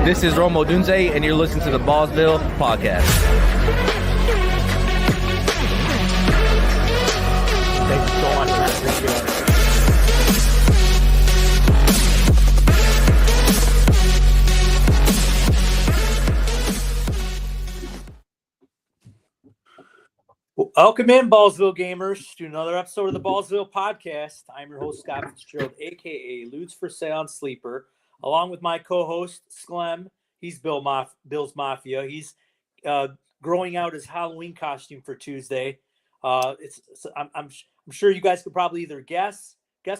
This is Romo Dunze, and you're listening to the Ballsville podcast. Thank you so much, man. Appreciate it. Welcome in, Ballsville gamers, to another episode of the Ballsville podcast. I'm your host, Scott Fitzgerald, a.k.a. Ludes for Sale on Sleeper, along with my co-host, Sklem. He's Bill's Mafia. He's growing out his Halloween costume for Tuesday. I'm sure you guys could probably either guess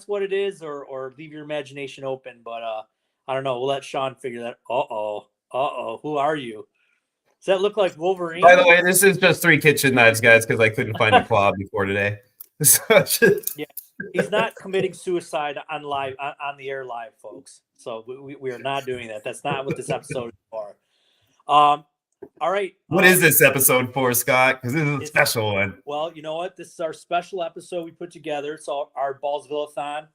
what it is or leave your imagination open, but I don't know. We'll let Sean figure that. Uh-oh. Who are you? Does that look like Wolverine? By the way, this is just 3 kitchen knives, guys, because I couldn't find a claw before today. Yeah, he's not committing suicide on the air live, folks. So we are not doing that. That's not what this episode is for. All right. What is this episode for, Scott? Because this is a special one. Well, you know what? This is our special episode we put together. It's our Ballsville-a-thon.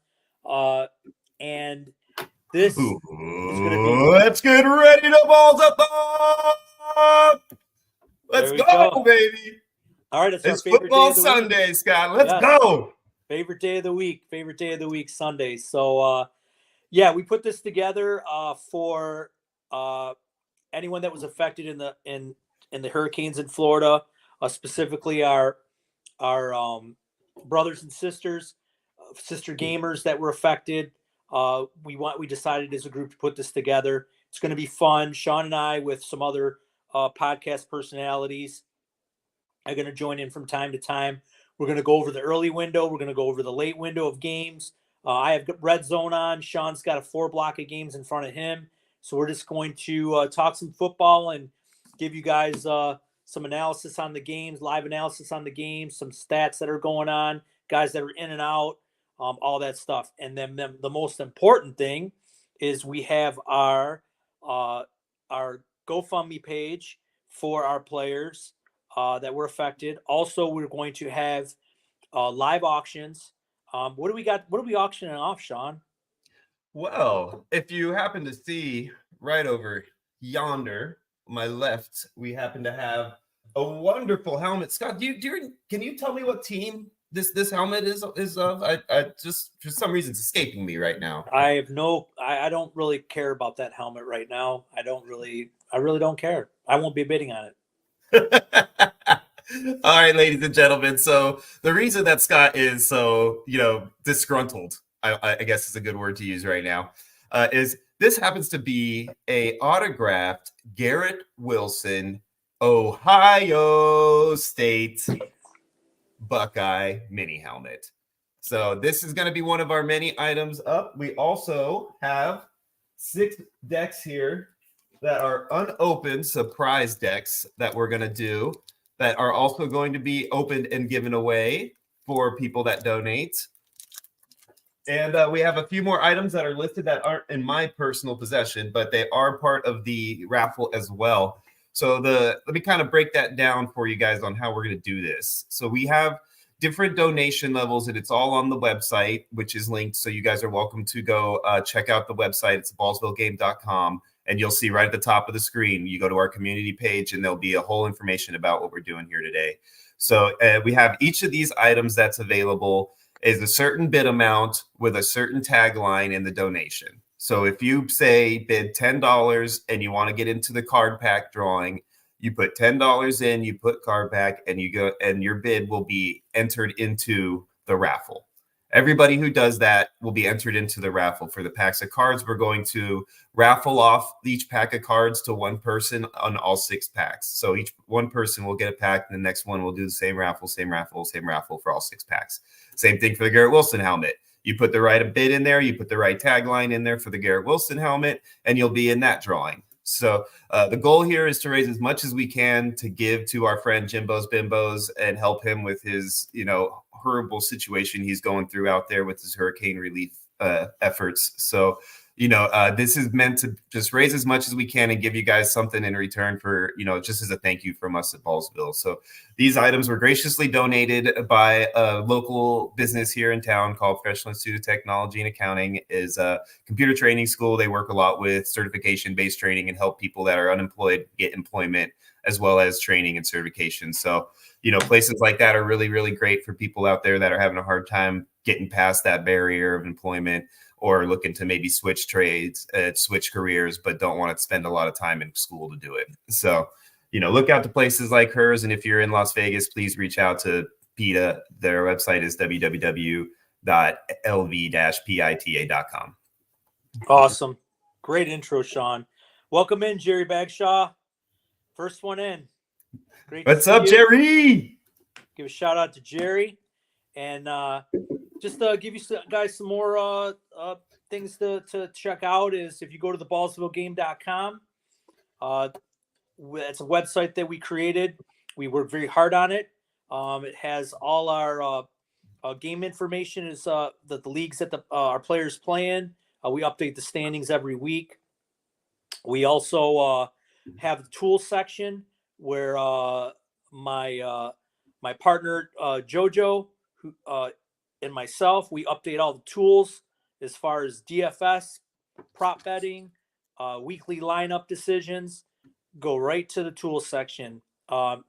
And this is going to be... Let's get ready to Ballsathon! Let's go, baby. All right, it's our favorite football day of the Sunday, week. Scott. Let's go. Favorite day of the week, Sunday. So, we put this together for anyone that was affected in the hurricanes in Florida, specifically our brothers and sisters, sister gamers that were affected. We decided as a group to put this together. It's going to be fun. Sean and I, with some other podcast personalities, are going to join in from time to time. We're going to go over the early window. We're going to go over the late window of games. I have red zone on. Sean's got a 4 block of games in front of him. So we're just going to talk some football and give you guys some analysis on the games, live analysis on the games, some stats that are going on, guys that are in and out, all that stuff. And then the most important thing is we have our GoFundMe page for our players that were affected. Also, we're going to have live auctions. What do we got? What are we auctioning off, Sean? Well, if you happen to see right over yonder, my left, we happen to have a wonderful helmet. Scott, can you tell me what team this helmet is of? I just, for some reason, it's escaping me right now. I don't really care about that helmet right now. I really don't care. I won't be bidding on it. All right, ladies and gentlemen. So the reason that Scott is so, disgruntled, I guess is a good word to use right now, is this happens to be a autographed Garrett Wilson, Ohio State Buckeye mini helmet. So this is going to be one of our many items up. We also have 6 decks here that are unopened surprise decks that we're going to do that are also going to be opened and given away for people that donate. And we have a few more items that are listed that aren't in my personal possession, but they are part of the raffle as well. So let me kind of break that down for you guys on how we're going to do this. So we have different donation levels, and it's all on the website, which is linked. So you guys are welcome to go check out the website. It's ballsvillegame.com. And you'll see right at the top of the screen, you go to our community page, and there'll be a whole information about what we're doing here today. So we have each of these items that's available is a certain bid amount with a certain tagline in the donation. So if you say bid $10 and you want to get into the card pack drawing, you put $10 in, you put card pack, and you go, and your bid will be entered into the raffle. Everybody who does that will be entered into the raffle. For the packs of cards, we're going to raffle off each pack of cards to one person on all 6 packs. So each one person will get a pack, and the next one will do the same raffle for all 6 packs. Same thing for the Garrett Wilson helmet. You put the right bid in there, you put the right tagline in there for the Garrett Wilson helmet, and you'll be in that drawing. So the goal here is to raise as much as we can to give to our friend Jimbo's Bimbos and help him with his, horrible situation he's going through out there with his hurricane relief efforts. So, this is meant to just raise as much as we can and give you guys something in return for, just as a thank you from us at Ballsville. So these items were graciously donated by a local business here in town called Professional Institute of Technology and Accounting. Is a computer training school. They work a lot with certification-based training and help people that are unemployed get employment, as well as training and certification. So, places like that are really, really great for people out there that are having a hard time getting past that barrier of employment, or looking to maybe switch trades, switch careers, but don't want to spend a lot of time in school to do it. So, look out to places like hers. And if you're in Las Vegas, please reach out to PETA. Their website is www.lv-pita.com. Awesome. Great intro, Sean. Welcome in, Jerry Bagshaw. First one in. Great. What's up, Jerry? Give a shout out to Jerry. And just give you guys some more things to check out is if you go to the ballsvillegame.com. It's a website that we created. We worked very hard on it. It has all our game information, is the leagues that our players play in. We update the standings every week. We also have the tools section where my partner Jojo and myself, we update all the tools as far as DFS, prop betting, weekly lineup decisions. Go right to the tools section.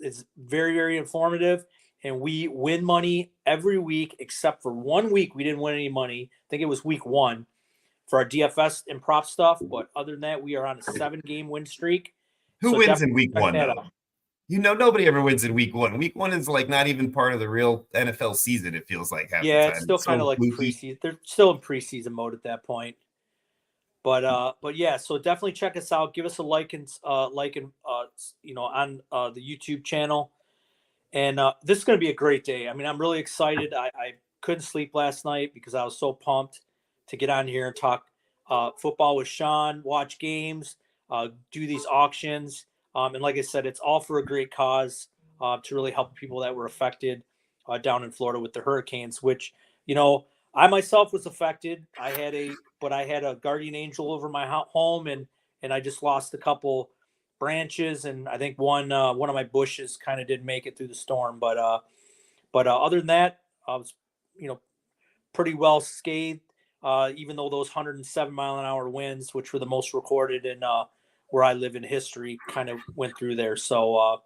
It's very, very informative, and we win money every week except for 1 week we didn't win any money. I think it was week 1 for our DFS and prop stuff. But other than that, we are on a 7-game win streak. Who wins in week 1 though? Nobody ever wins in week 1. Week 1 is like not even part of the real NFL season. It feels like half the time. It's still kind of like preseason. They're still in preseason mode at that point. But yeah, so definitely check us out. Give us a like and on the YouTube channel. And this is going to be a great day. I mean, I'm really excited. I couldn't sleep last night because I was so pumped to get on here and talk football with Sean, watch games, do these auctions. And like I said, it's all for a great cause to really help people that were affected down in Florida with the hurricanes, which, I myself was affected. I had a guardian angel over my home, and I just lost a couple branches, and I think one of my bushes kind of didn't make it through the storm. But other than that, I was, pretty well scathed. Even though those 107-mile-an-hour winds, which were the most recorded in where I live in history, kind of went through there. So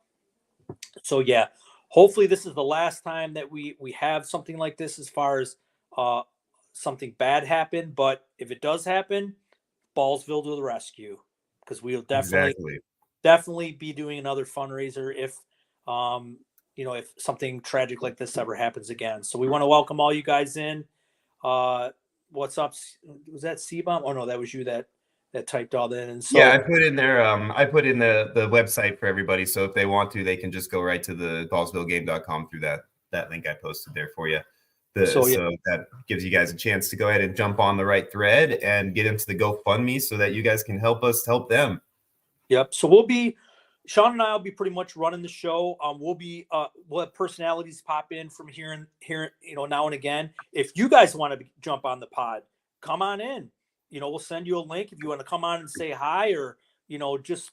yeah, hopefully this is the last time that we have something like this as far as something bad happen. But if it does happen, Ballsville to the rescue, because we'll definitely be doing another fundraiser if if something tragic like this ever happens again. So we want to welcome all you guys in. What's up? Was that C-Bomb? Oh no, that was you that typed all that in. So yeah, I put in there. I put in the website for everybody, so if they want to, they can just go right to the ballsvillegame.com through that link I posted there for you. So that gives you guys a chance to go ahead and jump on the right thread and get into the GoFundMe so that you guys can help us help them. Yep. So Sean and I will be pretty much running the show. We'll have personalities pop in from here, now and again. If you guys want to jump on the pod, come on in. We'll send you a link if you want to come on and say hi, or, just,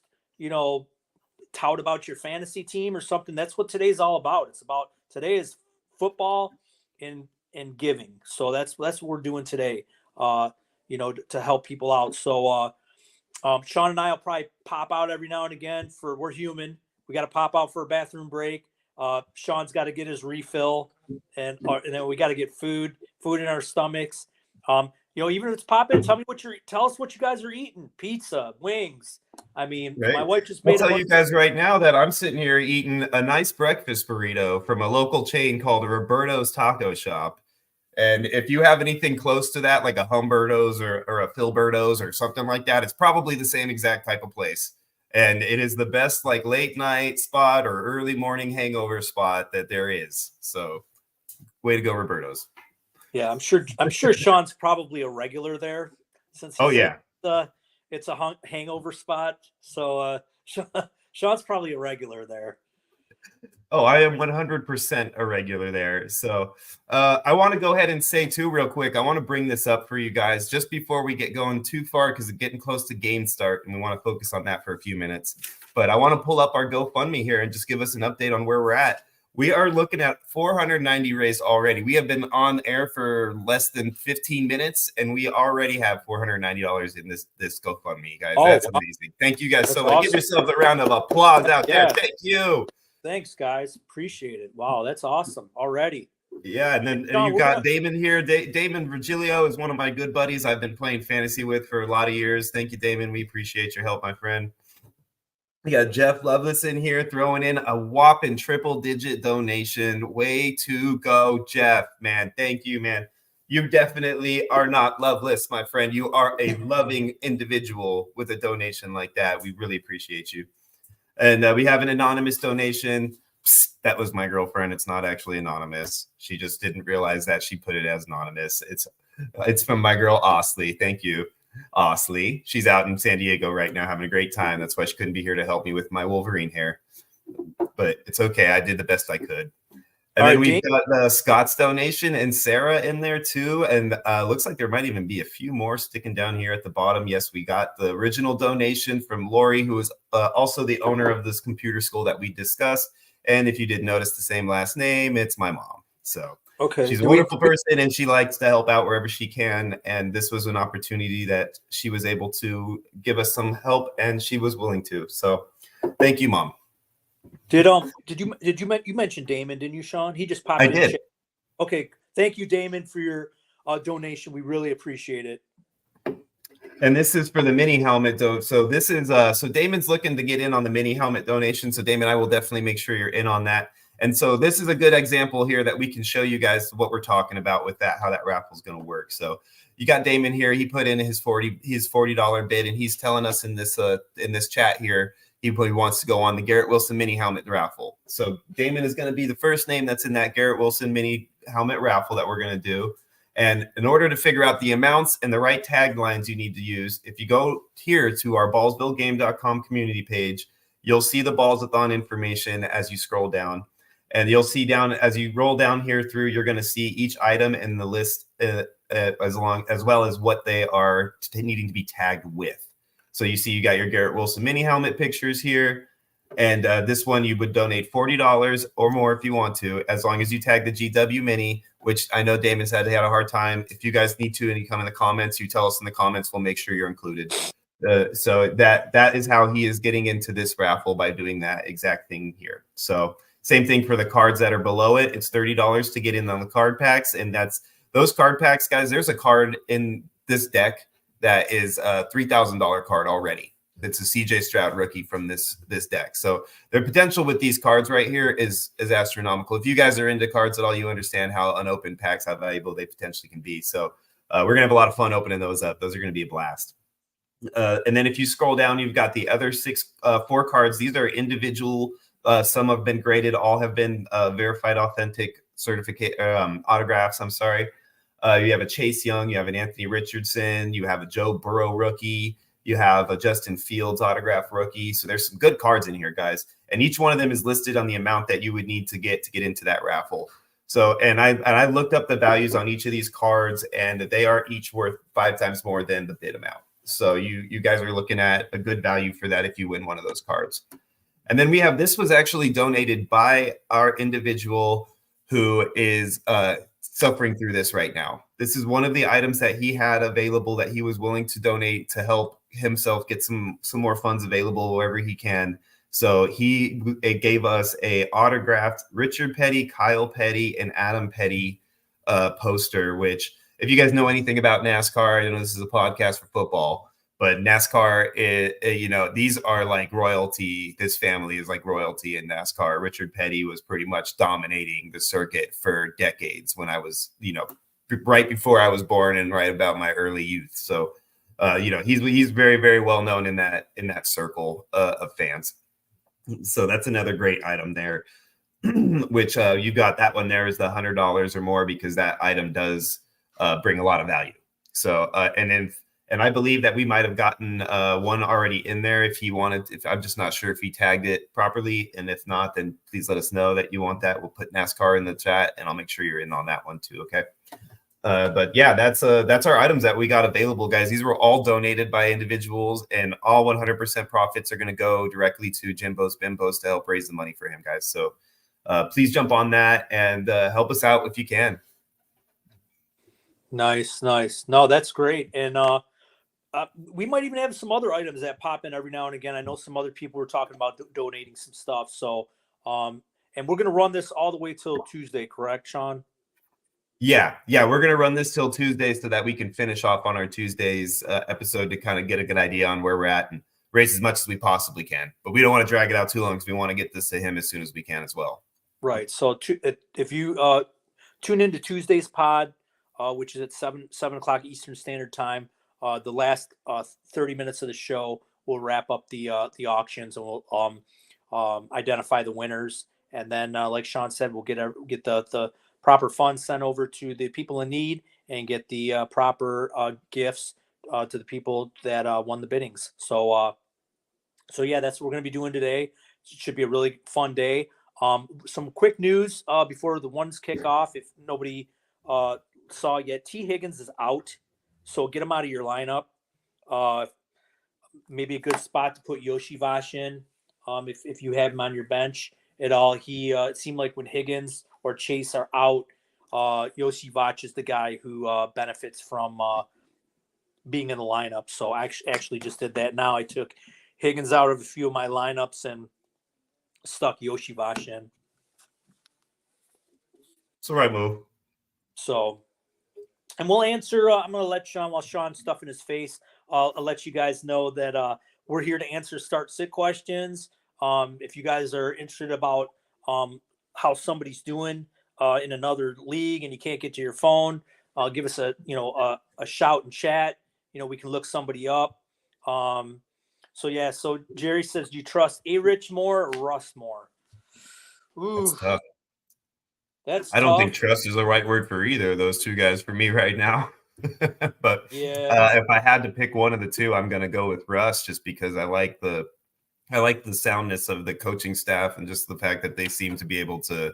tout about your fantasy team or something. That's what today's all about. Today is football and giving. So that's what we're doing today, to help people out. So, Sean and I will probably pop out every now and again we're human. We got to pop out for a bathroom break. Sean's got to get his refill, and then we got to get food in our stomachs. Even if it's popping, tell us what you guys are eating. Pizza, wings. I mean, right. My wife just made. I'll tell you guys right now that I'm sitting here eating a nice breakfast burrito from a local chain called Roberto's Taco Shop. And if you have anything close to that, like a Humberto's or a Filberto's or something like that, it's probably the same exact type of place. And it is the best like late night spot or early morning hangover spot that there is. So way to go, Roberto's. Yeah, I'm sure Sean's probably a regular there since it's a hangover spot. So Sean's probably a regular there. Oh, I am 100% a regular there. So I want to go ahead and say too, real quick, I want to bring this up for you guys just before we get going too far because it's getting close to game start and we want to focus on that for a few minutes. But I want to pull up our GoFundMe here and just give us an update on where we're at. We are looking at 490 raised already. We have been on air for less than 15 minutes and we already have $490 in this GoFundMe, guys. Oh, That's wow. amazing. Thank you guys That's so much. awesome. Give yourselves a round of applause out there. Yeah. Thank you. Thanks, guys. Appreciate it. Wow, that's awesome already. Yeah, and then Sean, you've got Damon here. Damon Virgilio is one of my good buddies I've been playing fantasy with for a lot of years. Thank you, Damon. We appreciate your help, my friend. We got Jeff Loveless in here throwing in a whopping triple-digit donation. Way to go, Jeff, man. Thank you, man. You definitely are not loveless, my friend. You are a loving individual with a donation like that. We really appreciate you. And we have an anonymous donation. Psst, that was my girlfriend. It's not actually anonymous. She just didn't realize that she put it as anonymous. It's from my girl, Osley. Thank you, Osley. She's out in San Diego right now having a great time. That's why she couldn't be here to help me with my Wolverine hair. But it's okay. I did the best I could. And then we've got Scott's donation and Sarah in there too. And looks like there might even be a few more sticking down here at the bottom. Yes, we got the original donation from Lori, who is also the owner of this computer school that we discussed. And if you didn't notice the same last name, it's my mom. So okay, she's a wonderful person and she likes to help out wherever she can. And this was an opportunity that she was able to give us some help and she was willing to. So thank you, Mom. Did you mention Damon, didn't you, Sean? He just popped I in. did. Okay. Thank you, Damon, for your donation. We really appreciate it. And this is for the mini helmet, though. So this is so Damon's looking to get in on the mini helmet donation. So Damon, I will definitely make sure you're in on that. And so this is a good example here that we can show you guys what we're talking about with that, how that raffle is going to work. So you got Damon here. He put in his $40 bid, and he's telling us in this chat here he wants to go on the Garrett Wilson mini helmet raffle. So Damon is going to be the first name that's in that Garrett Wilson mini helmet raffle that we're going to do. And in order to figure out the amounts and the right taglines you need to use, if you go here to our ballsvillegame.com community page, you'll see the Ballsathon information as you scroll down. And you'll see down as you roll down here through, you're going to see each item in the list as well as what they are needing to be tagged with. So you see you got your Garrett Wilson mini helmet pictures here. And this one you would donate $40 or more if you want to, as long as you tag the GW Mini, which I know Damon said he had a hard time. If you guys need to and you come in the comments, you tell us in the comments, we'll make sure you're included. So that is how he is getting into this raffle, by doing that exact thing here. So same thing for the cards that are below it. It's $30 to get in on the card packs. And that's those card packs, guys. There's a card in this deck that is a $3,000 card already. It's a CJ Stroud rookie from this deck. So the potential with these cards right here is astronomical. If you guys are into cards at all, you understand how unopened packs, how valuable they potentially can be. So we're going to have a lot of fun opening those up. Those are going to be a blast. And then if you scroll down, you've got the other four cards. These are individual. Some have been graded. All have been verified authentic certificate autographs. I'm sorry. You have a Chase Young. You have an Anthony Richardson. You have a Joe Burrow rookie. You have a Justin Fields autograph rookie. So there's some good cards in here, guys. And each one of them is listed on the amount that you would need to get into that raffle. So, and I looked up the values on each of these cards, and they are each worth 5 times more than the bid amount. So you guys are looking at a good value for that if you win one of those cards. And then we have, this was actually donated by our individual who is suffering through this right now. This is one of the items that he had available that he was willing to donate to help himself get some more funds available wherever he can. So he gave us a autographed Richard Petty, Kyle Petty, and Adam Petty poster, which if you guys know anything about NASCAR, I know this is a podcast for football, but NASCAR is, these are like royalty. This family is like royalty in NASCAR. Richard Petty was pretty much dominating the circuit for decades when I was, right before I was born and right about my early youth. So, he's very, very well known in that circle of fans. So that's another great item there, which you got that one there is the $100 or more, because that item does bring a lot of value. So, and And I believe that we might have gotten one already in there if he wanted. If I'm just not sure if he tagged it properly, and if not, then please let us know that you want that. We'll put NASCAR in the chat, and I'll make sure you're in on that one too. Okay. But yeah, that's our items that we got available, guys. These were all donated by individuals, and all 100% profits are going to go directly to Jimbo's Bimbos to help raise the money for him, guys. So please jump on that and help us out if you can. Nice. No, that's great. And we might even have some other items that pop in every now and again. I know some other people were talking about donating some stuff. So, and we're going to run this all the way till Tuesday, correct, Sean? Yeah, we're going to run this till Tuesday so that we can finish off on our Tuesday's episode to kind of get a good idea on where we're at and race as much as we possibly can. But we don't want to drag it out too long because we want to get this to him as soon as we can as well. Right. So if you tune into Tuesday's pod, which is at 7 o'clock Eastern Standard Time, the last 30 minutes of the show, we'll wrap up the auctions and we'll identify the winners. And then, like Sean said, we'll get the proper funds sent over to the people in need and get the proper gifts to the people that won the biddings. So yeah, that's what we're going to be doing today. It should be a really fun day. Some quick news before the ones kick off. If nobody saw yet, T. Higgins is out, so get him out of your lineup. Maybe a good spot to put Yoshi Vash in if you have him on your bench at all. It seemed like when Higgins or Chase are out, Yoshi Vash is the guy who benefits from being in the lineup. So I actually just did that. Now I took Higgins out of a few of my lineups and stuck Yoshi Vash in. It's the right move. So, and we'll answer. I'm going to let Sean, while Sean's stuffing his face, I'll let you guys know that we're here to answer start-sit questions. If you guys are interested about how somebody's doing in another league and you can't get to your phone, give us a shout and chat. We can look somebody up. So yeah. So Jerry says, do you trust A-Rich more or Russ more? Ooh, That's tough. That's I don't tough. think trust is the right word for either of those two guys for me right now. But yeah, if I had to pick one of the two, I'm going to go with Russ just because I like the soundness of the coaching staff and just the fact that they seem to be able to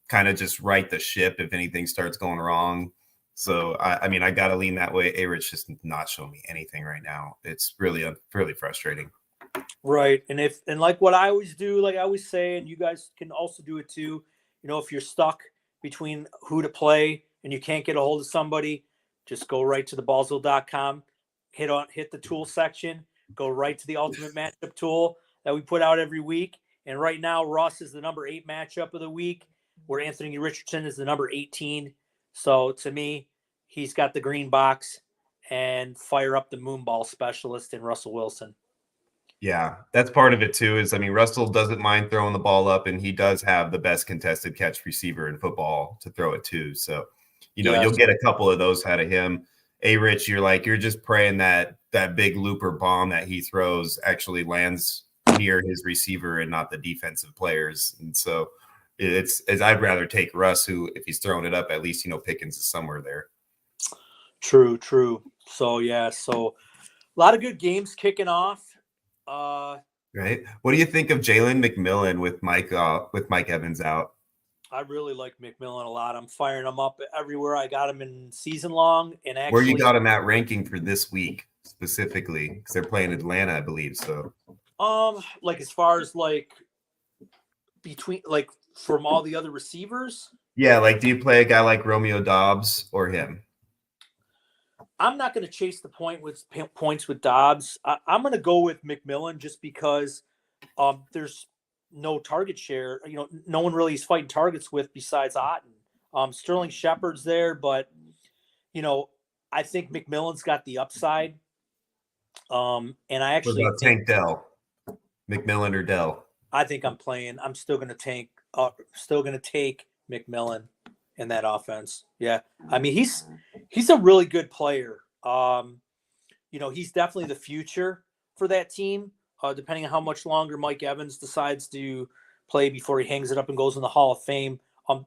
kind of just right the ship if anything starts going wrong. So, I mean, I got to lean that way. A-Rich just not showing me anything right now. It's really frustrating. right. And like what I always do, like I always say, and you guys can also do it too, if you're stuck between who to play and you can't get a hold of somebody, just go right to the Ballsville.com, hit the tool section, go right to the ultimate matchup tool that we put out every week. And right now, Russ is the number 8 matchup of the week, where Anthony Richardson is the number 18. So to me, he's got the green box, and fire up the moonball specialist in Russell Wilson. Yeah, that's part of it too. Russell doesn't mind throwing the ball up, and he does have the best contested catch receiver in football to throw it to. So, you'll get a couple of those out of him. A-Rich, you're just praying that big looper bomb that he throws actually lands near his receiver and not the defensive players. And so I'd rather take Russ, who, if he's throwing it up, at least, Pickens is somewhere there. True. So yeah, so a lot of good games kicking off. Right. What do you think of Jalen McMillan with Mike Evans out? I really like McMillan a lot. I'm firing him up everywhere. I got him in season long, and actually, where you got him at ranking for this week specifically, because they're playing Atlanta, I believe. So, like as far as like between like from all the other receivers, yeah. Like, do you play a guy like Romeo Doubs or him? I'm not going to chase the points with Dobbs. I'm going to go with McMillan just because there's no target share. No one really is fighting targets with besides Otten. Sterling Shepard's there, but I think McMillan's got the upside. And I actually think Dell, McMillan or Dell. I think I'm still going to take McMillan in that offense. Yeah. I mean, he's a really good player. He's definitely the future for that team, depending on how much longer Mike Evans decides to play before he hangs it up and goes in the Hall of Fame.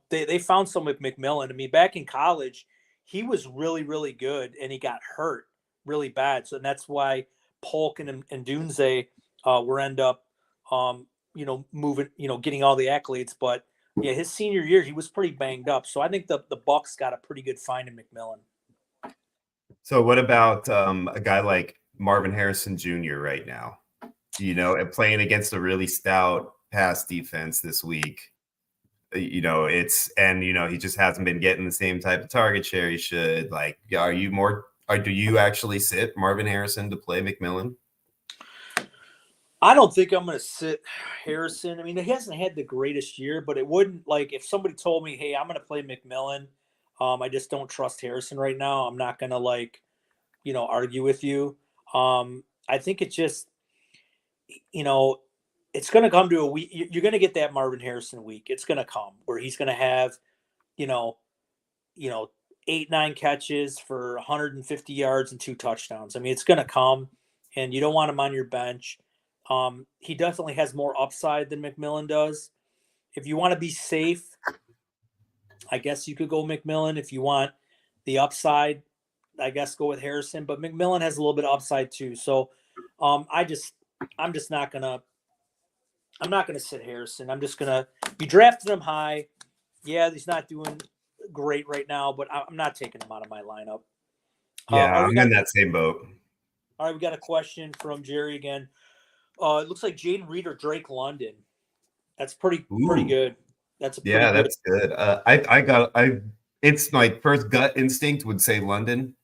They found some with McMillan. I mean, back in college, he was really, really good, and he got hurt really bad. So that's why Polk and Dunze were end up, moving, getting all the accolades. But yeah, his senior year, he was pretty banged up. So I think the Bucks got a pretty good find in McMillan. So what about a guy like Marvin Harrison Jr. right now? And playing against a really stout pass defense this week. He just hasn't been getting the same type of target share he should. Like, do you actually sit Marvin Harrison to play McMillan? I don't think I'm going to sit Harrison. I mean, he hasn't had the greatest year, but it wouldn't, like, if somebody told me, hey, I'm going to play McMillan, I just don't trust Harrison right now. I'm not going to, argue with you. I think it's just, it's going to come to a week. You're going to get that Marvin Harrison week. It's going to come where he's going to have, 8-9 catches for 150 yards and 2 touchdowns. I mean, it's going to come, and you don't want him on your bench. He definitely has more upside than McMillan does. If you want to be safe, I guess you could go McMillan. If you want the upside, I guess go with Harrison. But McMillan has a little bit of upside too. So I'm not gonna sit Harrison. I'm just gonna. You drafted him high. Yeah, he's not doing great right now, but I'm not taking him out of my lineup. Yeah, I'm in that same boat. All right, we got a question from Jerry again. It looks like Jaden Reed or Drake London. That's pretty good. That's good. It's my first gut instinct would say London.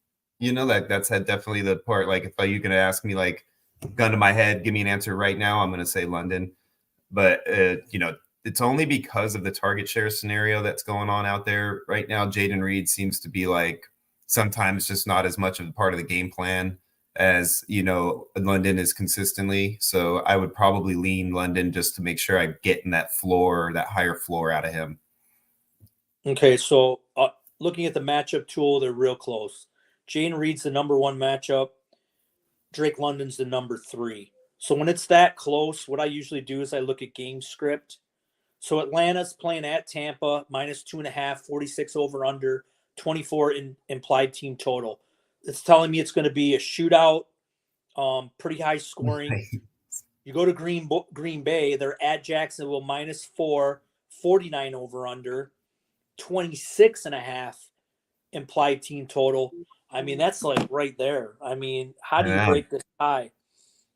That's definitely the part. Like, if you're gonna ask me, like, gun to my head, give me an answer right now, I'm gonna say London. But it's only because of the target share scenario that's going on out there right now. Jaden Reed seems to be like sometimes just not as much of a part of the game plan as London is consistently. So I would probably lean London just to make sure I'm getting that higher floor out of him. Okay, so looking at the matchup tool, they're real close. Jaden Reed's the number 1 matchup. Drake London's the number 3. So when it's that close, what I usually do is I look at game script. So Atlanta's playing at Tampa, -2.5, 46 over under, 24 in implied team total. It's telling me it's going to be a shootout, pretty high scoring. Nice. You go to Green Bay, they're at Jacksonville, -4, 49 over under, 26.5 implied team total. I mean, that's like right there. I mean, how do you break this tie?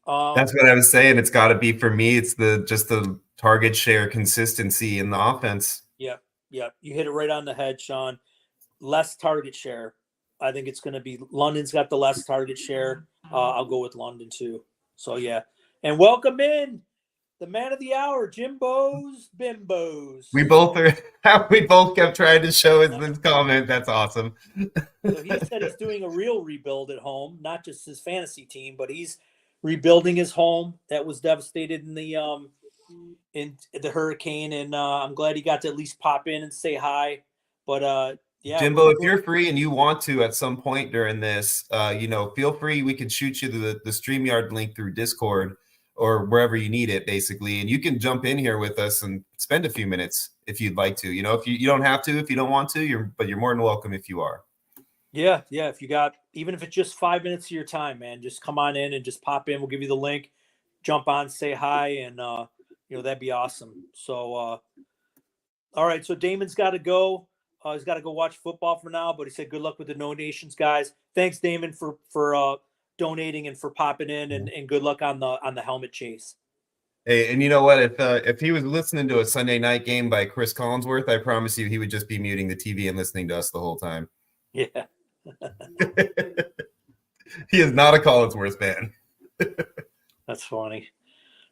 That's what I was saying. It's got to be, for me, it's just the target share consistency in the offense. Yep. You hit it right on the head, Sean. Less target share. I think it's going to be London's got the less target share. I'll go with London too. So yeah, and welcome in the man of the hour, Jimbo's Bimbos. We both kept trying to show his comment. That's awesome. So he said he's doing a real rebuild at home, not just his fantasy team, but he's rebuilding his home that was devastated in the hurricane, and I'm glad he got to at least pop in and say hi. But yeah, Jimbo, if you're free and you want to at some point during this, feel free. We can shoot you the StreamYard link through Discord or wherever you need it, basically, and you can jump in here with us and spend a few minutes if you'd like to. If you don't have to, if you don't want to, you're more than welcome if you are. Yeah. If you got, even if it's just 5 minutes of your time, man, just come on in and just pop in. We'll give you the link, jump on, say hi, and that'd be awesome. So, all right. So Damon's got to go. He's got to go watch football for now, but he said good luck with the donations, guys. Thanks, Damon, for donating and for popping in, and good luck on the helmet chase. Hey, and you know what? If he was listening to a Sunday night game by Chris Collinsworth, I promise you he would just be muting the TV and listening to us the whole time. Yeah. He is not a Collinsworth fan. That's funny.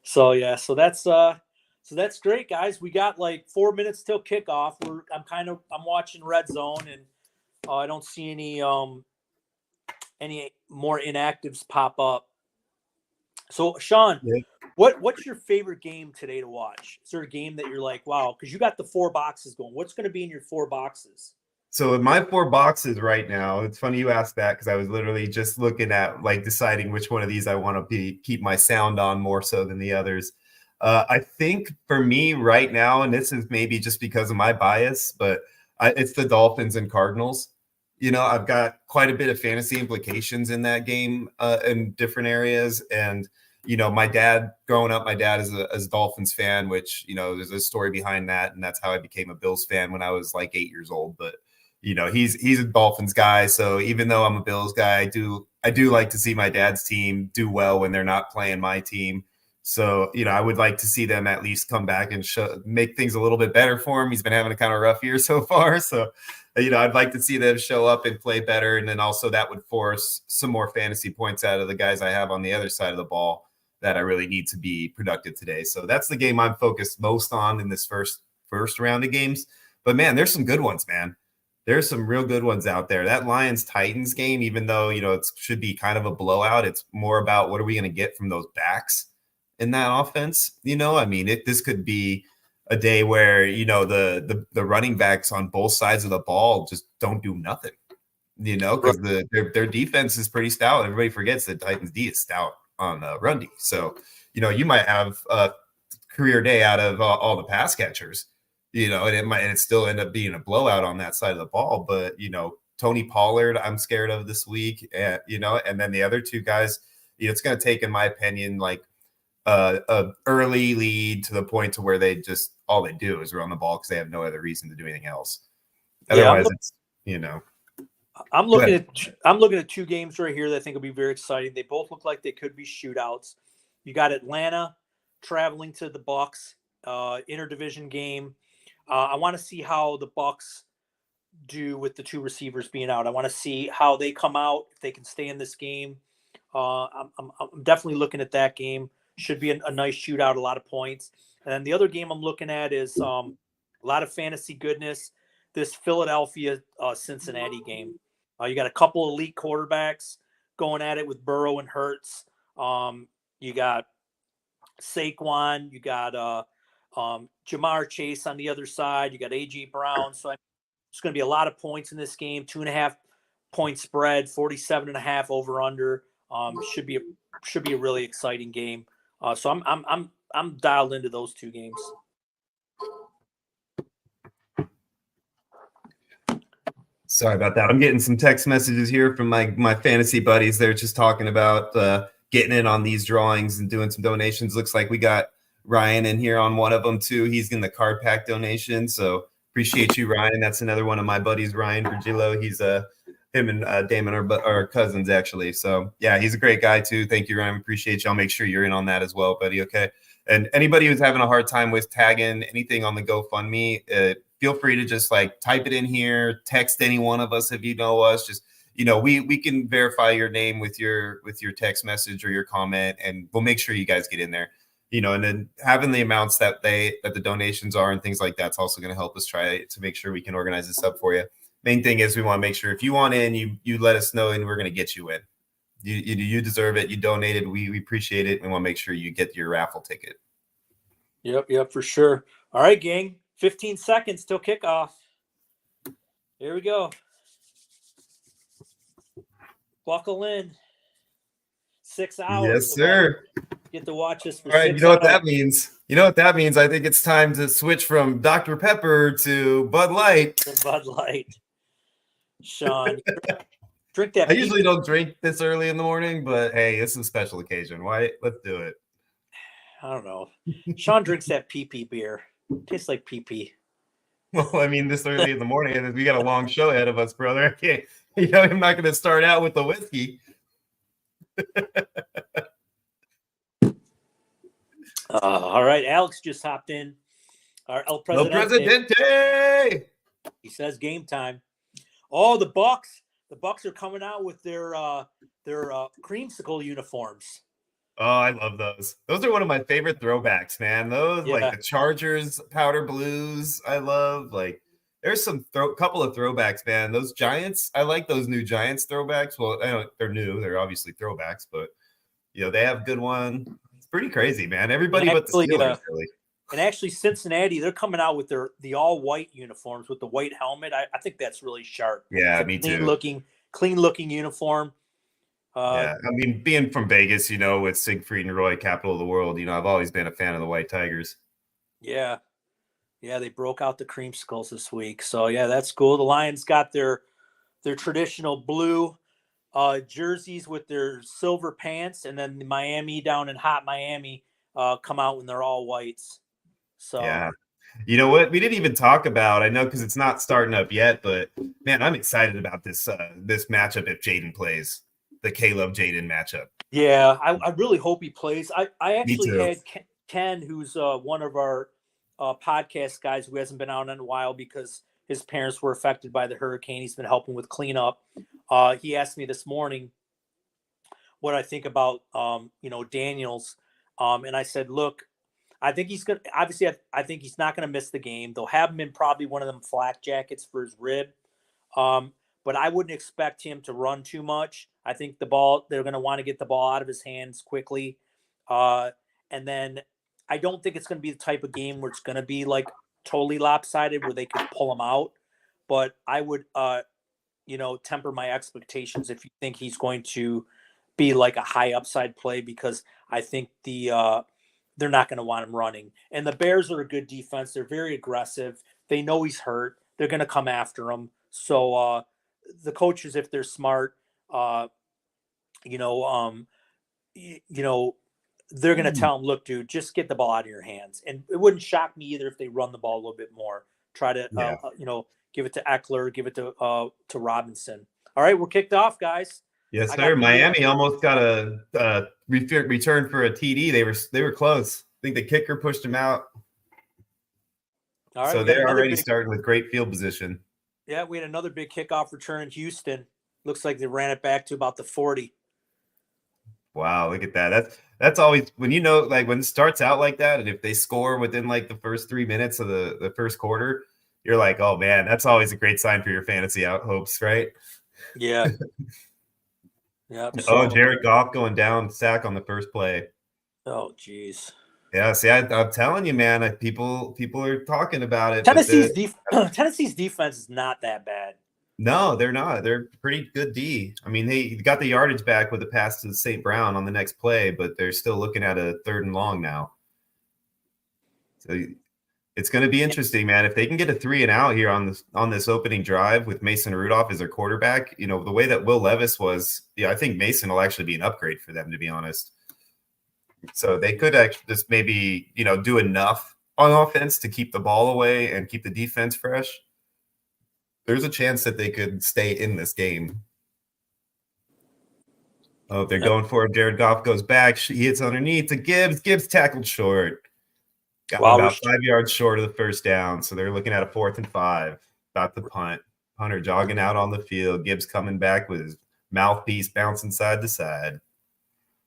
So yeah, so that's great, guys. We got like 4 minutes till kickoff. I'm watching Red Zone, and I don't see any more inactives pop up. So Sean, yeah. What's your favorite game today to watch? Is there a game that you're like, wow, because you got the 4 boxes going? What's going to be in your 4 boxes? So in my 4 boxes right now, it's funny you asked that, because I was literally just looking at deciding which one of these I want to keep my sound on more so than the others. I think for me right now, and this is maybe just because of my bias, but it's the Dolphins and Cardinals. I've got quite a bit of fantasy implications in that game in different areas. And, my dad growing up, my dad is a Dolphins fan, which, there's a story behind that. And that's how I became a Bills fan when I was like 8 years old. But, he's a Dolphins guy. So even though I'm a Bills guy, I do like to see my dad's team do well when they're not playing my team. So, I would like to see them at least come back and make things a little bit better for him. He's been having a kind of rough year so far. So, I'd like to see them show up and play better. And then also that would force some more fantasy points out of the guys I have on the other side of the ball that I really need to be productive today. So that's the game I'm focused most on in this first round of games. But man, there's some good ones, man. There's some real good ones out there. That Lions-Titans game, even though, it should be kind of a blowout, it's more about what are we going to get from those backs in that offense. This could be a day where, the running backs on both sides of the ball just don't do nothing, because their defense is pretty stout. Everybody forgets that Titans D is stout on run D. So, you might have a career day out of all the pass catchers, and it still end up being a blowout on that side of the ball. But, Tony Pollard, I'm scared of this week, and then the other two guys, it's going to take, in my opinion, like a early lead to the point to where they just, all they do is run the ball because they have no other reason to do anything else. Otherwise, I'm looking at two games right here that I think will be very exciting. They both look like they could be shootouts. You got Atlanta traveling to the Bucks, interdivision game. I want to see how the Bucks do with the two receivers being out. I want to see how they come out, if they can stay in this game. I'm definitely looking at that game. Should be a nice shootout, a lot of points. And then the other game I'm looking at is a lot of fantasy goodness. This Philadelphia Cincinnati game. You got a couple elite quarterbacks going at it with Burrow and Hurts. You got Saquon. You got Jamar Chase on the other side. You got A.J. Brown. So it's going to be a lot of points in this game. 2.5 point spread, 47.5 over under. Should be a really exciting game. So I'm dialed into those two games. Sorry about that. I'm getting some text messages here from my fantasy buddies. They're just talking about getting in on these drawings and doing some donations. Looks like we got Ryan in here on one of them too. He's in the card pack donation. So appreciate you, Ryan. That's another one of my buddies, Ryan Virgilio. He's him and Damon are cousins actually. So yeah, he's a great guy too. Thank you, Ryan. Appreciate you. I'll make sure you're in on that as well, buddy. Okay. And anybody who's having a hard time with tagging anything on the GoFundMe, feel free to just like type it in here, text any one of us if you know us. Just, we can verify your name with your text message or your comment, and we'll make sure you guys get in there. And then having the amounts that the donations are and things like that's also going to help us try to make sure we can organize this up for you. Main thing is we want to make sure if you want in, you let us know and we're going to get you in. You deserve it. You donated. We appreciate it. We want to make sure you get your raffle ticket. Yep, for sure. All right, gang. 15 seconds till kickoff. Here we go. Buckle in. 6 hours. Yes, sir. Get to watch this for all right, 6 you know hours. what that means? I think it's time to switch from Dr. Pepper to Bud Light. Bud Light. Sean, drink that. I usually don't drink this early in the morning, but hey, it's a special occasion. Why? Let's do it. I don't know. Sean drinks that pee-pee beer. Tastes like pee-pee. Well, I mean, this early in the morning, and we got a long show ahead of us, brother. I can't, I'm not going to start out with the whiskey. All right, Alex just hopped in. Our El Presidente. El Presidente. He says game time. Oh, the Bucks. The Bucks are coming out with their creamsicle uniforms. Oh, I love those. Those are one of my favorite throwbacks, man. Those like the Chargers powder blues. I love there's some couple of throwbacks, man. Those Giants, I like those new Giants throwbacks. Well, I don't, they're new. They're obviously throwbacks, but they have good one. It's pretty crazy, man. Everybody but the Steelers, really. And actually, Cincinnati, they're coming out with the all white uniforms with the white helmet. I think that's really sharp. Yeah, me too. Clean looking uniform. Yeah, I mean, being from Vegas, with Siegfried and Roy, capital of the world, I've always been a fan of the White Tigers. Yeah, they broke out the creamsicles this week, so yeah, that's cool. The Lions got their their traditional blue jerseys with their silver pants, and then the Miami down in hot Miami come out when they're all whites. So yeah. You know what? We didn't even talk about. I know because it's not starting up yet, but man, I'm excited about this this matchup if Jaden plays the Caleb Jaden matchup. yeah, I really hope he plays. I Me actually too. had Ken, who's one of our podcast guys who hasn't been out in a while because his parents were affected by the hurricane. He's been helping with cleanup. He asked me this morning what I think about Daniels, and I said, look, I think he's gonna. Obviously, I think he's not gonna miss the game. They'll have him in probably one of them flak jackets for his rib, but I wouldn't expect him to run too much. I think they're gonna want to get the ball out of his hands quickly, and then I don't think it's gonna be the type of game where it's gonna be like totally lopsided where they could pull him out. But I would, temper my expectations if you think he's going to be like a high upside play because I think they're not going to want him running. And the Bears are a good defense. They're very aggressive. They know he's hurt. They're going to come after him. So the coaches, if they're smart, they're going to tell him, look, dude, just get the ball out of your hands. And it wouldn't shock me either if they run the ball a little bit more. Try to, give it to Eckler, give it to Robinson. All right, we're kicked off, guys. Yes, sir. Miami almost got a return for a TD. They were close. I think the kicker pushed him out. All right, so they're already starting with great field position. Yeah, we had another big kickoff return in Houston. Looks like they ran it back to about the 40. Wow, look at that. That's always when when it starts out like that, and if they score within like the first 3 minutes of the first quarter, you're like, oh man, that's always a great sign for your fantasy hopes, right? Yeah. Yeah. So, Jared Goff going down, sack on the first play. Oh, geez. Yeah, see, I'm telling you, man, people are talking about it. Tennessee's defense is not that bad. No, they're not. They're pretty good D. I mean, they got the yardage back with the pass to St. Brown on the next play, but they're still looking at a 3rd and long now. So it's going to be interesting, man. If they can get a 3 and out here on this opening drive with Mason Rudolph as their quarterback, the way that Will Levis was, I think Mason will actually be an upgrade for them, to be honest. So they could actually just maybe, do enough on offense to keep the ball away and keep the defense fresh. There's a chance that they could stay in this game. Oh, they're going for it. Jared Goff goes back. He hits underneath to Gibbs. Gibbs tackled short. Got about 5 yards short of the first down. So they're looking at a 4th and 5. About the punt. Hunter jogging out on the field. Gibbs coming back with his mouthpiece bouncing side to side.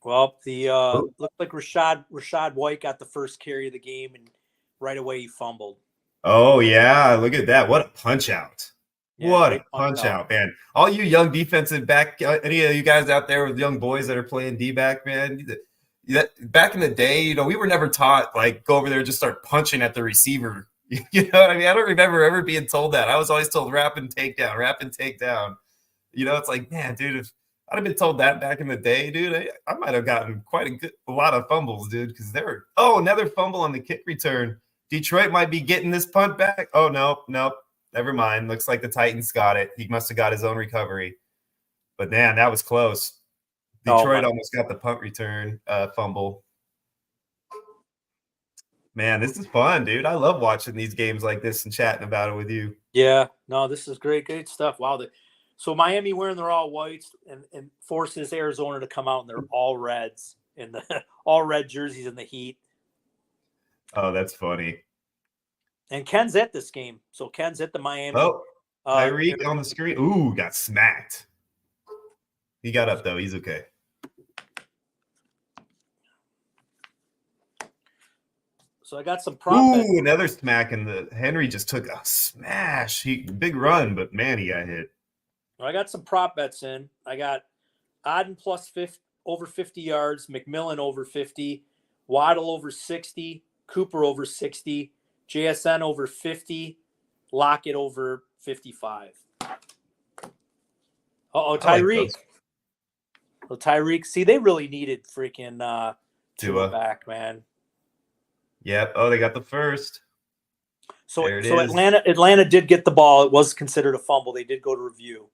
Well, looked like Rashad White got the first carry of the game, and right away he fumbled. Oh, yeah. Look at that. What a punch out. Yeah, what a punch out, man. All you young defensive back, any of you guys out there with young boys that are playing D-back, man, back in the day, we were never taught, like, go over there and just start punching at the receiver. You know what I mean? I don't remember ever being told that. I was always told wrap and take down. It's like, man, dude, if I'd have been told that back in the day, dude, I might have gotten quite a lot of fumbles, dude, because another fumble on the kick return. Detroit might be getting this punt back. Oh, nope. Never mind. Looks like the Titans got it. He must have got his own recovery. But, man, that was close. Detroit almost got the punt return fumble. Man, this is fun, dude. I love watching these games like this and chatting about it with you. Yeah. No, this is great stuff. Wow. So Miami wearing their all whites and forces Arizona to come out and they're all reds in the all red jerseys in the heat. Oh, that's funny. And Ken's at this game. So Ken's at the Miami. Oh, Tyreek on the screen. Ooh, got smacked. He got up, though. He's okay. So I got some prop bets. Another smack, and Henry just took a smash. Big run, but, man, he got hit. I got some prop bets in. I got Odden plus 50, over 50 yards, McMillan over 50, Waddle over 60, Cooper over 60, JSN over 50, Lockett over 55. Tyreek. Tyreek. See, they really needed freaking Tua back, man. Yep. Oh, they got the first. So Atlanta did get the ball. It was considered a fumble. They did go to review.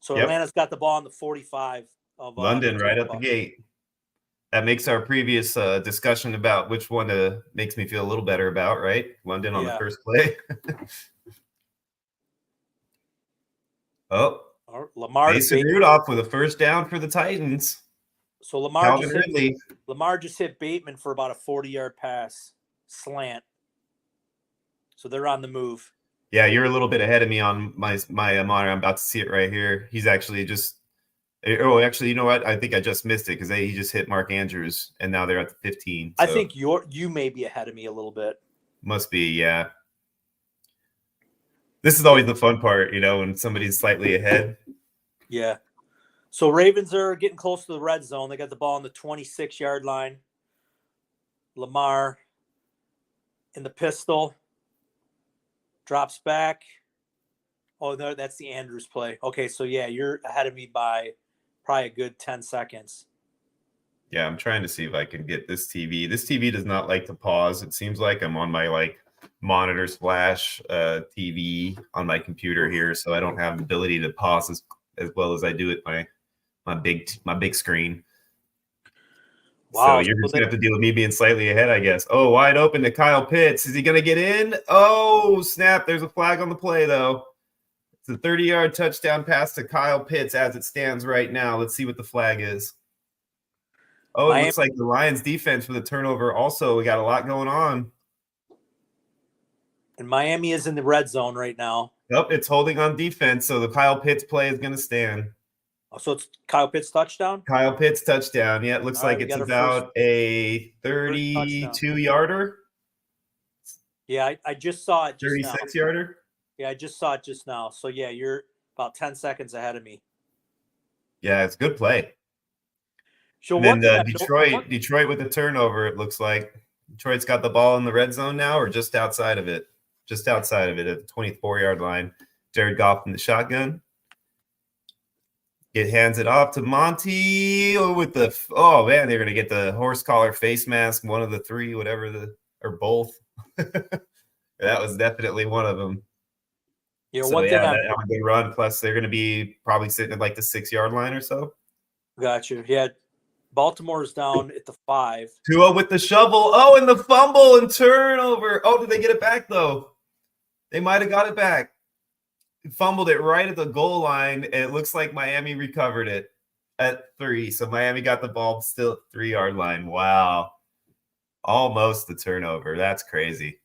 So Yep. Atlanta's got the ball on the 45 of London right out the Tampa. gate. That makes our previous discussion about which one makes me feel a little better about, right? London on the Yeah. first play. Oh, Or Lamar to Mason Bateman. Rudolph with a first down for the Titans. So Lamar Calvin just Ridley. hit Bateman for about a 40-yard pass slant. So they're on the move. Yeah, you're a little bit ahead of me on my monitor. I'm about to see it right here. He's actually just. Oh, actually, you know what? I think I just missed it because he just hit Mark Andrews, and now they're at the 15. So I think you may be ahead of me a little bit. must be, yeah. This is always the fun part, when somebody's slightly ahead. Yeah. So Ravens are getting close to the red zone. They got the ball on the 26-yard line. Lamar in the pistol. Drops back. Oh, no, that's the Andrews play. Okay, so yeah, you're ahead of me by probably a good 10 seconds. Yeah, I'm trying to see if I can get this TV. This TV does not like to pause. It seems like I'm on my monitor / TV on my computer here, so I don't have the ability to pause as well as I do at my big screen. Wow. So you're just gonna have to deal with me being slightly ahead, I guess. Oh, wide open to Kyle Pitts. Is he gonna get in? Oh, snap! There's a flag on the play though. It's a 30-yard touchdown pass to Kyle Pitts as it stands right now. Let's see what the flag is. Oh, it looks like the Lions defense for the turnover. Also, we got a lot going on. And Miami is in the red zone right now. Nope, it's holding on defense, so the Kyle Pitts play is going to stand. Oh, so it's Kyle Pitts touchdown? Kyle Pitts touchdown. Yeah, it looks like it's about a 32-yarder. Yeah, I just saw it just 36-yarder. Yeah, I just saw it just now. So, yeah, you're about 10 seconds ahead of me. Yeah, it's a good play. So and then Detroit with the turnover, it looks like. Detroit's got the ball in the red zone now or just outside of it? Just outside of it at the 24-yard line. Jared Goff in the shotgun. It hands it off to Monty with man, they're going to get the horse collar face mask, one of the three, whatever or both. That was definitely one of them. Yeah, so, that was a good run. Plus, they're going to be probably sitting at the 6-yard line or so. Got you. Yeah, Baltimore's down at the 5. Tua with the shovel. Oh, and the fumble and turnover. Oh, did they get it back, though? They might have got it back. Fumbled it right at the goal line, and it looks like Miami recovered it at 3. So Miami got the ball still at 3-yard line. Wow. Almost the turnover. That's crazy.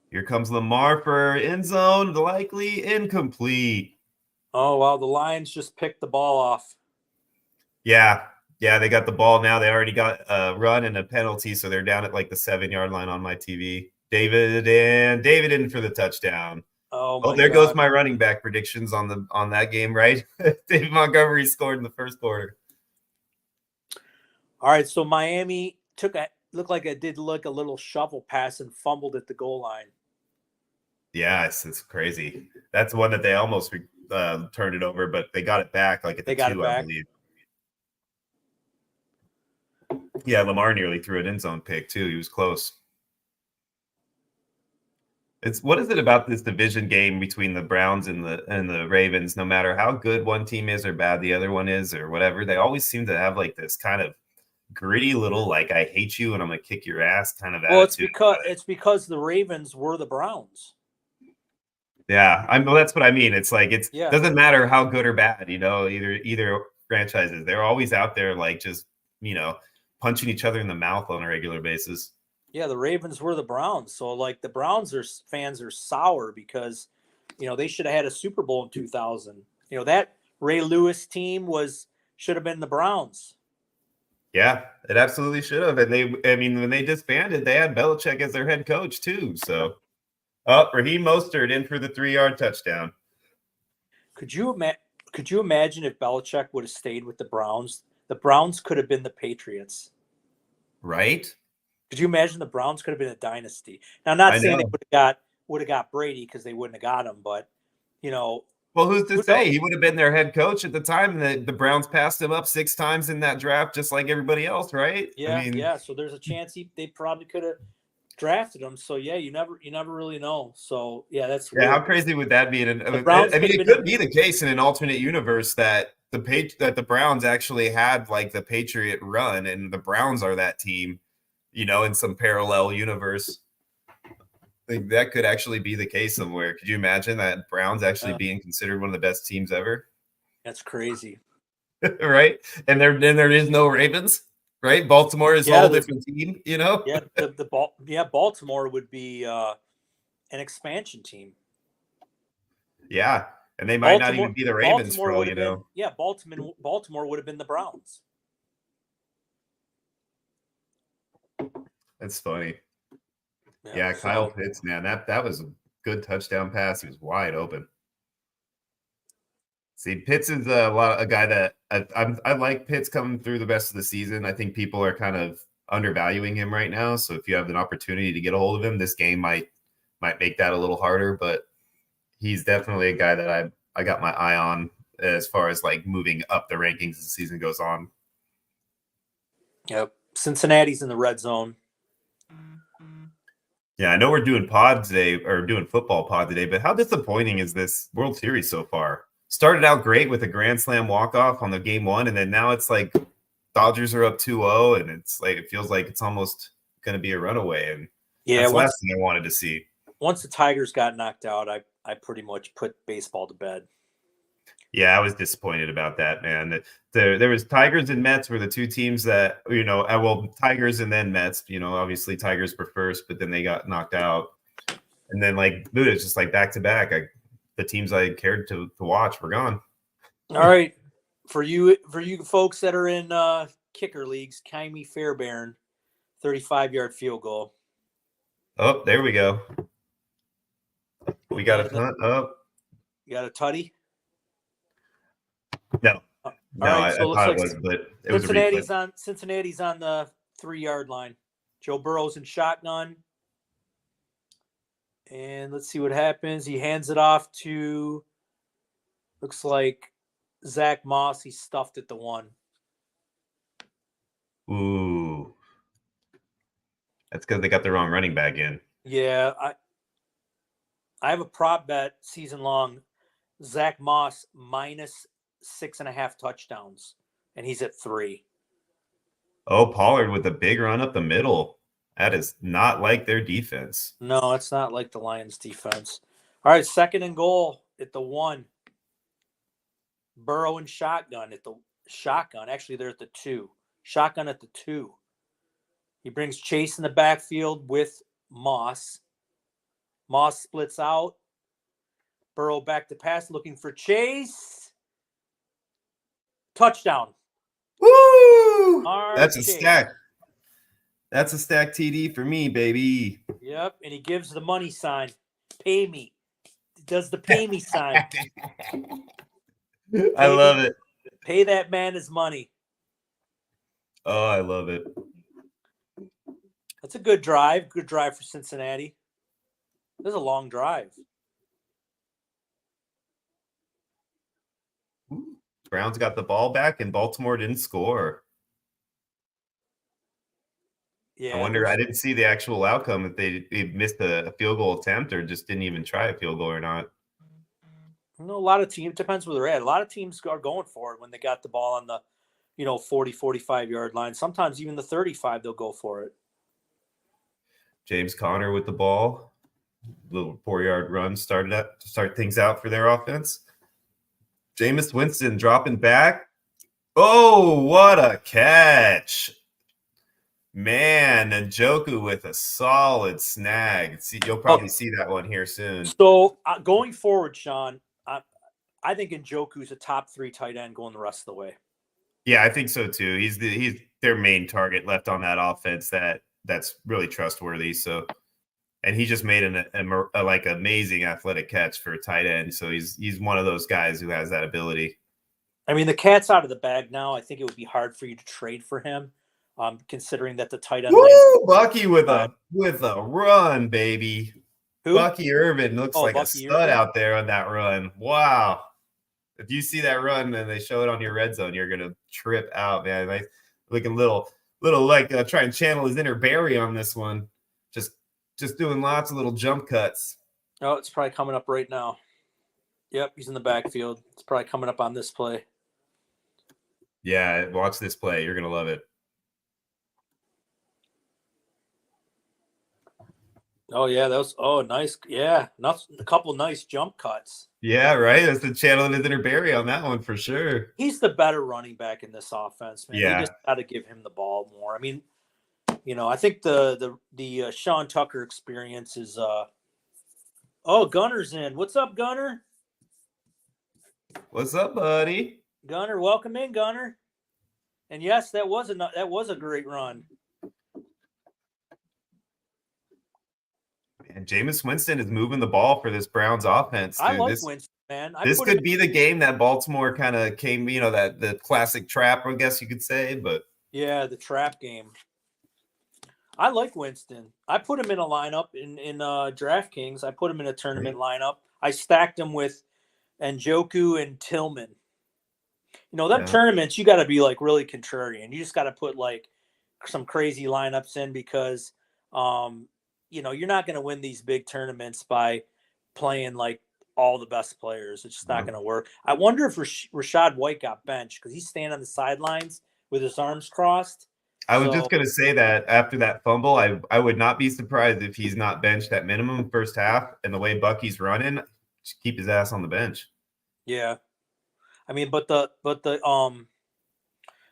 Here comes Lamar for end zone, likely incomplete. Oh, wow. The Lions just picked the ball off. Yeah, they got the ball now. They already got a run and a penalty, so they're down at the 7-yard line on my TV. David in for the touchdown. Oh, there goes my running back predictions on that game, right? David Montgomery scored in the first quarter. All right, so Miami looked like it did a little shovel pass and fumbled at the goal line. Yeah, it's crazy. That's one that they almost turned it over, but they got it back at the 2, I believe. Yeah, Lamar nearly threw an end zone pick too. He was close. What is it about this division game between the Browns and the Ravens? No matter how good one team is or bad the other one is or whatever, they always seem to have this kind of gritty little I hate you and I'm gonna kick your ass kind of attitude. It's because the Ravens were the Browns. Yeah, that's what I mean. It's doesn't matter how good or bad, either franchises. They're always out there just punching each other in the mouth on a regular basis. Yeah, the Ravens were the Browns. So the Browns fans are sour because they should have had a Super Bowl in 2000. That Ray Lewis team should have been the Browns. Yeah, it absolutely should have. And when they disbanded, they had Belichick as their head coach too. So Raheem Mostert in for the 3-yard touchdown. Could you imagine if Belichick would have stayed with the Browns? The Browns could have been the Patriots. Right? Could you imagine the Browns could have been a dynasty? Now, I'm not saying they would have got Brady because they wouldn't have got him, but Well, who's to say? He would have been their head coach at the time. The Browns passed him up 6 times in that draft, just like everybody else, right? Yeah, yeah. So there's a chance they probably could have drafted him. So yeah, you never really know. So yeah, that's Yeah, how weird. crazy would that be? The Browns I mean, could have it been could be the case in an alternate universe that the Browns actually had like the Patriot run, and the Browns are that team, in some parallel universe. I think that could actually be the case somewhere. Could you imagine that Browns actually being considered one of the best teams ever? That's crazy. Right? And there is no Ravens, right? Baltimore is a whole different team, Yeah, Baltimore would be an expansion team. Yeah. And they might not even be the Ravens Baltimore for all would you have know. been, yeah, Baltimore would have been the Browns. That's funny. Yeah, Yeah, Kyle Pitts, man, that was a good touchdown pass. He was wide open. See, Pitts is a guy that I like Pitts coming through the rest of the season. I think people are kind of undervaluing him right now. So if you have an opportunity to get a hold of him, this game might make that a little harder. But he's definitely a guy that I got my eye on as far as like moving up the rankings as the season goes on. Yep. Cincinnati's in the red zone. Yeah, I know we're doing pod today or doing football pod today, but how disappointing is this World Series so far? Started out great with a grand slam walk-off on the game one, and then now it's like Dodgers are up 2-0, and it's like it feels like it's almost going to be a runaway, and that's the last thing I wanted to see. Once the Tigers got knocked out, I pretty much put baseball to bed. Yeah, I was disappointed about that, man. There was Tigers and Mets were the two teams that, Tigers and then Mets, obviously Tigers were first, but then they got knocked out. And then dude, it's just like back to back. The teams I cared to watch were gone. All right. For you folks that are in kicker leagues, Kaimi Fairbairn, 35-yard field goal. Oh, there we go. We got a punt up. You got a tutty? No. No, right, so I thought it was, but it was a replay. Cincinnati's on the 3-yard line. Joe Burrow's in shotgun. And let's see what happens. He hands it off to, looks like Zach Moss. He's stuffed at the 1. Ooh. That's because they got the wrong running back in. Yeah, I have a prop bet season long. Zach Moss minus 6.5 touchdowns, and he's at 3. Oh, Pollard with a big run up the middle. That is not like their defense. No, it's not like the Lions defense. All right, 2nd and goal at the 1. Burrow and shotgun at the shotgun. Actually, they're at the 2. Shotgun at the 2. He brings Chase in the backfield with Moss. Moss splits out. Burrow back to pass, looking for Chase. Touchdown. Woo! That's a Chase. stack. That's a stack TD for me, baby. Yep, and he gives the money sign. Pay me. He does the pay me sign. I love it. Pay that man his money. Oh, I love it. That's a good drive. Good drive for Cincinnati. This is a long drive. Browns got the ball back, and Baltimore didn't score. Yeah, I wonder. I didn't see the actual outcome if they missed a field goal attempt or just didn't even try a field goal or not. A lot of teams, depends where they're at. A lot of teams are going for it when they got the ball on the, 40, 45-yard line. Sometimes even the 35, they'll go for it. James Conner with the ball. Little 4-yard run started up to start things out for their offense. Jameis Winston dropping back. Oh, what a catch. Man, Njoku with a solid snag. See, you'll probably see that one here soon. So going forward, Sean, I think Njoku's a top 3 tight end going the rest of the way. Yeah, I think so too. He's their main target left on that offense that's really trustworthy. So, and he just made a amazing athletic catch for a tight end. So he's one of those guys who has that ability. I mean, the cat's out of the bag now. I think it would be hard for you to trade for him, considering that the tight end. Woo! Bucky with a run, baby. Who? Bucky Irvin looks like Bucky a stud out there on that run. Wow. If you see that run and they show it on your red zone, you're gonna trip out, man. Like looking little like try and channel his inner Barry on this one. Just just doing lots of little jump cuts. Oh, it's probably coming up right now. Yep, he's in the backfield. It's probably coming up on this play. Yeah, watch this play. You're going to love it. Oh, yeah, that was nice. Yeah, a couple nice jump cuts. Yeah, right. That's the channel of inner Barry on that one for sure. He's the better running back in this offense, man. Yeah. We just got to give him the ball more. I mean, I think the Sean Tucker experience is Gunner's in. What's up, Gunner? What's up, buddy? Gunner, welcome in, Gunner. And yes, that was a great run. And Jameis Winston is moving the ball for this Browns offense. Dude. I like Winston, man. This could be the game that Baltimore kind of came, that the classic trap, I guess you could say. But yeah, the trap game. I like Winston. I put him in a lineup in DraftKings. I put him in a tournament lineup. I stacked him with Njoku and Tillman. Tournaments, you got to be like really contrarian. You just got to put like some crazy lineups in because you're not going to win these big tournaments by playing like all the best players. It's just not going to work. I wonder if Rashad White got benched because he's standing on the sidelines with his arms crossed. I was just going to say that after that fumble, I would not be surprised if he's not benched at minimum first half. And the way Bucky's running, just keep his ass on the bench. Yeah. I mean, but the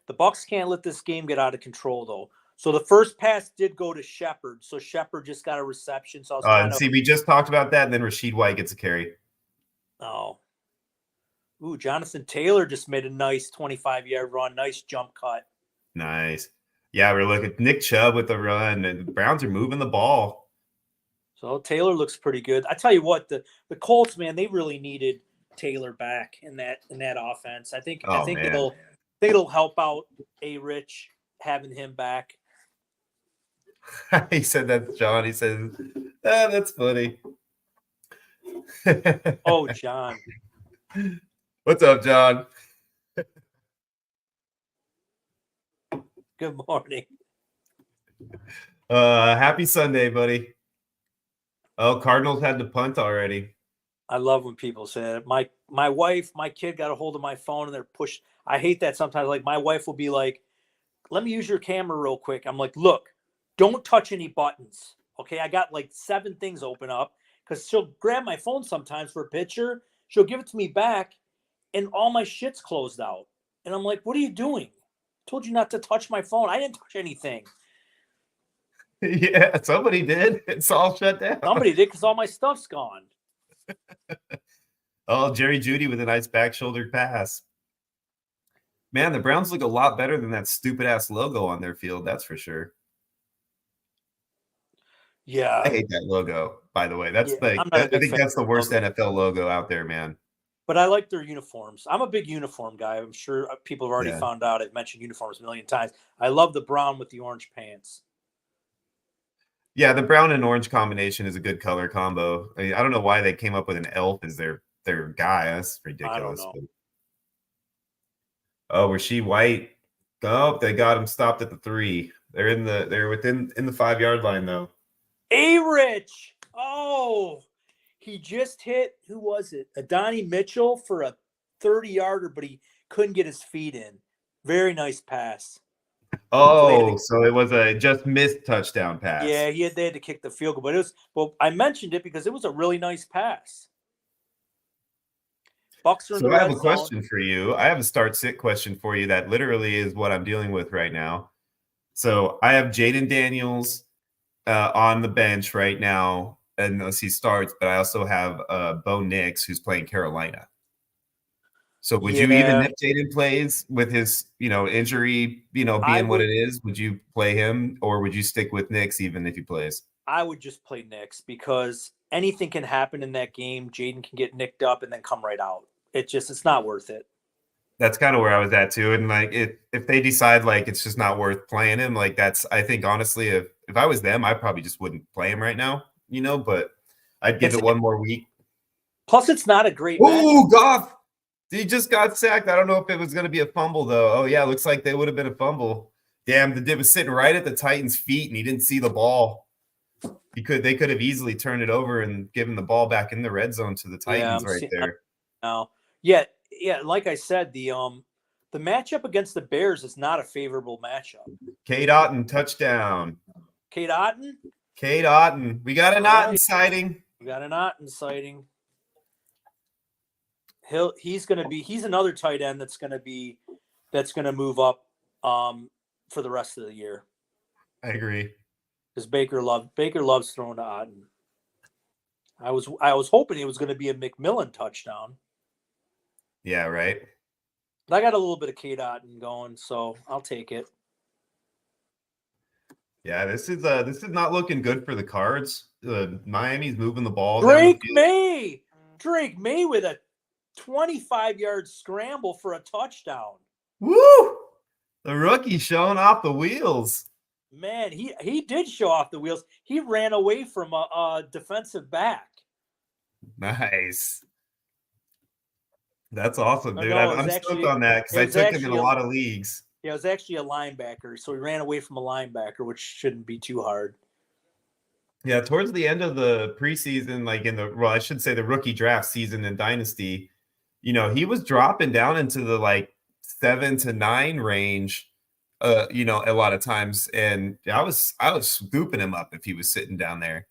Bucs can't let this game get out of control though. So the first pass did go to Shepard. So Shepard just got a reception. So I was we just talked about that, and then Rashid White gets a carry. Oh. Ooh, Jonathan Taylor just made a nice 25-yard run. Nice jump cut. Nice. Yeah, we're looking at Nick Chubb with the run, and the Browns are moving the ball. So Taylor looks pretty good. I tell you what, the Colts, man, they really needed Taylor back in that offense. I think it'll help out A-Rich having him back. He said that, John. He said, that's funny. Oh, John. What's up, John? Good morning. Happy Sunday, buddy. Oh, Cardinals had to punt already. I love when people say that. My wife, my kid got a hold of my phone and they're pushed. I hate that sometimes. Like my wife will be like, let me use your camera real quick. I'm like, look, don't touch any buttons. Okay. I got like 7 things open up because she'll grab my phone sometimes for a picture. She'll give it to me back and all my shit's closed out. And I'm like, what are you doing? I told you not to touch my phone. I didn't touch anything. Yeah, somebody did. It's all shut down. Somebody did because all my stuff's gone. Oh, Jerry Jeudy with a nice back shoulder pass. Man, the Browns look a lot better than that stupid ass logo on their field. That's for sure. Yeah, I hate that logo. By the way, I think that's the worst NFL logo out there, man. But I like their uniforms. I'm a big uniform guy. I'm sure people have already found out. I've mentioned uniforms a million times. I love the brown with the orange pants. Yeah, the brown and orange combination is a good color combo. I don't know why they came up with an elf as their guy. That's ridiculous. I don't know. Oh, Rashid White. Oh, they got him stopped at the 3. They're within the 5-yard line though. A-Rich. Oh, he just hit, who was it? Adonai Mitchell for a 30-yarder, but he couldn't get his feet in. Very nice pass. Oh, so it was a just missed touchdown pass. Yeah, they had to kick the field goal, but I mentioned it because it was a really nice pass. Bucs are in the red zone. I have a question for you. I have a start-sit question for you that literally is what I'm dealing with right now. So I have Jaden Daniels on the bench right now, unless he starts, but I also have Bo Nix, who's playing Carolina. So would you even, if Jaden plays with his, injury, being what it is, would you play him or would you stick with Nix even if he plays? I would just play Nix because anything can happen in that game. Jaden can get nicked up and then come right out. It's not worth it. That's kind of where I was at too. And like, if they decide like it's just not worth playing him, like I think honestly, if I was them, I probably just wouldn't play him right now, but I'd give it one more week. Plus it's not a great match. Oh, Goff. He just got sacked. I don't know if it was going to be a fumble, though. Oh, yeah, looks like they would have been a fumble. Damn, the dude was sitting right at the Titans' feet, and he didn't see the ball. They could have easily turned it over and given the ball back in the red zone to the Titans there. Now, yeah, like I said, the matchup against the Bears is not a favorable matchup. Cade Otton touchdown. Cade Otton. We got an Otton sighting. He's another tight end that's gonna move up for the rest of the year. I agree. Because Baker loves throwing to Otton. I was hoping it was going to be a McMillan touchdown. Yeah, right. But I got a little bit of Cade Otton going, so I'll take it. Yeah, this is not looking good for the Cards. Miami's moving the ball. Drake May with a 25-yard scramble for a touchdown. Woo! The rookie showing off the wheels. Man, he did show off the wheels. He ran away from a defensive back. Nice. That's awesome, dude. I'm stoked on that because I took him in a lot of leagues. Yeah, it was actually a linebacker, so he ran away from a linebacker, which shouldn't be too hard. Yeah, towards the end of the preseason, like I should say the rookie draft season in Dynasty, he was dropping down into the like 7 to 9 range, a lot of times, and I was scooping him up if he was sitting down there,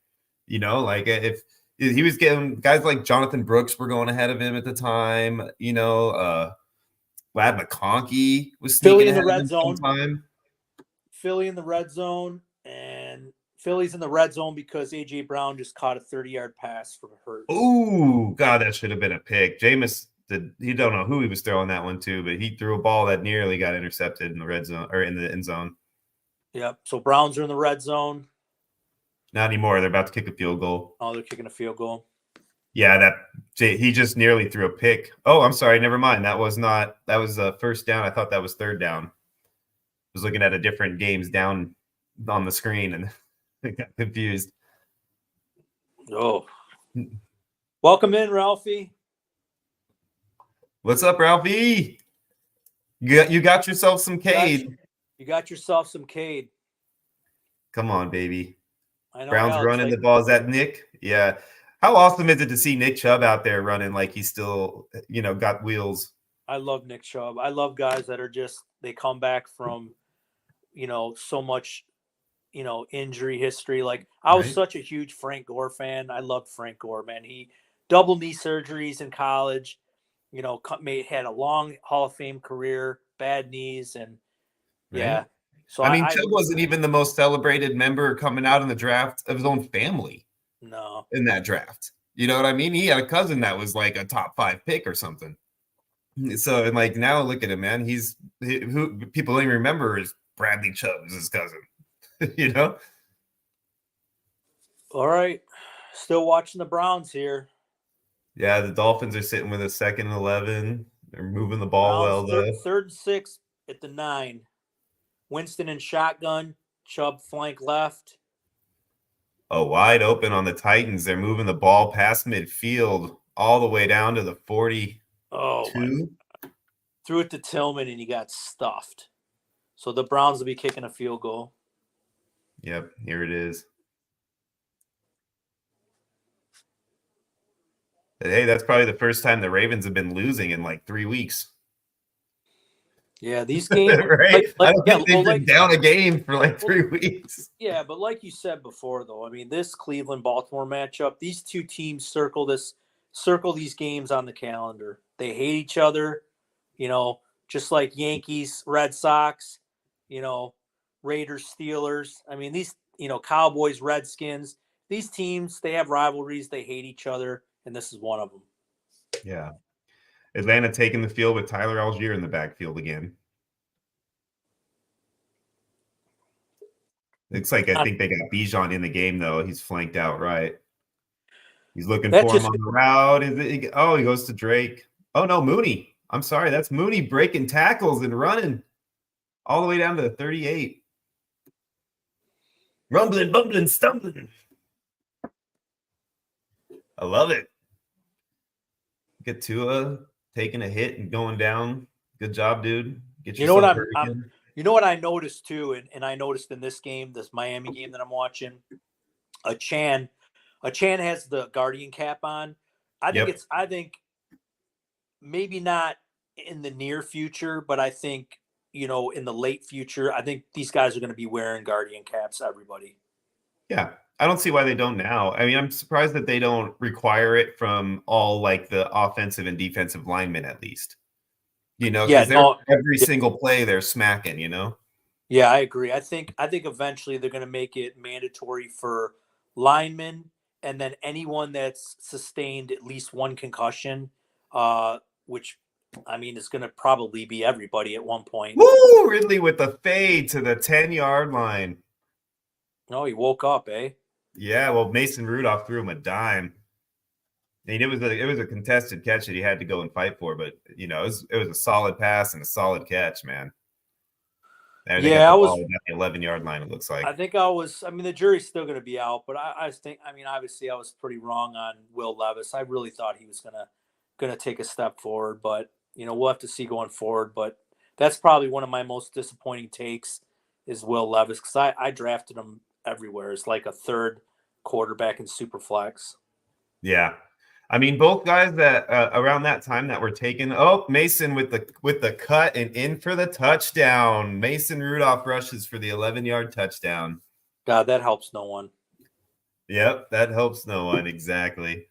like if he was getting guys like Jonathan Brooks were going ahead of him at the time, Lad McConkey was Philly in the red zone. Philly in the red zone, and Philly's in the red zone because A.J. Brown just caught a 30-yard pass from Hurts. Ooh, God, that should have been a pick. Jameis, he don't know who he was throwing that one to, but he threw a ball that nearly got intercepted in the red zone or in the end zone. Yep. So Browns are in the red zone. Not anymore. They're about to kick a field goal. Oh, they're kicking a field goal. Yeah, he just nearly threw a pick. Oh, I'm sorry. Never mind. That was a first down. I thought that was third down. I was looking at a different games down on the screen and I got confused. Oh. Welcome in, Ralphie. What's up, Ralphie? You got yourself some Cade. You got yourself some Cade. Come on, baby. I know Brown's running the ball. Is that Nick? Yeah. How awesome is it to see Nick Chubb out there running like he's still, got wheels? I love Nick Chubb. I love guys that are they come back from, so much, injury history. Like I was such a huge Frank Gore fan. I loved Frank Gore, man. He double knee surgeries in college, had a long Hall of Fame career, bad knees. And yeah. So Chubb wasn't even the most celebrated member coming out in the draft of his own family. No. In that draft. You know what I mean? He had a cousin that was like a top 5 pick or something. So, and like now look at him, man. Who people don't even remember is Bradley Chubb is his cousin. All right. Still watching the Browns here. Yeah, the Dolphins are sitting with a 2nd and 11. They're moving the ball Browns, well, though. 3rd and 6 at the 9. Winston in shotgun. Chubb flank left. Oh, wide open on the Titans. They're moving the ball past midfield all the way down to the 42. Oh, threw it to Tillman and he got stuffed. So the Browns will be kicking a field goal. Yep, here it is. Hey, that's probably the first time the Ravens have been losing in like 3 weeks. Yeah, these games. Right? I don't think they've been down a game for like 3 weeks. Yeah, but like you said before, though, I mean, this Cleveland-Baltimore matchup, these two teams circle these games on the calendar. They hate each other, just like Yankees, Red Sox, Raiders, Steelers. I mean, these, Cowboys, Redskins, these teams, they have rivalries. They hate each other, and this is one of them. Yeah. Atlanta taking the field with Tyler Algier in the backfield again. Looks like I think they got Bijan in the game, though. He's flanked out right. He's looking for him on the route. He goes to Drake. Oh, no, Mooney. I'm sorry. That's Mooney breaking tackles and running all the way down to the 38. Rumbling, bumbling, stumbling. I love it. Get Tua taking a hit and going down. Good job, dude. You know what I noticed too, and I noticed in this game, this Miami game that I'm watching, A Chan has the Guardian cap on. I think maybe not in the near future, but I think, in the late future, I think these guys are going to be wearing Guardian caps, everybody. Yeah. I don't see why they don't now. I mean, I'm surprised that they don't require it from all like the offensive and defensive linemen at least. Yeah, because they're no, every single play they're smacking. yeah, I agree. I think eventually they're going to make it mandatory for linemen, and then anyone that's sustained at least one concussion, which I mean is going to probably be everybody at one point. Woo! Ridley with the fade to the 10-yard line. No, he woke up, eh? Yeah, well, Mason Rudolph threw him a dime. I mean, it was a contested catch that he had to go and fight for, but it was a solid pass and a solid catch, man. And they got the ball at the 11-yard line, it looks like. I mean, the jury's still going to be out, but I think, I mean, obviously I was pretty wrong on Will Levis. I really thought he was going to take a step forward, but we'll have to see going forward. But that's probably one of my most disappointing takes is Will Levis, because I drafted him everywhere. It's like a third quarterback in Superflex. Yeah. I mean, both guys that around that time that were taken. Oh, Mason with the cut and in for the touchdown. Mason Rudolph rushes for the 11-yard touchdown. God, that helps no one. Yep, that helps no one. Exactly.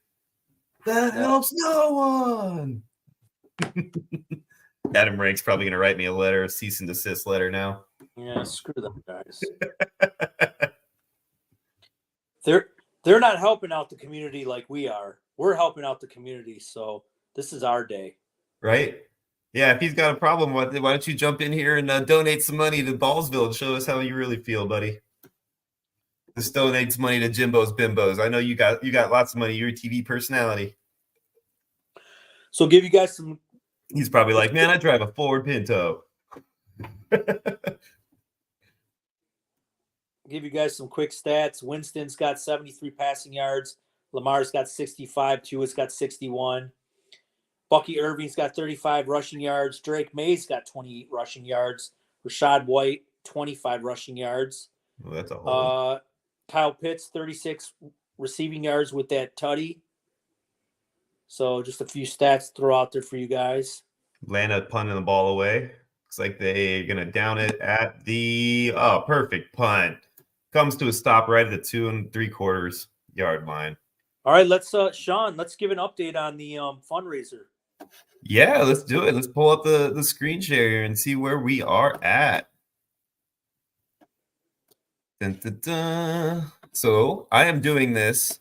That helps no one. Adam Rank's probably going to write me a cease and desist letter now. Yeah, screw them guys. They're not helping out the community like we are. We're helping out the community, so this is our day. Right? Yeah, if he's got a problem, why don't you jump in here and donate some money to Ballsville and show us how you really feel, buddy? Just donate some money to Jimbo's Bimbos. I know you got lots of money. You're a TV personality. So give you guys some... He's probably like, man, I drive a Ford Pinto. Give you guys some quick stats. Winston's got 73 passing yards. Lamar's got 65. Tua's got 61. Bucky Irving's got 35 rushing yards. Drake May's got 28 rushing yards. Rashad White, 25 rushing yards. Well, that's a whole. Kyle Pitts, 36 receiving yards with that tutty. So just a few stats to throw out there for you guys. Atlanta punting the ball away. Looks like they're going to down it at the perfect punt. Comes to a stop right at the 2 3/4 yard line. All right, Sean, let's give an update on the fundraiser. Yeah, let's do it. Let's pull up the screen share here and see where we are at. Dun, dun, dun. So I am doing this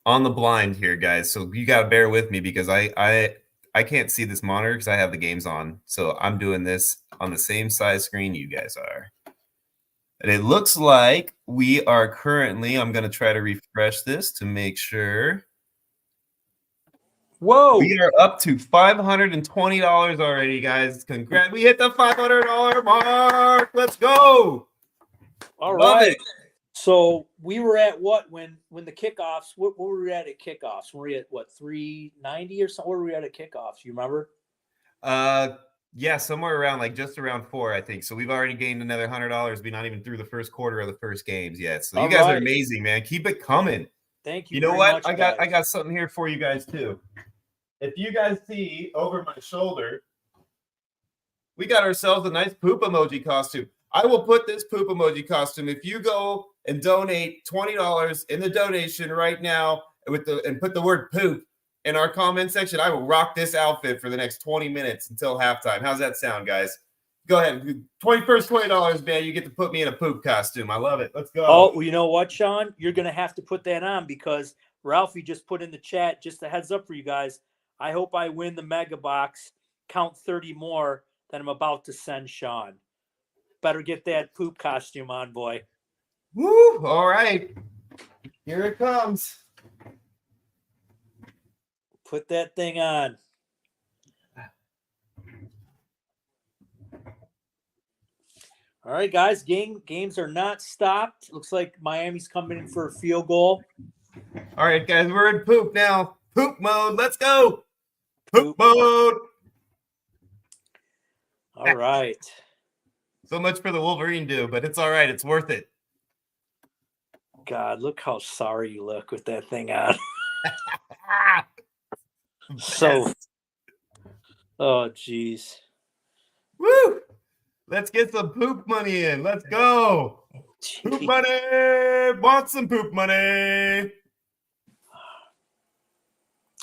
on the blind here, guys. So you got to bear with me because I can't see this monitor because I have the games on. So I'm doing this on the same size screen you guys are. And it looks like we are currently, I'm going to try to refresh this to make sure. Whoa. We are up to $520 already, guys. Congrats. We hit the $500 mark. Let's go. All right. So we were at what when the kickoffs? What were we at kickoffs? Were we at what, 390 or something? Where were we at kickoffs? You remember? Yeah, somewhere around just around 4, I think. So we've already gained another $100. We're not even through the first quarter of the first games yet. So you guys are amazing, man. Keep it coming. Thank you. You know what? I got something here for you guys too. If you guys see over my shoulder, we got ourselves a nice poop emoji costume. I will put this poop emoji costume. If you go and donate $20 in the donation right now and put the word poop in our comment section, I will rock this outfit for the next 20 minutes until halftime. How's that sound, guys? Go ahead. $20, man. You get to put me in a poop costume. I love it. Let's go. Oh, well, you know what, Sean? You're going to have to put that on because Ralphie just put in the chat, just a heads up for you guys. I hope I win the mega box, count 30 more that I'm about to send Sean. Better get that poop costume on, boy. Woo! All right. Here it comes. Put that thing on. All right, guys. Games are not stopped. Looks like Miami's coming in for a field goal. All right, guys. We're in poop now. Poop mode. Let's go. Poop mode. All right. So much for the Wolverine do, but it's all right. It's worth it. God, look how sorry you look with that thing on. So, oh, geez. Woo! Let's get some poop money in. Let's go. Poop money. Want some poop money.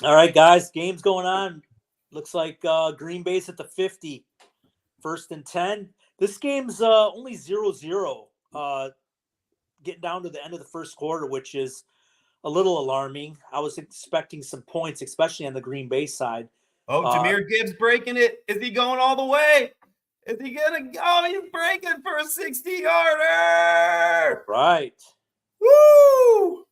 All right, guys, game's going on. Looks like Green Bay's at the 50. 1st and 10. This game's only 0-0. Getting down to the end of the first quarter, which is a little alarming. I was expecting some points, especially on the Green Bay side. Oh, Jahmyr Gibbs breaking it. Is he going all the way? Is he going to go? He's breaking for a 60-yarder. Right. Woo!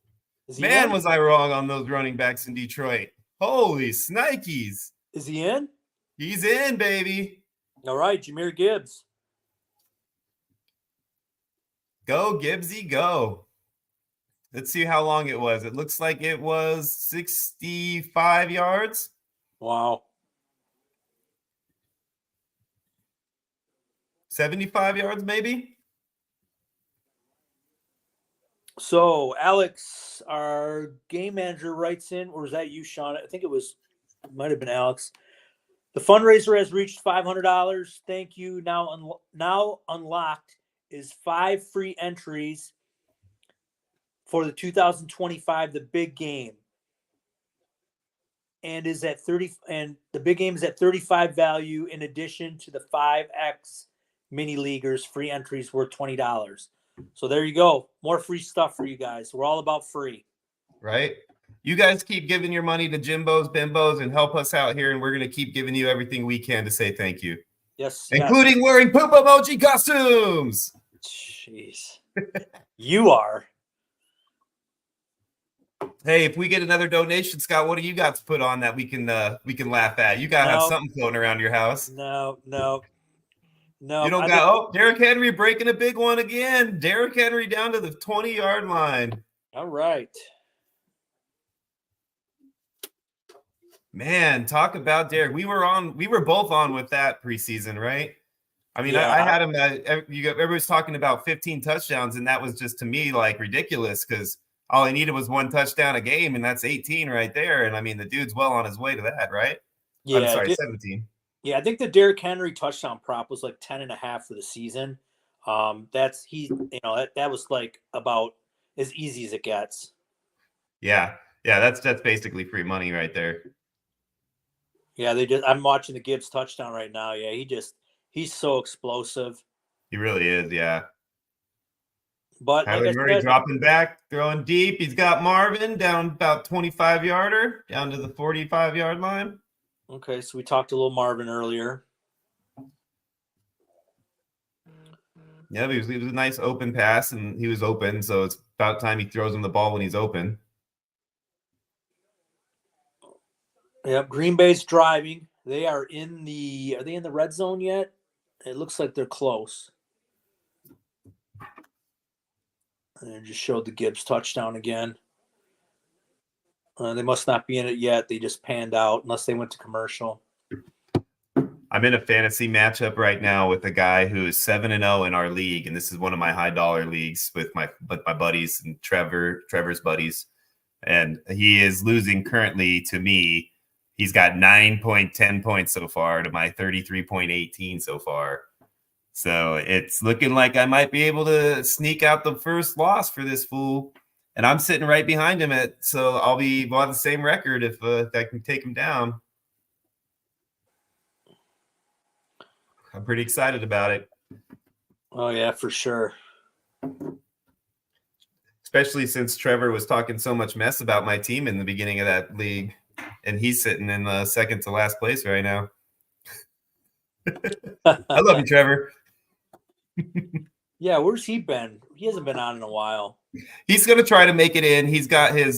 Man, in? was I wrong on those running backs in Detroit. Holy snikes. Is he in? He's in, baby. All right, Jahmyr Gibbs. Go, Gibbsy, go. Let's see how long it was. It looks like it was 65 yards. Wow. 75 yards, maybe. So, Alex, our game manager, writes in, or was that you, Sean? I think it might have been Alex. The fundraiser has reached $500. Thank you. Now unlocked is 5 free entries for the 2025 The Big Game, and is at 30. And the Big Game is at 35 value. In addition to the 5X mini leaguers, free entries worth $20. So there you go. More free stuff for you guys. We're all about free. Right. You guys keep giving your money to Jimbos, Bimbos, and help us out here, and we're going to keep giving you everything we can to say thank you. Yes. Including wearing poop emoji costumes. Jeez. You are. Hey, if we get another donation, Scott, what do you got to put on that we can laugh at? You got to have something floating around your house. No. You don't got, Derrick Henry breaking a big one again. Derrick Henry down to the 20-yard line. All right. Man, talk about Derrick. We were both on with that preseason, right? I mean, yeah. I had him everybody's talking about 15 touchdowns, and that was just, to me, like, ridiculous, because all he needed was 1 touchdown a game, and that's 18 right there. And I mean, the dude's well on his way to that, right? Yeah. I'm sorry, 17. Yeah, I think the Derrick Henry touchdown prop was like 10.5 for the season. That was like about as easy as it gets. Yeah, that's basically free money right there. Yeah, I'm watching the Gibbs touchdown right now. Yeah, he's so explosive. He really is, yeah. But Kyler Murray dropping back, throwing deep. He's got Marvin down about 25-yarder, down to the 45-yard line. Okay, so we talked a little Marvin earlier. Yeah, it was a nice open pass, and he was open, so it's about time he throws him the ball when he's open. Yep, Green Bay's driving. Are they in the red zone yet? It looks like they're close. And just showed the Gibbs touchdown again. They must not be in it yet. They just panned out unless they went to commercial. I'm in a fantasy matchup right now with a guy who is 7-0 in our league, and this is one of my high dollar leagues with my buddies and Trevor's buddies, and he is losing currently to me. He's got 9.10 points so far to my 33.18 so far. So it's looking like I might be able to sneak out the first loss for this fool. And I'm sitting right behind him so we'll have the same record if I can take him down. I'm pretty excited about it. Oh yeah, for sure. Especially since Trevor was talking so much mess about my team in the beginning of that league, and he's sitting in the second to last place right now. I love you, Trevor. Yeah, where's he been? He hasn't been on in a while. He's going to try to make it in. He's got his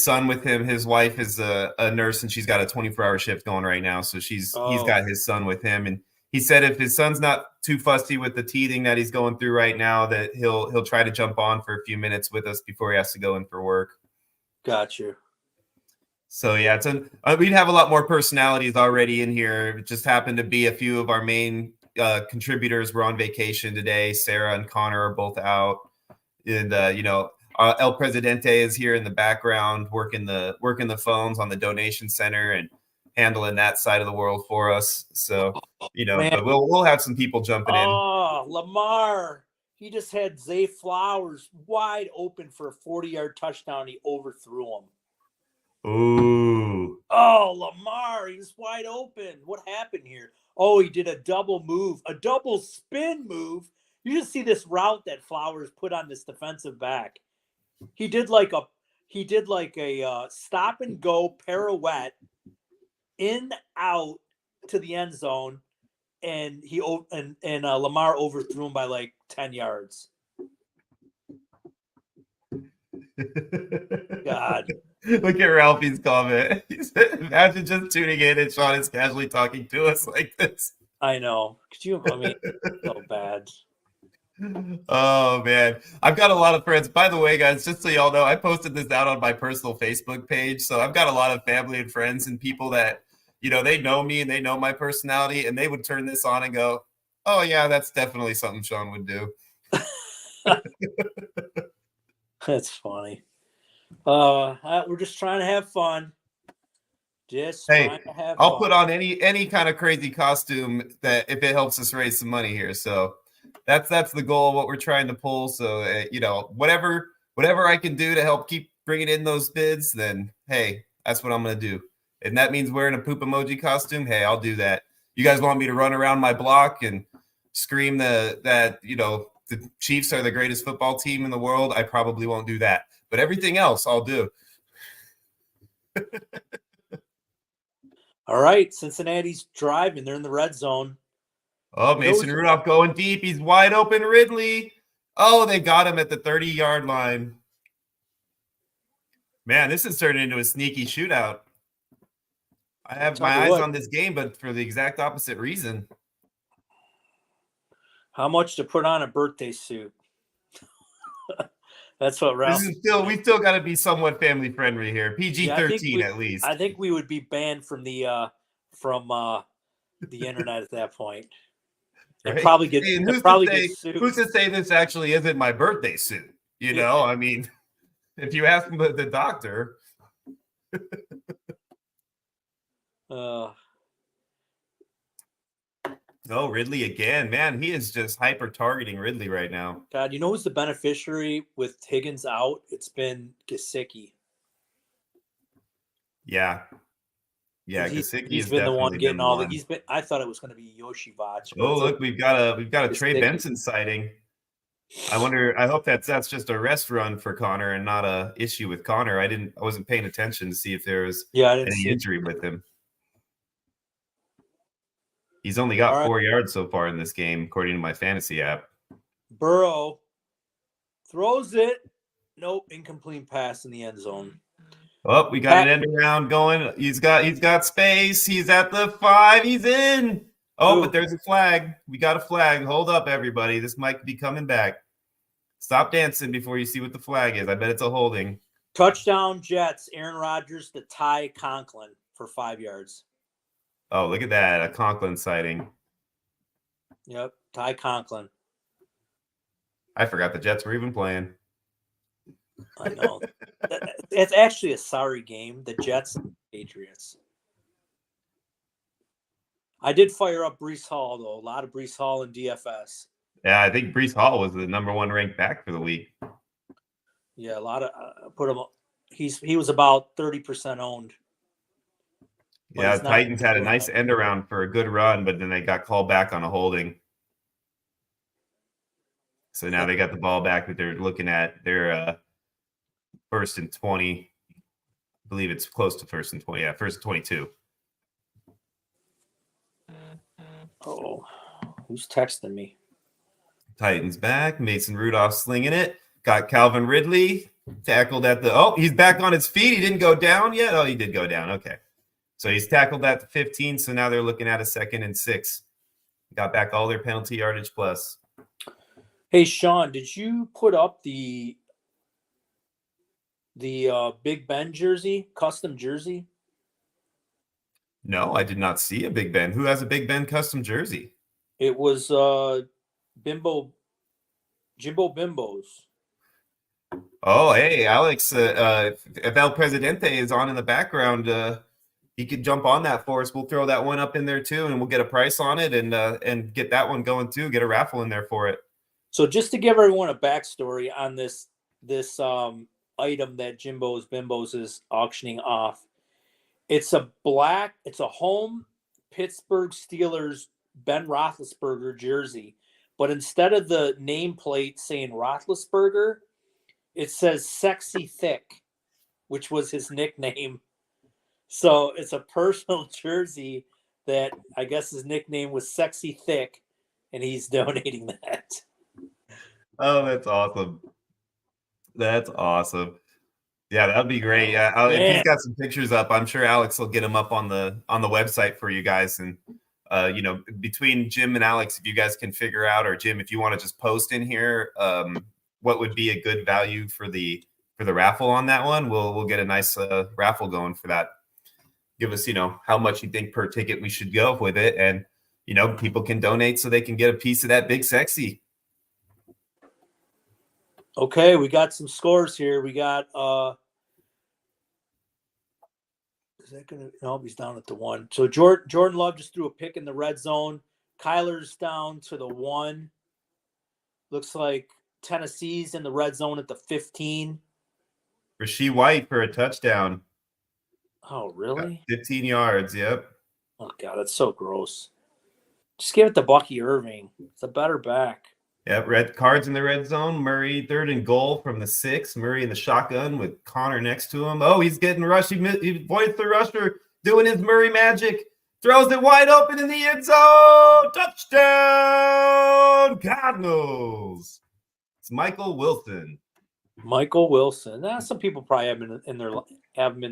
son with him. His wife is a nurse, and she's got a 24-hour shift going right now. So he's got his son with him. And he said if his son's not too fussy with the teething that he's going through right now, that he'll try to jump on for a few minutes with us before he has to go in for work. Got you. So yeah, we'd have a lot more personalities already in here. It just happened to be a few of our main contributors were on vacation today. Sarah and Connor are both out. And, El Presidente is here in the background working the phones on the donation center and handling that side of the world for us. So, Man. but we'll have some people jumping in. Oh, Lamar. He just had Zay Flowers wide open for a 40-yard touchdown. He overthrew him. Ooh. Oh, Lamar, he was wide open. What happened here? Oh, he did a double move, a double spin move. You just see this route that Flowers put on this defensive back. He did like a stop and go pirouette in out to the end zone, and Lamar overthrew him by like 10 yards. God. Look at Ralphie's comment. He said, imagine just tuning in and Sean is casually talking to us like this. I know. So bad. Oh, man. I've got a lot of friends. By the way, guys, just so y'all know, I posted this out on my personal Facebook page. So I've got a lot of family and friends and people that, they know me and they know my personality, and they would turn this on and go, oh, yeah, that's definitely something Sean would do. That's funny. We're just trying to have fun. I'll put on any kind of crazy costume that if it helps us raise some money here. So that's the goal of what we're trying to pull. So whatever I can do to help keep bringing in those bids, then hey, that's what I'm gonna do. And that means wearing a poop emoji costume. Hey, I'll do that. You guys want me to run around my block and scream that the Chiefs are the greatest football team in the world? I probably won't do that. But everything else, I'll do. All right, Cincinnati's driving. They're in the red zone. Oh, Mason Rudolph going deep. He's wide open. Ridley. Oh, they got him at the 30-yard line. Man, this is turning into a sneaky shootout. I have my eyes on this game, but for the exact opposite reason. How much to put on a birthday suit? That's what Ralph. We still got to be somewhat family friendly here. PG-13 at least. I think we would be banned from the internet at that point. Right? And probably get sued. Who's to say this actually isn't my birthday suit? I mean, if you ask the doctor. Oh, Ridley again. Man, he is just hyper targeting Ridley right now. God, who's the beneficiary with Higgins out? It's been Gesicki. Yeah. Yeah, he's been the one getting all the I thought it was going to be Yoshi Vach. Oh, look, we've got a Trey Benson sighting. I hope that's just a rest run for Connor and not a issue with Connor. I wasn't paying attention to see if there was any injury with him. He's only got 4 yards so far in this game, according to my fantasy app. Burrow throws it. Nope, incomplete pass in the end zone. Oh, we got an end around going. He's got space. He's at the 5. He's in. Oh, but there's a flag. We got a flag. Hold up, everybody. This might be coming back. Stop dancing before you see what the flag is. I bet it's a holding. Touchdown Jets. Aaron Rodgers to Ty Conklin for 5 yards. Oh, look at that. A Conklin sighting. Yep, Ty Conklin. I forgot the Jets were even playing. I know. It's actually a sorry game, the Jets and Patriots. I did fire up Breece Hall, though. A lot of Breece Hall in DFS. Yeah, I think Breece Hall was the number 1 ranked back for the week. Yeah, a lot of put him. He was about 30% owned. Yeah, Titans had a nice end around for a good run, but then they got called back on a holding. So now they got the ball back that they're looking at. They're first and 20. I believe it's close to first and 20. Yeah, first and 22. Oh, who's texting me? Titans back. Mason Rudolph slinging it. Got Calvin Ridley tackled at the. Oh, he's back on his feet. He didn't go down yet. Oh, he did go down. Okay. So he's tackled at the 15. So now they're looking at a 2nd and 6. Got back all their penalty yardage plus. Hey, Sean, did you put up the Big Ben jersey, custom jersey? No, I did not see a Big Ben. Who has a Big Ben custom jersey? It was Jimbo Bimbos. Oh, hey, Alex, if El Presidente is on in the background, he could jump on that for us. We'll throw that one up in there too, and we'll get a price on it and get that one going too. Get a raffle in there for it. So just to give everyone a backstory on this item that Jimbo's Bimbos is auctioning off, it's a home Pittsburgh Steelers Ben Roethlisberger jersey, but instead of the nameplate saying Roethlisberger, it says "Sexy Thick," which was his nickname. So it's a personal jersey that I guess his nickname was Sexy Thick, and he's donating that. Oh, that's awesome. That's awesome. Yeah, that'd be great. Yeah, if he's Man. got some pictures up, I'm sure Alex will get them up on the website for you guys. And between Jim and Alex, if you guys can figure out, or Jim, if you want to just post in here, what would be a good value for the raffle on that one, we'll get a nice raffle going for that. Give us, how much you think per ticket we should go with it, and people can donate so they can get a piece of that big sexy. Okay, we got some scores here. We got is that gonna no, he's down at the 1. So Jordan Love just threw a pick in the red zone. Kyler's down to the 1. Looks like Tennessee's in the red zone at the 15. Rasheed White for a touchdown. Oh, really? 15 yards, yep. Oh god, that's so gross. Just give it to Bucky Irving. It's a better back. Yep, red cards in the red zone. Murray 3rd and goal from the 6. Murray in the shotgun with Connor next to him. Oh, he's getting rushed. He avoids the rusher, doing his Murray magic. Throws it wide open in the end zone. Touchdown, Cardinals. It's Michael Wilson. Michael Wilson. Some people probably have him in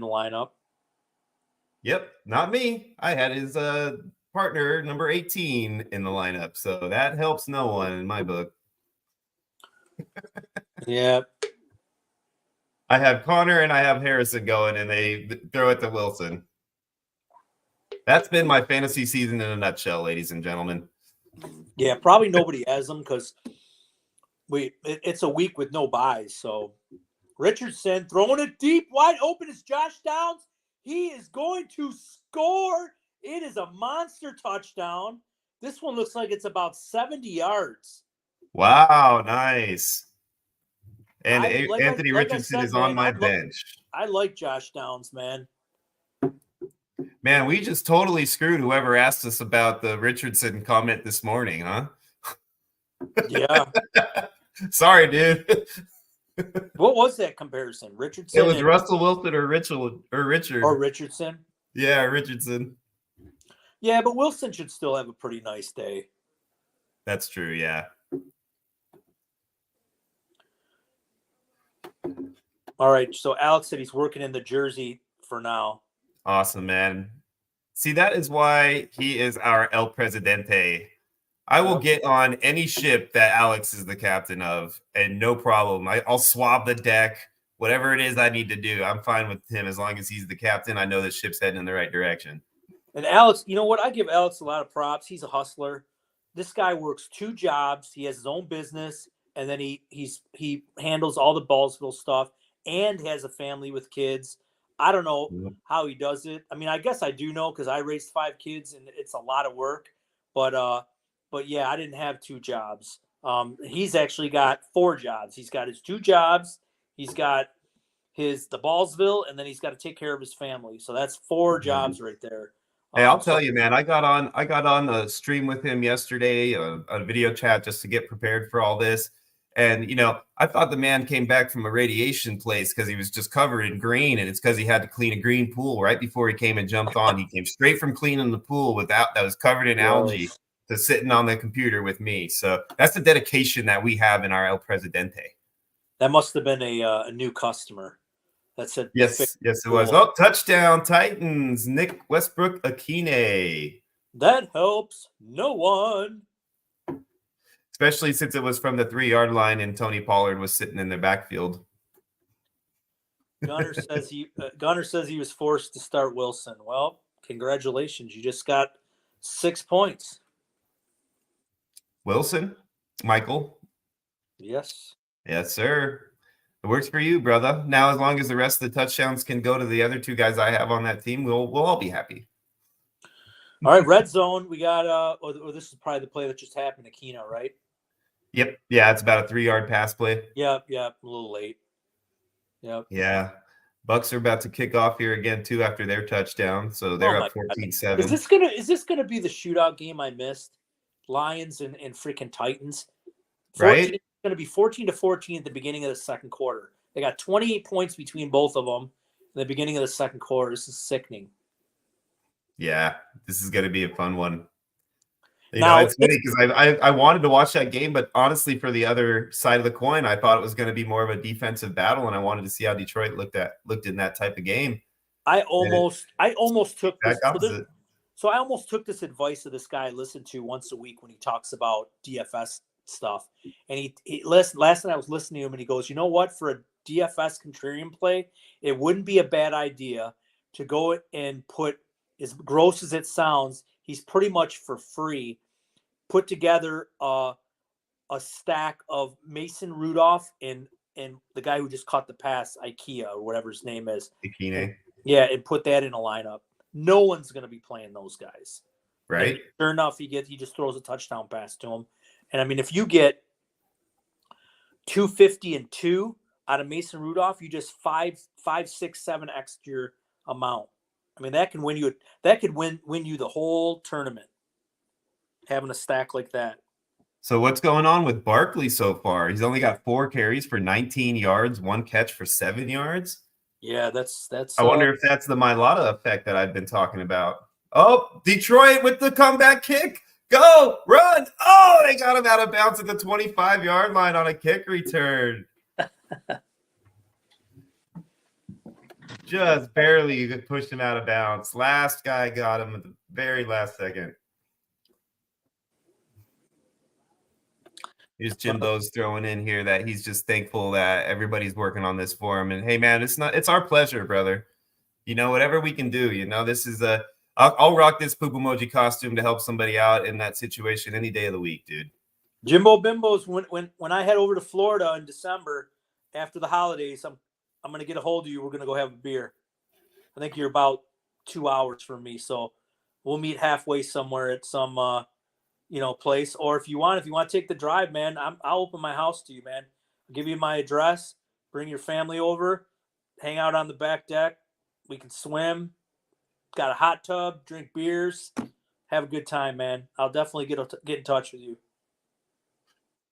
the lineup. Yep, not me. I had his partner number 18 in the lineup, so that helps no one in my book. Yeah, I have Connor and I have Harrison going, and they throw it to Wilson. That's been my fantasy season in a nutshell, ladies and gentlemen. Yeah, probably nobody has them because it's a week with no buys. So Richardson throwing it deep, wide open is Josh Downs. He is going to score. It is a monster touchdown. This one looks like it's about 70 yards. Wow, nice. And Anthony Richardson is on my bench. I like Josh Downs, man. Man, we just totally screwed whoever asked us about the Richardson comment this morning, huh? Yeah. Sorry, dude. What was that comparison? Richardson? It was Russell Wilson or Richard. Or Richardson? Yeah, Richardson. Yeah, but Wilson should still have a pretty nice day. That's true, yeah. All right, so Alex said he's working in the jersey for now. Awesome, man. See, that is why he is our El Presidente. I will get on any ship that Alex is the captain of, and no problem. I'll swab the deck, whatever it is I need to do. I'm fine with him as long as he's the captain. I know the ship's heading in the right direction. And Alex, you know what? I give Alex a lot of props. He's a hustler. This guy works 2 jobs. He has his own business, and then he handles all the Ballsville stuff and has a family with kids. I don't know how he does it. I mean, I guess I do know because I raised 5 kids, and it's a lot of work. But yeah, I didn't have 2 jobs. He's actually got 4 jobs. He's got his 2 jobs. He's got the Ballsville, and then he's got to take care of his family. So that's 4 jobs right there. Hey, I'll tell you, man. I got on a stream with him yesterday, a video chat, just to get prepared for all this. And I thought the man came back from a radiation place because he was just covered in green, and it's because he had to clean a green pool right before he came and jumped on. He came straight from cleaning the pool that was covered in algae to sitting on the computer with me. So that's the dedication that we have in our El Presidente. That must have been a new customer. That said, yes, it was. Oh, touchdown, Titans! Nick Westbrook-Akine. That helps no one. Especially since it was from the 3-yard line and Tony Pollard was sitting in the backfield. Gunner says he was forced to start Wilson. Well, congratulations. You just got 6 points. Wilson? Michael? Yes. Yes, sir. It works for you, brother. Now, as long as the rest of the touchdowns can go to the other two guys I have on that team, we'll all be happy. All right, red zone. We got or this is probably the play that just happened to Keno, right? Yep. Yeah, it's about a 3-yard pass play. Yep, a little late. Yep. Yeah. Bucks are about to kick off here again too after their touchdown, so they're up 14-7. Is this gonna be the shootout game I missed? Lions and freaking Titans. 14, Right? It's gonna be 14-14 at the beginning of the second quarter. They got 28 points between both of them in the beginning of the second quarter. This is sickening. Yeah, this is going to be a fun one. It's funny because I wanted to watch that game, but honestly, for the other side of the coin, I thought it was going to be more of a defensive battle, and I wanted to see how Detroit looked in that type of game. I almost took this. So I almost took this advice of this guy I listen to once a week when he talks about DFS stuff. And he last night I was listening to him, and he goes, "You know what? For a DFS contrarian play, it wouldn't be a bad idea to go and put, as gross as it sounds, he's pretty much for free, put together a stack of Mason Rudolph and the guy who just caught the pass, IKEA or whatever his name is. Ikine. Yeah, and put that in a lineup. No one's going to be playing those guys, right? And sure enough, he just throws a touchdown pass to him. And I mean, if you get 250 and 2 out of Mason Rudolph, you just 5, 6, 7 extra amount. I mean, that can win you. That could win you the whole tournament. Having a stack like that. So what's going on with Barkley so far? He's only got 4 carries for 19 yards, 1 catch for 7 yards. Yeah, that's. I wonder if that's the Mailata effect that I've been talking about. Oh, Detroit with the comeback kick. Go, run. Oh, they got him out of bounds at the 25-yard line on a kick return. Just barely pushed him out of bounds. Last guy got him at the very last second. Here's Jimbo's throwing in here that he's just thankful that everybody's working on this for him. And hey, man, it's our pleasure, brother. Whatever we can do. This is I'll rock this poop emoji costume to help somebody out in that situation any day of the week, dude. Jimbo Bimbos. When I head over to Florida in December after the holidays, I'm going to get a hold of you. We're going to go have a beer. I think you're about 2 hours from me, so we'll meet halfway somewhere at some place. Or if you want to take the drive, man, I'll open my house to you, man. I'll give you my address. Bring your family over. Hang out on the back deck. We can swim. Got a hot tub. Drink beers. Have a good time, man. I'll definitely get in touch with you.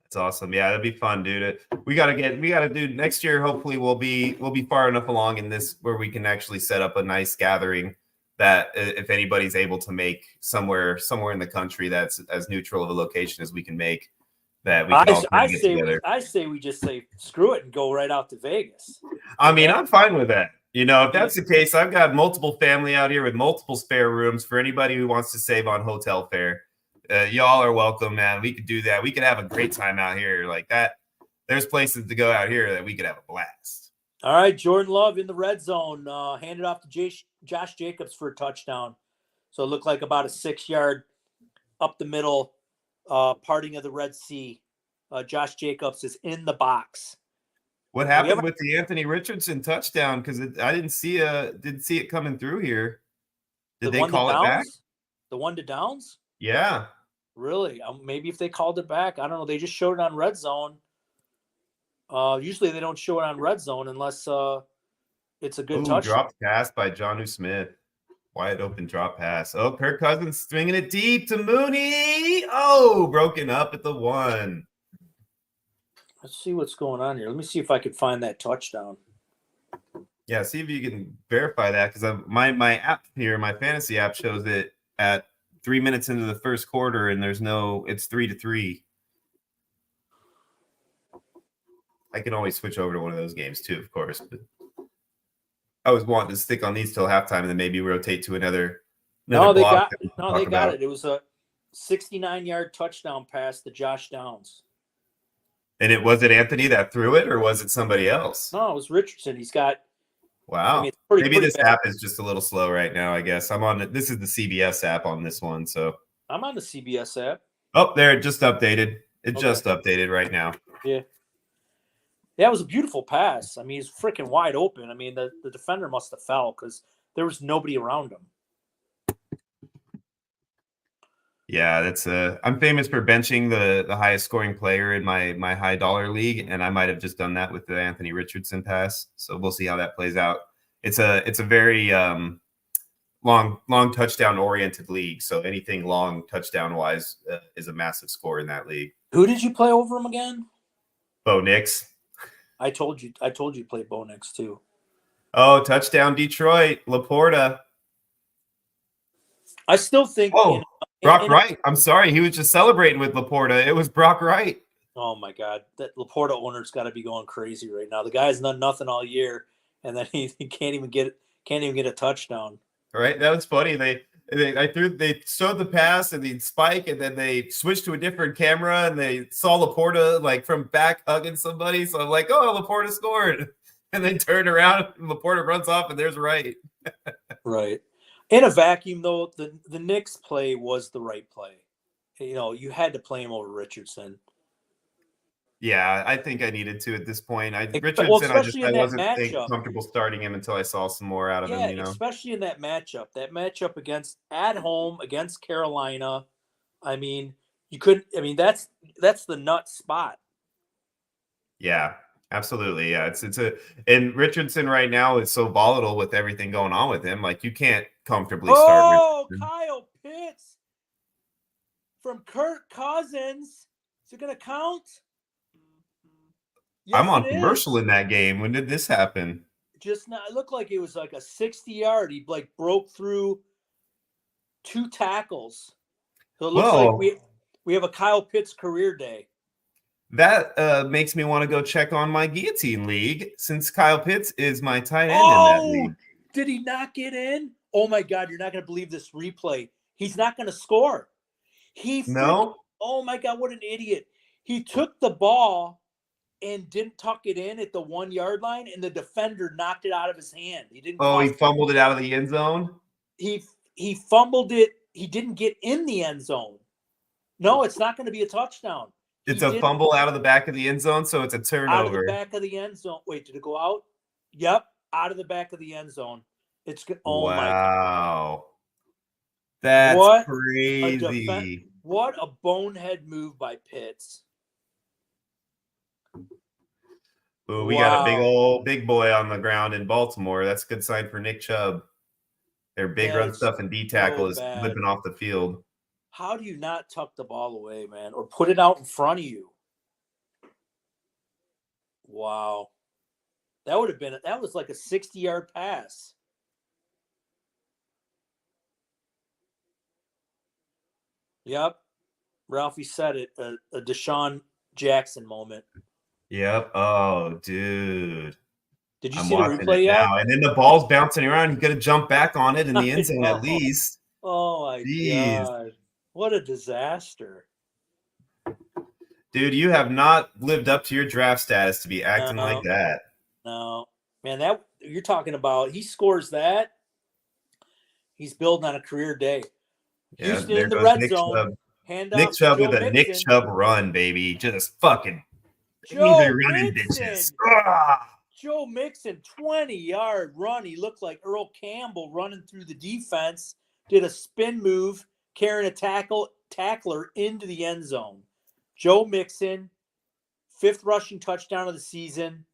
That's awesome. Yeah, that'd be fun, dude. We gotta do next year. Hopefully, we'll be far enough along in this where we can actually set up a nice gathering that if anybody's able to make somewhere in the country that's as neutral of a location as we can make, that we can all get together. I say we just say screw it and go right out to Vegas. I mean, I'm fine with that. If that's the case, I've got multiple family out here with multiple spare rooms for anybody who wants to save on hotel fare. Y'all are welcome, man. We could do that. We could have a great time out here like that. There's places to go out here that we could have a blast. All right, Jordan Love in the red zone. Handed off to Josh Jacobs for a touchdown. So it looked like about a 6-yard up the middle parting of the Red Sea. Josh Jacobs is in the box. What happened with the Anthony Richardson touchdown? Because I didn't see it coming through here. Did they call it back? The one to Downs? Yeah. Really? Maybe if they called it back. I don't know. They just showed it on red zone. Usually they don't show it on red zone unless it's a good touchdown. Dropped pass by Jonnu Smith. Wide open drop pass. Oh, Kirk Cousins stringing it deep to Mooney. Oh, broken up at the 1. Let's see what's going on here. Let me see if I could find that touchdown. Yeah, see if you can verify that because my app here, my fantasy app shows it at 3 minutes into the first quarter, and it's 3-3. I can always switch over to one of those games too, of course. But I was wanting to stick on these till halftime and then maybe rotate to another block. They got it. It was a 69-yard touchdown pass to Josh Downs. And was it Anthony that threw it, or was it somebody else? No, it was Richardson. He's got. Wow. I mean, maybe this app is just a little slow right now. I guess this is the CBS app on this one, so I'm on the CBS app. Oh, there it just updated. It just updated right now. Yeah. That was a beautiful pass. I mean, he's freaking wide open. I mean, the defender must have fell because there was nobody around him. Yeah, that's I'm famous for benching the highest scoring player in my high dollar league, and I might have just done that with the Anthony Richardson pass. So we'll see how that plays out. It's a very long touchdown oriented league. So anything long touchdown wise is a massive score in that league. Who did you play over him again? Bo Nix. I told you to play Bo Nix too. Oh, touchdown Detroit, Laporta. I still think. Oh, Brock Wright. I'm sorry, he was just celebrating with Laporta. It was Brock Wright. Oh my God, that Laporta owner's got to be going crazy right now. The guy's done nothing all year, and then he can't even get a touchdown. Right, that was funny. They showed the pass and the spike, and then they switched to a different camera, and they saw Laporta like from back hugging somebody. So I'm like, oh, Laporta scored, and they turned around, and Laporta runs off, and there's Wright. Right. In a vacuum, though, the Knicks play was the right play. You know, you had to play him over Richardson. Yeah, I think I needed to at this point. Richardson, I wasn't comfortable starting him until I saw some more out of him. You know, especially in that matchup. That matchup at home against Carolina. I mean, you couldn't. I mean, that's the nut spot. Yeah. Absolutely. Yeah. And Richardson right now is so volatile with everything going on with him. Like you can't comfortably start. Oh, Kyle Pitts from Kirk Cousins. Is it going to count? Yes, I'm on commercial in that game. When did this happen? Just now. It looked like it was like a 60-yard. He like broke through 2 tackles. So it looks like we have a Kyle Pitts career day. That makes me want to go check on my guillotine league since Kyle Pitts is my tight end in that league. Did he not get in? Oh my God, you're not going to believe this replay. He's not going to score. Oh my God, what an idiot. He took the ball and didn't tuck it in at the 1 yard line, and the defender knocked it out of his hand. He didn't. Oh, he fumbled it out of the end zone? He fumbled it. He didn't get in the end zone. No, it's not going to be a touchdown. It's a fumble out of the back of the end zone, so it's a turnover. Out of the back of the end zone. Wait, did it go out? Yep, out of the back of the end zone. My God. That's crazy. What a bonehead move by Pitts. Ooh, we got a big boy on the ground in Baltimore. That's a good sign for Nick Chubb. Their big run stuff and D tackle is flipping off the field. How do you not tuck the ball away, man, or put it out in front of you? Wow. That was like a 60-yard pass. Yep. Ralphie said it, a Deshaun Jackson moment. Yep. Oh, dude. Did you see the replay yet? Now. And then the ball's bouncing around. He could have jumped back on it in the end zone at least. Oh, my God. What a disaster. Dude, you have not lived up to your draft status to be acting like that. No. Man, that you're talking about, he scores that, he's building on a career day. Yeah, Houston in the red zone. Nick Chubb with a Nick Chubb run, baby. Just fucking running bitches. Joe Mixon, 20-yard run. He looked like Earl Campbell running through the defense. Did a spin move, carrying a tackler into the end zone. Joe Mixon, 5th rushing touchdown of the season,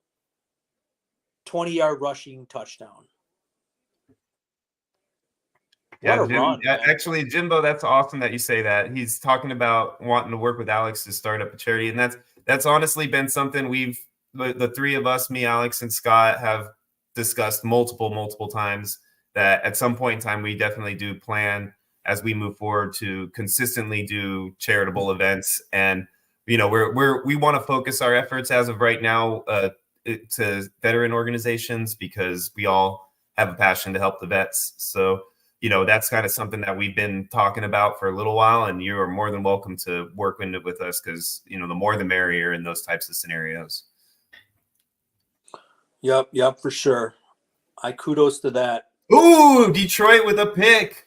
20-yard rushing touchdown. Yeah, actually, Jimbo, that's awesome that you say that. He's talking about wanting to work with Alex to start up a charity, and that's honestly been something the 3 of us, me, Alex, and Scott, have discussed multiple times. That at some point in time, we definitely do plan as we move forward to consistently do charitable events, and we want to focus our efforts as of right now to veteran organizations because we all have a passion to help the vets. So. That's kind of something that we've been talking about for a little while, and you are more than welcome to work in it with us because, the more the merrier in those types of scenarios. Yep, for sure. I kudos to that. Ooh, Detroit with a pick.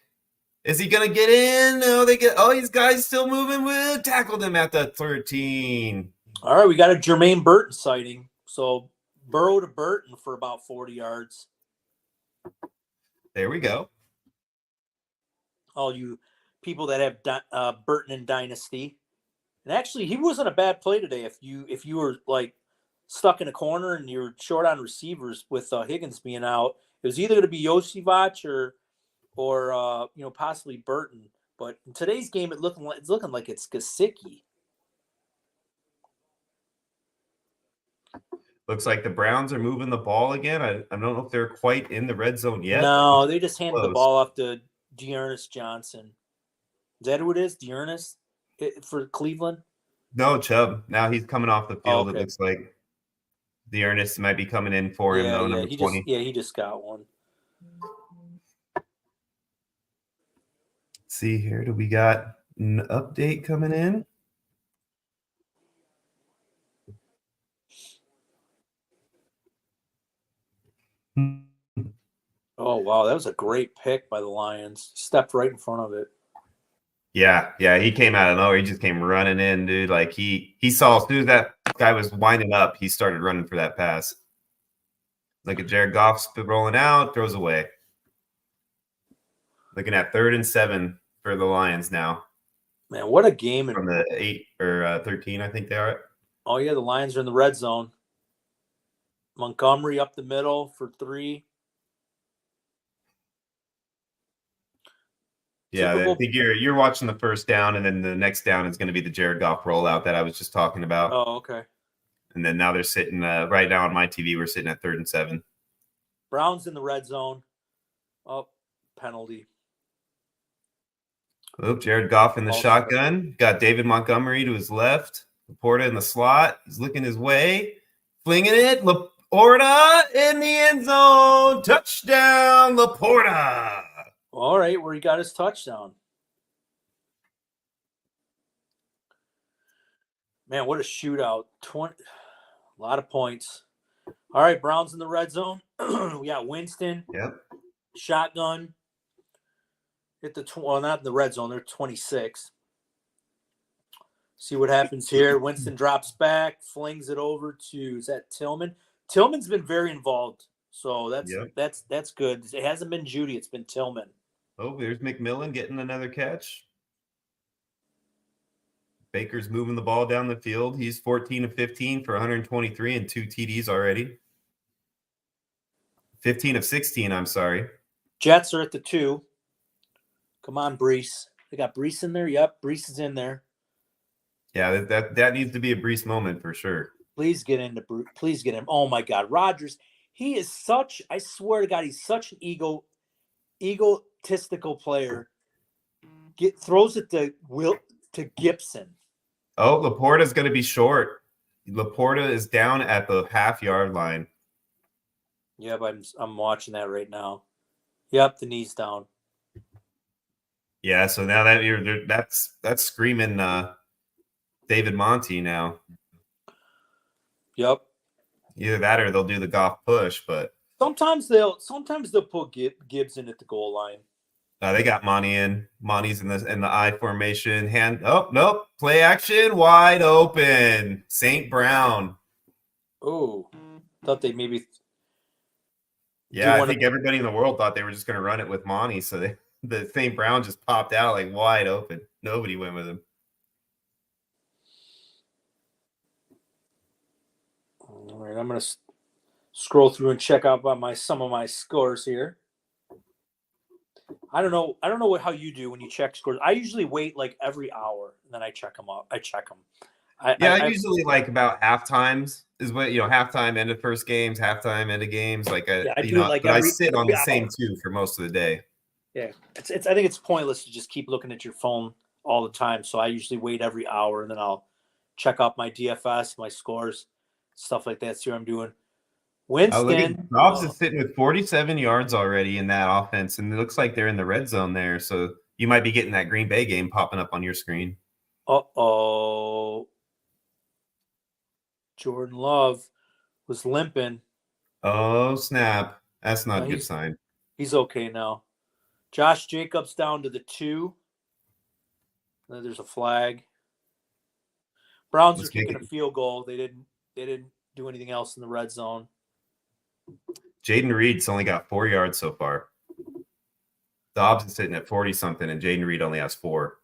Is he going to get in? These guys still moving. Tackled him at the 13. All right, we got a Jermaine Burton sighting. So Burrow to Burton for about 40 yards. There we go. All you people that have Burton in Dynasty. And actually, he wasn't a bad play today. If you were like stuck in a corner and you're short on receivers with Higgins being out, it was either going to be Yosivach or possibly Burton. But in today's game, it's looking like it's Gesicki. Looks like the Browns are moving the ball again. I don't know if they're quite in the red zone yet. No, they just handed the Close. ball off to Dearness Johnson. Is that who it is? Dearness for Cleveland? No, Chubb. Now he's coming off the field. Okay. It looks like the Ernest might be coming in for him, though, number 20. He just got one. Let's see here. Do we got an update coming in? Oh, wow. That was a great pick by the Lions. Stepped right in front of it. Yeah, he came out of nowhere. He just came running in, dude. Like he saw as soon as that guy was winding up, he started running for that pass. Look at Jared Goff rolling out, throws away. Looking at 3rd and 7 for the Lions now. Man, what a game. From the 8 or 13, I think they are. Oh, yeah, the Lions are in the red zone. Montgomery up the middle for 3. Yeah, I think you're watching the first down, and then the next down is going to be the Jared Goff rollout that I was just talking about. Oh, okay. And then now they're sitting right now on my TV. We're sitting at 3rd and 7. Browns in the red zone. Oh, penalty. Oh, Jared Goff in the shotgun. Got David Montgomery to his left. Laporta in the slot. He's looking his way. Flinging it. Laporta in the end zone. Touchdown, Laporta. All right, where he got his touchdown. Man, what a shootout. A lot of points. All right, Browns in the red zone. We got Winston. Yep. Shotgun. Hit not in the red zone. They're 26. See what happens here. Winston drops back, flings it over to, is that Tillman? Tillman's been very involved. So that's good. It hasn't been Judy. It's been Tillman. Oh, there's McMillan getting another catch. Baker's moving the ball down the field. He's 14 of 15 for 123 and 2 TDs already. 15 of 16, I'm sorry. Jets are at the 2. Come on, Brees. They got Brees in there. Yep, Brees is in there. Yeah, that needs to be a Brees moment for sure. Please get into Brees. Please get him. Oh, my God. Rodgers, he is such, I swear to God, he's such an egotistical player. Throws it to Gibson. Oh, Laporta's going to be short. Laporta is down at the half-yard line. Yep, I'm watching that right now. Yep, the knee's down. Yeah, so now that's screaming David Monty now. Yep. Either that or they'll do the Goff push, but sometimes they'll put Gibson at the goal line. They got Monty in. Monty's in the I formation. Nope. Play action, wide open. St. Brown. Oh, thought they maybe. Yeah, I think everybody in the world thought they were just going to run it with Monty, so the St. Brown just popped out like wide open. Nobody went with him. All right, I'm going to scroll through and check out some of my scores here. I don't know how you do when you check scores. I usually wait like every hour and then I check them up. I check them. I usually like about half times is what, halftime, end of first games, halftime, end of games. Like, I do it like I sit on the same 2 for most of the day. Yeah. I think it's pointless to just keep looking at your phone all the time. So I usually wait every hour and then I'll check out my DFS, my scores, stuff like that. See what I'm doing. Winston. Dobbs is sitting with 47 yards already in that offense, and it looks like they're in the red zone there. So you might be getting that Green Bay game popping up on your screen. Uh-oh. Jordan Love was limping. Oh, snap. That's not a good sign. He's okay now. Josh Jacobs down to the 2. There's a flag. Browns are kicking a field goal. They didn't do anything else in the red zone. Jaden Reed's only got 4 yards so far. Dobbs is sitting at 40-something, and Jaden Reed only has 4.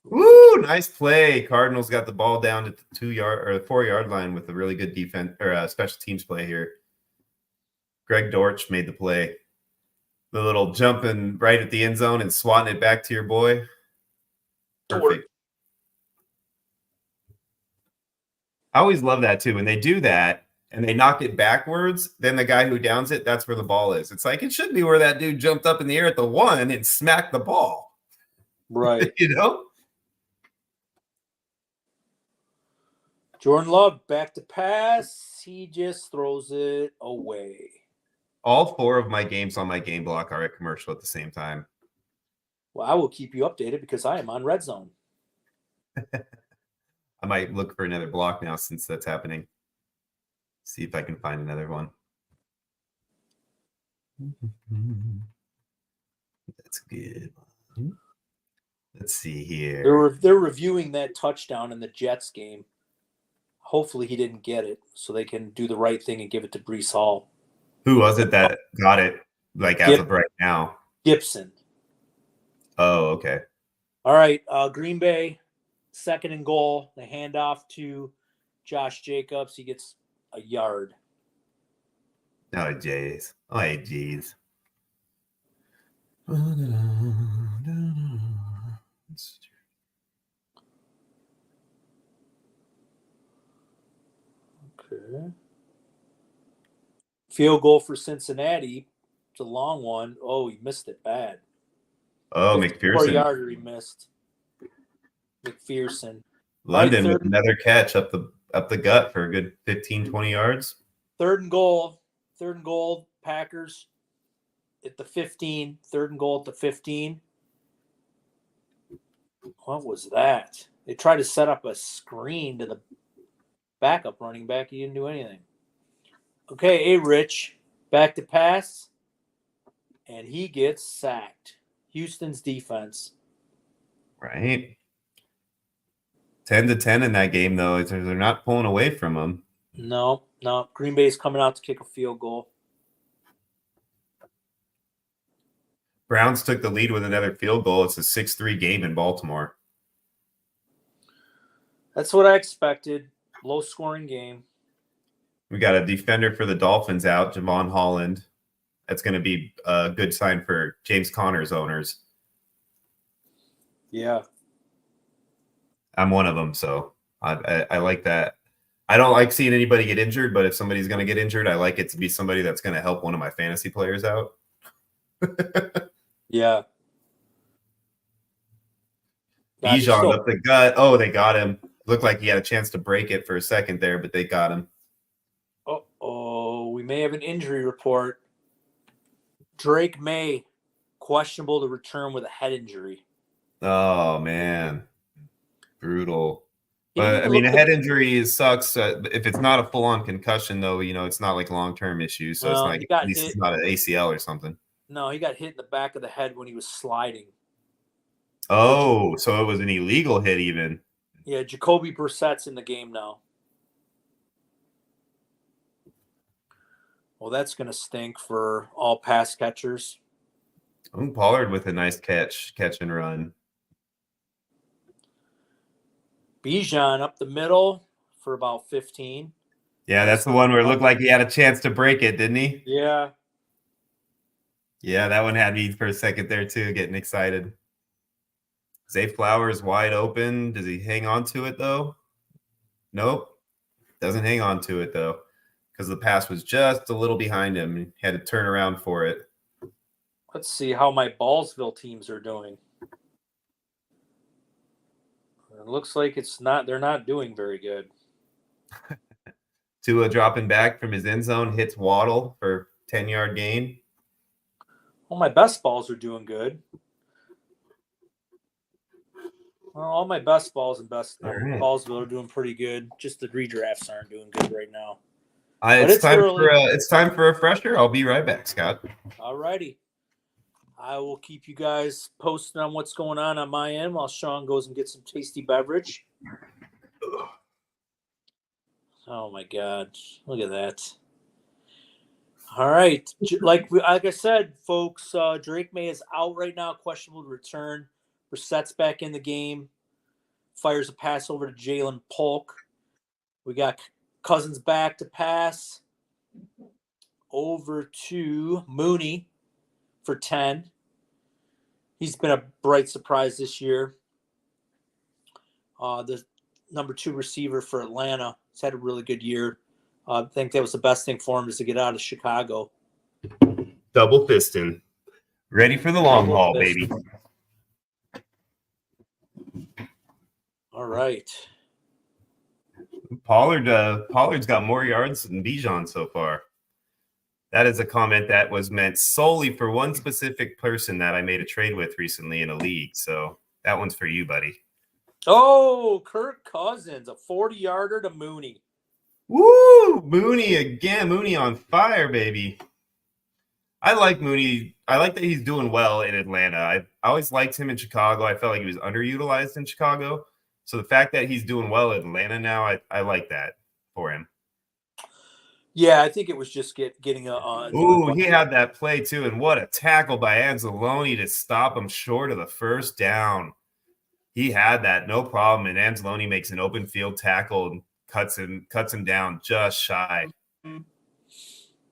Woo! Nice play. Cardinals got the ball down at the 2-yard or 4-yard line with a really good defense or special teams play here. Greg Dortch made the play. The little jumping right at the end zone and swatting it back to your boy. Perfect. I always love that too. When they do that and they knock it backwards, then the guy who downs it, that's where the ball is. It's like it should be where that dude jumped up in the air at the 1 and smacked the ball. Right. You know? Jordan Love back to pass. He just throws it away. All 4 of my games on my game block are at commercial at the same time. Well, I will keep you updated because I am on red zone. I might look for another block now since that's happening. See if I can find another one. That's good. Let's see here. They're reviewing that touchdown in the Jets game. Hopefully he didn't get it so they can do the right thing and give it to Breece Hall. Who was it that got it like as of right now? Gibson. Oh, okay. All right. Green Bay, 2nd and goal. They hand off to Josh Jacobs. He gets a yard. Oh, jeez. Oh, jeez. Okay. Field goal for Cincinnati. It's a long one. Oh, he missed it bad. Oh, McPherson. 4-yarder he missed. McPherson. London with another catch up the gut for a good 15, 20 yards. 3rd and goal. 3rd and goal. Packers at the 15. 3rd and goal at the 15. What was that? They tried to set up a screen to the backup running back. He didn't do anything. Okay, Rich. Back to pass. And he gets sacked. Houston's defense. Right. 10-10 in that game, though. They're not pulling away from them. No. Green Bay's coming out to kick a field goal. Browns took the lead with another field goal. It's a 6-3 game in Baltimore. That's what I expected. Low-scoring game. We got a defender for the Dolphins out, Javon Holland. That's going to be a good sign for James Conner's owners. Yeah. I'm one of them, so I like that. I don't like seeing anybody get injured, but if somebody's going to get injured, I like it to be somebody that's going to help one of my fantasy players out. Yeah. Bijan up the gut. Oh, they got him. Looked like he had a chance to break it for a second there, but they got him. Uh-oh, we may have an injury report. Drake May, questionable to return with a head injury. Oh, man. Brutal. But, I mean, a head injury sucks. If it's not a full-on concussion, though, it's not like long-term issues. So it's like at least it's not an ACL or something. No, he got hit in the back of the head when he was sliding. Oh, so it was an illegal hit even. Yeah, Jacoby Brissett's in the game now. Well, that's going to stink for all pass catchers. Oh, Pollard with a nice catch and run. Bijan up the middle for about 15. Yeah, that's the one where it looked like he had a chance to break it, didn't he? Yeah. Yeah, that one had me for a second there too, getting excited. Zay Flowers wide open. Does he hang on to it though? Nope. Doesn't hang on to it though, because the pass was just a little behind him. He had to turn around for it. Let's see how my Ballsville teams are doing. It looks like they're not doing very good. Tua dropping back from his end zone, hits Waddle for 10-yard gain. Well, my best balls are doing good. Well, all my best balls and Ballsville are doing pretty good. Just the redrafts aren't doing good right now. It's time for a refresher. I'll be right back, Scott. All righty. I will keep you guys posted on what's going on my end while Sean goes and gets some tasty beverage. Oh my God! Look at that. All right, like I said, folks, Drake May is out right now, questionable to return. Brissett's back in the game. Fires a pass over to Jalen Polk. We got Cousins back to pass over to Mooney for 10. He's been a bright surprise this year. The number 2 receiver for Atlanta has had a really good year. I think that was the best thing for him is to get out of Chicago. Double piston. Ready for the long haul, baby. All right. Pollard's got more yards than Bijan so far. That is a comment that was meant solely for one specific person that I made a trade with recently in a league. So that one's for you, buddy. Oh, Kirk Cousins, a 40-yarder to Mooney. Woo! Mooney again. Mooney on fire, baby. I like Mooney. I like that he's doing well in Atlanta. I always liked him in Chicago. I felt like he was underutilized in Chicago. So the fact that he's doing well in Atlanta now, I like that for him. Yeah, I think it was just getting a. Ooh, he had that play too, and what a tackle by Anzalone to stop him short of the first down. He had that, no problem, and Anzalone makes an open field tackle and cuts him down just shy.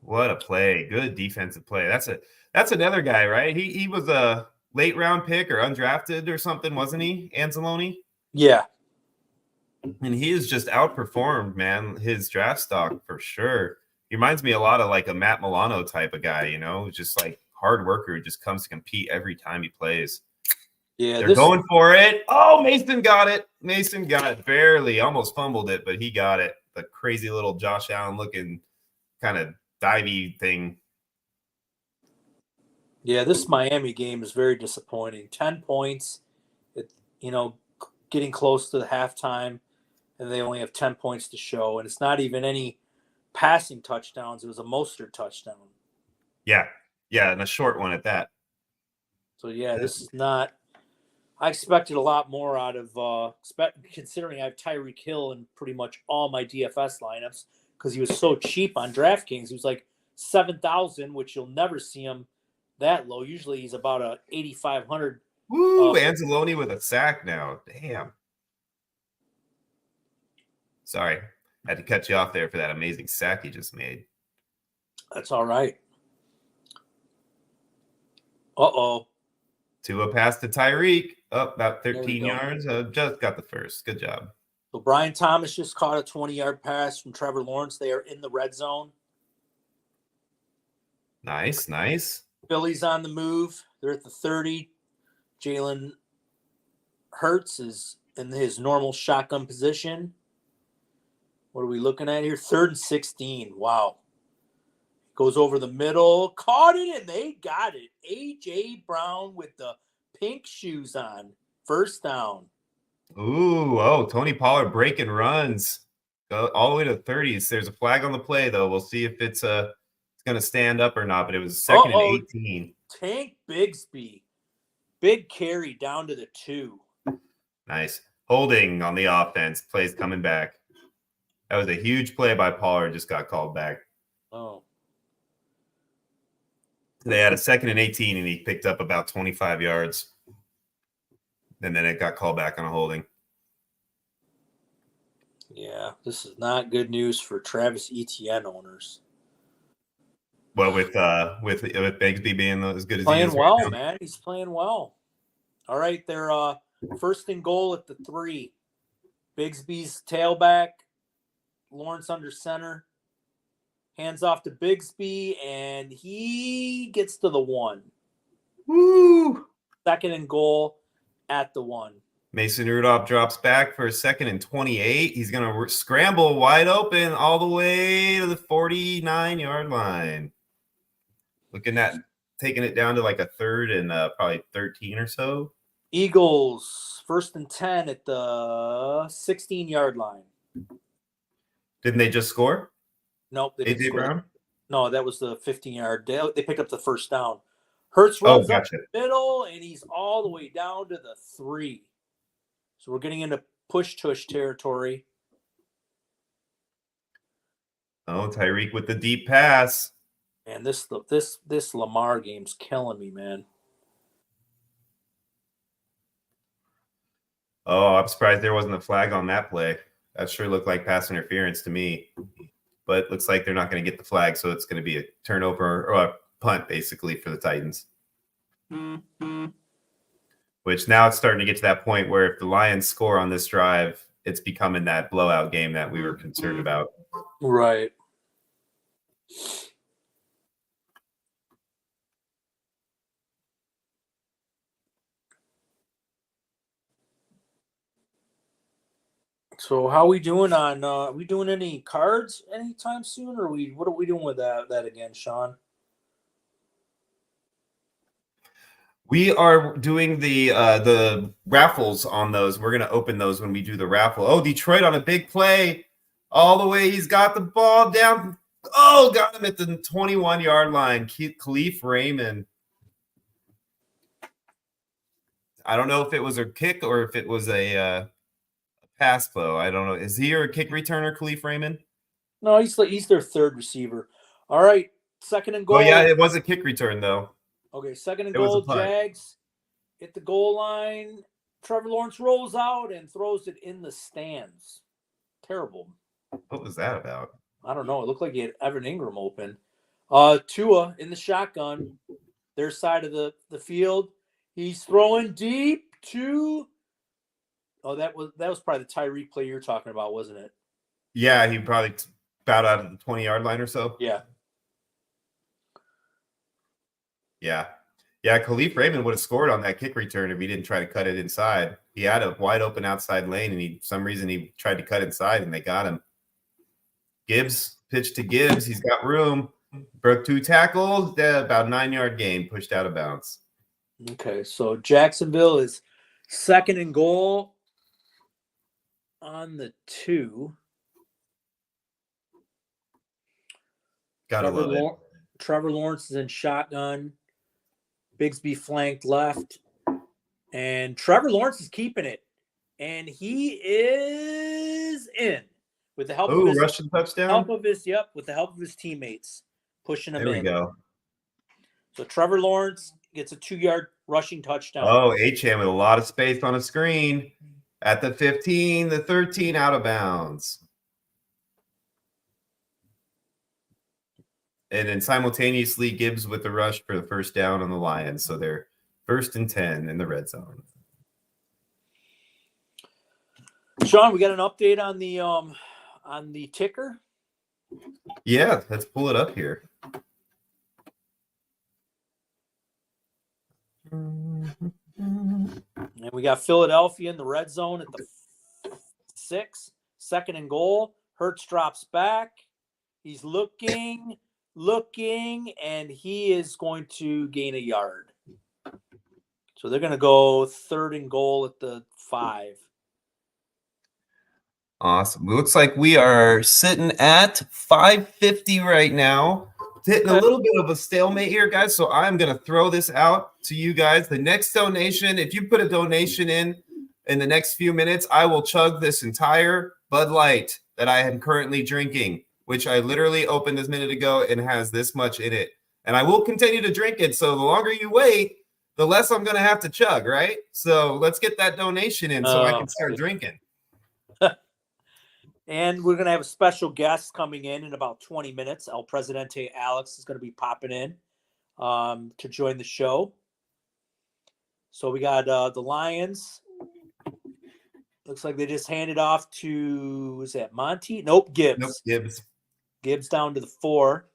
What a play! Good defensive play. That's another guy, right? He was a late round pick or undrafted or something, wasn't he, Anzalone? Yeah. And he has just outperformed, man, his draft stock for sure. He reminds me a lot of like a Matt Milano type of guy, you know, just like hard worker who just comes to compete every time he plays. Yeah, they're going for it. Oh, Mason got it. Mason got it barely, almost fumbled it, but he got it. The crazy little Josh Allen looking kind of divey thing. Yeah, this Miami game is very disappointing. 10 points, getting close to the halftime, and they only have 10 points to show. And it's not even any passing touchdowns. It was a Mostert touchdown. Yeah, and a short one at that. So, yeah, this is not – I expected a lot more out of considering I have Tyreek Hill in pretty much all my DFS lineups because he was so cheap on DraftKings. He was like $7,000, which you'll never see him that low. Usually he's about a $8,500. Woo, Anzalone with a sack now. Damn. Sorry. I had to cut you off there for that amazing sack he just made. That's all right. Uh-oh. Tua pass to Tyreek. Up about 13 yards. Just got the first. Good job. So Brian Thomas just caught a 20-yard pass from Trevor Lawrence. They are in the red zone. Nice. Philly's on the move. They're at the 30. Jalen Hurts is in his normal shotgun position. What are we looking at here? 3rd and 16. Wow. Goes over the middle. Caught it, and they got it. A.J. Brown with the pink shoes on. First down. Ooh, Tony Pollard breaking runs. Go all the way to the 30s. There's a flag on the play, though. We'll see if it's going to stand up or not, but it was 2nd and 18. Tank Bigsby. Big carry down to the 2. Nice. Holding on the offense. Plays coming back. That was a huge play by Pollard. Just got called back. Oh. They had a 2nd and 18, and he picked up about 25 yards. And then it got called back on a holding. Yeah, this is not good news for Travis Etienne owners. Well, with Bigsby being as good as playing he is well, right now. man. He's playing well. All right, they're 1st and goal at the 3. Bigsby's tailback. Lawrence under center. Hands off to Bigsby, and he gets to the 1. Woo! 2nd and goal at the 1. Mason Rudolph drops back for a 2nd and 28. He's going to scramble wide open all the way to the 49-yard line. Looking at taking it down to like a 3rd and probably 13 or so. Eagles, 1st and 10 at the 16-yard line. Didn't they just score? Nope. They didn't A.J. score. Brown? No, that was the 15-yard. They picked up the first down. Hurts runs up the middle, and he's all the way down to the 3. So we're getting into push tush territory. Oh, Tyreek with the deep pass. And this Lamar game's killing me, man. Oh, I'm surprised there wasn't a flag on that play. That sure looked like pass interference to me. But it looks like they're not going to get the flag, so it's going to be a turnover or a punt, basically, for the Titans. Mm-hmm. Which now it's starting to get to that point where if the Lions score on this drive, it's becoming that blowout game that we were concerned about. Right. So how are we doing on are we doing any cards anytime soon, or what are we doing with that again, Sean? We are doing the raffles on those. We're gonna open those when we do the raffle. Oh, Detroit on a big play, all the way. He's got the ball down. Oh, got him at the 21-yard line. Khalif Raymond. I don't know if it was a kick or if it was a pass flow. I don't know. Is he a kick returner, Khalif Raymond? No, he's their third receiver. All right, second and goal. Oh yeah, it was a kick return though. Okay, second and It was goal. a punt. Jags hit the goal line. Trevor Lawrence rolls out and throws it in the stands. Terrible. What was that about? I don't know. It looked like he had Evan Ingram open. Tua in the shotgun, their side of the field. He's throwing deep to. Oh, that was probably the Tyreek play you're talking about, wasn't it? Yeah, he probably about out of the 20-yard line or so. Yeah. Yeah. Yeah, Khalif Raymond would have scored on that kick return if he didn't try to cut it inside. He had a wide open outside lane, and for some reason he tried to cut inside, and they got him. Gibbs, pitch to Gibbs. He's got room. Broke 2 tackles. About 9-yard gain, pushed out of bounds. Okay, so Jacksonville is second and goal on the 2. Gotta love it. Trevor Lawrence is in shotgun. Bigsby flanked left. And Trevor Lawrence is keeping it. And he is in with the help of his Russian touchdown. With the help of his teammates pushing him in. There we go. So Trevor Lawrence gets a 2-yard rushing touchdown. Oh, H-Ham with a lot of space on a screen at the 15, the 13 out of bounds. And then simultaneously Gibbs with the rush for the first down on the Lions. So they're 1st and 10 in the red zone. Sean, we got an update on the ticker. Yeah, let's pull it up here. And we got Philadelphia in the red zone at the 6, second and goal. Hurts drops back. He's looking, and he is going to gain a yard. So they're going to go third and goal at the 5. Awesome. Looks like we are sitting at 550 right now. Hitting a little bit of a stalemate here, guys. So I'm going to throw this out to you guys. The next donation, if you put a donation in the next few minutes, I will chug this entire Bud Light that I am currently drinking, which I literally opened this minute ago and has this much in it. And I will continue to drink it. So the longer you wait, the less I'm going to have to chug, right? So let's get that donation in so I can start drinking. And we're going to have a special guest coming in about 20 minutes. El Presidente Alex is going to be popping in to join the show. So we got the Lions. Looks like they just handed off to, is that Monty? Nope, Gibbs. Nope, Gibbs. Gibbs down to the 4.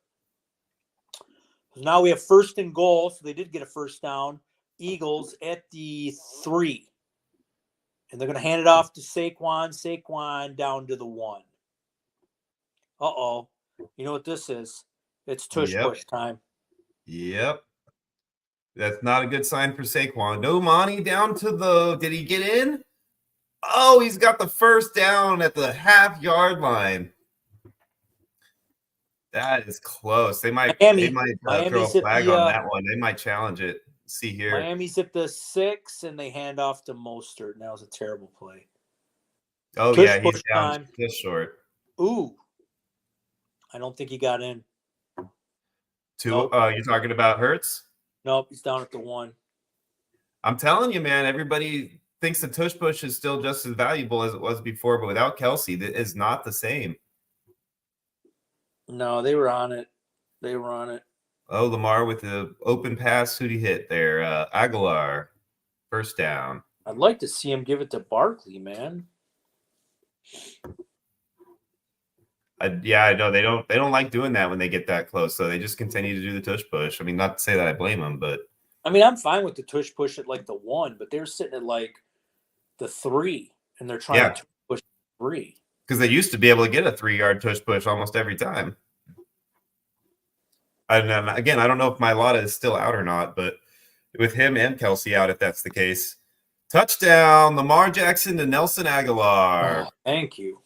So now we have first and goal. So they did get a first down. Eagles at the 3. And they're going to hand it off to Saquon. Saquon down to the 1. Uh-oh. You know what this is? It's tush push time. Yep. That's not a good sign for Saquon. No money down to the – did he get in? Oh, he's got the first down at the half-yard line. That is close. They might throw a flag on that one. They might challenge it. See here. Miami's at the 6, and they hand off to Mostert. And that was a terrible play. Oh, Tush yeah, he's push down time. just short. Ooh, I don't think he got in. Nope. You're talking about Hertz? Nope, he's down at the 1. I'm telling you, man, everybody thinks the tush push is still just as valuable as it was before, but without Kelsey, that is not the same. No, they were on it. They were on it. Oh, Lamar with the open pass. Who'd he hit there? Aguilar, first down. I'd like to see him give it to Barkley, man. Yeah, I know they don't like doing that when they get that close, so they just continue to do the tush push. I mean, not to say that I blame them, but I mean, I'm fine with the tush push at like the 1, but they're sitting at like the 3, and they're trying to push 3. Because they used to be able to get a 3-yard tush push almost every time. And again, I don't know if Mailata is still out or not, but with him and Kelsey out, if that's the case. Touchdown, Lamar Jackson to Nelson Aguilar. Oh, thank you.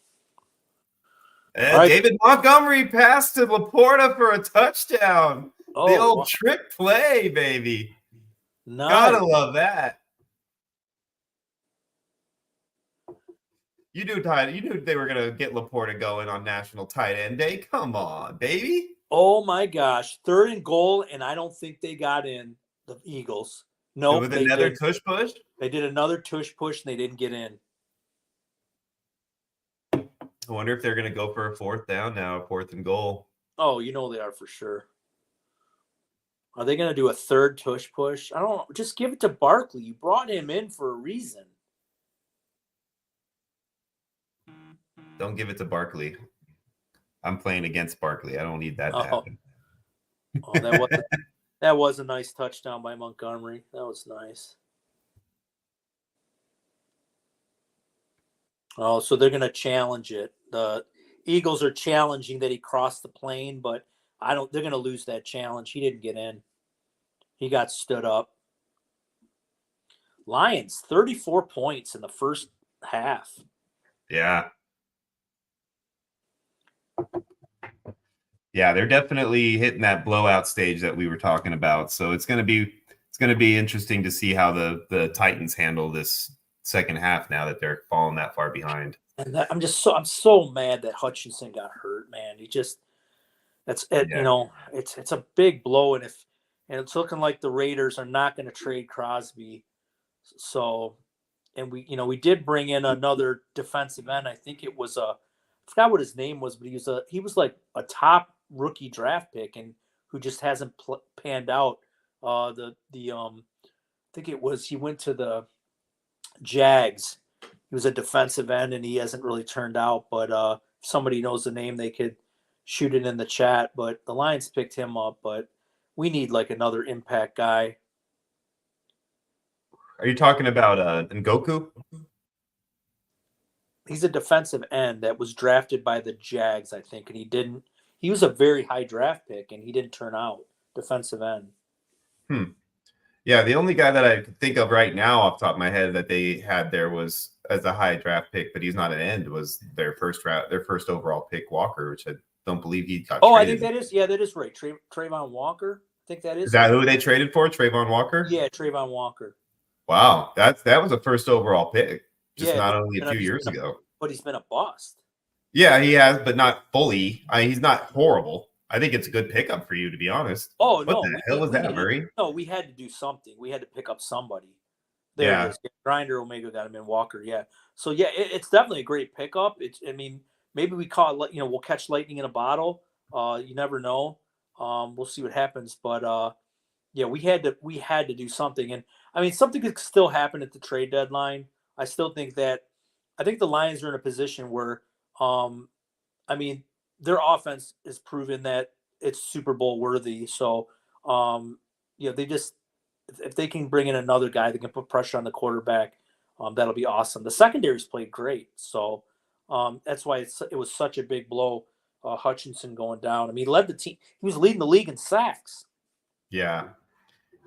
And right. David Montgomery passed to Laporta for a touchdown. Oh, the old trick play, baby. Nice. Gotta love that. You knew they were gonna get Laporta going on National Tight End Day. Come on, baby. Oh my gosh, 3rd and goal, and I don't think they got in, the Eagles. No, with another tush push. They did another tush push, and they didn't get in. I wonder if they're going to go for a 4th down now, 4th and goal. Oh, you know they are for sure. Are they going to do a 3rd tush push? I don't know. Just give it to Barkley. You brought him in for a reason. Don't give it to Barkley. I'm playing against Barkley. I don't need that to happen. Oh, that was a nice touchdown by Montgomery. That was nice. Oh, so they're going to challenge it. The Eagles are challenging that he crossed the plane, but they're going to lose that challenge. He didn't get in. He got stood up. Lions, 34 points in the first half. Yeah. Yeah, they're definitely hitting that blowout stage that we were talking about. So it's going to be interesting to see how the Titans handle this second half now that they're falling that far behind. And I'm so mad that Hutchinson got hurt, man. It's a big blow, and it's looking like the Raiders are not going to trade Crosby. So, and we did bring in another defensive end. I think it was I forgot what his name was, but he was like a top rookie draft pick, and who just hasn't panned out. I think it was he went to the Jags. He was a defensive end, and he hasn't really turned out. But if somebody knows the name, they could shoot it in the chat. But the Lions picked him up. But we need like another impact guy. Are you talking about Ngoku? He's a defensive end that was drafted by the Jags, I think, and he didn't. He was a very high draft pick, and he didn't turn out. Defensive end. Yeah, the only guy that I could think of right now off the top of my head that they had there was as a high draft pick, but he's not an end, was their first overall pick, Walker, which I don't believe he got traded. I think that is right. Trayvon Walker. I think that is. Is that who they traded for? Trayvon Walker? Yeah, Trayvon Walker. Wow, that was a first overall pick, not only a few years ago. But he's been a bust. Yeah, he has, but not fully. He's not horrible. I think it's a good pickup for you, to be honest. Oh, what no. What the hell was that, Murray? No, we had to do something. We had to pick up somebody. There it is. Grinder Omega got him in Walker, yeah. So, yeah, it's definitely a great pickup. Maybe we call it, we'll catch lightning in a bottle. You never know. We'll see what happens. But, yeah, we had to do something. And, I mean, something could still happen at the trade deadline. I think the Lions are in a position where, their offense is proven that it's Super Bowl worthy. So, if they can bring in another guy that can put pressure on the quarterback, that'll be awesome. The secondary's played great. So that's why it was such a big blow, Hutchinson going down. I mean, he led the team. He was leading the league in sacks. Yeah.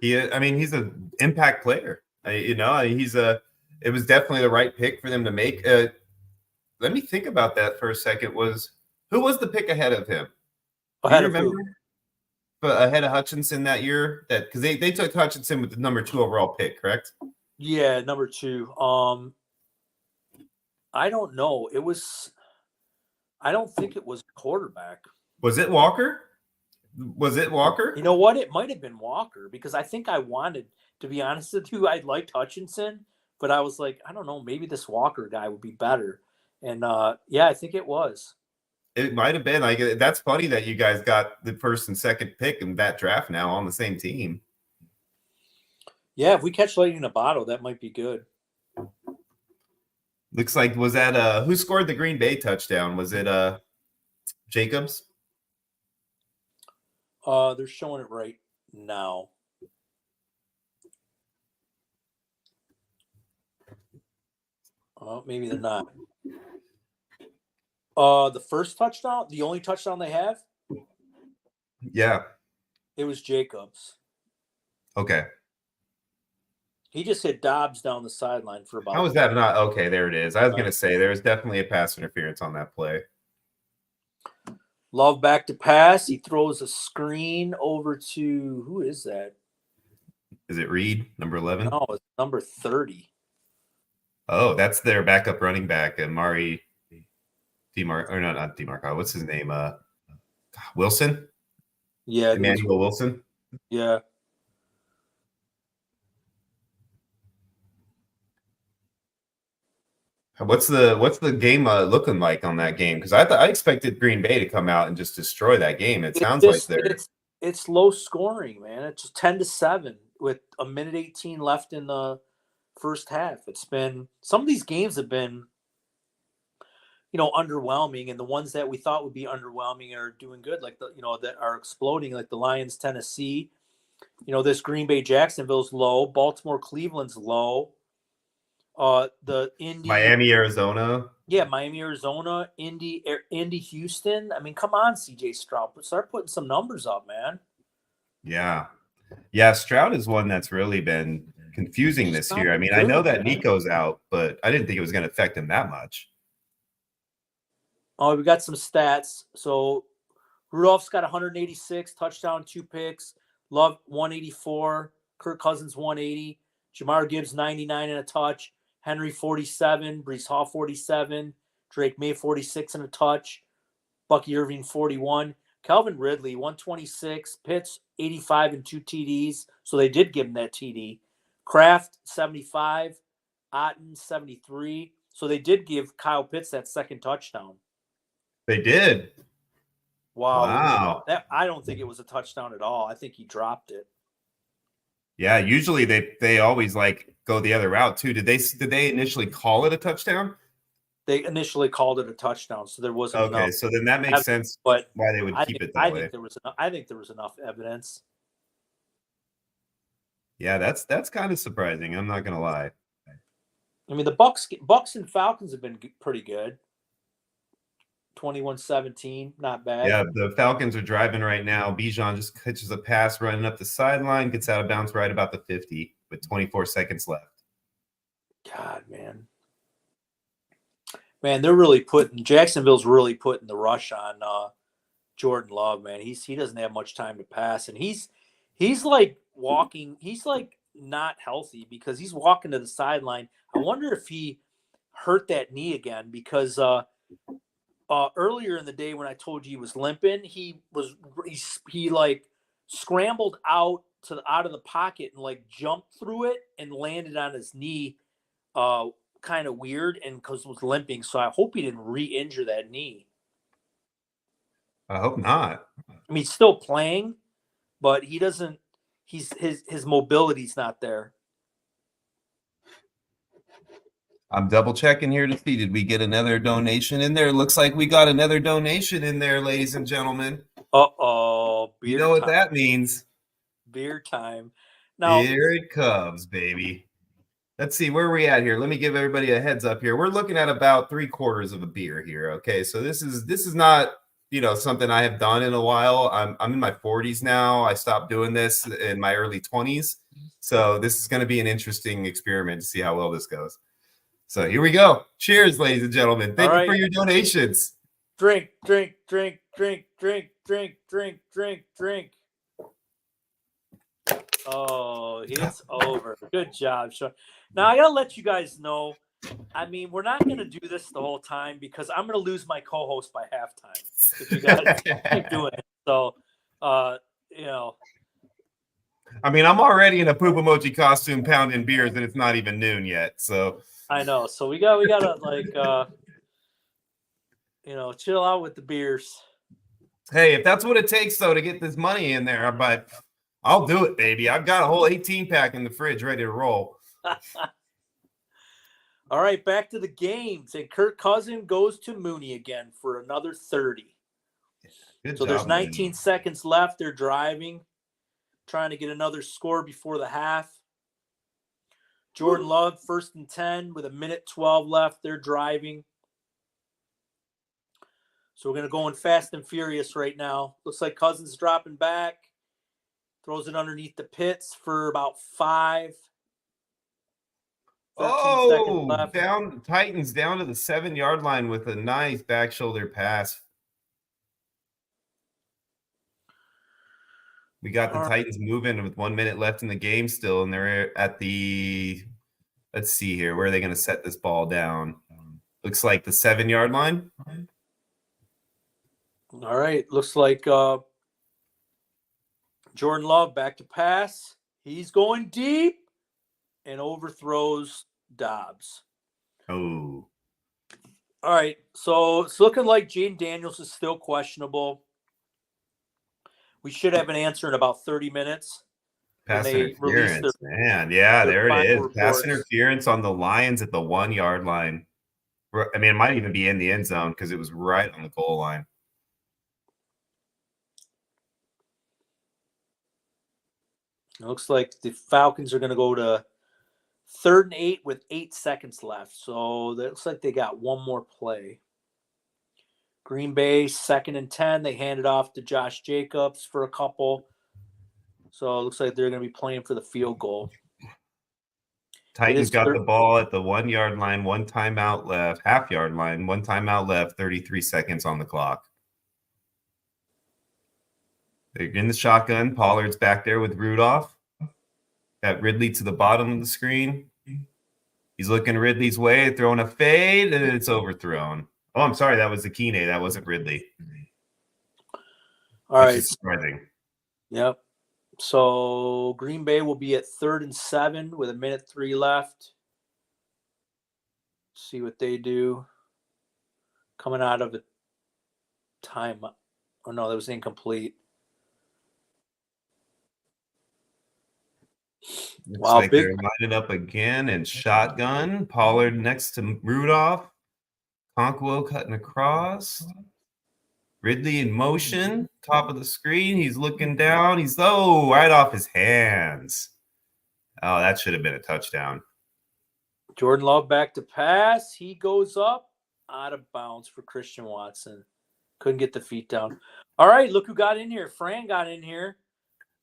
He's an impact player. It was definitely the right pick for them to make. Let me think about that for a second. Who was the pick ahead of him? Ahead of who? But ahead of Hutchinson that year, because they took Hutchinson with the number 2 overall pick, correct? Yeah, number 2. I don't know. I don't think it was quarterback. Was it Walker? Was it Walker? You know what? It might have been Walker because I think I wanted, to be honest with you, I liked Hutchinson, but I was like, I don't know, maybe this Walker guy would be better. And yeah, I think it was. It might have been. Like, that's funny that you guys got the first and second pick in that draft now on the same team. Yeah, if we catch lightning in a bottle, that might be good. Looks like, was that who scored the Green Bay touchdown? Was it Jacobs? They're showing it right now. Maybe they're not. The first touchdown, the only touchdown they have, Yeah. it was Jacobs. Okay. He just hit Dobbs down the sideline for about. How was that not? Okay, there it is. I was going to say there was definitely a pass interference on that play. Love back to pass. He throws a screen over to, who is that? Is it Reed, number 11? No, it's number 30. Oh, that's their backup running back, Mari or no, not DeMarco. What's his name? Wilson? Yeah. Emmanuel Wilson? Yeah. What's the game looking like on that game? Because I expected Green Bay to come out and just destroy that game. It sounds like it's low scoring, man. It's 10-7 with a minute 18 left in the first half. It's been, some of these games have been, underwhelming, and the ones that we thought would be underwhelming are doing good, like that are exploding, like the Lions Tennessee. This Green Bay Jacksonville's low, Baltimore Cleveland's low. The Indy, Miami Arizona. Yeah, Miami Arizona, Indy Houston. I mean, come on, CJ Stroud, start putting some numbers up, man. Yeah, Stroud is one that's really been confusing this year. I mean, I know that Nico's out, but I didn't think it was going to affect him that much. Oh, we got some stats. So Rudolph's got 186, touchdown, 2 picks. Love 184. Kirk Cousins 180. Jamar Gibbs 99 and a touch. Henry 47. Brees Hall 47. Drake May 46 and a touch. Bucky Irving 41. Calvin Ridley 126. Pitts 85 and 2 TDs. So they did give him that TD. Kraft 75. Otten 73. So they did give Kyle Pitts that second touchdown. They did. Wow. That, I don't think it was a touchdown at all. I think he dropped it. Yeah, usually they always like go the other route too. Did they initially call it a touchdown? They initially called it a touchdown, so there wasn't okay. enough. So then that makes sense. But why they would keep it that way. I think there was enough evidence. Yeah, that's kind of surprising. I'm not gonna lie. I mean, the Bucks and Falcons have been pretty good. 21-17, not bad. Yeah, the Falcons are driving right now. Bijan just catches a pass running up the sideline, gets out of bounds right about the 50 with 24 seconds left. God, man, Jacksonville's really putting the rush on Jordan Love, man. He doesn't have much time to pass, and he's like walking. He's like not healthy because he's walking to the sideline. I wonder if he hurt that knee again because earlier in the day when I told you he was limping, he like scrambled out of the pocket and like jumped through it and landed on his knee, kind of weird, and because it was limping. So I hope he didn't re-injure that knee. I hope not. I mean, he's still playing, but he doesn't. His mobility's not there. I'm double checking here to see, did we get another donation in there? Looks like we got another donation in there, ladies and gentlemen. Uh-oh. You know what that means. Beer time. Now, here it comes, baby. Let's see, where are we at here? Let me give everybody a heads up here. We're looking at about 3/4 of a beer here. Okay, so this is not, something I have done in a while. I'm in my 40s now. I stopped doing this in my early 20s. So this is going to be an interesting experiment to see how well this goes. So here we go. Cheers, ladies and gentlemen. Thank you for your donations. Drink, drink, drink, drink, drink, drink, drink, drink, drink. Oh, it's over. Good job, Sean. Now, I got to let you guys know, I mean, we're not going to do this the whole time because I'm going to lose my co-host by halftime if you guys keep doing it. So, you know. I mean, I'm already in a poop emoji costume pounding beers and it's not even noon yet. So I know. So we gotta like, chill out with the beers. hey, if that's what it takes though to get this money in there, but I'll do it, baby. I've got a whole 18 pack in the fridge ready to roll. All right, back to the games. And Kirk Cousins goes to Mooney again for another 30. Good So job, there's 19 Mooney. seconds left. They're driving, trying to get another score before the half. Jordan Love, 1st and 10 with 1:12 left. They're driving. So we're going to go in fast and furious right now. Looks like Cousins dropping back. Throws it underneath the pits for about 5. 13 seconds left. Titans down to the 7-yard line with a nice back shoulder pass. We got the Titans moving with 1 minute left in the game still, and they're at the, let's see here, where are they going to set this ball down? Looks like the 7-yard line. All right, looks like Jordan Love back to pass. He's going deep and overthrows Dobbs. Oh. All right, so it's looking like Jaden Daniels is still questionable. We should have an answer in about 30 minutes. Pass interference, man. Yeah, there it is. Pass interference on the Lions at the 1-yard line. I mean, it might even be in the end zone because it was right on the goal line. It looks like the Falcons are going to go to 3rd and 8 with 8 seconds left. So that looks like they got one more play. Green Bay, 2nd and 10. They hand it off to Josh Jacobs for a couple. So it looks like they're going to be playing for the field goal. Titans got the ball at the 1-yard line, 1 timeout left, half-yard line, 1 timeout left, 33 seconds on the clock. They're in the shotgun. Pollard's back there with Rudolph. Got Ridley to the bottom of the screen. He's looking Ridley's way, throwing a fade, and it's overthrown. Oh, I'm sorry. That was Akine. That wasn't Ridley. All right. Surprising. Yep. So Green Bay will be at 3rd and 7 with 1:03 left. See what they do. Coming out of a time. Oh, no, that was incomplete. Looks like they're lining up again and shotgun. Pollard next to Rudolph. Conquo cutting across. Ridley in motion. Top of the screen. He's looking down. He's right off his hands. Oh, that should have been a touchdown. Jordan Love back to pass. He goes up out of bounds for Christian Watson. Couldn't get the feet down. All right, look who got in here. Fran got in here.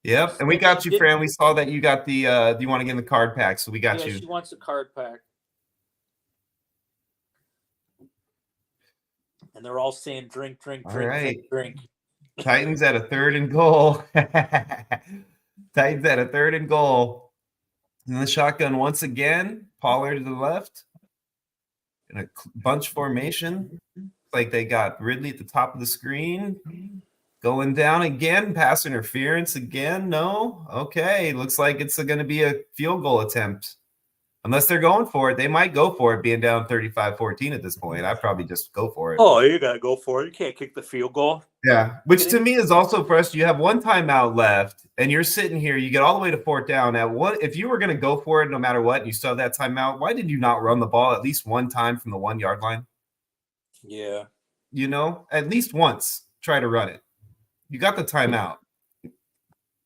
Yep, and we got you, Fran. We saw that you got the do you want to get in the card pack? So we got you. Yeah, she wants a card pack. And they're all saying drink, drink, drink, right. drink. Titans at a 3rd and goal. Titans at a 3rd and goal. And the shotgun once again. Pollard to the left. In a bunch formation. Like they got Ridley at the top of the screen. Going down again, pass interference again. No. Okay. Looks like it's going to be a field goal attempt. Unless they're going for it. They might go for it being down 35-14 at this point. I'd probably just go for it. Oh, you got to go for it. You can't kick the field goal. Yeah. Which to me is also frustrating. You have 1 timeout left and you're sitting here. You get all the way to 4th down. If you were going to go for it no matter what, and you still have that timeout, why did you not run the ball at least 1 time from the 1-yard line? Yeah. At least once, try to run it. You got the timeout. You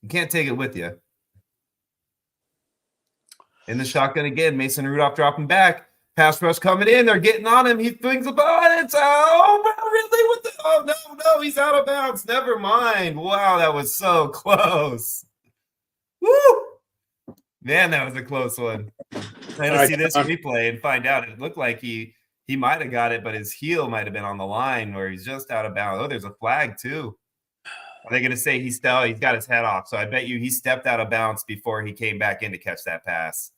can't take it with you. In the shotgun again, Mason Rudolph dropping back. Pass rush coming in. They're getting on him. He flings the ball. It's no, he's out of bounds. Never mind. Wow, that was so close. Woo! Man, that was a close one. I had to see this replay and find out. It looked like he might have got it, but his heel might have been on the line where he's just out of bounds. Oh, there's a flag too. Are they going to say he's got his head off? So I bet you he stepped out of bounds before he came back in to catch that pass.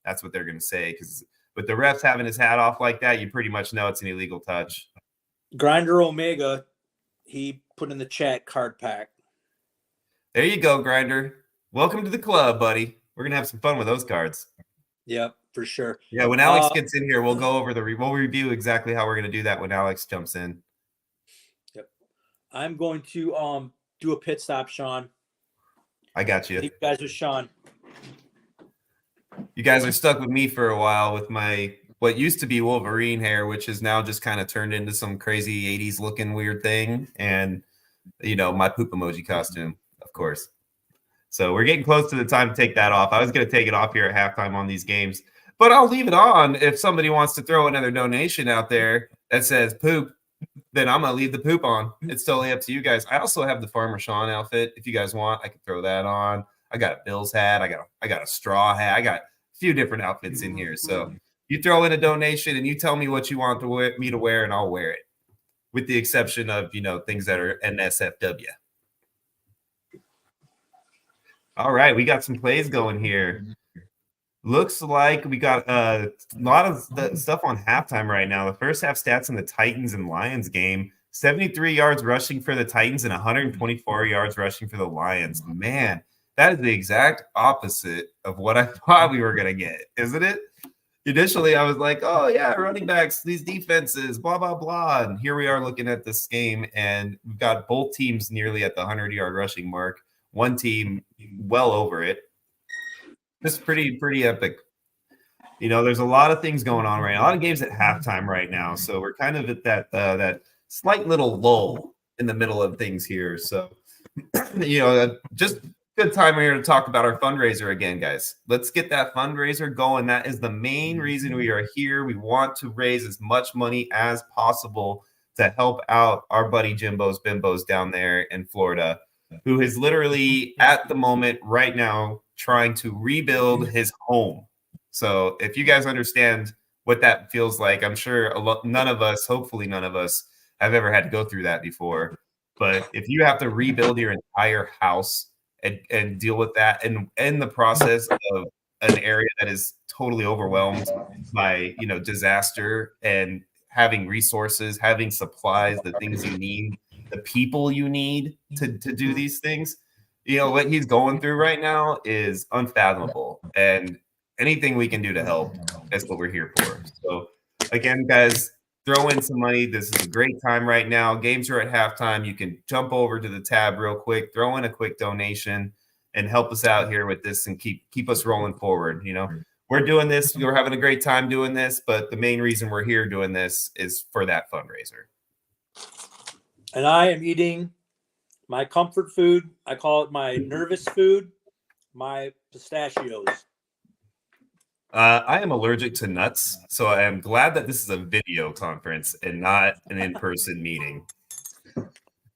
That's what they're going to say because with the refs having his hat off like that, you pretty much know it's an illegal touch. Grinder Omega, he put in the chat card pack. There you go, Grinder. Welcome to the club, buddy. We're gonna have some fun with those cards. Yep, for sure. Yeah, when Alex gets in here, we'll go over we'll review exactly how we're gonna do that when Alex jumps in. Yep. I'm going to do a pit stop, Sean. I got you. You guys with Sean. You guys are stuck with me for a while with my what used to be Wolverine hair, which is now just kind of turned into some crazy 80s looking weird thing, and my poop emoji costume, of course. So we're getting close to the time to take that off. I was going to take it off here at halftime on these games, but I'll leave it on if somebody wants to throw another donation out there that says poop. Then I'm gonna leave the poop on. It's totally up to you guys. I also have the Farmer Sean outfit. If you guys want, I can throw that on. I got a Bills hat. I got a straw hat. I got a few different outfits in here. So you throw in a donation and you tell me what you want me to wear, and I'll wear it. With the exception of things that are NSFW. All right, we got some plays going here. Looks like we got a lot of stuff on halftime right now. The first half stats in the Titans and Lions game: 73 yards rushing for the Titans and 124 yards rushing for the Lions. Man, that is the exact opposite of what I thought we were going to get, isn't it? Initially, I was like, oh, yeah, running backs, these defenses, blah, blah, blah. And here we are looking at this game, and we've got both teams nearly at the 100-yard rushing mark. One team well over it. This is pretty epic. There's a lot of things going on right now. A lot of games at halftime right now. So we're kind of at that slight little lull in the middle of things here. So, just good time here to talk about our fundraiser again, guys. Let's get that fundraiser going. That is the main reason we are here. We want to raise as much money as possible to help out our buddy Jimbo's Bimbos down there in Florida, who is literally at the moment right now trying to rebuild his home. So if you guys understand what that feels like, I'm sure hopefully none of us have ever had to go through that before. But if you have to rebuild your entire house and deal with that, and in the process of an area that is totally overwhelmed by disaster, and having resources, having supplies, the things you need, the people you need to do these things, what he's going through right now is unfathomable, and anything we can do to help, that's what we're here for. So again, guys, throw in some money. This is a great time right now. Games are at halftime. You can jump over to the tab real quick, throw in a quick donation, and help us out here with this and keep us rolling forward. We're doing this. We're having a great time doing this, but the main reason we're here doing this is for that fundraiser. And I am eating my comfort food. I call it my nervous food, my pistachios. I am allergic to nuts, so I am glad that this is a video conference and not an in-person meeting.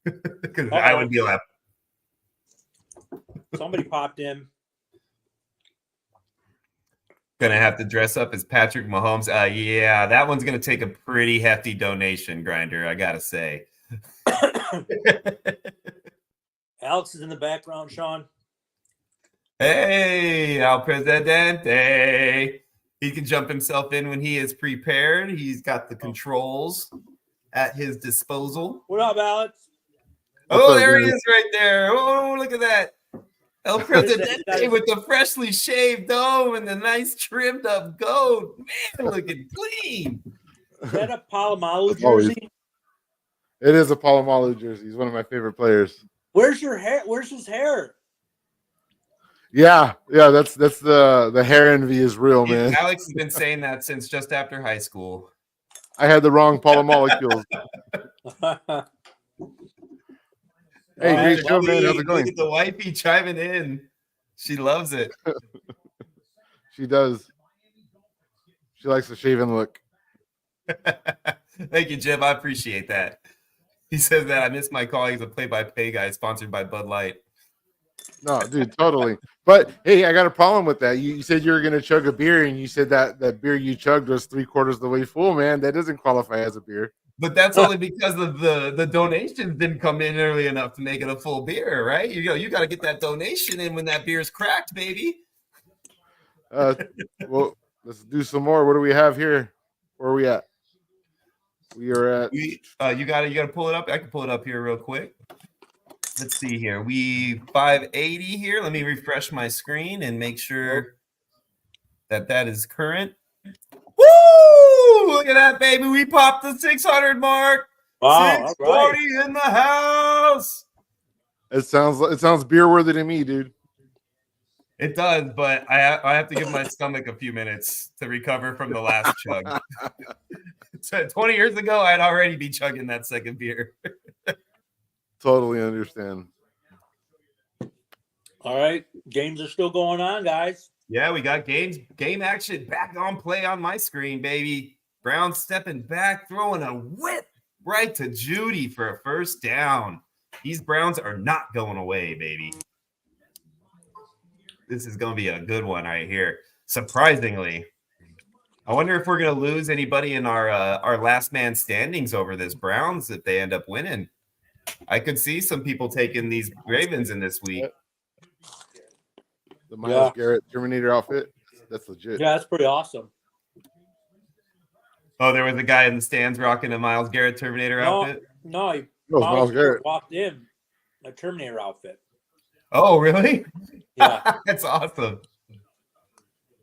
Because I would be like, somebody popped in. Gonna have to dress up as Patrick Mahomes. Yeah, that one's gonna take a pretty hefty donation, Grinder, I gotta say. Alex is in the background, Sean. Hey, El Presidente. He can jump himself in when he is prepared. He's got the controls at his disposal. What up, Alex? Oh, there he is right there. Oh, look at that. El Presidente with the freshly shaved dome and the nice trimmed up goat. Man, looking clean. Is that a Palomalu jersey? It is a Palomalu jersey. He's one of my favorite players. Where's your hair? Where's his hair? Yeah, that's the hair envy is real, man. Alex has been saying that since just after high school. I had the wrong Palomolecules. Hey, great show, man. How's it going? Look at the wifey chiming in. She loves it. She does. She likes the shaven look. Thank you, Jim. I appreciate that. He says that I miss my call. He's a play-by-play guy sponsored by Bud Light. No, dude, totally. But hey, I got a problem with that. You said you were going to chug a beer, and you said that beer you chugged was 3/4 of the way full, man. That doesn't qualify as a beer. But that's only because of the donations didn't come in early enough to make it a full beer, right? You got to get that donation in when that beer's cracked, baby. Well, Let's do some more. What do we have here? Where are we at? We are at. You gotta pull it up. I can pull it up here real quick. Let's see here. We 580 here. Let me refresh my screen and make sure that is current. Woo! Look at that, baby. We popped the 600 mark. Wow, 640 in the house. It sounds beer worthy to me, dude. It does, but I have to give my stomach a few minutes to recover from the last chug. So 20 years ago, I'd already be chugging that second beer. Totally understand. All right, games are still going on, guys. Yeah, we got game action back on play on my screen, baby. Brown stepping back, throwing a whip right to Judy for a first down. These Browns are not going away, baby. This is going to be a good one right here. Surprisingly, I wonder if we're going to lose anybody in our last man standings over this Browns if they end up winning. I could see some people taking these Ravens in this week. The Myles Garrett Terminator outfit. That's legit. Yeah, that's pretty awesome. Oh, there was a guy in the stands rocking a Myles Garrett Terminator outfit? No, Myles Garrett walked in a Terminator outfit. Oh, really? Yeah. That's awesome.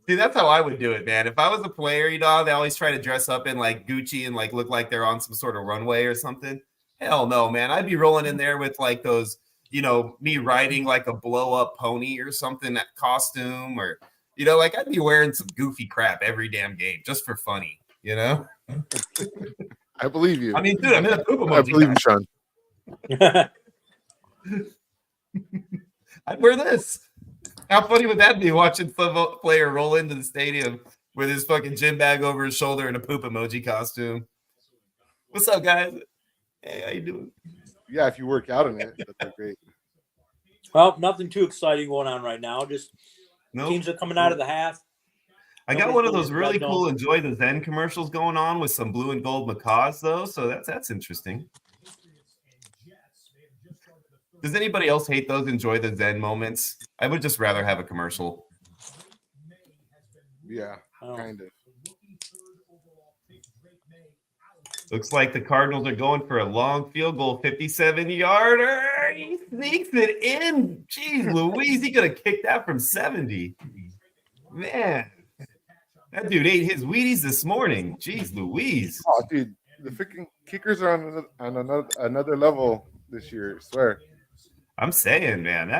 See, that's how I would do it, man. If I was a player, they always try to dress up in like Gucci and like look like they're on some sort of runway or something. Hell no, man. I'd be rolling in there with like those, me riding like a blow up pony or something, that costume, or, like I'd be wearing some goofy crap every damn game just for funny, I believe you. I mean, dude, I'm in a poop emoji. I believe you, Sean. I'd wear this. How funny would that be, watching some player roll into the stadium with his fucking gym bag over his shoulder and a poop emoji costume? What's up, guys? Hey, how you doing? Yeah, if you work out in it, that's great. Well, nothing too exciting going on right now. Just teams are coming out of the half. I got one of those really cool Enjoy the Zen commercials going on with some blue and gold macaws, though, so that's interesting. Does anybody else hate those Enjoy the Zen moments? I would just rather have a commercial. Yeah, kind of. Looks like the Cardinals are going for a long field goal, 57-yarder. He sneaks it in. Jeez Louise, he could have kicked that from 70. Man, that dude ate his Wheaties this morning. Jeez Louise. Oh, dude, the freaking kickers are on another level this year, I swear. I'm saying, man,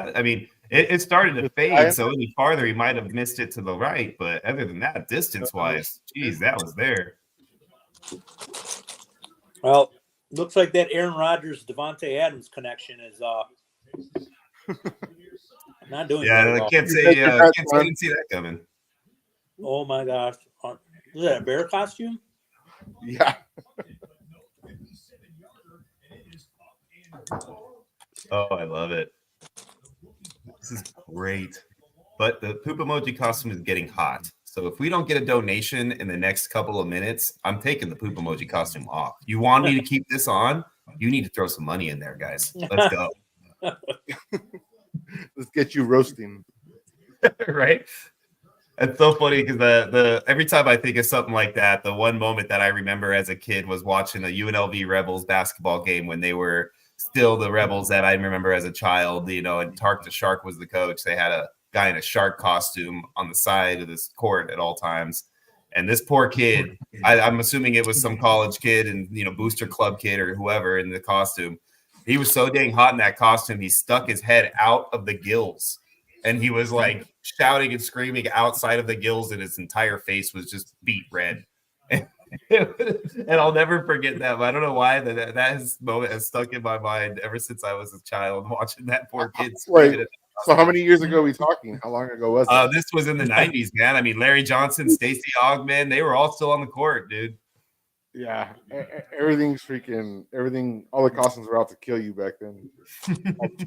it started to fade, so any farther he might have missed it to the right. But other than that, distance-wise, geez, that was there. Well, looks like that Aaron Rodgers, Devontae Adams connection is not doing Yeah, very I well. can't say I didn't see that coming. Oh my gosh. Is that a bear costume? Yeah. Oh, I love it. This is great. But the poop emoji costume is getting hot. So if we don't get a donation in the next couple of minutes, I'm taking the poop emoji costume off. You want me to keep this on? You need to throw some money in there, guys. Let's go. Let's get you roasting. Right? It's so funny because the every time I think of something like that, the one moment that I remember as a kid was watching a UNLV Rebels basketball game when they were still the Rebels that I remember as a child, and Tark the Shark was the coach. They had a guy in a shark costume on the side of this court at all times. And this poor kid, I'm assuming it was some college kid and, booster club kid or whoever in the costume. He was so dang hot in that costume, he stuck his head out of the gills. And he was like shouting and screaming outside of the gills, and his entire face was just beet red. And I'll never forget that. But I don't know why that moment has stuck in my mind ever since I was a child watching that poor kid. Wait, so how many years ago are we talking? How long ago was that? This was in the 90s, man. I mean, Larry Johnson, Stacey Augman, they were all still on the court, dude. Yeah, everything's everything, all the costumes were out to kill you back then.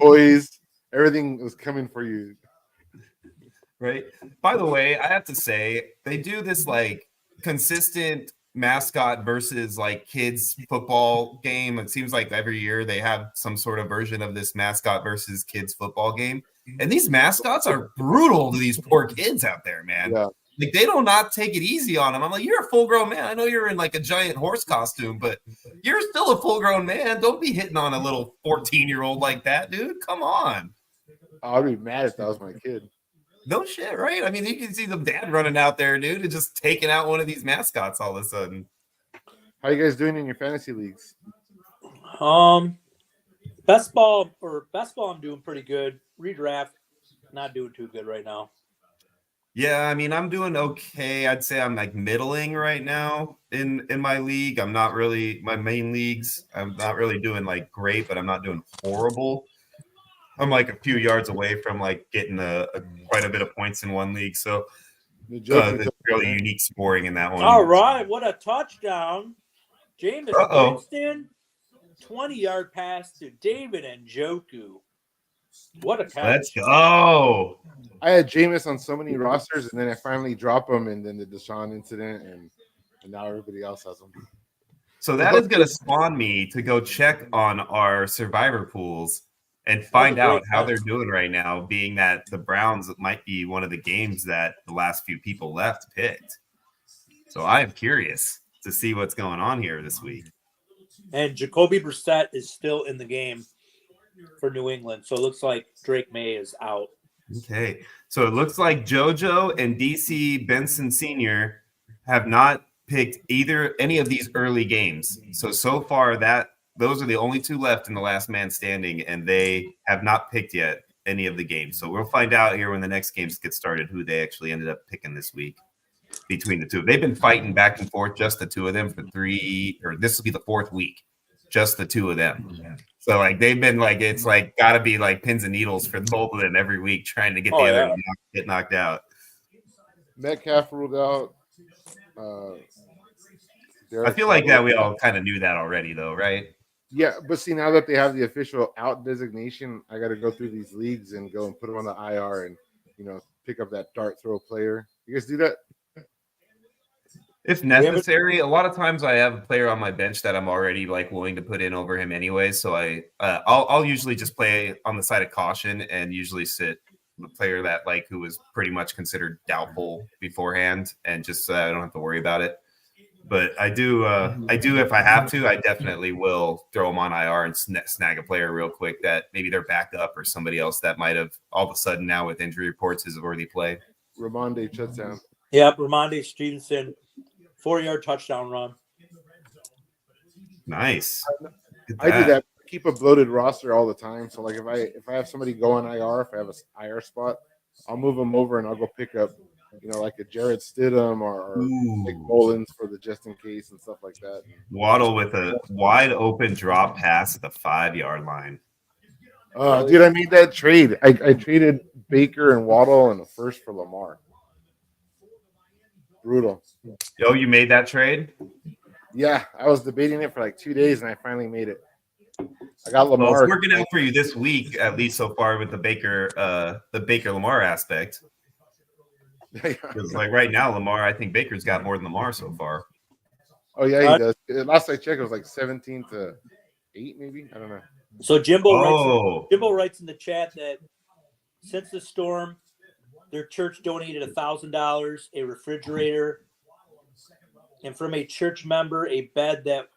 Toys, everything was coming for you. Right. By the way, I have to say, they do this like consistent mascot versus like kids football game. It seems like every year they have some sort of version of this mascot versus kids football game. And these mascots are brutal to these poor kids out there, man. Yeah. Like they do not take it easy on him. I'm like, you're a full grown man. I know you're in like a giant horse costume, but you're still a full grown man. Don't be hitting on a little 14-year-old like that, dude. Come on. I'd be mad if that was my kid. No shit, right? I mean, you can see the dad running out there, dude, and just taking out one of these mascots all of a sudden. How you guys doing in your fantasy leagues? Best ball, I'm doing pretty good. Redraft, not doing too good right now. Yeah, I mean, I'm doing okay. I'd say I'm like middling right now in my league. I'm not really my main leagues. I'm not really doing like great, but I'm not doing horrible. I'm like a few yards away from like getting quite a bit of points in one league. So there's really unique scoring in that one. All right, what a touchdown. Jameis Winston, 20-yard pass to David Njoku. What a catch. Let's go. I had Jameis on so many rosters, and then I finally drop him, and then the Deshaun incident, and now everybody else has him. So that is going to spawn me to go check on our survivor pools and find out how they're doing right now, being that the Browns might be one of the games that the last few people left picked. So I am curious to see what's going on here this week. And Jacoby Brissett is still in the game for New England. So it looks like Drake May is out. Okay. So it looks like JoJo and DC Benson Sr. have not picked any of these early games. So far those are the only two left in the last man standing, and they have not picked yet any of the games. So we'll find out here when the next games get started who they actually ended up picking this week between the two. They've been fighting back and forth, just the two of them for this will be the fourth week, just the two of them. So like they've been like, it's like got to be like pins and needles for both of them every week trying to get the other one get knocked out. Metcalf ruled out. I feel like that we all kind of knew that already, though, right? Yeah, but see, now that they have the official out designation, I got to go through these leagues and go and put them on the IR and, pick up that dart throw player. You guys do that? If necessary. A lot of times I have a player on my bench that I'm already like willing to put in over him anyway. So I'll usually just play on the side of caution and usually sit the player that who was pretty much considered doubtful beforehand, and just so I don't have to worry about it. But I do if I have to, I definitely will throw them on IR and snag a player real quick that maybe they're back up or somebody else that might have all of a sudden now with injury reports has already played. Ramonde touchdown. Yep, Ramonde Stevenson, 4-yard touchdown run. Nice. I do that. Keep a bloated roster all the time. So if I have somebody go on IR, if I have a IR spot, I'll move them over and I'll go pick up like a Jared Stidham or Nick Mullins for the just in case and stuff like that. Waddle with a wide open drop pass at the 5-yard line. Dude, I made that trade. I traded Baker and Waddle and a first for Lamar. Brutal. Yo, you made that trade? Yeah, I was debating it for like 2 days and I finally made it. I got Lamar. Well, it's working out for you this week, at least so far with the Baker Lamar aspect. Because right now, Lamar, I think Baker's got more than Lamar so far. Oh yeah, he does. Last I checked, it was like 17-8, maybe. I don't know. So Jimbo writes in the chat that since the storm, their church donated $1,000, a refrigerator, and from a church member, a bed that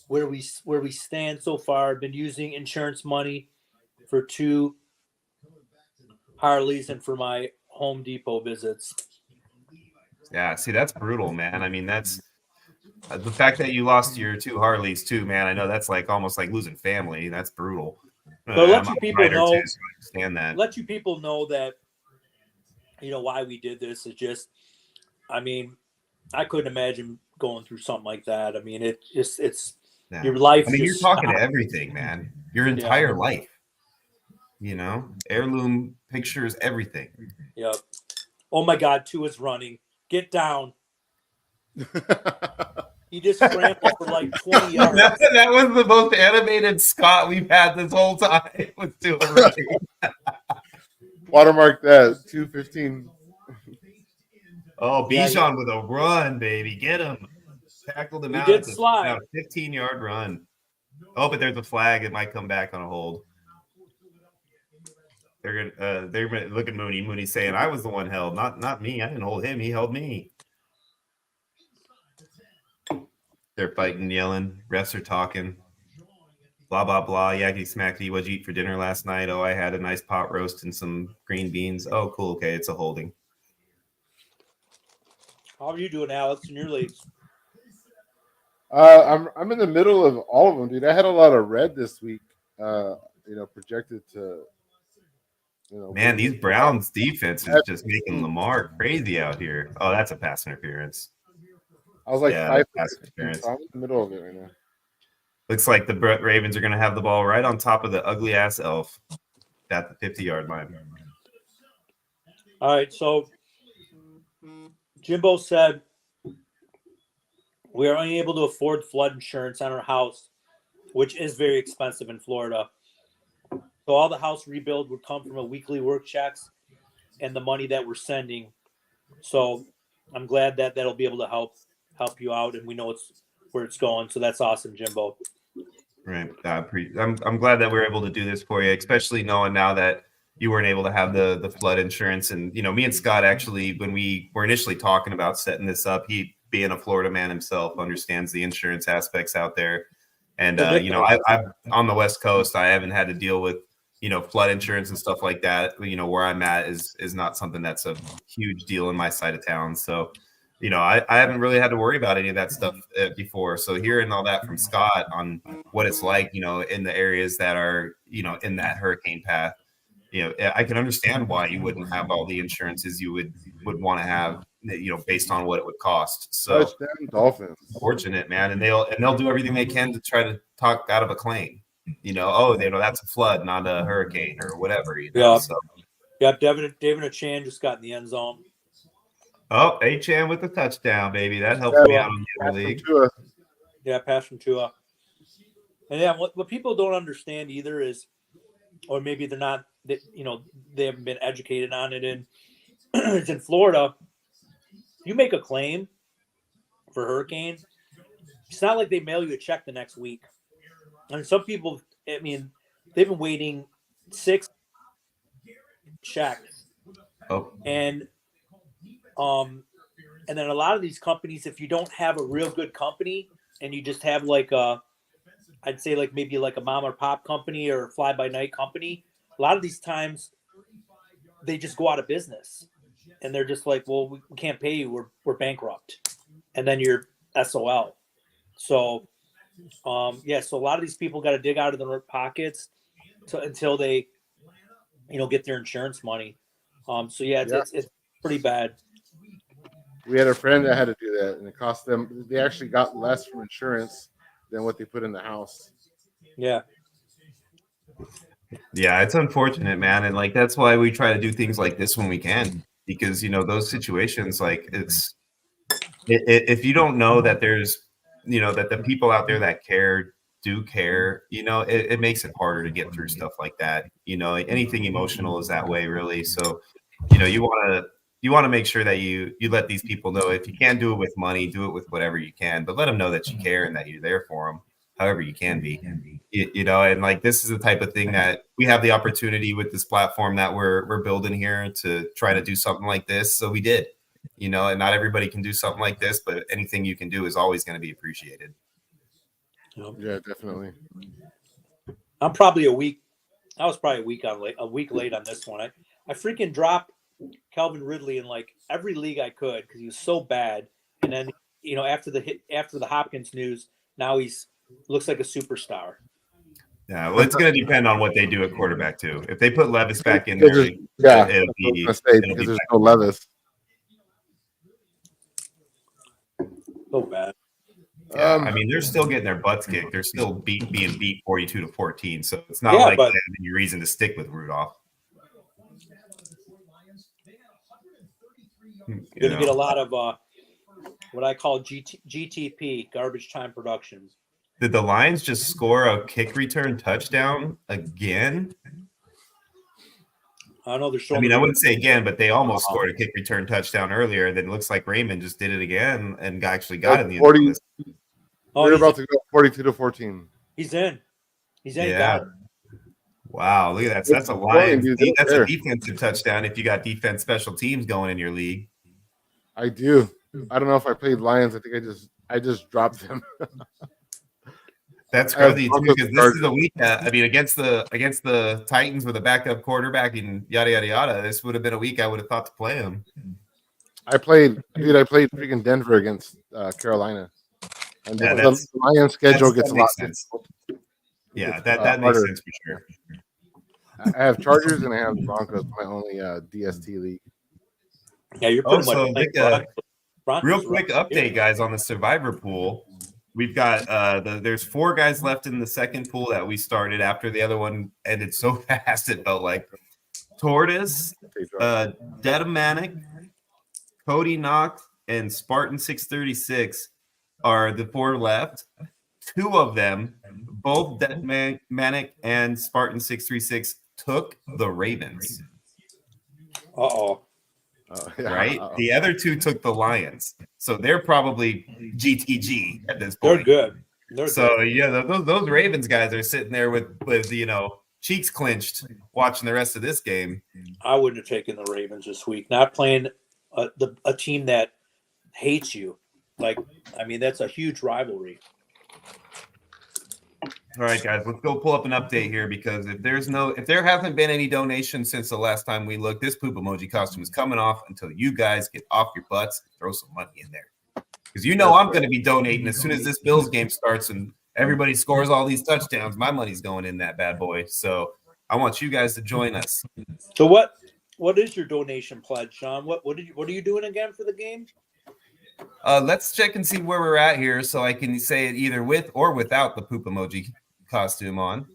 where we stand so far. Been using insurance money for 2 Harleys and for my Home Depot visits. Yeah, see, that's brutal, man. I mean, that's the fact that you lost your 2 Harleys too, man. I know that's almost like losing family. That's brutal. But let you people know. Too, so I understand that. Let you people know that why we did this is just. I mean, I couldn't imagine going through something like that. I mean, it's your life. I mean, you're talking to everything, man. Your entire life. Heirloom pictures, everything. Yep. Oh my God, Tua's running. Get down. He just scrambled for like 20 yards. That was the most animated Scott we've had this whole time with Tua running. Watermark that 2:15. Oh, Bijan with a run, baby. Get him. Tackled him out. He did slide. About a 15-yard run. Oh, but there's a flag. It might come back on a hold. They're looking Mooney. Mooney saying, "I was the one held, not me. I didn't hold him. He held me." They're fighting, yelling. Refs are talking. Blah blah blah. Yakety smackety. What'd you eat for dinner last night? Oh, I had a nice pot roast and some green beans. Oh, cool. Okay, it's a holding. How are you doing, Alex, in your leagues? I'm in the middle of all of them, dude. I had a lot of red this week. Projected to. Man, these Browns defense is just making Lamar crazy out here. Oh, that's a pass interference. I was like pass interference. So I'm in the middle of it right now. Looks like the Ravens are going to have the ball right on top of the ugly ass elf at the 50-yard line. All right, so Jimbo said we are unable to afford flood insurance on our house, which is very expensive in Florida. So all the house rebuild would come from a weekly work checks and the money that we're sending. So I'm glad that that'll be able to help you out, and we know it's where it's going. So that's awesome, Jimbo. Right. I'm glad that we're able to do this for you, especially knowing now that you weren't able to have the flood insurance. And, me and Scott, actually, when we were initially talking about setting this up, he, being a Florida man himself, understands the insurance aspects out there. And, I'm on the West Coast. I haven't had to deal with, flood insurance and stuff like that. Where I'm at is not something that's a huge deal in my side of town. So, I haven't really had to worry about any of that stuff before. So hearing all that from Scott on what it's like, in the areas that are, in that hurricane path, I can understand why you wouldn't have all the insurances you would want to have, based on what it would cost. So touchdown Dolphins. Fortunate, man. And they'll do everything they can to try to talk out of a claim. That's a flood, not a hurricane or whatever. Yeah. So. Yeah, David Achan just got in the end zone. Oh, Achan with the touchdown, baby. That helps me out in the other league. Yeah, pass from Tua. And yeah, what people don't understand either is, or maybe they're not, they haven't been educated on it. It's in Florida. You make a claim for hurricane, it's not like they mail you a check the next week. And some people, they've been waiting 6 checks. Oh. And then a lot of these companies, if you don't have a real good company and you just have I'd say maybe a mom or pop company or fly by night company, a lot of these times they just go out of business and they're just like, well, we can't pay you. We're bankrupt. And then you're SOL. So, so a lot of these people got to dig out of their pockets until they, get their insurance money. It's pretty bad. We had a friend that had to do that, and it cost them. They actually got less from insurance than what they put in the house. Yeah. Yeah, it's unfortunate, man. And that's why we try to do things like this when we can, because, those situations, if you don't know that there's, that the people out there that do care, it makes it harder to get through stuff like that. Anything emotional is that way, really. So, you want to make sure that you let these people know, if you can't do it with money, do it with whatever you can, but let them know that you care and that you're there for them however you can be. And this is the type of thing that we have the opportunity with this platform that we're building here to try to do something like this. So we did, and not everybody can do something like this, but anything you can do is always going to be appreciated. Yeah, definitely. I'm probably a week late on this one. I freaking dropped Calvin Ridley in every league I could because he was so bad. And then, after the Hopkins news, now he's looks like a superstar. Yeah, well, it's going to depend on what they do at quarterback too. If they put Levis back in there, it'll be because there's no Levis. So bad. Yeah, they're still getting their butts kicked. They're still being beat 42-14. So it's not like they have any reason to stick with Rudolph. You're going to get a lot of what I call GTP, garbage time production. Did the Lions just score a kick return touchdown again? I know they're showing. I wouldn't say again, but they almost scored a kick return touchdown earlier. Then it looks like Raymond just did it again and actually got in the 40. Oh, they're about to go 42-14. He's in. He's in. Yeah. Wow, look at that. So that's a Lions. That's a defensive touchdown if you got defense special teams going in your league. I do. I don't know if I played Lions. I think I just dropped them. That's crazy too, because this is a week. I mean, against the Titans with a backup quarterback and yada yada yada. This would have been a week I would have thought to play him. I played freaking Denver against Carolina, and the Lions schedule gets a lot. Sense. Yeah, that makes sense for sure. I have Chargers and I have Broncos. My only DST league. Yeah, you're pretty much. Real quick update, guys, on the Survivor pool. We've got there's 4 guys left in the second pool that we started after the other one ended so fast it felt like. Tortoise, Dedamanic, Cody Knox, and Spartan 636 are the 4 left. 2 of them, both Dedamanic and Spartan 636, took the Ravens. Right? The other 2 took the Lions. So they're probably GTG at this point. They're good. Yeah, those Ravens guys are sitting there with cheeks clenched watching the rest of this game. I wouldn't have taken the Ravens this week. Not playing a team that hates you. That's a huge rivalry. All right, guys, let's go pull up an update here, because if there hasn't been any donations since the last time we looked, this poop emoji costume is coming off until you guys get off your butts and throw some money in there. Because I'm going to be donating as soon as this Bills game starts and everybody scores all these touchdowns. My money's going in that bad boy. So I want you guys to join us. So what is your donation pledge, Sean? What are you doing again for the game? Let's check and see where we're at here, so I can say it either with or without the poop emoji costume on.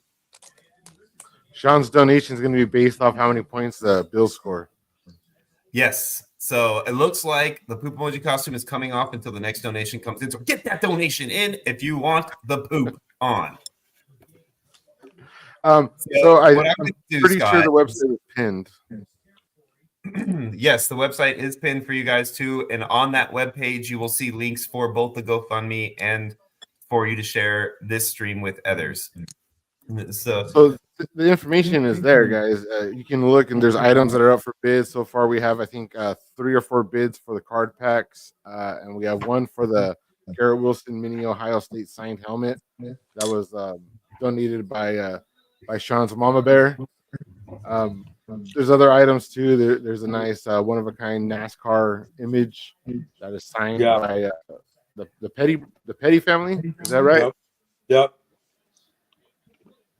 Sean's donation is going to be based off how many points the Bills score. Yes. So it looks like the poop emoji costume is coming off until the next donation comes in. So get that donation in if you want the poop on. I'm pretty sure the website is pinned. Yes, the website is pinned for you guys too. And on that webpage, you will see links for both the GoFundMe and for you to share this stream with others. So the information is there, guys. You can look, and there's items that are up for bids. So far, we have, I think, 3 or 4 bids for the card packs, and we have one for the Garrett Wilson Mini Ohio State signed helmet that was donated by Sean's Mama Bear. There's other items too. There's a nice one-of-a-kind NASCAR image that is signed by the Petty family. Is that right? Yep.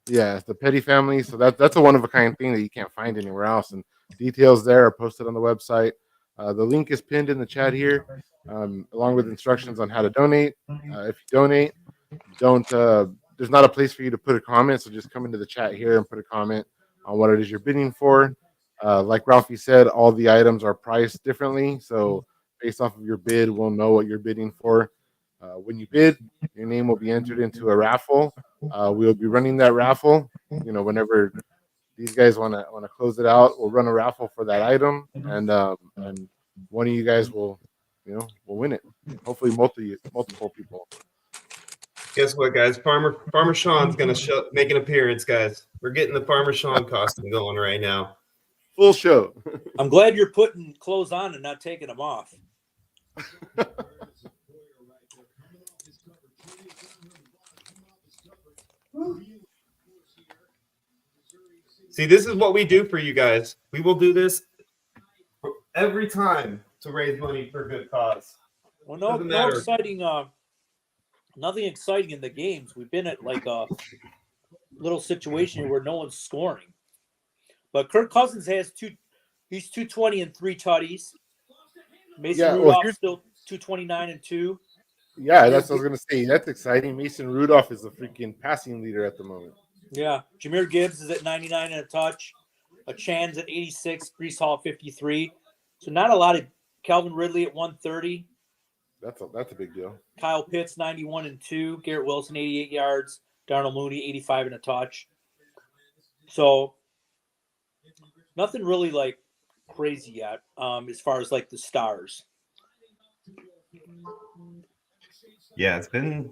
Yeah, it's the Petty family. So that's a one-of-a-kind thing that you can't find anywhere else. And details there are posted on the website. The link is pinned in the chat here, along with instructions on how to donate. If you donate, there's not a place for you to put a comment, so just come into the chat here and put a comment on what it is you're bidding for. Like Ralphie said, all the items are priced differently, so based off of your bid, we'll know what you're bidding for. When you bid, your name will be entered into a raffle. We'll be running that raffle. Whenever these guys want to close it out, we'll run a raffle for that item, and one of you guys will win it. Hopefully, multiple people. Guess what, guys? Farmer Sean's gonna make an appearance, guys. We're getting the Farmer Sean costume going right now. Full show. I'm glad you're putting clothes on and not taking them off. See, this is what we do for you guys. We will do this every time to raise money for a good cause. Well, no exciting. Nothing exciting in the games. We've been at like a little situation where no one's scoring. But Kirk Cousins has he's 220 and 3 tutties. Mason Rudolph still 229 and 2. Yeah, that's what I was gonna say. That's exciting. Mason Rudolph is the freaking passing leader at the moment. Yeah. Jahmyr Gibbs is at 99 and a touch. Chan's at 86, Brees Hall 53. So not a lot of Calvin Ridley at 130. That's a big deal. Kyle Pitts 91 and 2. Garrett Wilson 88 yards. Darnell Mooney 85 and a touch. So nothing really like crazy yet as far as like the stars. Yeah, it's been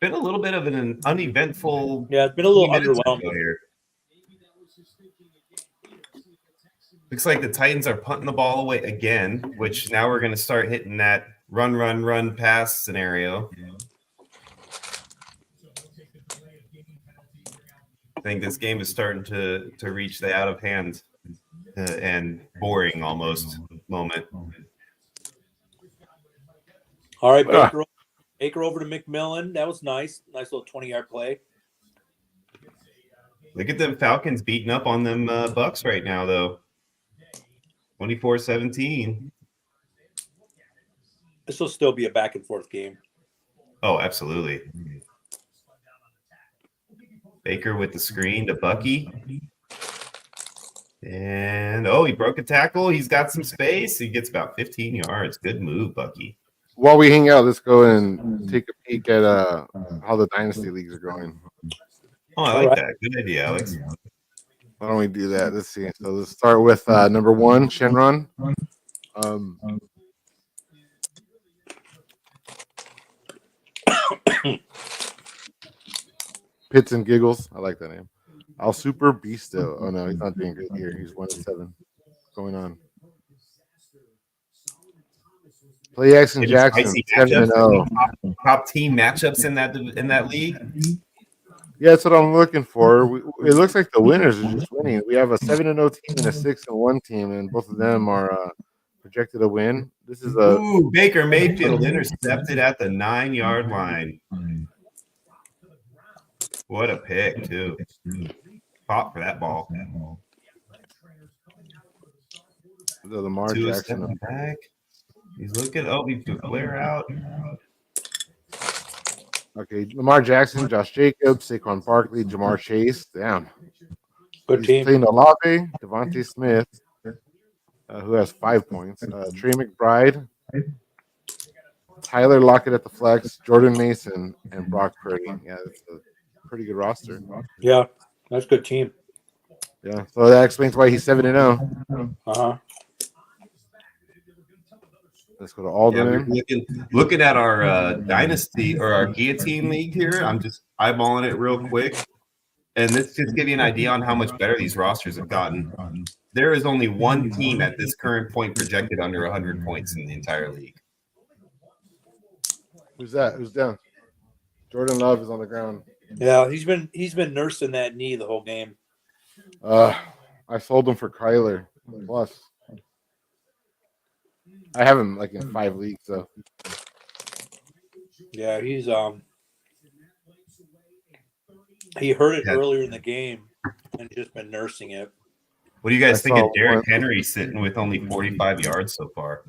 a little bit of an uneventful. Yeah, it's been a little underwhelming here. Looks like the Titans are punting the ball away again, which now we're going to start hitting that run, pass scenario. I think this game is starting to reach the out of hand and boring almost moment. All right, Baker over to McMillan. That was nice. Nice little 20-yard play. Look at them Falcons beating up on them Bucks right now, though. 24-17. This will still be a back-and-forth game. Oh, absolutely. Baker with the screen to Bucky. And, he broke a tackle. He's got some space. He gets about 15 yards. Good move, Bucky. While we hang out, let's go and take a peek at how the dynasty leagues are going. Oh, I like that. Good idea, Alex. Why don't we do that? Let's see. So let's start with number 1, Shenron. Pits and Giggles. I like that name. Al Super Beasto. Oh no, he's not doing good here. He's 1-7. What's going on? Play Jackson 7-0. Top team matchups in that league. Yeah, that's what I'm looking for. It looks like the winners are just winning. We have a 7-0 team and a 6-1 team, and both of them are projected to win. This is Baker Mayfield intercepted at the 9-yard line. What a pick, too. Pop for that ball. The Lamar Jackson back. He's looking. We put Blair out. Okay, Lamar Jackson, Josh Jacobs, Saquon Barkley, Jamar Chase. Damn. Good team. Playing Olave, Devontae Smith, who has 5 points. Trey McBride, Tyler Lockett at the flex, Jordan Mason, and Brock Purdy. Yeah, that's a pretty good roster. Yeah, that's a good team. Yeah, so that explains why he's 7-0. Uh-huh. Let's go to Alden. Yeah, looking at our dynasty or our guillotine league here. I'm just eyeballing it real quick. And this just give you an idea on how much better these rosters have gotten. There is only one team at this current point projected under 100 points in the entire league. Who's that? Who's down? Jordan Love is on the ground. Yeah, he's been nursing that knee the whole game. I sold him for Kyler plus. I have him like in 5 leagues though. Yeah, he's he hurt it earlier in the game and just been nursing it. What do you guys think of Derrick Henry sitting with only 45 yards so far?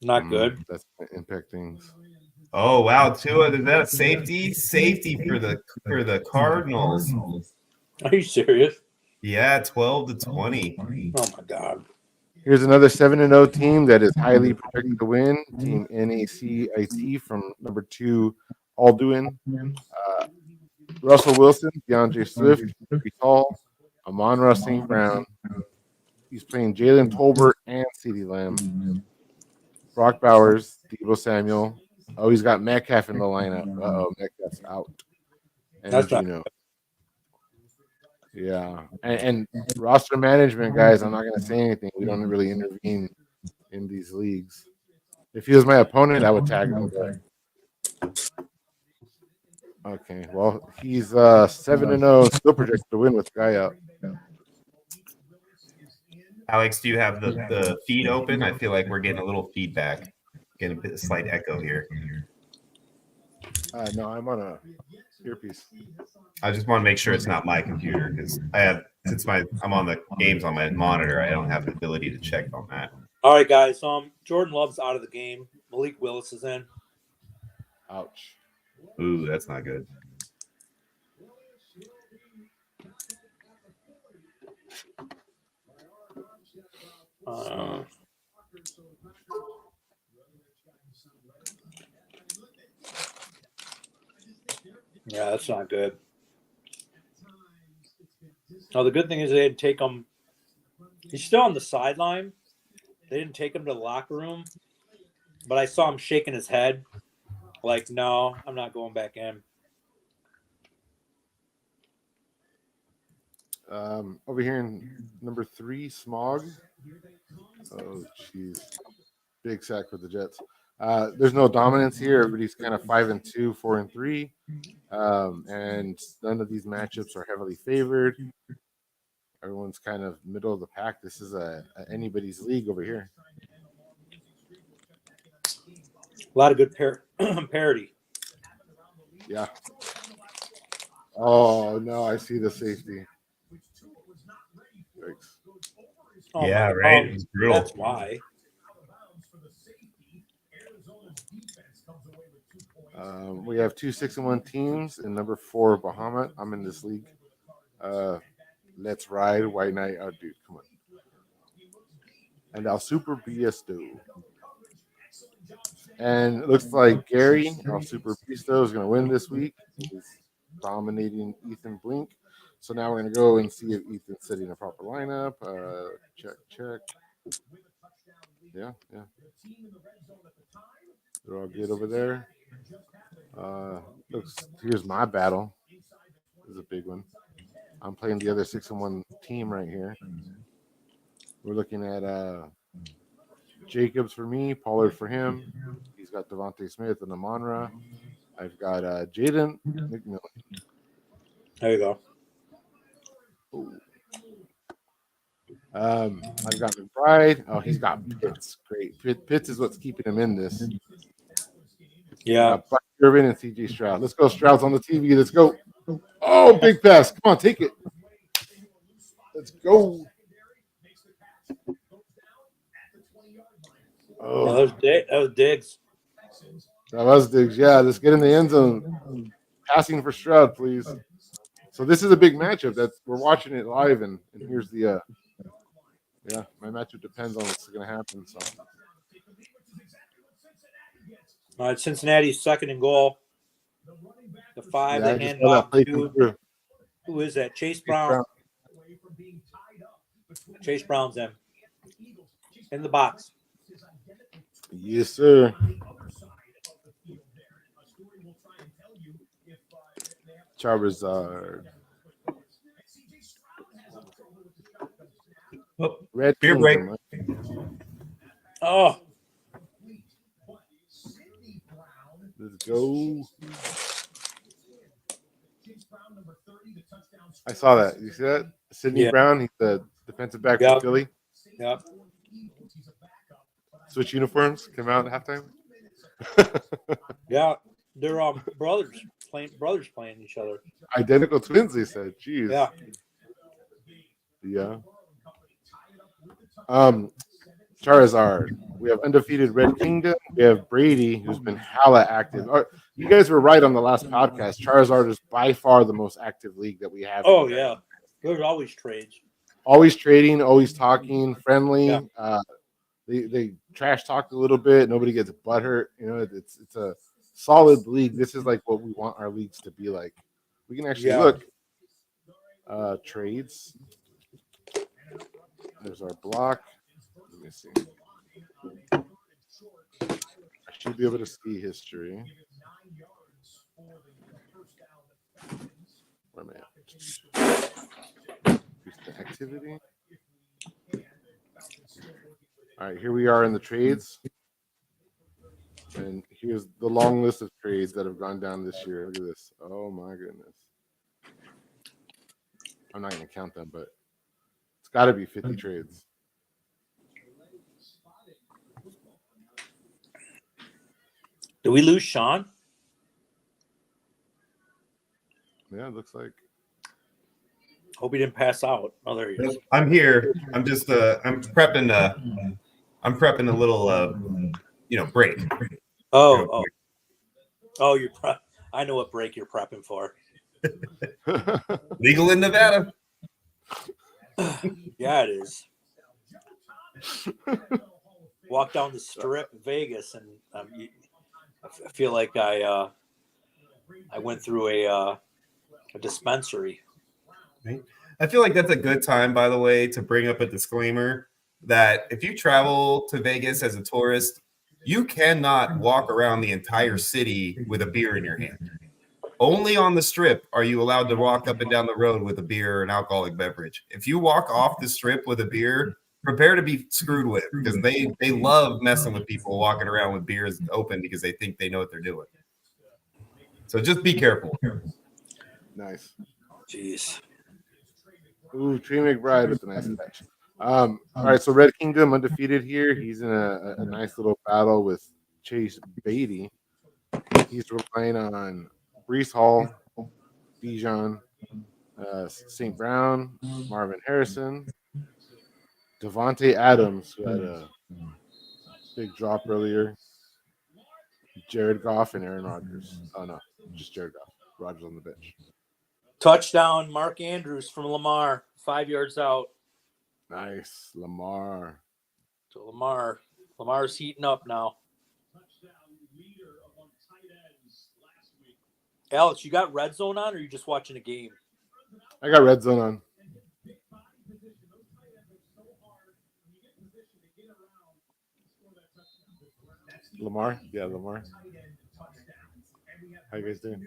Not good. That's impact things. Oh wow, Tua, is that a safety? Safety for the Cardinals. Are you serious? Yeah, 12-20. Oh my God. Here's another 7-0 team that is highly projected to win. Team NACIT from number 2, Alduin. Russell Wilson, DeAndre Swift, Hall, Amon-Ra St. Brown. He's playing Jalen Tolbert and CeeDee Lamb. Brock Bowers, Deebo Samuel. Oh, he's got Metcalf in the lineup. Metcalf's out. And That's not Gino. Yeah. And roster management, guys, I'm not going to say anything. We don't really intervene in these leagues. If he was my opponent, I would tag him. Okay, well, he's 7-0, still projected to win with Guy out. Alex, do you have the feed open? I feel like we're getting a little feedback, getting a slight echo here. No, I'm on a earpiece. I just want to make sure it's not my computer because I'm on the games on my monitor. I don't have the ability to check on that. All right, guys. Jordan Love's out of the game. Malik Willis is in. Ouch. Ooh, that's not good. Yeah, that's not good. Now, the good thing is they didn't take him. He's still on the sideline. They didn't take him to the locker room, but I saw him shaking his head like, no, I'm not going back in. Over here in number 3, Smog. Oh, jeez. Big sack for the Jets. There's no dominance here. Everybody's kind of 5-2, 4-3. And none of these matchups are heavily favored. Everyone's kind of middle of the pack. This is a anybody's league over here. A lot of good parity. Yeah. Oh, no, I see the safety. Thanks. Oh, Yeah, my right. God. It was brutal. That's why. We have 2 6-1 teams and number 4 Bahamut. I'm in this league. Let's ride White Knight out, dude. Come on. And our Super Biesto. And it looks like Gary, our Super Biesto, is going to win this week. He's dominating Ethan Blink. So now we're going to go and see if Ethan's setting a proper lineup. Check. Yeah. They're all good over there. Here's my battle. This is a big one. I'm playing the other 6-1 team right here. We're looking at Jacobs for me, Pollard for him. He's got Devontae Smith and Amonra. I've got Jaden McMillan. There you go. I've got McBride. Oh, he's got Pitts. Great. Pitts is what's keeping him in this. Yeah. Buck Irvin and CJ Stroud. Let's go, Stroud's on the TV. Let's go. Oh, big pass. Come on, take it. Let's go. Oh, That was Diggs. That was Diggs. Yeah, let's get in the end zone. Passing for Stroud, please. So this is a big matchup. That we're watching it live, and here's the my matchup depends on what's going to happen. So All right, Cincinnati's second and goal. The 5, yeah, the I just hand saw that off play to come through. who is that? Chase Brown. Chase Brown's in the box. Yes, sir. Charizard. Oh, Red beer Kingdom. Oh, Let's go. I saw that. You see that? Sidney Yeah. Brown, he's the defensive back Yep. for Philly. yep. Switch uniforms, come out at halftime. Yeah, they're brothers playing each other. Identical twins, they said. Jeez. Yeah. Yeah. Charizard. We have undefeated Red Kingdom. We have Brady, who's been hella active. You guys were right on the last podcast. Charizard is by far the most active league that we have. Oh yeah, there's always trades. Always trading, always talking, friendly. Yeah. They trash talk a little bit. Nobody gets butthurt. You know, it's a solid league. This is like what we want our leagues to be like. We can actually look. Trades. There's our block. Let me see. I should be able to see history. Where am I at? Here's the activity. All right, here we are in the trades. And here's the long list of trades that have gone down this year. Look at this. Oh, my goodness. I'm not going to count them, but it's got to be 50 trades. Did we lose Sean? Yeah, it looks like. Hope he didn't pass out. Oh, there he is. I'm here. I'm just I'm prepping a little break. Oh, you're I know what break you're prepping for. Legal in Nevada. Yeah, it is. Walk down the strip in Vegas, and I feel like I went through a dispensary. I feel like that's a good time, by the way, to bring up a disclaimer that if you travel to Vegas as a tourist, you cannot walk around the entire city with a beer in your hand. Only on the strip are you allowed to walk up and down the road with a beer or an alcoholic beverage. If you walk off the strip with a beer, prepare to be screwed with because they love messing with people walking around with beers open because they think they know what they're doing. So just be careful. Nice. Jeez. Ooh, Trey McBride with a nice catch. All right, so Red Kingdom undefeated here. He's in a nice little battle with Chase Beatty. He's relying on Brees Hall, Bijan, St. Brown, Marvin Harrison, Devontae Adams, who had a big drop earlier, Jared Goff, and Aaron Rodgers. Oh, no, just Jared Goff. Rodgers on the bench. Touchdown, Mark Andrews from Lamar, 5 yards out. Nice. Lamar. So Lamar's heating up now. Alex, you got Red Zone on, or are you just watching a game? I got Red Zone on. Lamar? Yeah, Lamar. How you guys doing?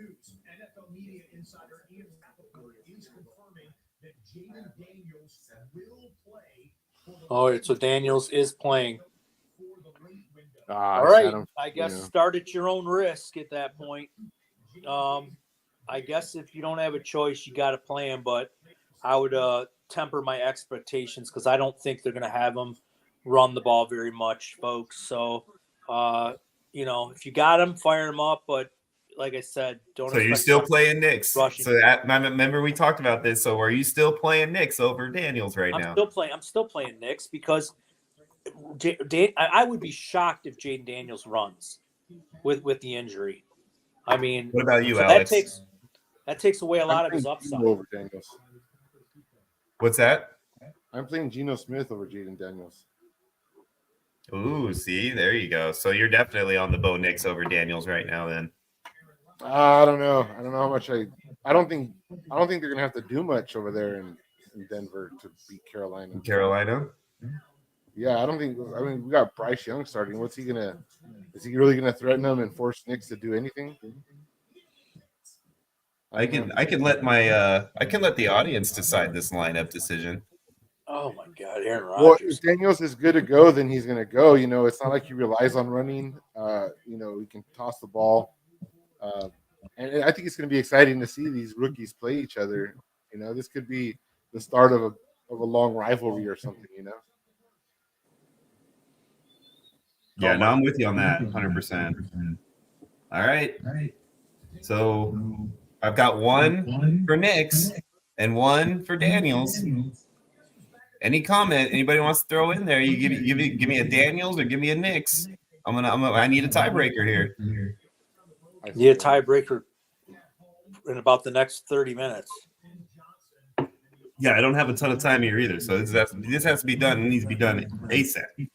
All right, so Daniels is playing. Ah, All right, him, I guess start at your own risk at that point. I guess if you don't have a choice, you got to play him, but I would temper my expectations because I don't think they're going to have him run the ball very much, folks. So, if you got him, fire him up, but like I said, don't. So you're still playing Knicks. Rushing. So remember we talked about this. So are you still playing Knicks over Daniels right now? I'm still playing Knicks because I would be shocked if Jaden Daniels runs with the injury. I mean, what about you, so Alex? That takes away a lot of his upside. Over Daniels. What's that? I'm playing Geno Smith over Jaden Daniels. Ooh, see, there you go. So you're definitely on the Bo Nix over Daniels right now, then. I don't know. I don't know how much I don't think they're gonna have to do much over there in Denver to beat Carolina. Carolina? Yeah, I don't think. I mean, we got Bryce Young starting. What's he gonna? Is he really gonna threaten them and force Knicks to do anything? I can let the audience decide this lineup decision. Oh my God, Aaron Rodgers. Well, if Daniels is good to go, then he's gonna go. It's not like he relies on running. He can toss the ball. And I think it's going to be exciting to see these rookies play each other. This could be the start of a long rivalry or something. Yeah, no, I'm with you on that, 100%. All right. So I've got one for Knicks and one for Daniels. Any comment anybody wants to throw in there? You give me a Daniels or give me a Knicks. I need a tiebreaker here. Need a tiebreaker in about the next 30 minutes. Yeah, I don't have a ton of time here either. So this has to be done. It needs to be done ASAP.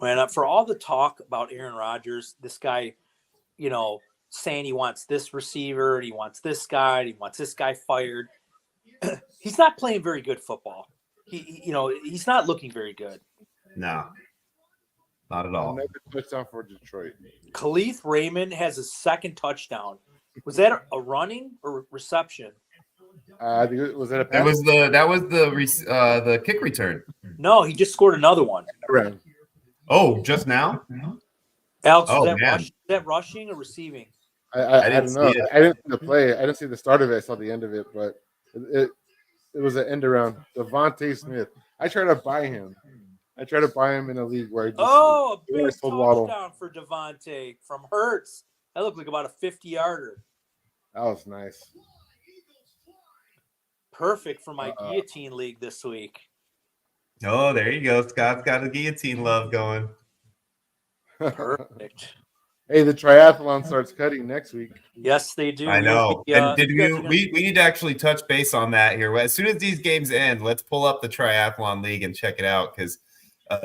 Man, for all the talk about Aaron Rodgers, this guy, saying he wants this receiver, and he wants this guy, and he wants this guy fired. He's not playing very good football. He's not looking very good. No. Not at all. Another touchdown for Detroit. Khalif Raymond has a second touchdown. Was that a running or reception? Was that a pass? That was the kick return. No, he just scored another one. Oh, just now? Alex, is that rushing or receiving? I don't know. I didn't see the play. I didn't see the start of it. I saw the end of it, but it was an end around. Devontae Smith. I tried to buy him. in a league where a big touchdown for Devontae from Hurts. That looked like about a 50-yarder. That was nice. Perfect for my guillotine league this week. Oh, there you go. Scott's got a guillotine love going. Perfect. Hey, the triathlon starts cutting next week. Yes, they do. I know. And we need to actually touch base on that here. As soon as these games end, let's pull up the triathlon league and check it out because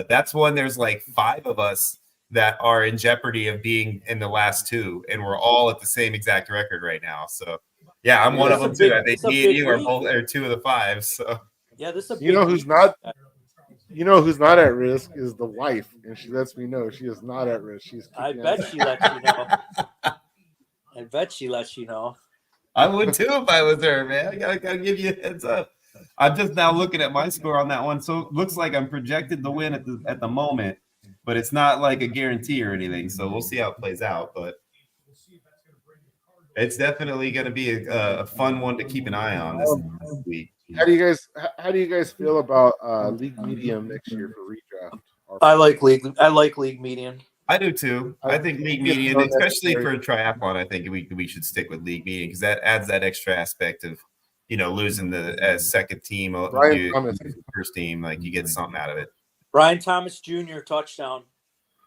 that's one. There's like 5 of us that are in jeopardy of being in the last 2, and we're all at the same exact record right now. So, yeah, I'm one of them too. I think me and you are both 2 of the 5. So, yeah, this is a big who's not at risk is the wife, and she lets me know she is not at risk. I bet she lets you know. I bet she lets you know. I would too if I was her, man. I gotta give you a heads up. I'm just now looking at my score on that one. So it looks like I'm projected to win at the moment, but it's not like a guarantee or anything. So we'll see how it plays out. But it's definitely going to be a fun one to keep an eye on this week. How do you guys feel about league medium next year for redraft? I like league medium. I do too. I think league median, especially for a triathlon, I think we should stick with league median because that adds that extra aspect of, losing as second team, first team, like you get something out of it. Brian Thomas Jr. touchdown.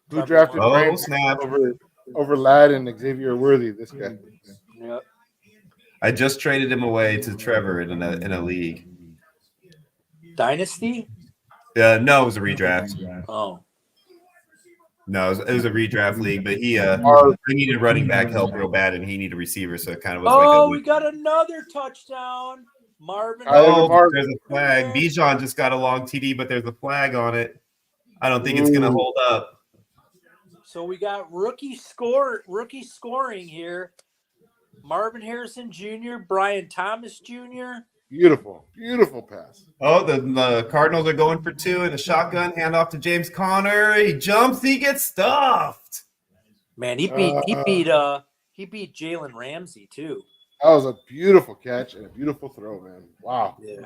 Who drafted Brian snap over Ladd and Xavier Worthy? This guy. Yep. I just traded him away to Trevor in a league. Dynasty? No, it was a redraft. Oh. No, it was a redraft league, but he needed running back help real bad, and he needed a receiver, so it kind of was we got another touchdown. Marvin. There's a flag. Bijan just got a long TD, but there's a flag on it. I don't think it's going to hold up. So we got rookie scoring here. Marvin Harrison Jr., Brian Thomas Jr. Beautiful pass. Oh, the Cardinals are going for 2 in a shotgun. Hand off to James Conner. He jumps. He gets stuffed. Man, he beat Jalen Ramsey too. That was a beautiful catch and a beautiful throw, man. Wow. Yeah.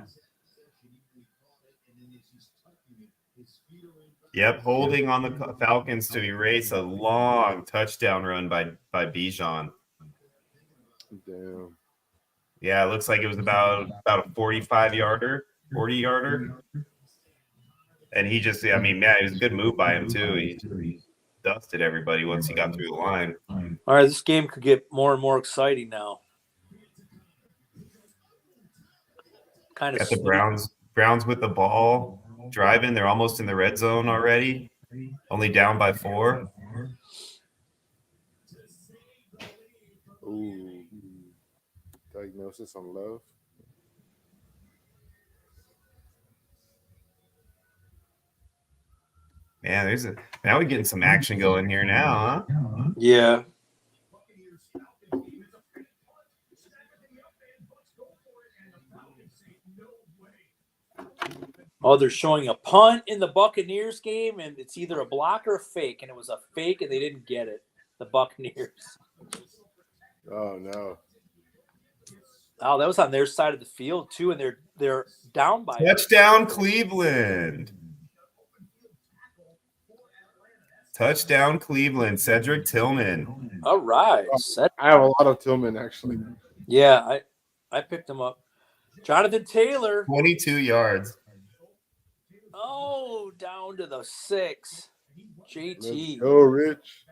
Yep, holding on the Falcons to erase a long touchdown run by Bijan. Damn. Yeah, it looks like it was about a 45-yarder, 40-yarder. And he just, it was a good move by him, too. He dusted everybody once he got through the line. All right, this game could get more and more exciting now. Kind of got the Browns with the ball, driving. They're almost in the red zone already, only down by 4. Ooh. Diagnosis on Love. Man, now we're getting some action going here now, huh? Yeah. Oh, they're showing a punt in the Buccaneers game, and it's either a block or a fake, and it was a fake, and they didn't get it. The Buccaneers. Oh no. Oh, that was on their side of the field too, and they're down by touchdown Cleveland. Touchdown Cleveland. Cedric Tillman. All right. I have a lot of Tillman actually. Yeah, I picked him up. Jonathan Taylor. 22 yards. Oh, down to the 6. JT. Oh, Rich.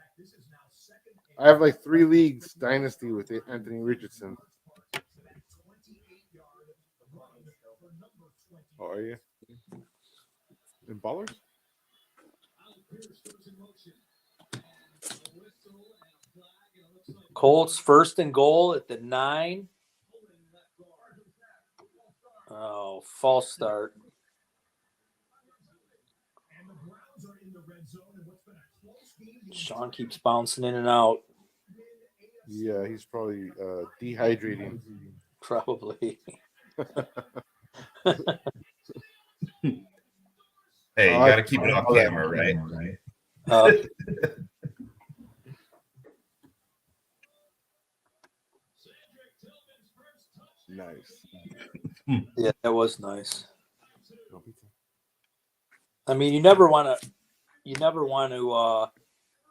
I have like 3 leagues dynasty with Anthony Richardson. Oh, are you? In Ballers? Colts 1st and goal at the 9. Oh, false start. Sean keeps bouncing in and out. Yeah, he's probably dehydrating. Probably. Hey, you got to keep it off camera, right? Nice. Yeah, that was nice. I mean, you never want to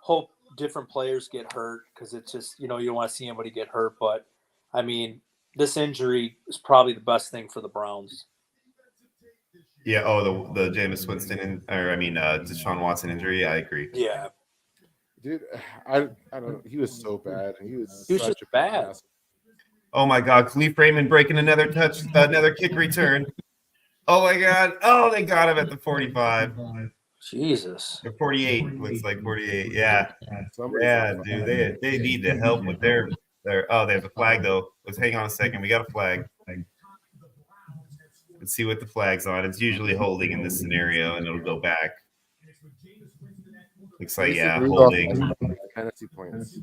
hope different players get hurt because it's just, you don't want to see anybody get hurt. But I mean, this injury is probably the best thing for the Browns. Yeah. Oh, the Jameis Winston Deshaun Watson injury. I agree. Yeah. Dude, I don't know. He was so bad. He was just bad. Pass. Oh my God, Khalif Raymond breaking another kick return. Oh my God. Oh, they got him at the 45. Jesus. They're 48. Looks like 48. Yeah. Yeah, dude. They need to help with their there's a flag though. Let's hang on a second. We got a flag. Let's see what the flag's on. It's usually holding in this scenario, and it'll go back. Looks like holding. Fantasy points.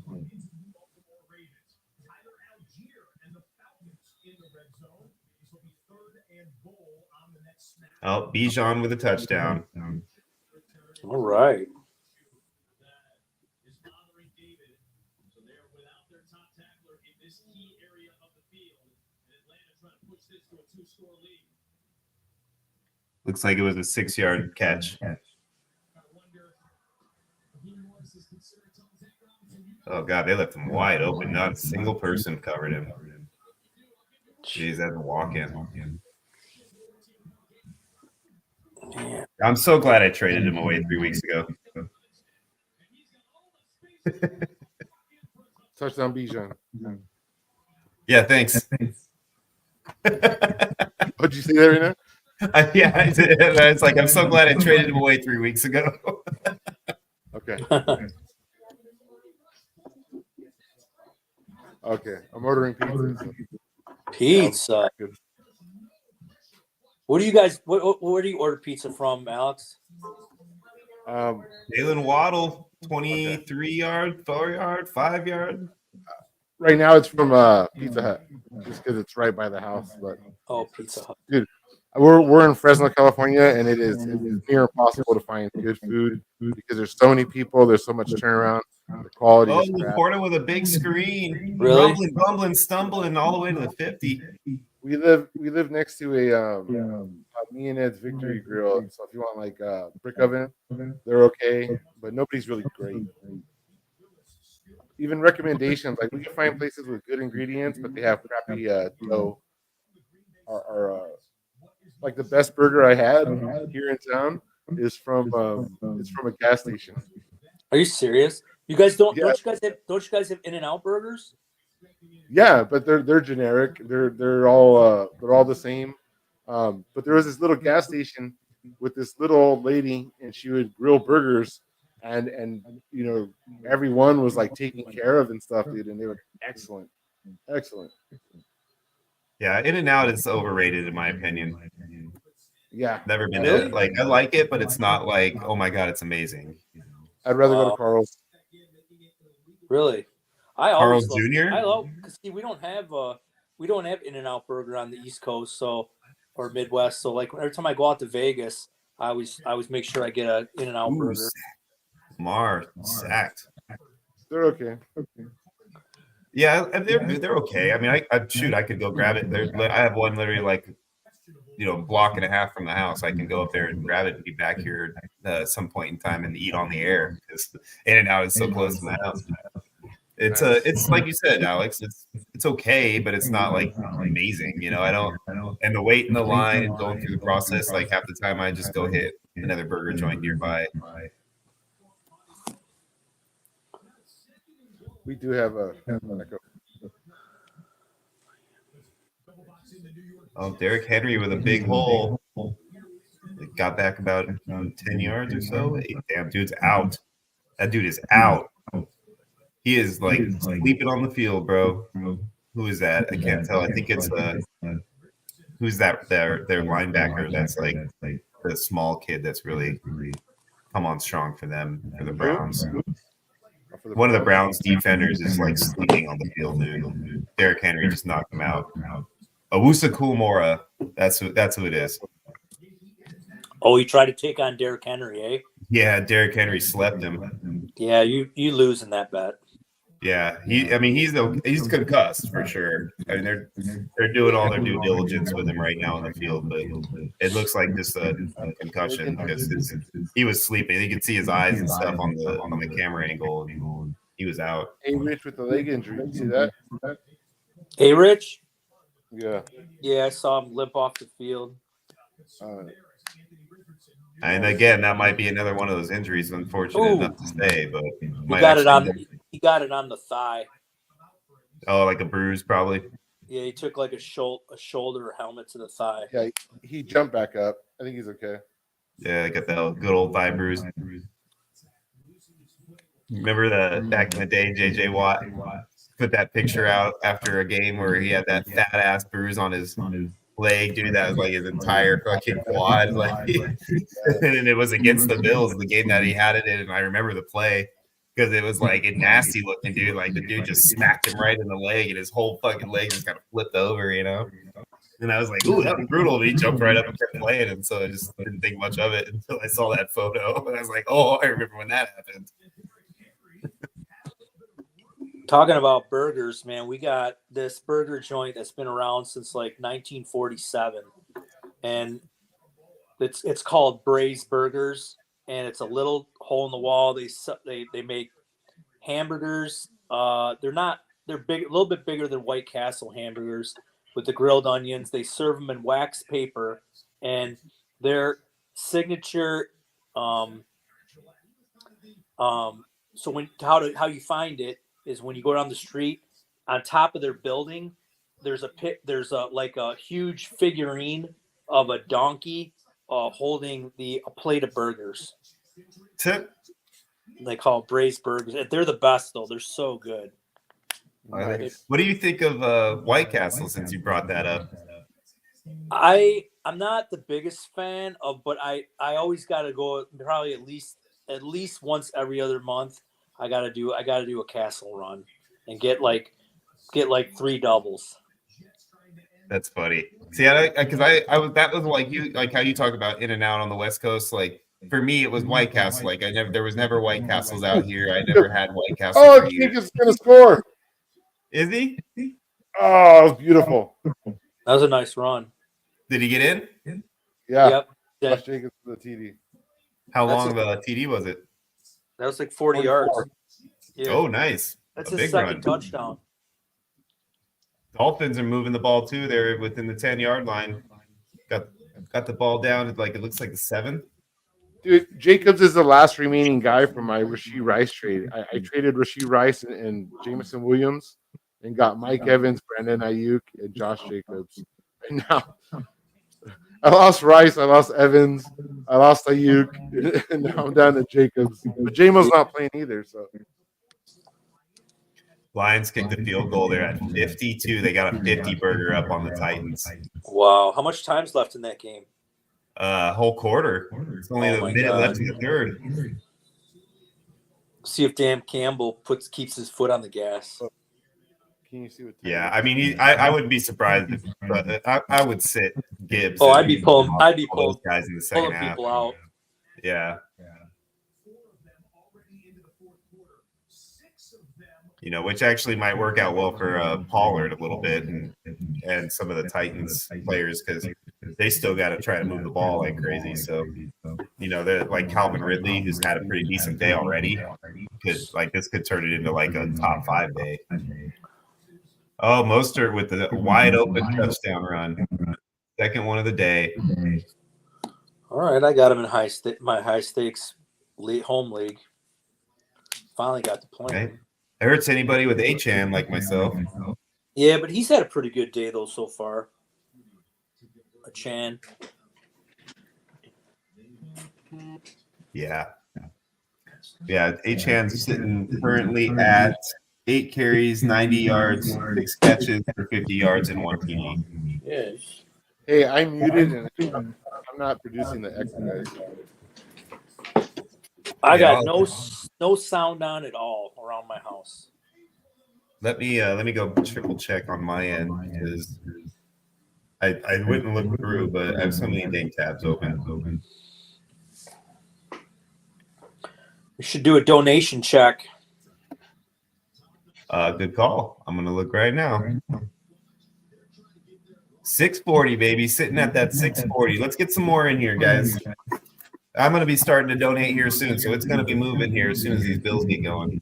Oh, Bijan with a touchdown. All right. Looks like it was a 6-yard catch. Oh, God, they left him wide open. Not a single person covered him. Jeez, that's a walk-in. Yeah. I'm so glad I traded him away 3 weeks ago. Touchdown, Bijan. Yeah, thanks. What'd you say there right now? Yeah, it's like I'm so glad I traded him away 3 weeks ago. Okay. Okay. I'm ordering pizza. Pizza. What do you guys? Where do you order pizza from, Alex? Jalen Waddle, 23-yard, 4-yard, 5-yard. Right now it's from Pizza Hut, just because it's right by the house. But Pizza Hut. dude, we're in Fresno, California, and it's near impossible to find good food because there's so many people. There's so much turnaround. The quality is crap. Laporta with a big screen. Really? Rumbling, bumbling, stumbling all the way to the 50. We live next to a me and Ed's Victory Grill. So if you want like brick oven, they're okay, but nobody's really great. Even recommendations, like we can find places with good ingredients, but they have crappy dough. Like the best burger I had here in town is from it's from a gas station. Are you serious? You guys don't? Yeah. Don't you guys have In-N-Out burgers? Yeah, but they're generic. They're all the same. But there was this little gas station with this little old lady, and she would grill burgers, and you know everyone was like taken care of and stuff, dude, and they were excellent. Yeah, In-N-Out is overrated in my opinion. Yeah, Never been Really? it. Like I like it, but it's not like, oh my God, it's amazing. I'd rather go to Carl's. Really? I Carl's always Jr.? I love because we don't have In-N-Out burger on the East Coast, or Midwest. So like every time I go out to Vegas, I always make sure I get a In-N-Out burger. Sacked. They're okay. Yeah, they're okay. I mean, I could go grab it. I have one literally like, block and a half from the house. I can go up there and grab it and be back here at some point in time and eat on the air because In-N-Out is so close to my house. It's like you said, Alex. It's okay, but it's not like amazing. I don't. And the wait in the line and going through the process, like half the time, I just go hit another burger joint nearby. We do have Derrick Henry with a big hole. It got back about 10 yards or so. Damn, dude's out. That dude is out. He is like sleeping on the field, bro. Who is that? I can't tell. I think it's who's that? Their linebacker. That's like the small kid that's really come on strong for them, for the Browns. One of the Browns defenders is like sleeping on the field, dude. Derrick Henry just knocked him out. Owusu Kulmora. That's who it is. Oh, he tried to take on Derrick Henry, eh? Yeah, Derrick Henry slept him. Yeah, you lose in that bet. Yeah, he's concussed for sure. I mean, they're doing all their due diligence with him right now on the field, but it looks like just a concussion because he was sleeping. You could see his eyes and stuff on the camera angle, and he was out. A Rich with the leg injury. You see that? Hey, Rich. Yeah. Yeah, I saw him limp off the field. And again, that might be another one of those injuries. Unfortunate enough to say, but he got it on the thigh. Oh, like a bruise, probably. Yeah, he took like a shoulder helmet to the thigh. Yeah, he jumped back up. I think he's okay. Yeah, I got that good old thigh bruise. Remember back in the day, JJ Watt put that picture out after a game where he had that fat ass bruise on his leg, dude. That was like his entire fucking quad, like, and it was against the Bills, the game that he had it in. And I remember the play because it was like a nasty looking dude. Like the dude just smacked him right in the leg, and his whole fucking leg just kind of flipped over, And I was like, ooh, that was brutal. And he jumped right up and kept playing. And so I just didn't think much of it until I saw that photo. And I was like, oh, I remember when that happened. Talking about burgers, man, we got this burger joint that's been around since like 1947, and it's called Braised Burgers, and it's a little hole in the wall. They make hamburgers. They're big, a little bit bigger than White Castle hamburgers with the grilled onions. They serve them in wax paper, and their signature. So how you find it is when you go down the street, on top of their building, there's a huge figurine of a donkey holding a plate of burgers. They call it Braised Burgers. They're the best though. They're so good. Nice. What do you think of White Castle since you brought that up? I'm not the biggest fan of, but I always got to go probably at least once every other month. I gotta do a castle run and get like 3 doubles. That's funny. See, because I was that was like how you talk about In and Out on the West Coast. Like for me, it was White Castle. Like there was never White Castles out here. I never had White Castle. Oh, Jacob's gonna score. Is he? Oh, it was beautiful. That was a nice run. Did he get in? Yeah. Yep. Plus Jacobs for the TD. How long of a TD was it? That was like 40 yards. Yeah. Oh, nice. That's a his big second run. touchdown. Dolphins are moving the ball too. They're within the 10-yard line. Got the ball down at it looks like the 7th. Dude, Jacobs is the last remaining guy from my Rashee Rice trade. I traded Rashee Rice and Jameson Williams and got Mike Evans, Brandon Ayuk, and Josh Jacobs. And now I lost Rice, I lost Evans, I lost Ayuk, and now I'm down to Jacobs. But Jamo's not playing either, so. Lions kicked the field goal. They're at 52. They got a 50 burger up on the Titans. Wow. How much time's left in that game? Whole quarter. It's only a minute left in the third. See if Dan Campbell keeps his foot on the gas. Can you see what? Yeah, I mean, I wouldn't be surprised, but I would sit Gibbs. Oh, I'd be pulling those guys in the second half. People out. Yeah. Which actually might work out well for Pollard a little bit and some of the Titans players because they still got to try to move the ball like crazy. So, they're like Calvin Ridley, who's had a pretty decent day already. This could turn it into like a top 5 day. Oh, Mostert with the wide open touchdown run. Second one of the day. All right, I got him in my high stakes home league. Finally got to play. Okay. It hurts anybody with HM like myself. Yeah, but he's had a pretty good day though so far. Chan. Yeah. HM's sitting currently at 8 carries, 90 yards, 6 catches for 50 yards and 1 TD. Yes. Hey, I'm muted and I'm not producing the exercise. I got no sound on at all around my house. Let me go triple check on my end because I wouldn't look through, but I have so many dang tabs open. We should do a donation check. Good call. I'm gonna look right now. 640, baby, sitting at that 640. Let's get some more in here, guys. I'm gonna be starting to donate here soon, so it's gonna be moving here as soon as these bills get going.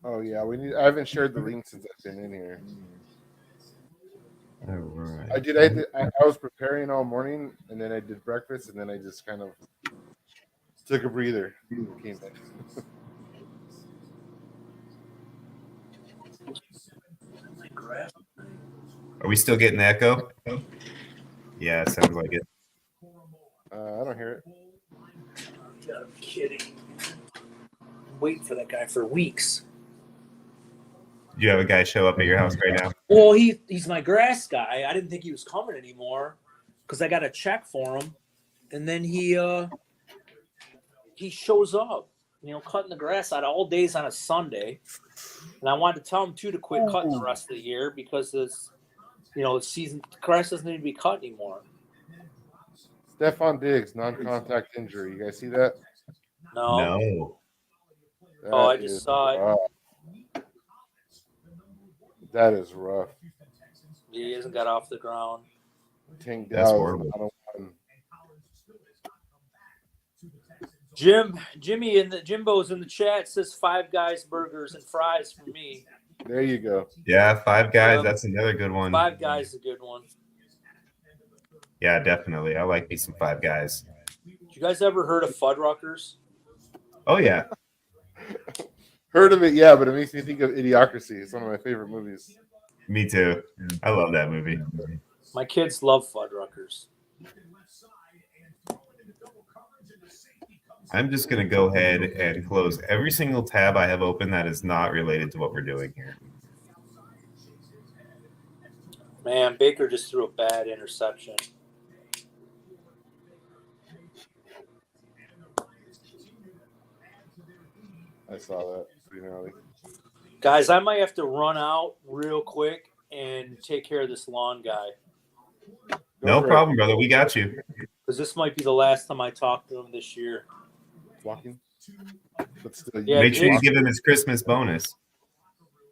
Oh yeah, I haven't shared the link since I've been in here. All right. I was preparing all morning, and then I did breakfast, and then I just kind of took a breather. Came back. Are we still getting the echo? Yeah, it sounds like it. I don't hear it. I'm kidding. I'm waiting for that guy for weeks. Do you have a guy show up at your house right now? Well, he's my grass guy. I didn't think he was coming anymore because I got a check for him, and then he shows up. Cutting the grass out all days on a Sunday, and I wanted to tell him too to quit cutting the rest of the year because the grass doesn't need to be cut anymore. Stephon Diggs, non-contact injury. You guys see that? No. No. I just saw it. rough. That is rough. He hasn't got off the ground. Tank That's Dow is horrible. not a one. Jimbo's in the chat, says Five Guys burgers and fries for me. There you go. Yeah, Five Guys. Yep. That's another good one. Five Guys is a good one. Yeah, definitely. I like me some Five Guys. You guys ever heard of Fuddruckers? Oh yeah. Heard of it, yeah, but it makes me think of Idiocracy. It's one of my favorite movies. Me too. I love that movie. My kids love Fuddruckers. I'm just going to go ahead and close every single tab I have open that is not related to what we're doing here. Man, Baker just threw a bad interception. I saw that. Pretty gnarly. Guys, I might have to run out real quick and take care of this lawn guy. No problem, brother. We got you. Because this might be the last time I talk to him this year. Walking. But still, Yeah, Make sure you Jim's- give him his Christmas bonus.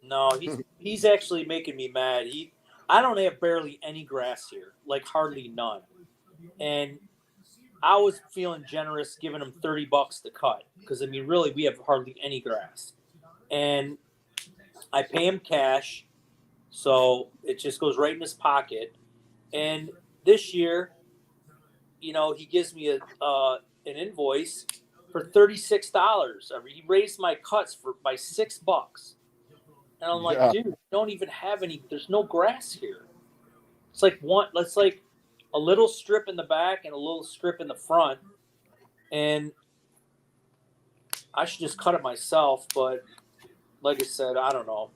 No, he's actually making me mad. I don't have barely any grass here, like hardly none. And I was feeling generous giving him $30 to cut because, I mean, really, we have hardly any grass. And I pay him cash, so it just goes right in his pocket. And this year, he gives me an invoice for $36. He raised my cuts by $6. And I'm like, dude, you don't even have any. There's no grass here. It's like a little strip in the back and a little strip in the front. And I should just cut it myself. But like I said, I don't know.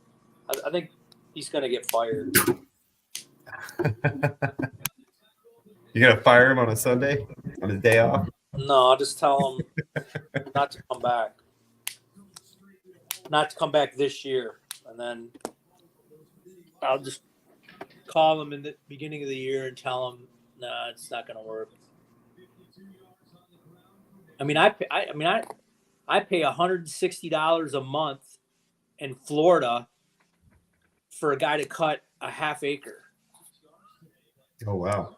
I think he's going to get fired. You gonna fire him on a Sunday, on his day off? No, I'll just tell him not to come back. Not to come back this year. And then I'll just call him in the beginning of the year and tell him, nah, it's not going to work. I mean, I pay $160 a month in Florida for a guy to cut a half acre. Oh wow.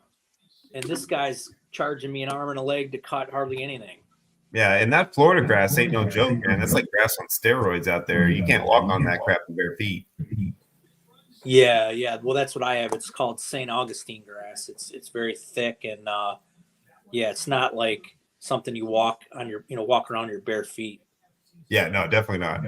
And this guy's charging me an arm and a leg to cut hardly anything. Yeah, and that Florida grass ain't no joke, man. That's like grass on steroids out there. You can't walk on that crap with bare feet. Yeah. Well, that's what I have. It's called St. Augustine grass. It's very thick and it's not like something you walk around your bare feet. Yeah, no, definitely not.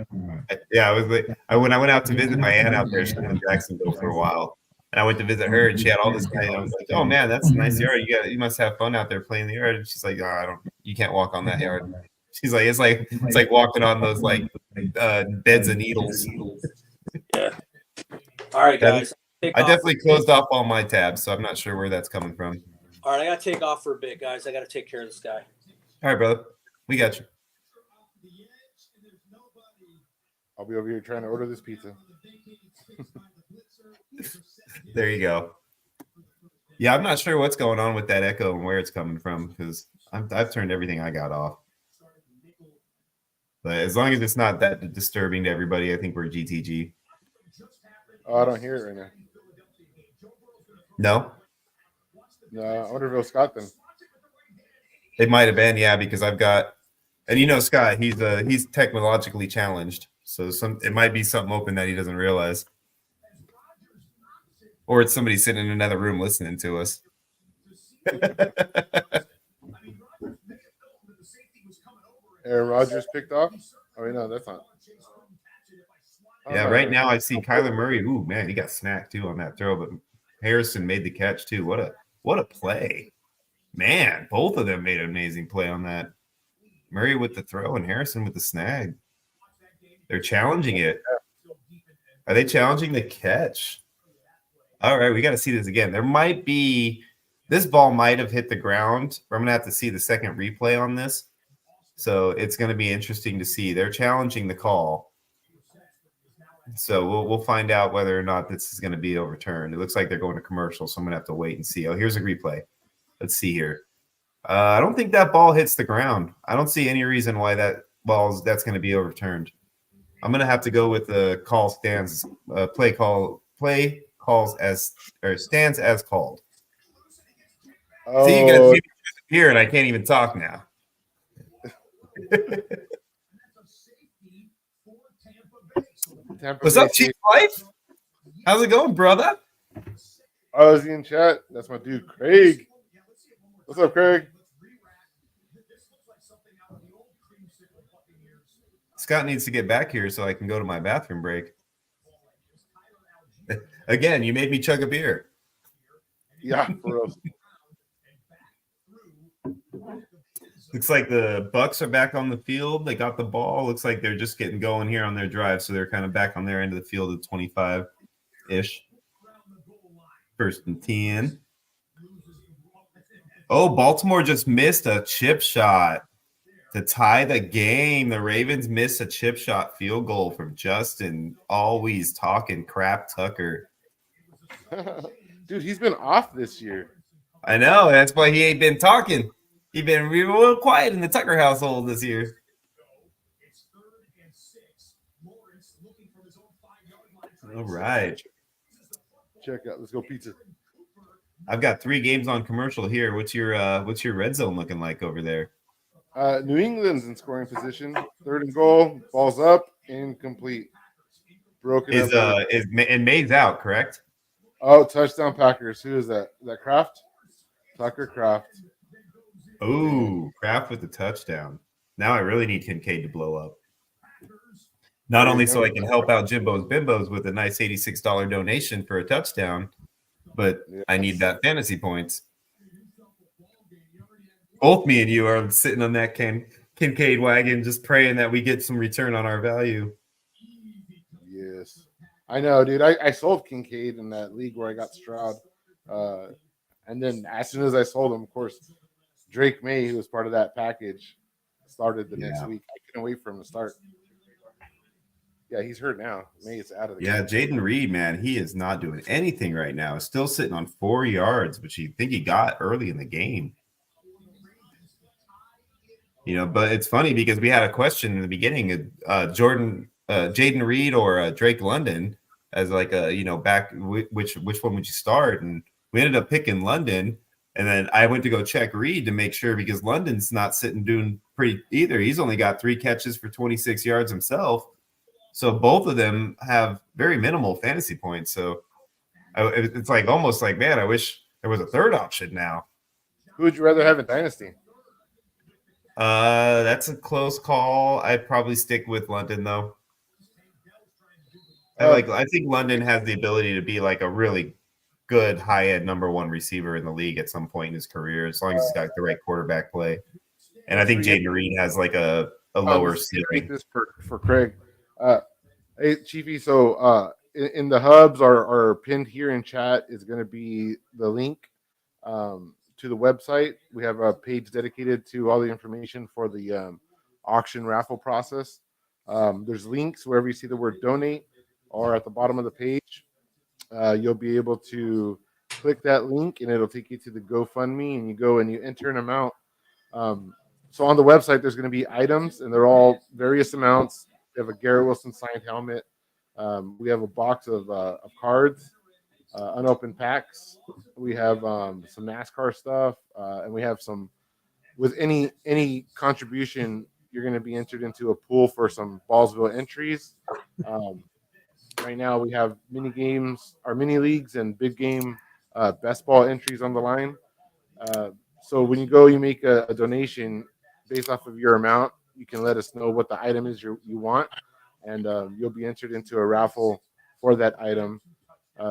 Yeah, I was like, when I went out to visit my aunt out there, she was in Jacksonville for a while, and I went to visit her, and she had all this kind. I was like, "Oh man, that's a nice yard. You must have fun out there playing the yard." And she's like, "Oh, you can't walk on that yard." She's like, "It's like walking on those beds of needles." Yeah. All right, guys. I definitely closed off all my tabs, so I'm not sure where that's coming from. All right, I got to take off for a bit, guys. I got to take care of this guy. All right, brother. We got you. I'll be over here trying to order this pizza. There you go. Yeah, I'm not sure what's going on with that echo and where it's coming from because I've turned everything I got off. But as long as it's not that disturbing to everybody, I think we're GTG. Oh, I don't hear it right now. No? No, I wonder if it was Scott then. It might have been, yeah, because I've got, and Scott, he's technologically challenged. So it might be something open that he doesn't realize. Or it's somebody sitting in another room listening to us. Aaron Rodgers picked off? Oh, wait, no, that's not. Yeah, right now I see Kyler Murray. Ooh, man, he got snacked too on that throw, but Harrison made the catch too. What a play. Man, both of them made an amazing play on that. Murray with the throw and Harrison with the snag. They're challenging it. Are they challenging the catch? All right, we got to see this again. This ball might have hit the ground. I'm going to have to see the second replay on this. So it's going to be interesting to see. They're challenging the call. So we'll find out whether or not this is going to be overturned. It looks like they're going to commercial, so I'm going to have to wait and see. Oh, here's a replay. Let's see here. I don't think that ball hits the ground. I don't see any reason why that's going to be overturned. I'm going to have to go with the call stands, play calls as or stands as called. Oh, See, you guys see me here, and I can't even talk now. Tampa What's Bay up, Chief State. Life? How's it going, brother? Oh, is he in chat? That's my dude, Craig. What's up, Craig? Scott needs to get back here so I can go to my bathroom break. Again, you made me chug a beer. Yeah, for real. Looks like the Bucks are back on the field. They got the ball. Looks like they're just getting going here on their drive, so they're kind of back on their end of the field at 25-ish. First and 10. Oh, Baltimore just missed a chip shot to tie the game. The Ravens missed a chip shot field goal from Justin. Always talking crap Tucker. Dude, he's been off this year. I know. That's why he ain't been talking. He's been real quiet in the Tucker household this year. All right. Check out. Let's go pizza. I've got 3 games on commercial here. What's your red zone looking like over there? New England's in scoring position. 3rd and goal. Ball's up. Incomplete. Broken up. And May's out, correct? Oh, touchdown Packers. Who is that? Is that Kraft? Tucker Kraft. Ooh, Kraft with the touchdown. Now I really need Kincaid to blow up. Not only so I can help out Jimbo's Bimbos with a nice $86 donation for a touchdown, but I need that fantasy points. Both me and you are sitting on that Kincaid wagon just praying that we get some return on our value. Yes. I know, dude. I sold Kincaid in that league where I got Stroud. And then as soon as I sold him, of course, Drake May, who was part of that package, started the next week. I couldn't wait for him to start. Yeah, he's hurt now. May is out of the game. Jaden Reed, man, he is not doing anything right now. He's still sitting on 4 yards, which you think he got early in the game. But it's funny because we had a question in the beginning of Jaden Reed or Drake London as like back which one would you start? And we ended up picking London. And then I went to go check Reed to make sure because London's not sitting doing pretty either. He's only got 3 catches for 26 yards himself. So both of them have very minimal fantasy points. So it's like almost like, man, I wish there was a third option now. Who would you rather have in Dynasty? That's a close call. I'd probably stick with London though. I think London has the ability to be like a really good high-end number 1 receiver in the league at some point in his career, as long as he's got the right quarterback play. And I think Jaden Reed has like a lower ceiling. This for Craig. Hey, Chiefy, so in the hubs are pinned here in chat is going to be the link to the website. We have a page dedicated to all the information for the auction raffle process. There's links wherever you see the word donate or at the bottom of the page. You'll be able to click that link and it'll take you to the GoFundMe and you go and you enter an amount. So on the website, there's going to be items and they're all various amounts. We have a Garrett Wilson signed helmet. We have a box of cards, unopened packs. We have some NASCAR stuff, and we have some. With any contribution, you're going to be entered into a pool for some Ballsville entries. Right now, we have mini games, our mini leagues, and big game best ball entries on the line. So when you go, you make a donation based off of your amount. You can let us know what the item is you want, and you'll be entered into a raffle for that item.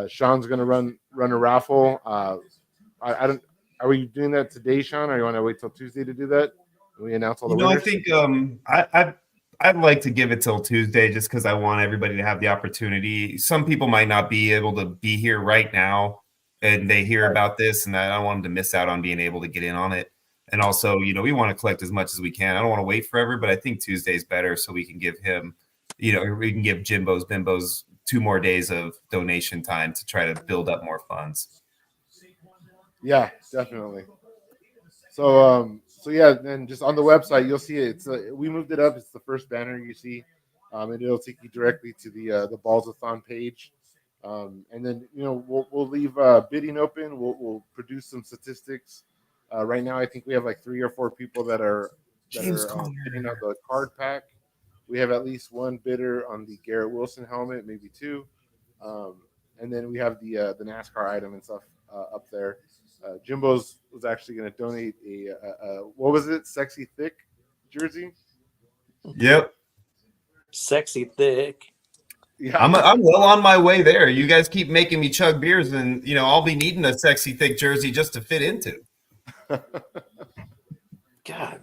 Sean's going to run a raffle. I don't. Are we doing that today, Sean, or you want to wait till Tuesday to do that? We announce all the winners? I think I'd like to give it till Tuesday just because I want everybody to have the opportunity. Some people might not be able to be here right now, and they hear about this, and I don't want them to miss out on being able to get in on it. And also, we want to collect as much as we can. I don't want to wait forever, but I think Tuesday's better so we can give him, we can give Jimbo's Bimbos 2 more days of donation time to try to build up more funds. Yeah, definitely. So yeah, then just on the website you'll see it. We moved it up. It's the first banner you see, and it'll take you directly to the Ballsathon page. And then we'll leave bidding open. We'll produce some statistics. Right now, I think we have like 3 or 4 people that are bidding on the card pack. We have at least 1 bidder on the Garrett Wilson helmet, maybe 2, and then we have the NASCAR item and stuff up there. Jimbo's was actually going to donate a what was it? Sexy Thick jersey. Yep. Sexy Thick. Yeah, I'm well on my way there. You guys keep making me chug beers, and I'll be needing a Sexy Thick jersey just to fit into. God,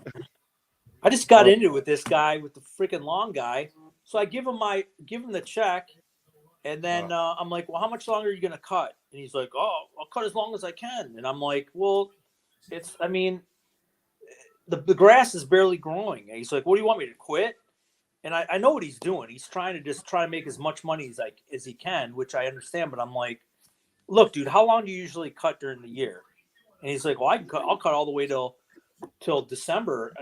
I just got into it with this guy, with the freaking long guy. So I give him the check, and then I'm like, well, how much longer are you gonna cut? And he's like, oh, I'll cut as long as I can. And I'm like, well, the grass is barely growing. And he's like, what do you want me to quit? And I know what he's doing. He's trying to make as much money as he can, which I understand. But I'm like, look, dude, how long do you usually cut during the year? And he's like, well, I'll cut all the way till December.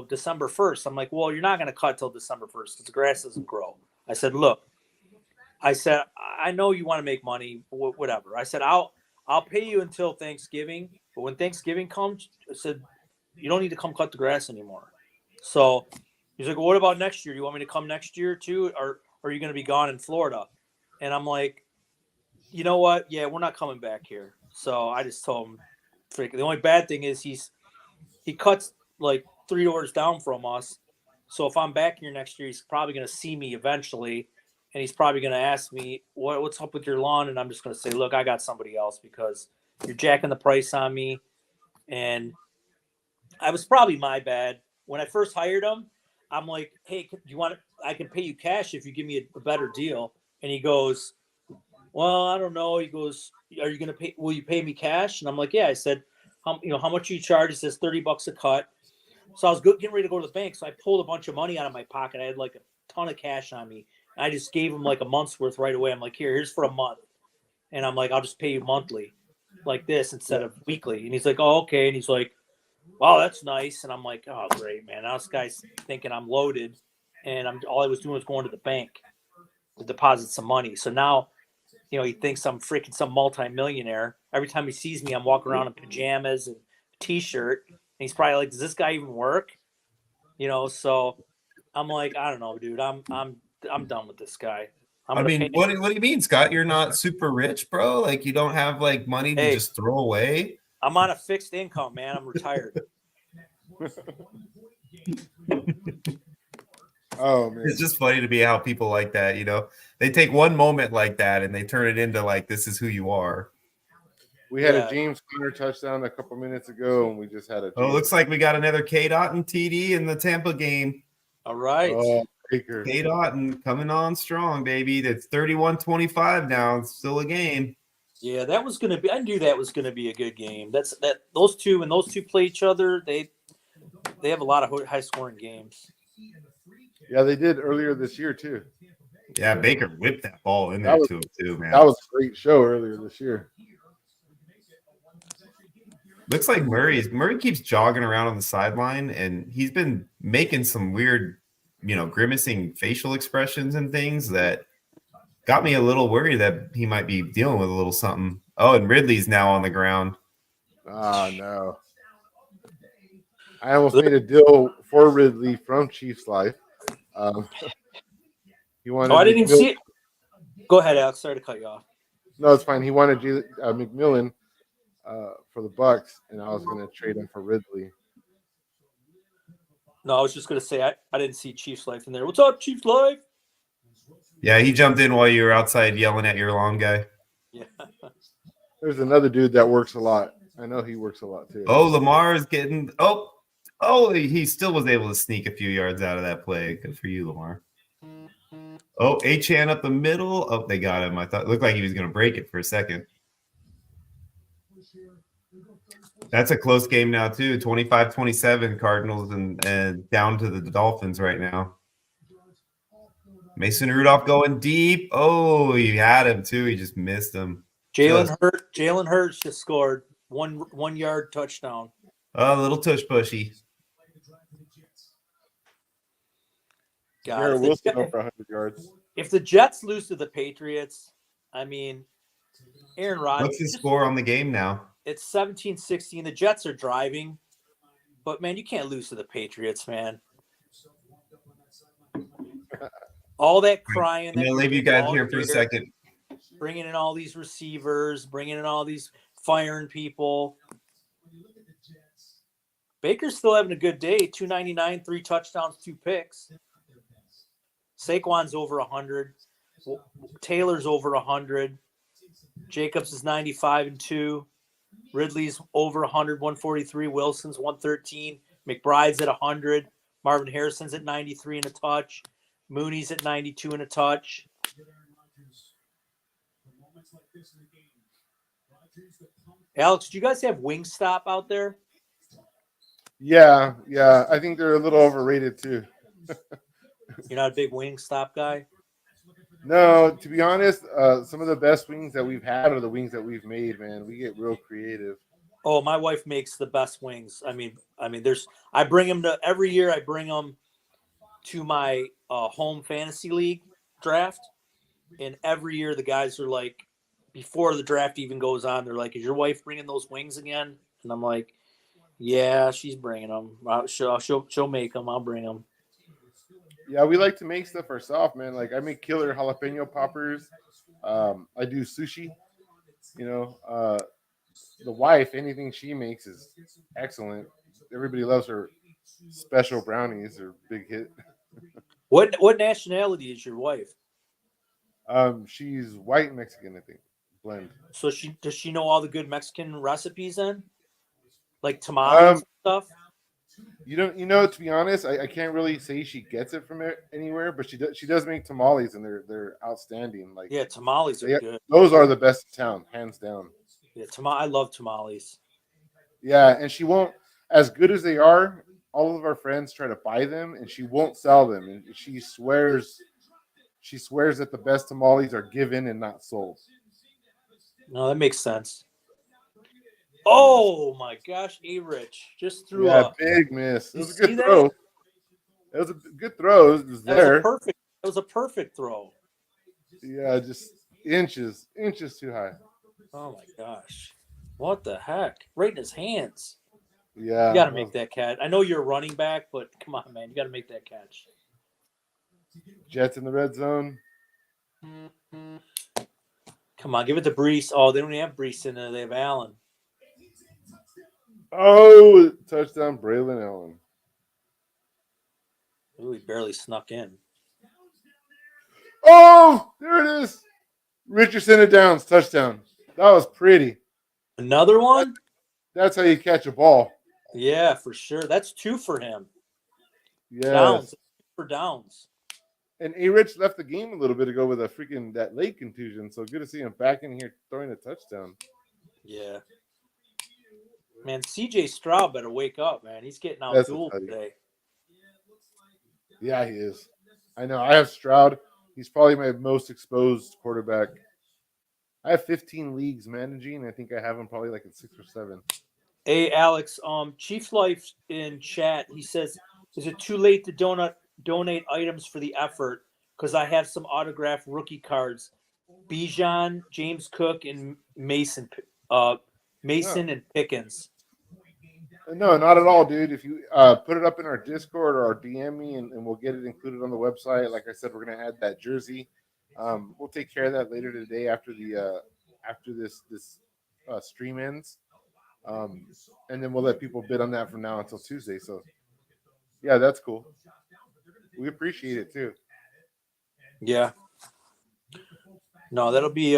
December 1st. I'm like, well, you're not going to cut till December 1st because the grass doesn't grow. I said, look, I know you want to make money, whatever. I said, I'll pay you until Thanksgiving. But when Thanksgiving comes, I said, you don't need to come cut the grass anymore. So he's like, well, what about next year? You want me to come next year too? Or are you going to be gone in Florida? And I'm like, you know what? Yeah, we're not coming back here. So I just told him, the only bad thing is he cuts like 3 doors down from us. So if I'm back here next year, he's probably going to see me eventually. And he's probably going to ask me, what's up with your lawn? And I'm just going to say, look, I got somebody else because you're jacking the price on me. And I was probably my bad. When I first hired him, I'm like, hey, I can pay you cash if you give me a better deal. And he goes, well, I don't know. He goes, will you pay me cash? And I'm like, yeah. I said, how much you charge? He says $30 a cut. So I was getting ready to go to the bank. So I pulled a bunch of money out of my pocket. I had like a ton of cash on me. I just gave him like a month's worth right away. I'm like, here's for a month. And I'm like, I'll just pay you monthly like this instead of weekly. And he's like, oh, okay. And he's like, wow, that's nice. And I'm like, oh, great, man. Now this guy's thinking I'm loaded. And all I was doing was going to the bank to deposit some money. So now, he thinks I'm freaking some multimillionaire. Every time he sees me, I'm walking around in pajamas and T-shirt. And he's probably like, does this guy even work? So I'm like, I don't know, dude. I'm done with this guy. What do you mean, Scott? You're not super rich, bro? Like you don't have like money to just throw away? I'm on a fixed income, man. I'm retired. Oh man, it's just funny to me how people like that, they take one moment like that and they turn it into like, this is who you are. We had a James Conner touchdown a couple minutes ago, and we just had a. Looks like we got another K-Dot and TD in the Tampa game. All right. K-Dot and coming on strong, baby. That's 31-25 now. It's still a game. Yeah, that was going to be. I knew that was going to be a good game. Those two play each other. They have a lot of high scoring games. Yeah, they did earlier this year too. Yeah, Baker whipped that ball in there to him too, man. That was a great show earlier this year. Looks like Murray keeps jogging around on the sideline, and he's been making some weird, grimacing facial expressions and things that got me a little worried that he might be dealing with a little something. Oh, and Ridley's now on the ground. Oh, no. I almost made a deal for Ridley from Chiefs Life. He wanted. I didn't even see it. Go ahead, Alex. Sorry to cut you off. No, it's fine. He wanted McMillan for the Bucks, and I was going to trade him for Ridley. No, I was just going to say I didn't see Chiefs Life in there. What's up, Chiefs Life? Yeah, he jumped in while you were outside yelling at your lawn guy. Yeah. There's another dude that works a lot. I know he works a lot too. Oh, Lamar is getting. Oh, he still was able to sneak a few yards out of that play. Good for you, Lamar. Oh, Achane up the middle. Oh, they got him. I thought it looked like he was going to break it for a second. That's a close game now, too. 25-27 Cardinals and down to the Dolphins right now. Mason Rudolph going deep. Oh, he had him too. He just missed him. Jalen Hurts just scored 1 yard touchdown. A little tush pushy. Garrett Wilson over 100 yards. If the Jets lose to the Patriots, I mean, Aaron Rodgers. What's his score on the game now? It's 17-16. The Jets are driving, but man, you can't lose to the Patriots, man. All that crying. I'm gonna leave you guys here for a second. Bringing in all these receivers, bringing in all these firing people. Baker's still having a good day. 299, 3 touchdowns, 2 picks. Saquon's over 100. Taylor's over 100. Jacobs is 95 and 2. Ridley's over 100, 143. Wilson's 113. McBride's at 100. Marvin Harrison's at 93 and a touch. Mooney's at 92 and a touch. Alex, do you guys have Wingstop out there? Yeah. I think they're a little overrated too. You're not a big Wingstop guy? No, to be honest, some of the best wings that we've had are the wings that we've made, man. We get real creative. Oh, my wife makes the best wings. I mean, I bring them to every year. I bring them to my home fantasy league draft, and every year the guys are like, before the draft even goes on, they're like, "Is your wife bringing those wings again?" And I'm like, "Yeah, she's bringing them. She'll make them. I'll bring them." Yeah, we like to make stuff ourselves, man. Like I make killer jalapeno poppers. I do sushi. The wife, anything she makes is excellent. Everybody loves her special brownies. Are big hit. What nationality is your wife? She's white Mexican, I think. Blend. So does she know all the good Mexican recipes then? Like tamales and stuff? To be honest, I can't really say she gets it from anywhere, but she does make tamales, and they're outstanding. Like, yeah, tamales are good. Those are the best in town, hands down. Yeah, I love tamales. Yeah, and she won't, as good as they are, all of our friends try to buy them, and she won't sell them. And she swears that the best tamales are given and not sold. No, that makes sense. Oh my gosh, A-Rich just threw a big miss. It was a good throw. It was a good throw. It was there. It was a perfect throw. Yeah, just inches too high. Oh my gosh. What the heck? Right in his hands. Yeah. You got to make that catch. I know you're a running back, but come on, man. You got to make that catch. Jets in the red zone. Come on, give it to Brees. Oh, they don't even have Brees in there. They have Allen. Oh, touchdown, Braylon Allen. Ooh, he barely snuck in. Oh, there it is. Richardson and Downs, touchdown. That was pretty. Another one? That's how you catch a ball. Yeah, for sure. That's 2 for him. Yeah. Downs. For Downs. And A-Rich left the game a little bit ago with that leg contusion. So good to see him back in here throwing a touchdown. Yeah. Man, CJ Stroud better wake up, man. He's getting out-dueled today. Yeah, he is. I know. I have Stroud. He's probably my most exposed quarterback. I have 15 leagues managing. I think I have him probably like in 6 or 7. Hey, Alex, Chief Life in chat, he says, is it too late to donate items for the effort? Because I have some autographed rookie cards. Bijan, James Cook, and Mason and Pickens. No, not at all, dude. If you put it up in our Discord or DM me, and we'll get it included on the website. Like I said, we're gonna add that jersey. We'll take care of that later today after this stream ends, and then we'll let people bid on that from now until Tuesday. So, yeah, that's cool. We appreciate it too. Yeah. No, that'll be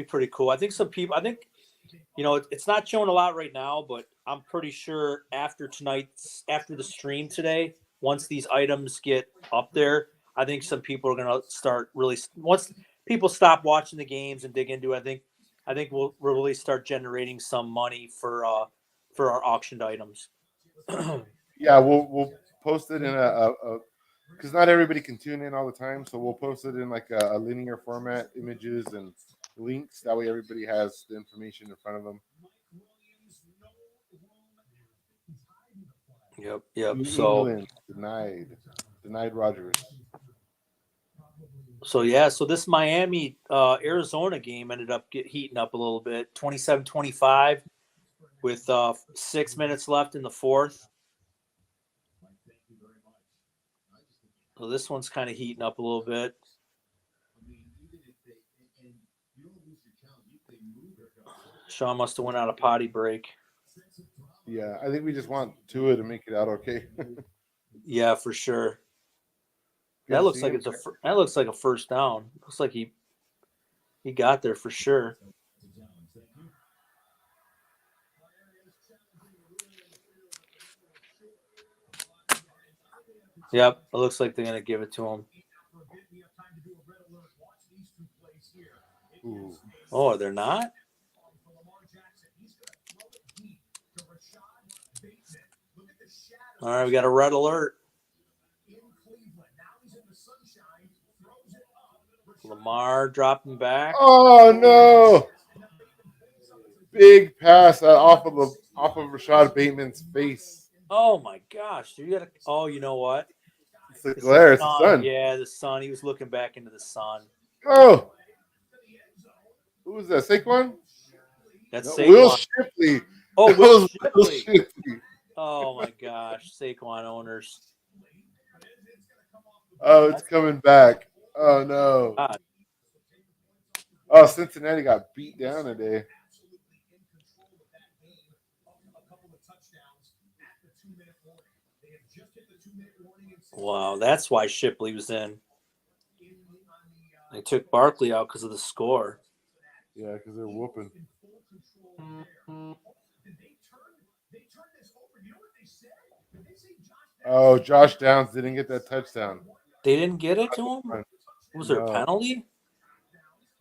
pretty cool. I think some people. I think, it's not showing a lot right now, but I'm pretty sure after the stream today, once these items get up there, I think some people are going to start really, once people stop watching the games and dig into it, I think we'll really start generating some money for our auctioned items. Yeah, we'll post it in because not everybody can tune in all the time. So we'll post it in like a linear format, images and links. That way everybody has the information in front of them. Yep. New So England denied Rogers. So this Miami Arizona game ended up heating up a little bit, 27-25 with 6 minutes left in the fourth. So this one's kind of heating up a little bit. Sean must have went out a potty break. Yeah, I think we just want Tua to make it out okay. Yeah, for sure. Good That to looks see like him. that looks like a first down. Looks like he got there for sure. Yep, it looks like they're gonna give it to him. Ooh. Oh, they're not? All right, we got a red alert. Lamar dropping back. Oh no! Big pass off of Rashad Bateman's face. Oh my gosh, you gotta. Oh, you know what? It's the glare. It's sun. the sun. Yeah, the sun. He was looking back into the sun. Oh, who was that? Saquon? That's No, Will Saquon. Shipley. Oh, That Will was Shipley. Oh my gosh, Saquon owners. Oh, it's coming back. Oh no. God. Oh, Cincinnati got beat down today. Wow, that's why Shipley was in. They took Barkley out because of the score. Yeah, because they're whooping. Oh, Josh Downs didn't get that touchdown. They didn't get it to him? Was there a penalty?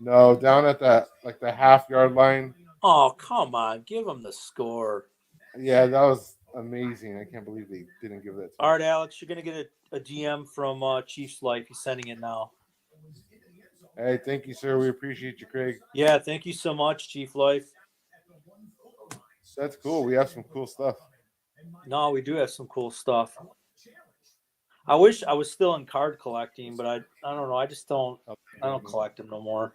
No, down at the half-yard line. Oh, come on. Give him the score. Yeah, that was amazing. I can't believe they didn't give that to him. All right, Alex, you're going to get a DM from Chiefs Life. He's sending it now. Hey, thank you, sir. We appreciate you, Craig. Yeah, thank you so much, Chief Life. That's cool. We have some cool stuff. No, we do have some cool stuff. I wish I was still in card collecting, but I don't know. I don't collect them no more.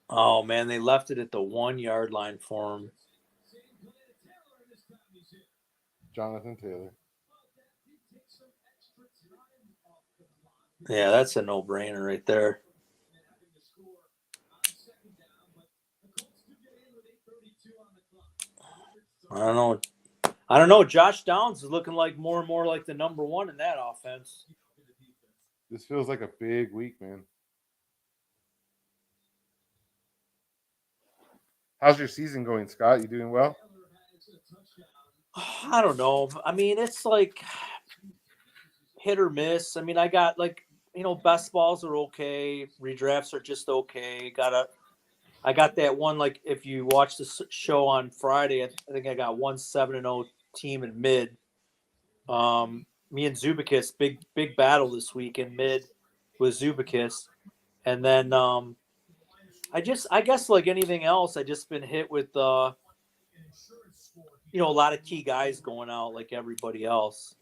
Oh man, they left it at the 1 yard line for him. Jonathan Taylor. Yeah, that's a no-brainer right there. I don't know. Josh Downs is looking like more and more like the number one in that offense. This feels like a big week, man. How's your season going, Scott? You doing well? I don't know. I mean, it's like hit or miss. I mean, I got best balls are okay. Redrafts are just okay. I got that one, like if you watch the show on Friday, I think I got 1-7-0 team in mid. Me and Zubikis, big battle this week in mid with Zubikis. And then I guess like anything else, I just been hit with a lot of key guys going out like everybody else.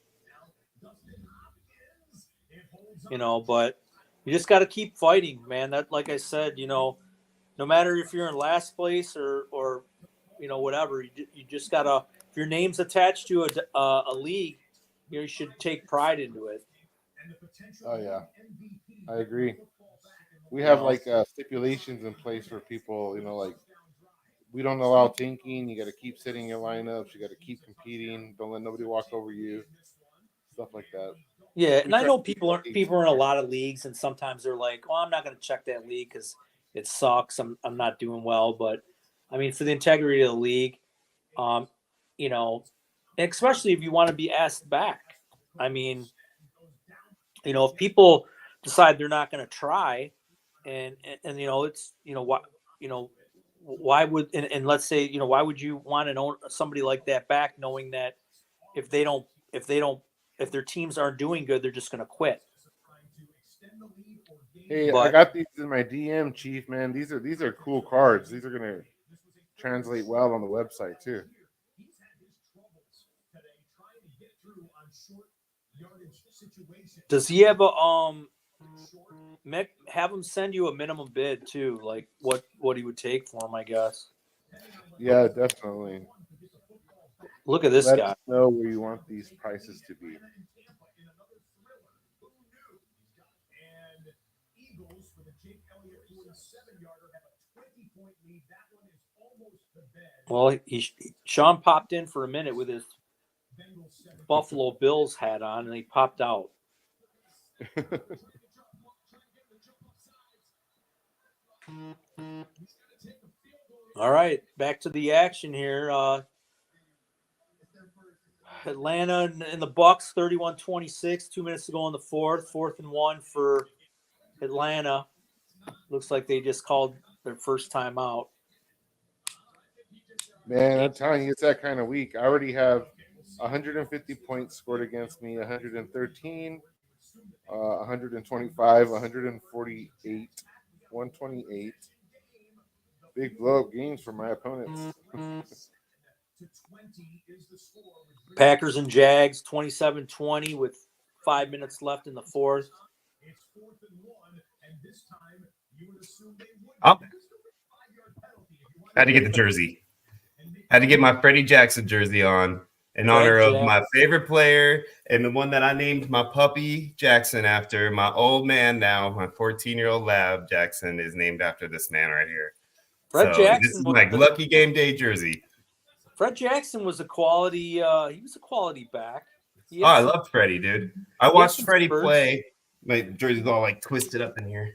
But you just got to keep fighting, man. That, like I said, no matter if you're in last place or whatever, you just gotta. If your name's attached to a league, you should take pride into it. Oh yeah, I agree. We have stipulations in place for people. Like we don't allow tanking. You got to keep sitting your lineups. You got to keep competing. Don't let nobody walk over you. Stuff like that. Yeah, and I know people are in a lot of leagues, and sometimes they're like, "Oh, I'm not going to check that league because it sucks. I'm not doing well." But I mean, for the integrity of the league, especially if you want to be asked back. I mean, if people decide they're not going to try, and it's what why would and let's say why would you want to own somebody like that back, knowing that if their teams aren't doing good, they're just going to quit. Hey, I But got these in my DM, Chief. Man, these are cool cards. These are gonna translate well on the website too. does he have a have him send you a minimum bid too, like what he would take for him, I guess. Yeah, definitely. Look at this Let guy. us know where you want these prices to be. Well, Sean popped in for a minute with his Buffalo Bills hat on, and he popped out. All right, back to the action here. Atlanta and the Bucks, 31-26, 2 minutes to go in the fourth and 1 for Atlanta. Looks like they just called their first time out. Man, I'm telling you, it's that kind of week. I already have 150 points scored against me, 113, 125, 148, 128. Big blow up games for my opponents. Packers and Jags, 27-20 with 5 minutes left in the fourth. Oh, had to get the jersey. Had to get my Freddie Jackson jersey on in honor of my favorite player and the one that I named my puppy Jackson after. My old man now, my 14-year-old lab Jackson, is named after this man right here. Fred Jackson. This is my lucky game day jersey. Fred Jackson was a quality. He was a quality back. I loved Freddie, dude. I watched Freddie play. My jersey's all like twisted up in here.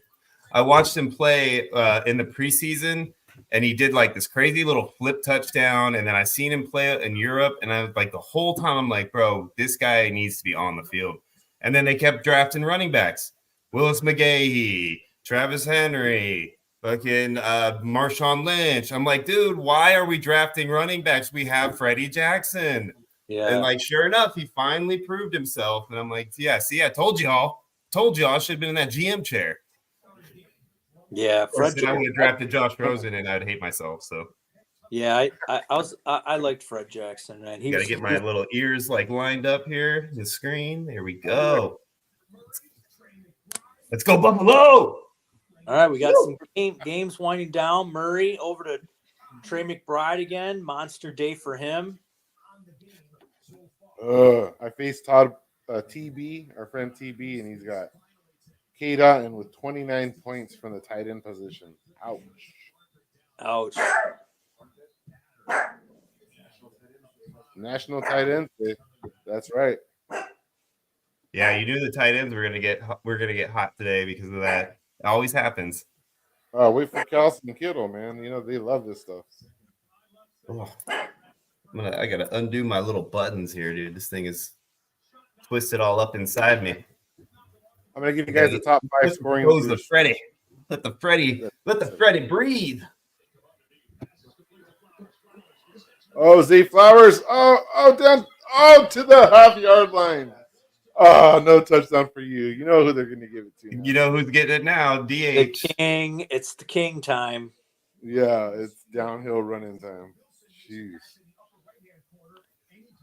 I watched him play in the preseason, and he did like this crazy little flip touchdown. And then I seen him play in Europe, and I was like, the whole time I'm like, bro, this guy needs to be on the field. And then they kept drafting running backs: Willis McGahee, Travis Henry, fucking Marshawn Lynch. I'm like, dude, why are we drafting running backs? We have Freddie Jackson. Yeah. And like, sure enough, he finally proved himself. And I'm like, yeah, see, I told y'all. I should have been in that GM chair. Yeah, Fred. I would have drafted Josh Rosen, and I'd hate myself. So. Yeah, I liked Fred Jackson, man. Got to get my little ears like lined up here. The screen. There we go. Let's go Buffalo. All right, we got some games winding down. Murray over to Trey McBride again. Monster day for him. I faced Todd TB, our friend TB, and he's got K-Dot and with 29 points from the tight end position. Ouch. National tight end. That's right. Yeah, you do the tight ends. We're gonna get hot today because of that. It always happens. Wait for Kelsey and Kittle, man. You know they love this stuff. Oh. I gotta undo my little buttons here, dude. This thing is twisted all up inside me. I'm gonna give you guys the top 5 scoring. The Freddie. Let the Freddie breathe. Oh, Zay Flowers. Down to the half-yard line. Oh, no touchdown for you. You know who they're gonna give it to. Now. You know who's getting it now? DH. The King. It's the King time. Yeah, it's downhill running time. Jeez.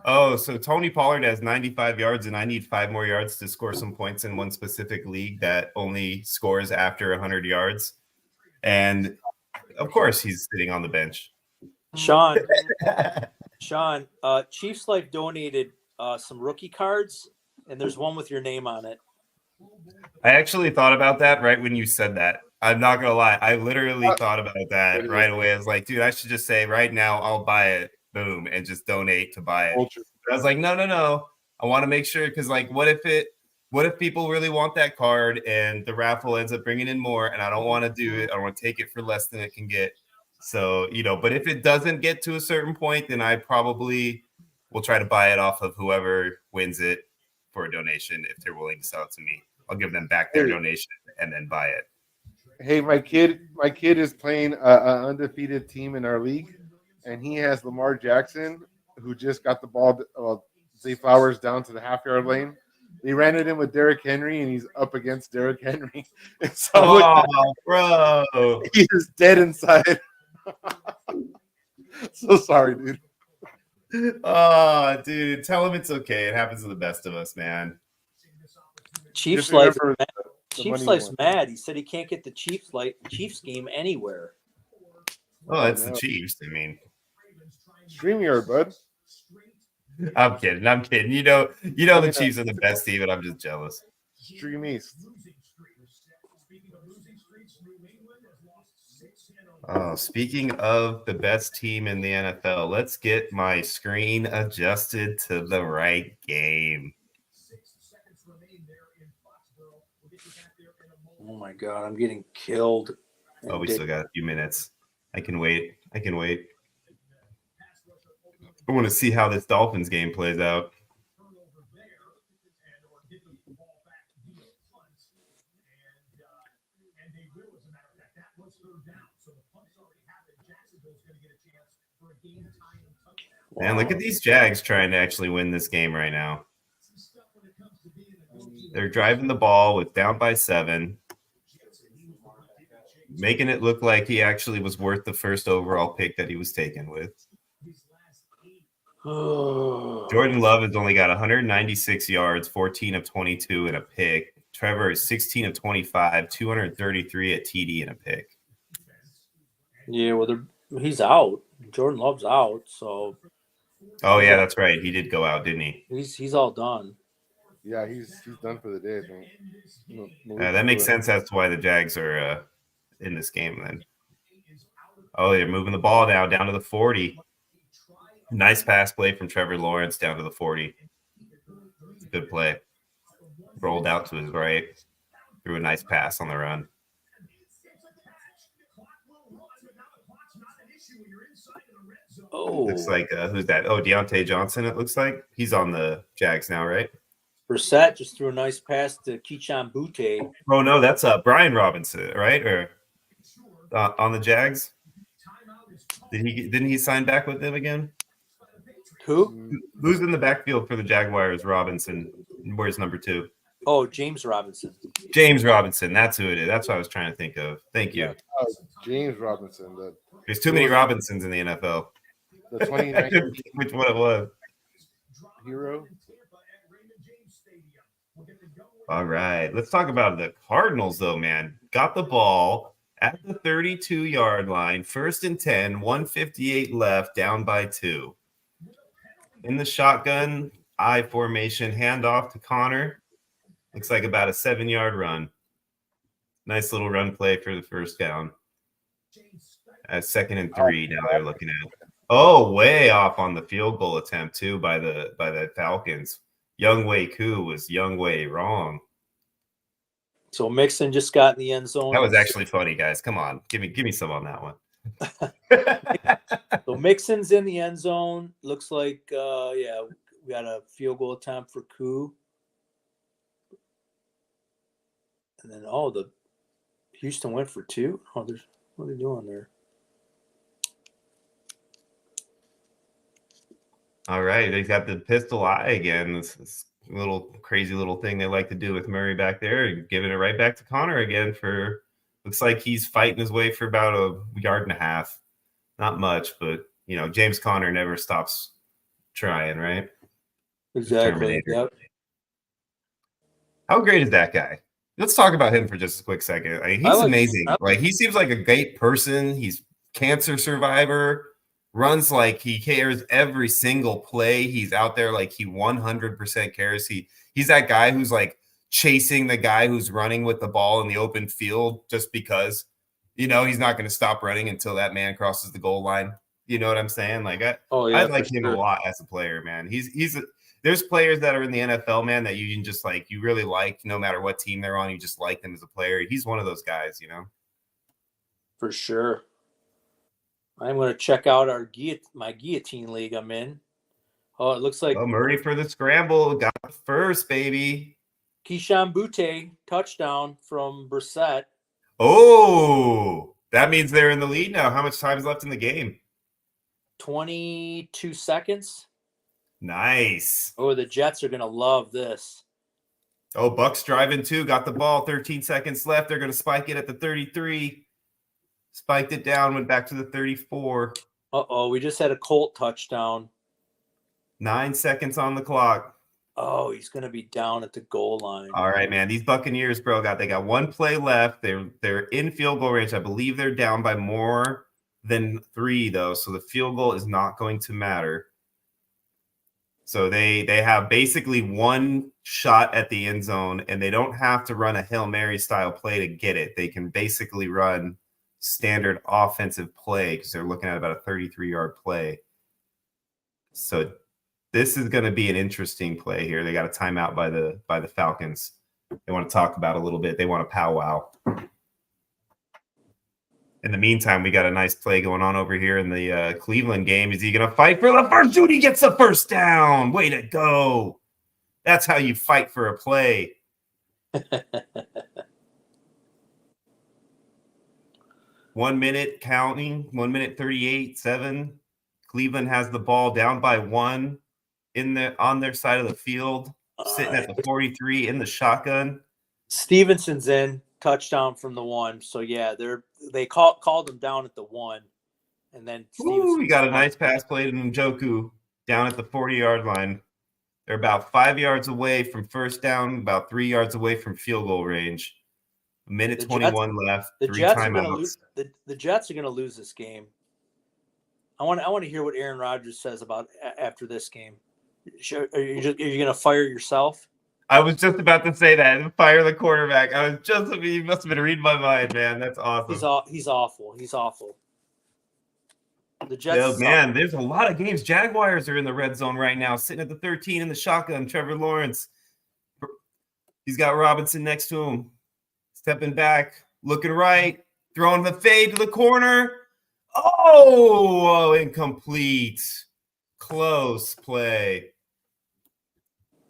Oh, so Tony Pollard has 95 yards, and I need 5 more yards to score some points in one specific league that only scores after 100 yards. And, of course, he's sitting on the bench. Sean, Chiefs Life donated some rookie cards, and there's one with your name on it. I actually thought about that right when you said that. I'm not going to lie. I literally thought about that right away. I was like, dude, I should just say right now I'll buy it. Boom, and just donate to buy it. But I was like, no. I want to make sure because, like, what if people really want that card and the raffle ends up bringing in more, and I don't want to do it. I want to take it for less than it can get. So, but if it doesn't get to a certain point, then I probably will try to buy it off of whoever wins it for a donation if they're willing to sell it to me. I'll give them back their donation and then buy it. Hey, my kid is playing an undefeated team in our league, and he has Lamar Jackson, who just got the ball, Zay Flowers, down to the half-yard lane. They ran it in with Derrick Henry, and he's up against Derrick Henry. And so Oh, bro. he is dead inside. So sorry, dude. Oh, dude, tell him it's okay. It happens to the best of us, man. Chiefs Just Life. remember the Chiefs money Life's one. mad. He said he can't get the Chiefs game anywhere. Oh, it's the no. Chiefs. I mean, StreamYard, bud. I'm kidding. I'm kidding. You know, the Chiefs are the best team, and I'm just jealous. Stream East. Oh, speaking of the best team in the NFL, let's get my screen adjusted to the right game. Oh my god, I'm getting killed. Oh, we still got a few minutes. I can wait. I want to see how this Dolphins game plays out. Man, look at these Jags trying to actually win this game right now. They're driving the ball with down by 7, making it look like he actually was worth the first overall pick that he was taken with. Jordan Love has only got 196 yards, 14 of 22 and a pick. Trevor is 16 of 25, 233 at TD and a pick. Yeah, well, he's out. Jordan Love's out, so. Oh yeah, that's right. He did go out, didn't he? He's all done. Yeah, he's done for the day, I think. That makes sense as to why the Jags are in this game then. Oh, they're moving the ball now down to the 40. Nice pass play from Trevor Lawrence down to the 40. Good play. Rolled out to his right. Threw a nice pass on the run. Oh, Looks like who's that? Oh, Deontay Johnson. It looks like he's on the Jags now, right? Brissett just threw a nice pass to Keyshawn Butte. Oh no, that's Brian Robinson, right? Or on the Jags. Didn't he sign back with them again? Who? Who's in the backfield for the Jaguars? Robinson. Where's number 2? Oh, James Robinson. James Robinson. That's who it is. That's what I was trying to think of. Thank you. James Robinson. There's too many Robinsons in the NFL. The 2019 Which one it was? hero. All right. Let's talk about the Cardinals, though, man. Got the ball at the 32-yard line. 1st and 10, 158 left, down by 2. In the shotgun, I formation, handoff to Connor. Looks like about a 7-yard run. Nice little run play for the first down. At 2nd and 3, now they're looking at. Oh, way off on the field goal attempt too by the Falcons. Younghoe Koo was Younghoe wrong. So Mixon just got in the end zone. That was actually funny, guys. Come on, give me some on that one. So Mixon's in the end zone. Looks like we got a field goal attempt for Koo. And then the Houston went for 2. Oh, what are they doing there? All right, they got the pistol eye again. This little crazy little thing they like to do with Murray back there, giving it right back to Connor again for. Looks like he's fighting his way for about a yard and a half. Not much, but James Conner never stops trying, right? Exactly. Yep. How great is that guy? Let's talk about him for just a quick second. He's amazing. He seems like a great person. He's cancer survivor. Runs like he cares every single play. He's out there like he 100% cares. He's that guy who's like chasing the guy who's running with the ball in the open field just because, he's not going to stop running until that man crosses the goal line. You know what I'm saying? Like I like him a lot as a player, man. There's players that are in the NFL, man, that you can just you really like, no matter what team they're on, you just like them as a player. He's one of those guys, For sure. I'm going to check out my guillotine league I'm in. Oh, it looks like Murray for the scramble. Got the first, baby. Keyshawn Butte touchdown from Brissett. Oh, that means they're in the lead now. How much time is left in the game? 22 seconds. Nice. Oh, the Jets are going to love this. Oh, Bucks driving too. Got the ball. 13 seconds left. They're going to spike it at the 33. Spiked it down. Went back to the 34. Uh-oh, we just had a Colt touchdown. 9 seconds on the clock. Oh, he's going to be down at the goal line. All right, man. These Buccaneers, bro, they got one play left. They're in field goal range. I believe they're down by more than 3, though. So the field goal is not going to matter. So they have basically one shot at the end zone, and they don't have to run a Hail Mary style play to get it. They can basically run standard offensive play because they're looking at about a 33-yard play. So this is going to be an interesting play here. They got a timeout by the Falcons. They want to talk about a little bit. They want to powwow. In the meantime, we got a nice play going on over here in the Cleveland game. Is he going to fight for the first? Dude, he gets the first down. Way to go. That's how you fight for a play. 1 minute counting. 1 minute 38-7. Cleveland has the ball down by 1 on their side of the field, sitting at the 43 in the shotgun. Stevenson's in. Touchdown from the 1. So yeah, they called him down at the 1, and then We got a nice pass play to Njoku down at the 40-yard line. They're about 5 yards away from first down, about 3 yards away from field goal range. A minute 21 left. The 3 Jets timeouts. the Jets are going to lose this game. I want to hear what Aaron Rodgers says about after this game. Are you going to fire yourself? I was just about to say that. Fire the quarterback. You must have been reading my mind, man. That's awesome. He's awful. He's awful. The Jets. Man, there's a lot of games. Jaguars are in the red zone right now, sitting at the 13 in the shotgun. Trevor Lawrence. He's got Robinson next to him. Stepping back, looking right, throwing the fade to the corner. Oh, incomplete. Close play.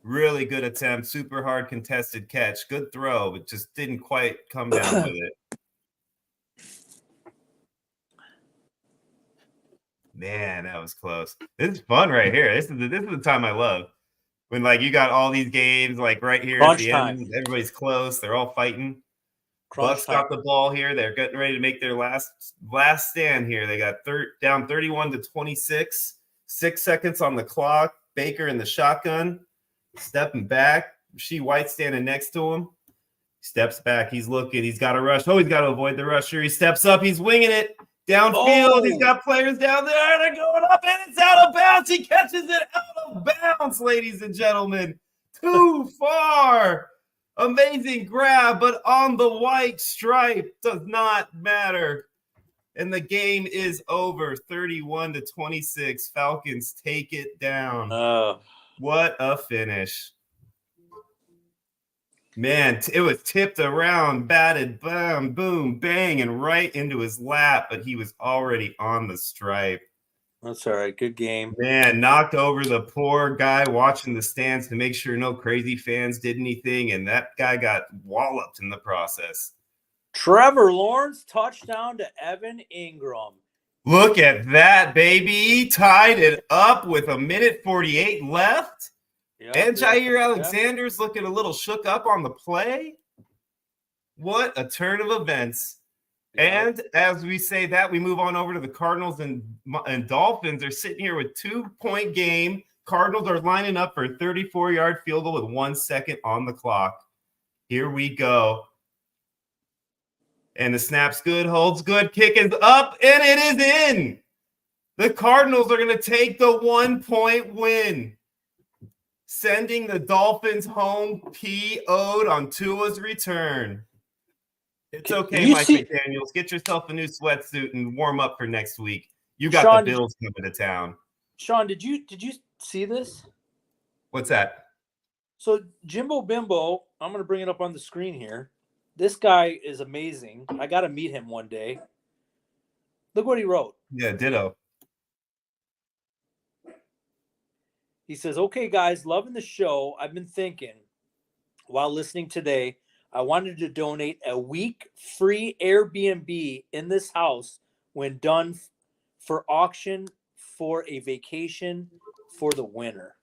Really good attempt. Super hard contested catch. Good throw, but just didn't quite come down with it. Man, that was close. This is fun right here. This is the time I love. When you got all these games right here Crunch at the time. end. Everybody's close. They're all fighting. Bucks got the ball here. They're getting ready to make their last stand here. They got down 31-26. 6 seconds on the clock. Baker in the shotgun. Stepping back. Rasheed White standing next to him. Steps back. He's looking. He's got to rush. Oh, he's got to avoid the rusher. He steps up. He's winging it. Downfield. Oh. He's got players down there. They're going up, and it's out of bounds. He catches it out of bounds, ladies and gentlemen. Too far. Amazing grab, but on the white stripe. Does not matter. And the game is over. 31-26. Falcons take it down. What a finish. Man, it was tipped around, batted, bam, boom, bang, and right into his lap, but he was already on the stripe. That's all right. Good game. Man, knocked over the poor guy watching the stands to make sure no crazy fans did anything, and that guy got walloped in the process. Trevor Lawrence, touchdown to Evan Ingram. Look at that, baby. Tied it up with a minute 48 left. Yep, And Jair Alexander's looking a little shook up on the play. What a turn of events. Yep. And as we say that, we move on over to the Cardinals and Dolphins. They're sitting here with 2-point game. Cardinals are lining up for a 34-yard field goal with 1 second on the clock. Here we go. And the snap's good, holds good, kick is up, and it is in. The Cardinals are going to take the 1-point win, sending the Dolphins home PO'd on Tua's return. It's okay, Mike McDaniels. Get yourself a new sweatsuit and warm up for next week. You got Sean, the Bills coming to town. Sean, did you see this? What's that? So Jimbo Bimbo, I'm going to bring it up on the screen here. This guy is amazing. I got to meet him one day. Look what he wrote. Yeah, ditto. He says, okay, guys, loving the show. I've been thinking while listening today I wanted to donate a week free Airbnb in this house when done for auction for a vacation for the winter.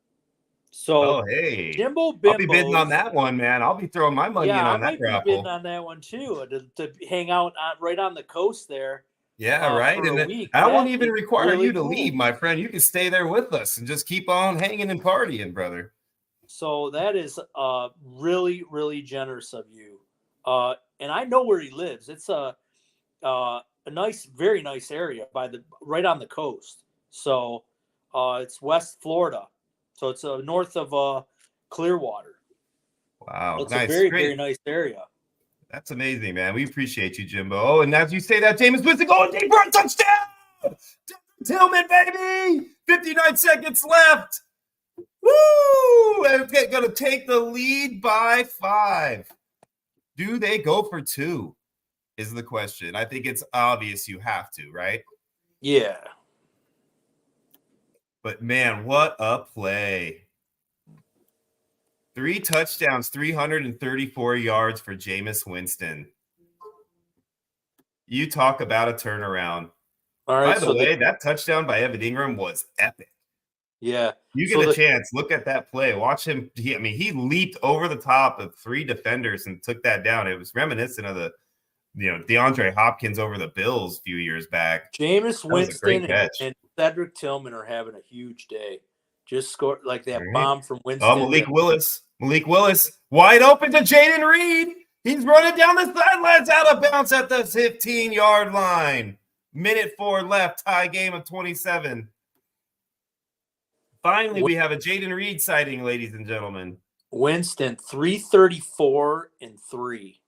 So, Oh, hey. Jimbo I'll be bidding on Bimbos. that one, man. I'll be throwing my money in Yeah, I on that might be bidding raffle. on that one too to hang out right on the coast there. Yeah, right. For And a then week. I won't That'd even be require really you to cool. leave, my friend. You can stay there with us and just keep on hanging and partying, brother. So that is really, really generous of you. And I know where he lives. It's a nice, very nice area right on the coast. So it's West Florida. So it's north of Clearwater. Wow. It's a Nice. very, Great. very nice area. That's amazing, man. We appreciate you, Jimbo. Oh, and as you say that, Jameis Winston going deep for a touchdown. Tillman, baby. 59 seconds left. Woo! And they're going to take the lead by 5. Do they go for 2 is the question. I think it's obvious you have to, right? Yeah. But, man, what a play. 3 touchdowns, 334 yards for Jameis Winston. You talk about a turnaround. All right. By the way, that touchdown by Evan Ingram was epic. Yeah. You get a chance, look at that play. Watch him. He leaped over the top of 3 defenders and took that down. It was reminiscent of the, DeAndre Hopkins over the Bills a few years back. Jameis Winston and Cedric Tillman are having a huge day. Just scored like that bomb from Winston. Oh, Malik Willis, wide open to Jaden Reed. He's running down the sidelines, out of bounds at the 15-yard line. Minute 4 left, tie game of 27. Finally, we have a Jaden Reed sighting, ladies and gentlemen. Winston, 334 and 3.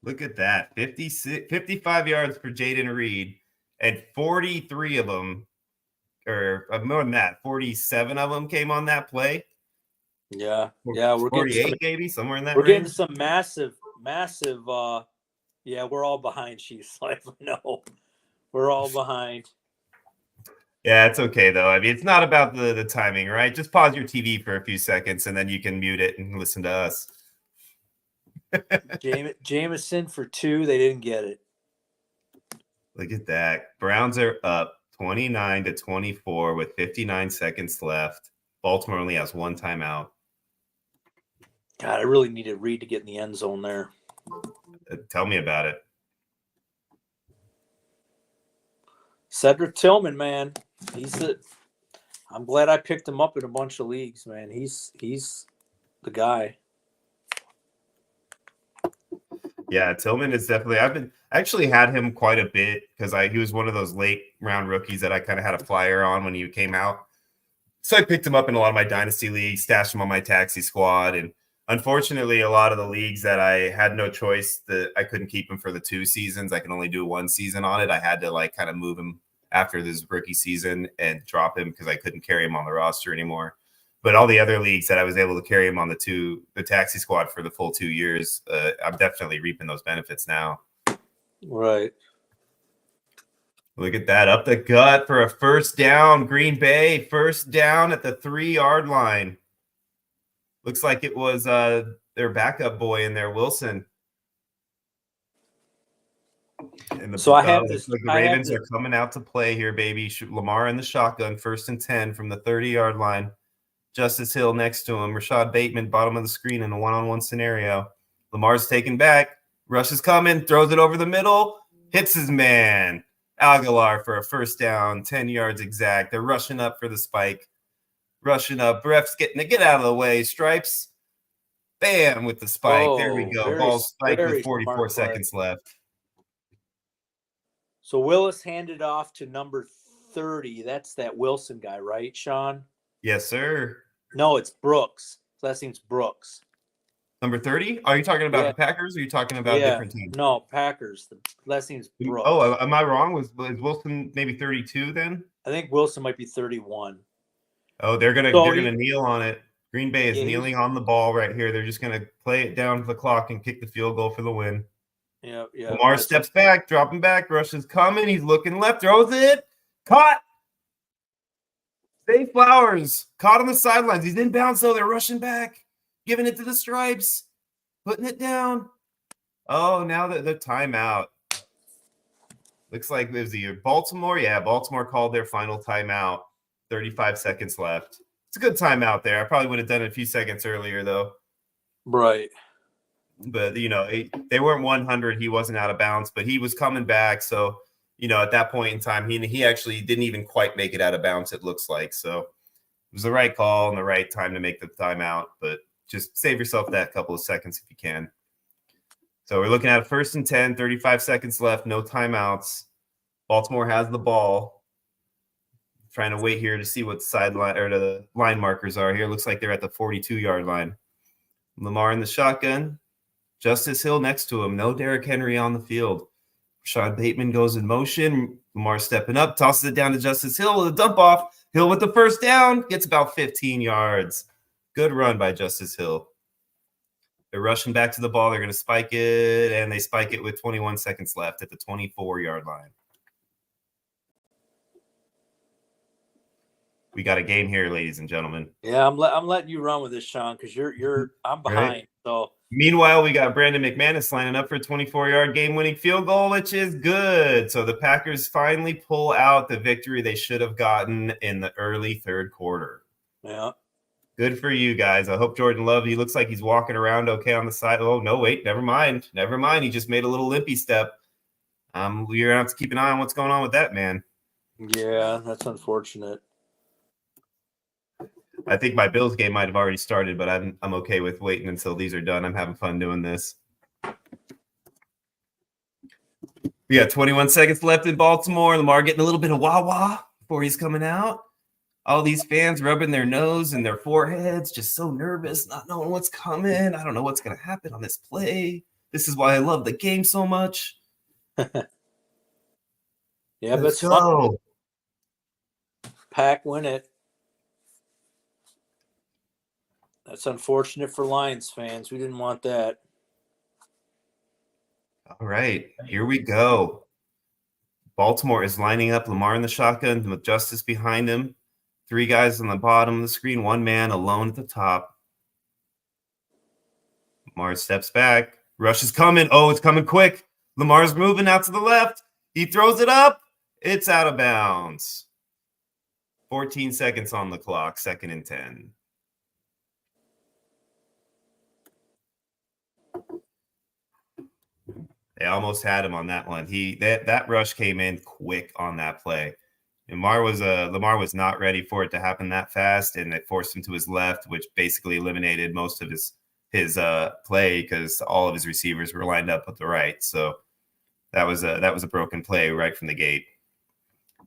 Look at that. 55 yards for Jaden Reed, and 43 of them, or more than that, 47 of them came on that play. Yeah. We're 48 maybe, somewhere in that range. Getting some massive, we're all behind Chiefs Life. No, we're all behind. Yeah, it's okay, though. I mean, it's not about the timing, right? Just pause your TV for a few seconds, and then you can mute it and listen to us. Jameson for 2. They didn't get it. Look at that. Browns are up 29-24 with 59 seconds left. Baltimore only has 1 timeout. God, I really needed Reed to get in the end zone there. Tell me about it. Cedric Tillman, man. I'm glad I picked him up in a bunch of leagues, man. He's the guy. Yeah, Tillman is definitely. I've actually had him quite a bit because he was one of those late round rookies that I kind of had a flyer on when he came out. So I picked him up in a lot of my dynasty leagues, stashed him on my taxi squad, and unfortunately, a lot of the leagues that I had no choice, that I couldn't keep him for the 2 seasons. I can only do 1 season on it. I had to kind of move him after this rookie season and drop him because I couldn't carry him on the roster anymore. But all the other leagues that I was able to carry him on the taxi squad for the full 2 years, I'm definitely reaping those benefits now. Right. Look at that. Up the gut for a first down. Green Bay, first down at the 3-yard line. Looks like it was their backup boy in there, Wilson. And the Ravens are coming out to play here, baby. Lamar in the shotgun, 1st and 10 from the 30-yard line. Justice Hill next to him. Rashad Bateman, bottom of the screen in a one-on-one scenario. Lamar's taken back. Rush is coming. Throws it over the middle. Hits his man. Aguilar for a first down. 10 yards exact. They're rushing up for the spike. Rushing up. Ref's getting to get out of the way. Stripes. Bam with the spike. There we go. Ball spike with 44 seconds left. So Willis handed off to number 30. That's that Wilson guy, right, Sean? Yes, sir. No, it's Brooks. So that seems Brooks. Number 30? Are you talking about the Packers or are you talking about different teams? No, Packers. The last name's Brooks. Oh, am I wrong? Is Wilson maybe 32 then? I think Wilson might be 31. Oh, they're gonna kneel on it. Green Bay is kneeling on the ball right here. They're just gonna play it down to the clock and kick the field goal for the win. Yeah. Lamar steps back, dropping back. Rush is coming. He's looking left, throws it. Caught. Zay Flowers caught on the sidelines. He's inbounds, though. They're rushing back. giving it to the stripes, putting it down. Oh, now the timeout. Looks like it was either Baltimore. Yeah, Baltimore called their final timeout. 35 seconds left. It's a good timeout there. I probably would have done it a few seconds earlier, though. Right. But, they weren't 100. He wasn't out of bounds, but he was coming back. So, at that point in time, he actually didn't even quite make it out of bounds, it looks like. So it was the right call and the right time to make the timeout. But just save yourself that couple of seconds if you can. So we're looking at a 1st and 10, 35 seconds left, no timeouts. Baltimore has the ball. Trying to wait here to see what sideline or the line markers are here. Looks like they're at the 42-yard line. Lamar in the shotgun. Justice Hill next to him. No Derrick Henry on the field. Rashad Bateman goes in motion. Lamar stepping up, tosses it down to Justice Hill with a dump off. Hill with the first down, gets about 15 yards. Good run by Justice Hill. They're rushing back to the ball. They're going to spike it, and they spike it with 21 seconds left at the 24-yard line. We got a game here, ladies and gentlemen. Yeah, I'm letting you run with this, Sean, because I'm behind. Right. So meanwhile, we got Brandon McManus lining up for a 24-yard game-winning field goal, which is good. So the Packers finally pull out the victory they should have gotten in the early third quarter. Yeah. Good for you guys. I hope Jordan Love, he looks like he's walking around okay on the side. Oh, no, wait, never mind. Never mind. He just made a little limpy step. You're going to have to keep an eye on what's going on with that, man. Yeah, that's unfortunate. I think my Bills game might have already started, but I'm okay with waiting until these are done. I'm having fun doing this. We got 21 seconds left in Baltimore. Lamar getting a little bit of wah-wah before he's coming out. All these fans rubbing their nose and their foreheads, just so nervous, not knowing what's coming. I don't know what's going to happen on this play. This is why I love the game so much. Yeah, Let's but go. Pack win it. That's unfortunate for Lions fans. We didn't want that. All right, here we go. Baltimore is lining up Lamar in the shotgun with Justice behind him. 3 guys on the bottom of the screen, 1 man alone at the top. Lamar steps back. Rush is coming. Oh, it's coming quick. Lamar's moving out to the left. He throws it up. It's out of bounds. 14 seconds on the clock, 2nd and 10. They almost had him on that one. That rush came in quick on that play. And Lamar was not ready for it to happen that fast, and it forced him to his left, which basically eliminated most of his play because all of his receivers were lined up with the right. So that was a broken play right from the gate.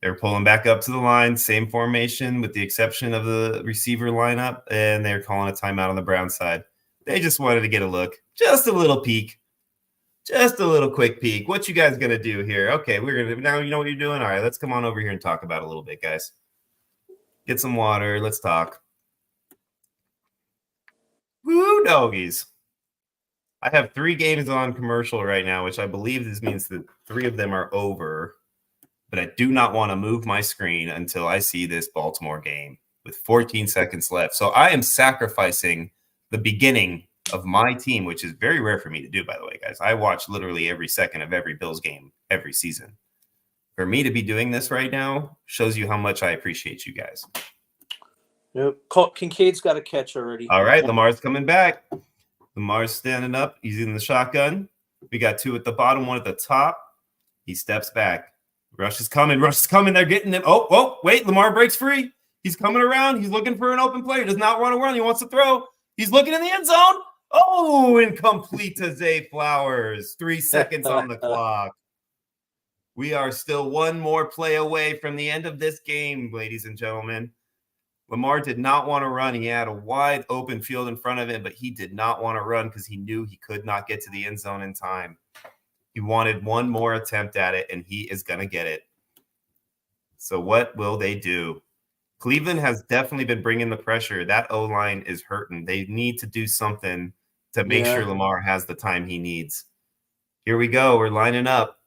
They're pulling back up to the line, same formation with the exception of the receiver lineup, and they're calling a timeout on the Brown side. They just wanted to get a look, just a little peek. Just a little quick peek. What you guys going to do here? Okay, now you know what you're doing? All right, let's come on over here and talk about it a little bit, guys. Get some water. Let's talk. Woo, doggies. I have 3 games on commercial right now, which I believe this means that 3 of them are over. But I do not want to move my screen until I see this Baltimore game with 14 seconds left. So I am sacrificing the beginning of my team, which is very rare for me to do, by the way, guys. I watch literally every second of every Bills game every season. For me to be doing this right now shows you how much I appreciate you guys. Yep. Kincaid's got a catch already. All right, Lamar's coming back. Lamar's standing up. He's in the shotgun. We got 2 at the bottom, 1 at the top. He steps back. Rush is coming. They're getting him. Oh, wait. Lamar breaks free. He's coming around. He's looking for an open player. Does not want to run. He wants to throw. He's looking in the end zone. Oh, incomplete to Zay Flowers. 3 seconds on the clock. We are still 1 more play away from the end of this game, ladies and gentlemen. Lamar did not want to run. He had a wide open field in front of him, but he did not want to run because he knew he could not get to the end zone in time. He wanted 1 more attempt at it, and he is going to get it. So what will they do? Cleveland has definitely been bringing the pressure. That O-line is hurting. They need to do something to make sure Lamar has the time he needs. Here we go. We're lining up.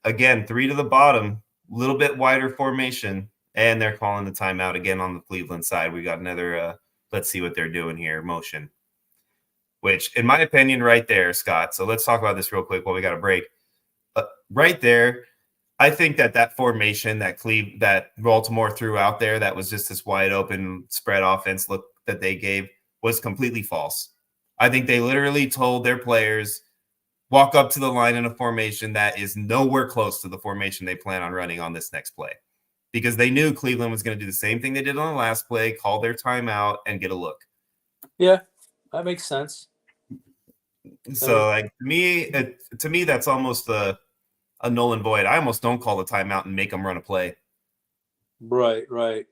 Again, 3 to the bottom, a little bit wider formation, and they're calling the timeout again on the Cleveland side. We got another, let's see what they're doing here, motion. which in my opinion right there, Scott. So let's talk about this real quick while we got a break. Right there, I think that formation that Baltimore threw out there, that was just this wide open spread offense look that they gave, was completely false. I think they literally told their players, walk up to the line in a formation that is nowhere close to the formation they plan on running on this next play, because they knew Cleveland was going to do the same thing they did on the last play, call their timeout and get a look. Yeah, that makes sense. So like to me, that's almost a null and void. I almost don't call the timeout and make them run a play. Right.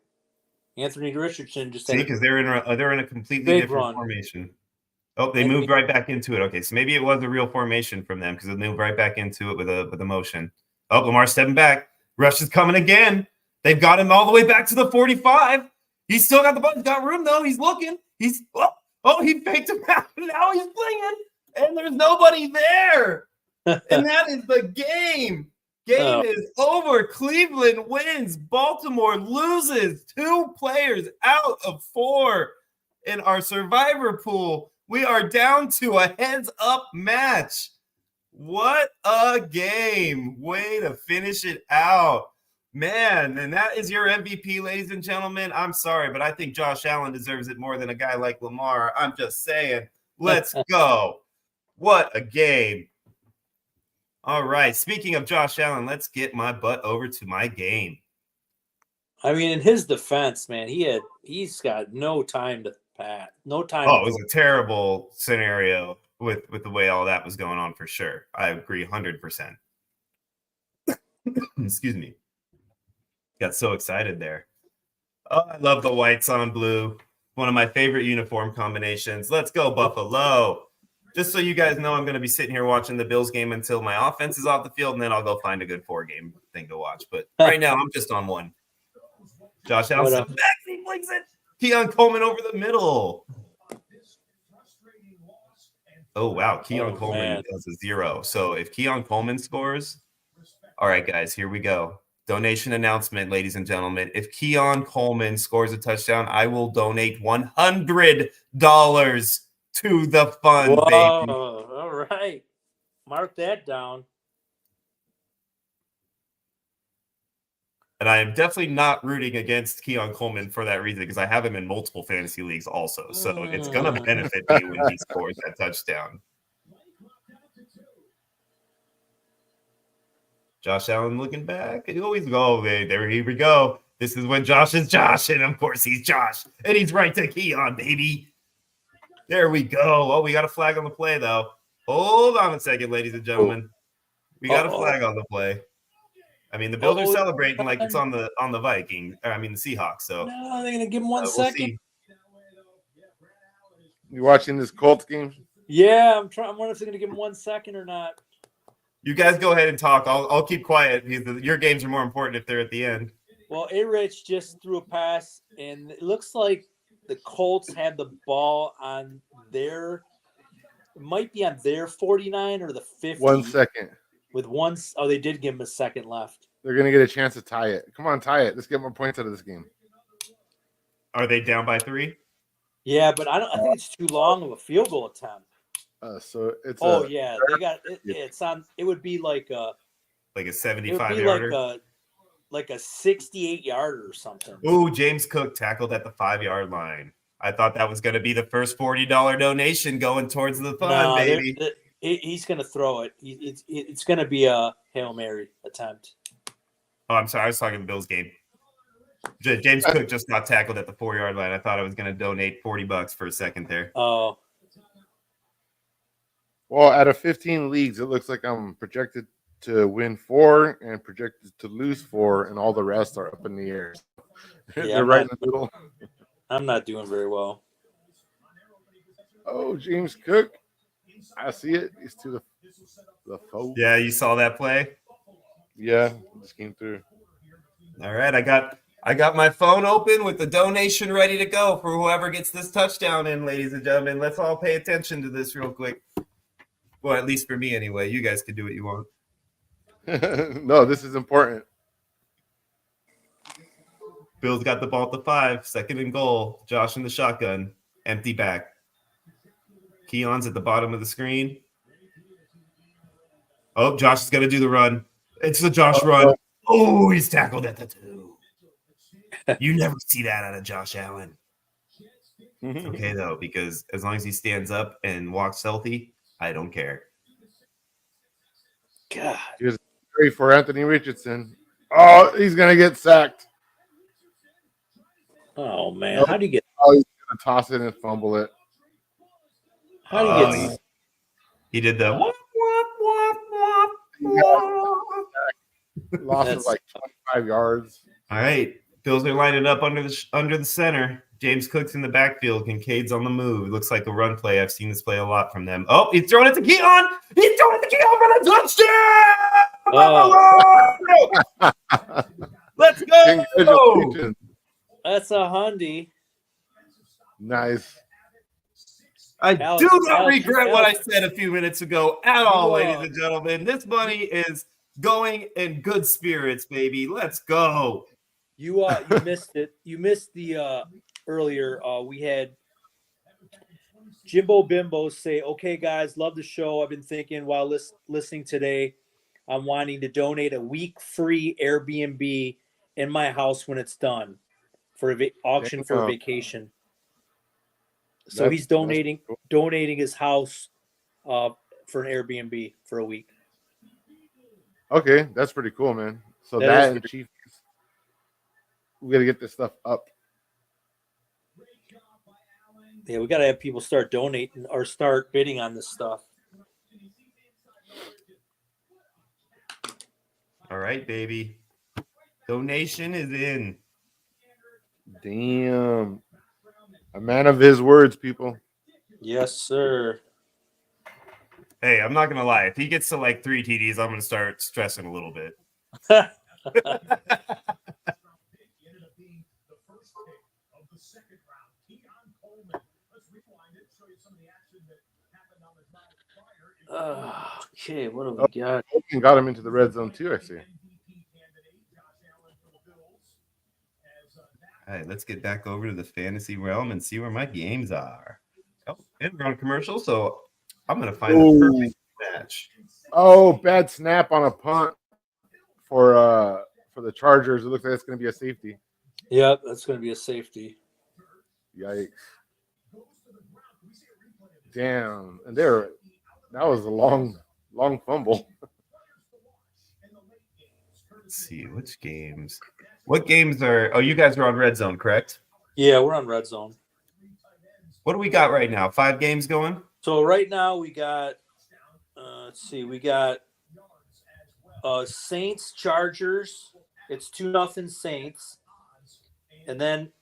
Anthony Richardson just See, because they're in a completely different formation. Oh, they moved right back into it. Okay, so maybe it was a real formation from them because they moved right back into it with a motion. Oh, Lamar stepping back. Rush is coming again. They've got him all the way back to the 45. He's still got the ball. He's got room though. He's looking. He faked him out. Now he's playing, and there's nobody there. And that is the game. Game is over. Cleveland wins. Baltimore loses. 2 players out of 4 in our survivor pool. We are down to a heads-up match. What a game. Way to finish it out. Man, and that is your MVP, ladies and gentlemen. I'm sorry, but I think Josh Allen deserves it more than a guy like Lamar. I'm just saying. Let's go. What a game. All right. Speaking of Josh Allen, let's get my butt over to my game. I mean, in his defense, man, he's got no time to pat. No time. Oh, it was a terrible scenario with the way all that was going on for sure. I agree 100%. Excuse me. Got so excited there. Oh, I love the whites on blue. One of my favorite uniform combinations. Let's go, Buffalo. Just so you guys know, I'm going to be sitting here watching the Bills game until my offense is off the field, and then I'll go find a good 4-game thing to watch. But right now, I'm just on one. Josh Allen back, he flings it. Keon Coleman over the middle. Oh, wow. Keon Coleman does a 0. So if Keon Coleman scores, all right, guys, here we go. Donation announcement, ladies and gentlemen. If Keon Coleman scores a touchdown, I will donate $100 to the fund, baby. All right. Mark that down. And I am definitely not rooting against Keon Coleman for that reason because I have him in multiple fantasy leagues also. So it's going to benefit me when he scores that touchdown. Josh Allen looking back. He always go, there, here we go. This is when Josh is Josh, and of course he's Josh. And he's right to Keon, baby. There we go. Oh, we got a flag on the play, though. Hold on a second, ladies and gentlemen. We got a flag on the play. I mean, the Bills are celebrating like it's on the Vikings. The Seahawks. So no, they're gonna give him 1 second. You watching this Colts game? Yeah, I'm wondering if they're gonna give him 1 second or not. You guys go ahead and talk. I'll keep quiet because your games are more important if they're at the end. Well, A-Rich just threw a pass, and it looks like the Colts had the ball on their – it might be on their 49 or the 50. 1 second. With one – oh, they did give him a second left. They're going to get a chance to tie it. Come on, tie it. Let's get more points out of this game. Are they down by 3? Yeah, but I think it's too long of a field goal attempt. So it's yeah, they got it. It's on. It would be like a 75-yarder, like a 68-yarder or something. Ooh, James Cook tackled at the 5-yard line. I thought that was going to be the first $40 donation going towards the fund, baby. He's going to throw it. It's going to be a Hail Mary attempt. Oh, I'm sorry. I was talking the Bills game. James Cook just got tackled at the 4-yard line. I thought I was going to donate $40 for a second there. Oh. Well, out of 15 leagues, it looks like I'm projected to win 4 and projected to lose 4, and all the rest are up in the air. Yeah, they're right in the middle. I'm not doing very well. Oh, James Cook. I see it. He's to the foe. Yeah, you saw that play? Yeah, just came through. All right, I got my phone open with the donation ready to go for whoever gets this touchdown in, ladies and gentlemen. Let's all pay attention to this real quick. Well, at least for me anyway. You guys can do what you want. No, this is important. Bills got the ball at the 5, 2nd and goal. Josh in the shotgun. Empty back. Keon's at the bottom of the screen. Oh, Josh is going to do the run. It's the Josh run. Oh, he's tackled at the 2. You never see that out of Josh Allen. It's okay, though, because as long as he stands up and walks healthy, I don't care. God. He was ready for Anthony Richardson. Oh, he's gonna get sacked. Oh man, Nope. how do you get? Oh, he's gonna toss it and fumble it. How do you get? He did the wop, wop, wop, wop, wop. Loss of like 25 yards. All right. Bills are lining up under the center. James Cook's in the backfield. Kincaid's on the move. It looks like a run play. I've seen this play a lot from them. Oh, he's throwing it to Keon. He's throwing it to Keon for the touchdown. Oh. Let's go. Congratulations. That's a Hundy. Nice. I Alex, do not Alex, regret what I Alex. said a few minutes ago at all, You, ladies and gentlemen. This money is going in good spirits, baby. Let's go. You missed it. You missed the earlier. We had Jimbo Bimbo say, "Okay, guys, love the show. I've been thinking while listening today, I'm wanting to donate a week free Airbnb in my house when it's done for auction for a vacation." So he's donating his house for an Airbnb for a week. Okay, that's pretty cool, man. So That that is and Chief, we gotta get this stuff up. Yeah, we got to have people start donating or start bidding on this stuff. All right, baby. Donation is in. Damn. A man of his words, people. Yes, sir. Hey, I'm not going to lie. If he gets to like 3 TDs, I'm going to start stressing a little bit. Okay, what have we got? Hogan got him into the red zone too, I see. All right, let's get back over to the fantasy realm and see where my games are. Oh, and we're on commercial, so I'm going to find the perfect match. Oh, bad snap on a punt for the Chargers. It looks like it's going to be a safety. Yep, that's going to be a safety. Yikes. Damn. And that was a long fumble. Let's see, which games? What games are... Oh, you guys are on Red Zone, correct? Yeah, we're on Red Zone. What do we got right now? 5 games going? So right now we got, let's see, we got Saints Chargers. It's 2-0 Saints, and then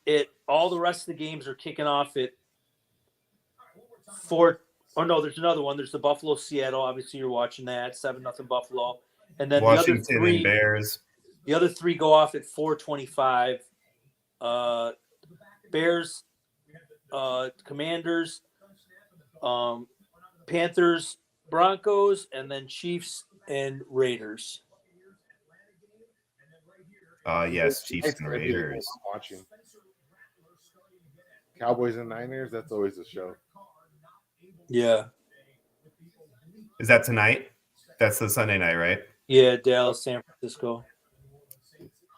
all the rest of the games are kicking off at 4. Oh no, there's another one. There's the Buffalo Seattle. Obviously, you're watching that 7-0 Buffalo, and then Washington the other 3 and Bears. The other 3 go off at 4:25. Bears, Commanders, Panthers, Broncos, and then Chiefs and Raiders. Yes, Chiefs and Raiders. Watching Cowboys and Niners. That's always a show. Yeah. Is that tonight? That's the Sunday night, right? Yeah, Dallas, San Francisco.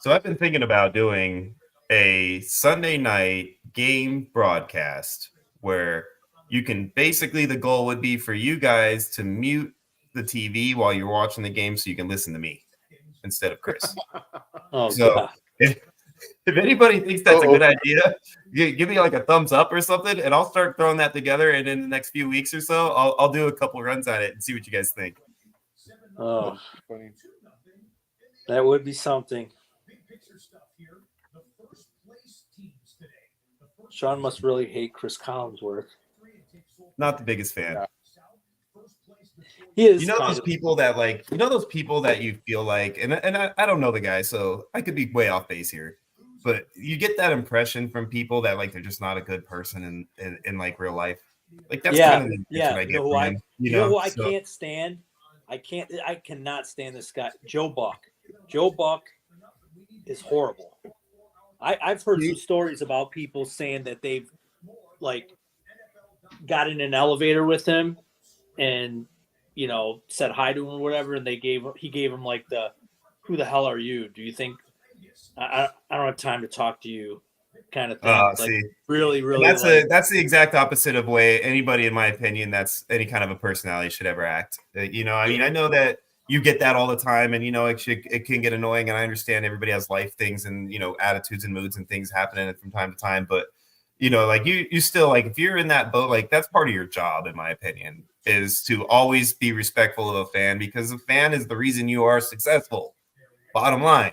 So I've been thinking about doing a Sunday night game broadcast where you can basically, the goal would be for you guys to mute the TV while you're watching the game so you can listen to me instead of Chris. Oh, so God. If anybody thinks that's a good idea, give me like a thumbs up or something, and I'll start throwing that together. And in the next few weeks or so, I'll do a couple runs on it and see what you guys think. Oh, that would be something. Sean must really hate Chris Collinsworth. Not the biggest fan. Yeah. He is. You know those people that you feel like, and I don't know the guy, so I could be way off base here, but you get that impression from people that like they're just not a good person in like real life. Like that's kind of the impression I get from him. You know who I can't stand? I cannot stand this guy, Joe Buck. Joe Buck is horrible. I've heard some stories about people saying that they've like got in an elevator with him and, said hi to him or whatever. And he gave him like who the hell are you? Do you think I don't have time to talk to you kind of thing? Like See, really, really that's the exact opposite of way anybody, in my opinion, that's any kind of a personality should ever act. I mean, I know that you get that all the time, and it can get annoying, and I understand everybody has life things and attitudes and moods and things happening from time to time, but like you still, like, if you're in that boat, like, that's part of your job, in my opinion, is to always be respectful of a fan, because a fan is the reason you are successful. Bottom line.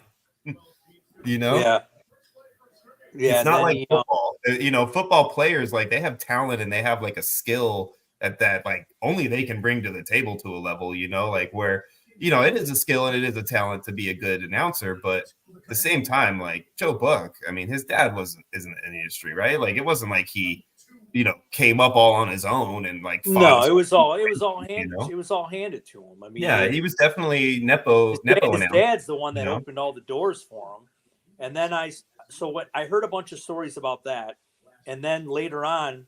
Yeah. It's not like football. Football players, like, they have talent and they have like a skill that like only they can bring to the table to a level, like where, it is a skill and it is a talent to be a good announcer. But at the same time, like Joe Buck, I mean, his dad isn't in the industry, right? Like, it wasn't like he, came up all on his own and like, no, it was all handed. It was all handed to him. I mean, yeah, he was definitely nepo. His dad's the one that opened all the doors for him. And then I heard a bunch of stories about that. And then later on,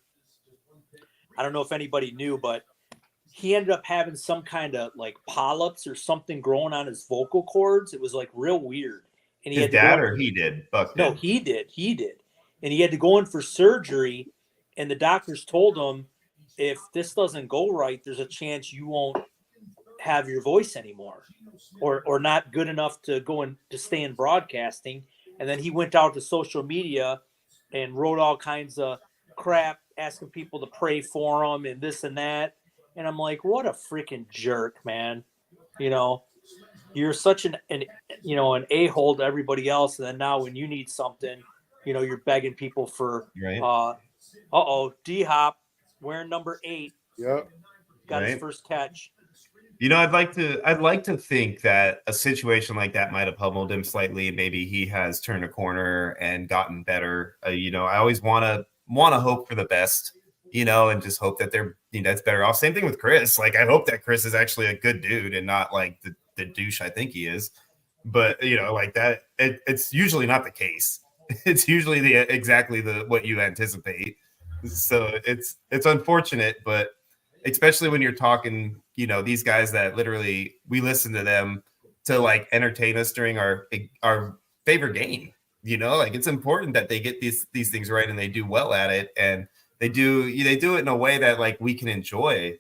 I don't know if anybody knew, but he ended up having some kind of like polyps or something growing on his vocal cords. It was like real weird. And he did? Buck did. No, he did. And he had to go in for surgery. And the doctors told him, if this doesn't go right, there's a chance you won't have your voice anymore, or not good enough to go and to stay in broadcasting. And then he went out to social media and wrote all kinds of crap, asking people to pray for him and this and that. And I'm like, what a freaking jerk, man. You're such an a-hole to everybody else. And then now when you need something, you're begging people for, right. D-Hop wearing number 8. Yep. Got his first catch. I'd like to think that a situation like that might have humbled him slightly. Maybe he has turned a corner and gotten better. I always want to hope for the best, and just hope that that's better off. Same thing with Chris. Like, I hope that Chris is actually a good dude and not like the douche I think he is. But like that, it's usually not the case. It's usually exactly what you anticipate. So it's unfortunate, but especially when you're talking, these guys that literally we listen to them to like entertain us during our favorite game. Like, it's important that they get these things right and they do well at it, and they do it in a way that like we can enjoy.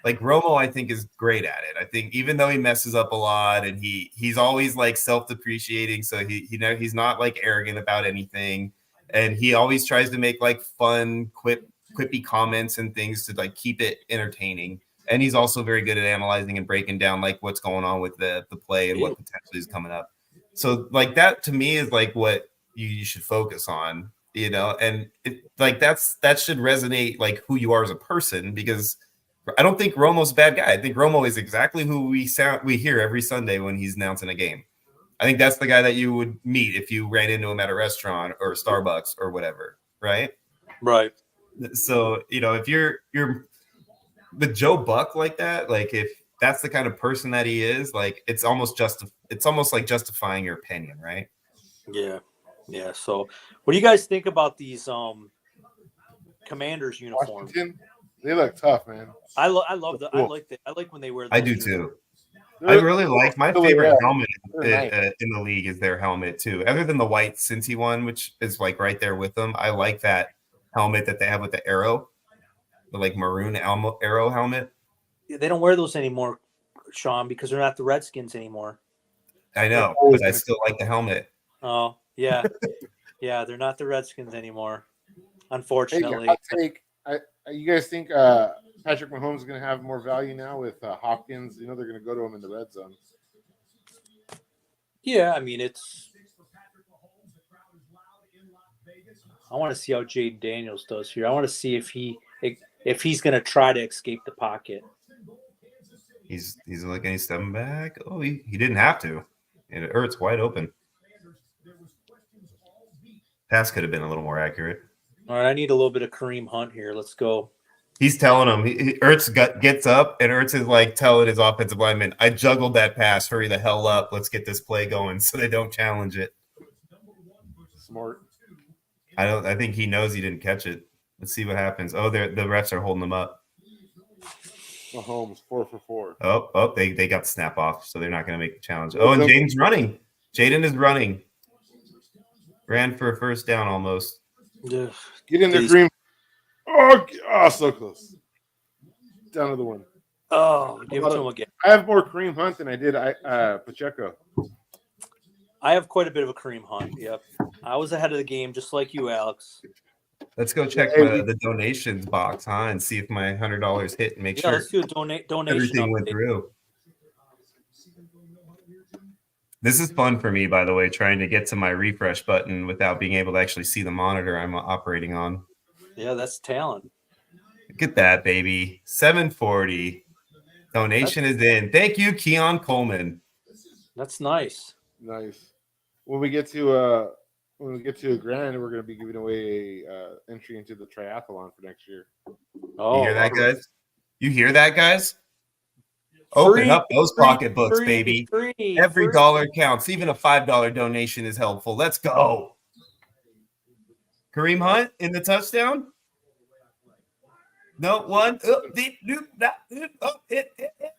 Like Romo, I think, is great at it. I think even though he messes up a lot and he's always like self-depreciating, so he's not like arrogant about anything, and he always tries to make like fun quippy comments and things to like keep it entertaining. And he's also very good at analyzing and breaking down like what's going on with the play and what potentially is coming up. So like that to me is like what you should focus on, and that should resonate like who you are as a person, because I don't think Romo's a bad guy. I think Romo is exactly who we hear every Sunday when he's announcing a game. I think that's the guy that you would meet if you ran into him at a restaurant or Starbucks or whatever, right? Right. So, if you're with Joe Buck like that, like if that's the kind of person that he is, like it's almost like justifying your opinion, right? Yeah. Yeah. So what do you guys think about these Commanders uniforms? Washington, they look tough, man. I like when they wear those. I do too. I really like my favorite helmet in the league is their helmet too. Other than the white Cincy one, which is like right there with them, I like that helmet that they have with the arrow, the like maroon arrow helmet. They don't wear those anymore, Sean, because they're not the Redskins anymore. I know, but I still like the helmet. Oh yeah, yeah, they're not the Redskins anymore, unfortunately. You guys think Patrick Mahomes is going to have more value now with Hopkins? They're going to go to him in the red zone. Yeah, I mean I want to see how Jaden Daniels does here. I want to see if he's going to try to escape the pocket. He's like, he's stepping back. Oh, he didn't have to. And Ertz wide open. Pass could have been a little more accurate. All right, I need a little bit of Kareem Hunt here. Let's go. He's telling him. Ertz gets up, and Ertz is like telling his offensive lineman, I juggled that pass. Hurry the hell up. Let's get this play going so they don't challenge it. Smart. I think he knows he didn't catch it. Let's see what happens. Oh, the refs are holding them up. Mahomes 4 for 4. Oh, they got the snap off, so they're not going to make the challenge. Oh, and Jaden's running. Jaden is running. Ran for a first down almost. Yeah. Get in there, Green. Oh, so close. Down to the one. Oh, give it to him again. I have more Kareem Hunt than I did Pacheco. I have quite a bit of a Kareem Hunt. Yep. I was ahead of the game, just like you, Alex. Let's go check the donations box, and see if my $100 hit and make sure let's do a donation. everything went through. This is fun for me, by the way, trying to get to my refresh button without being able to actually see the monitor I'm operating on. Yeah, that's talent. Look at that, baby. 740. Donation is in. Thank you, Keon Coleman. That's nice. Nice. When we get to a grand, we're going to be giving away a entry into the triathlon for next year. Oh, you hear that, guys? You hear that, guys? Open up those pocketbooks, baby. Every dollar counts. Even a $5 donation is helpful. Let's go. Kareem Hunt in the touchdown. No one.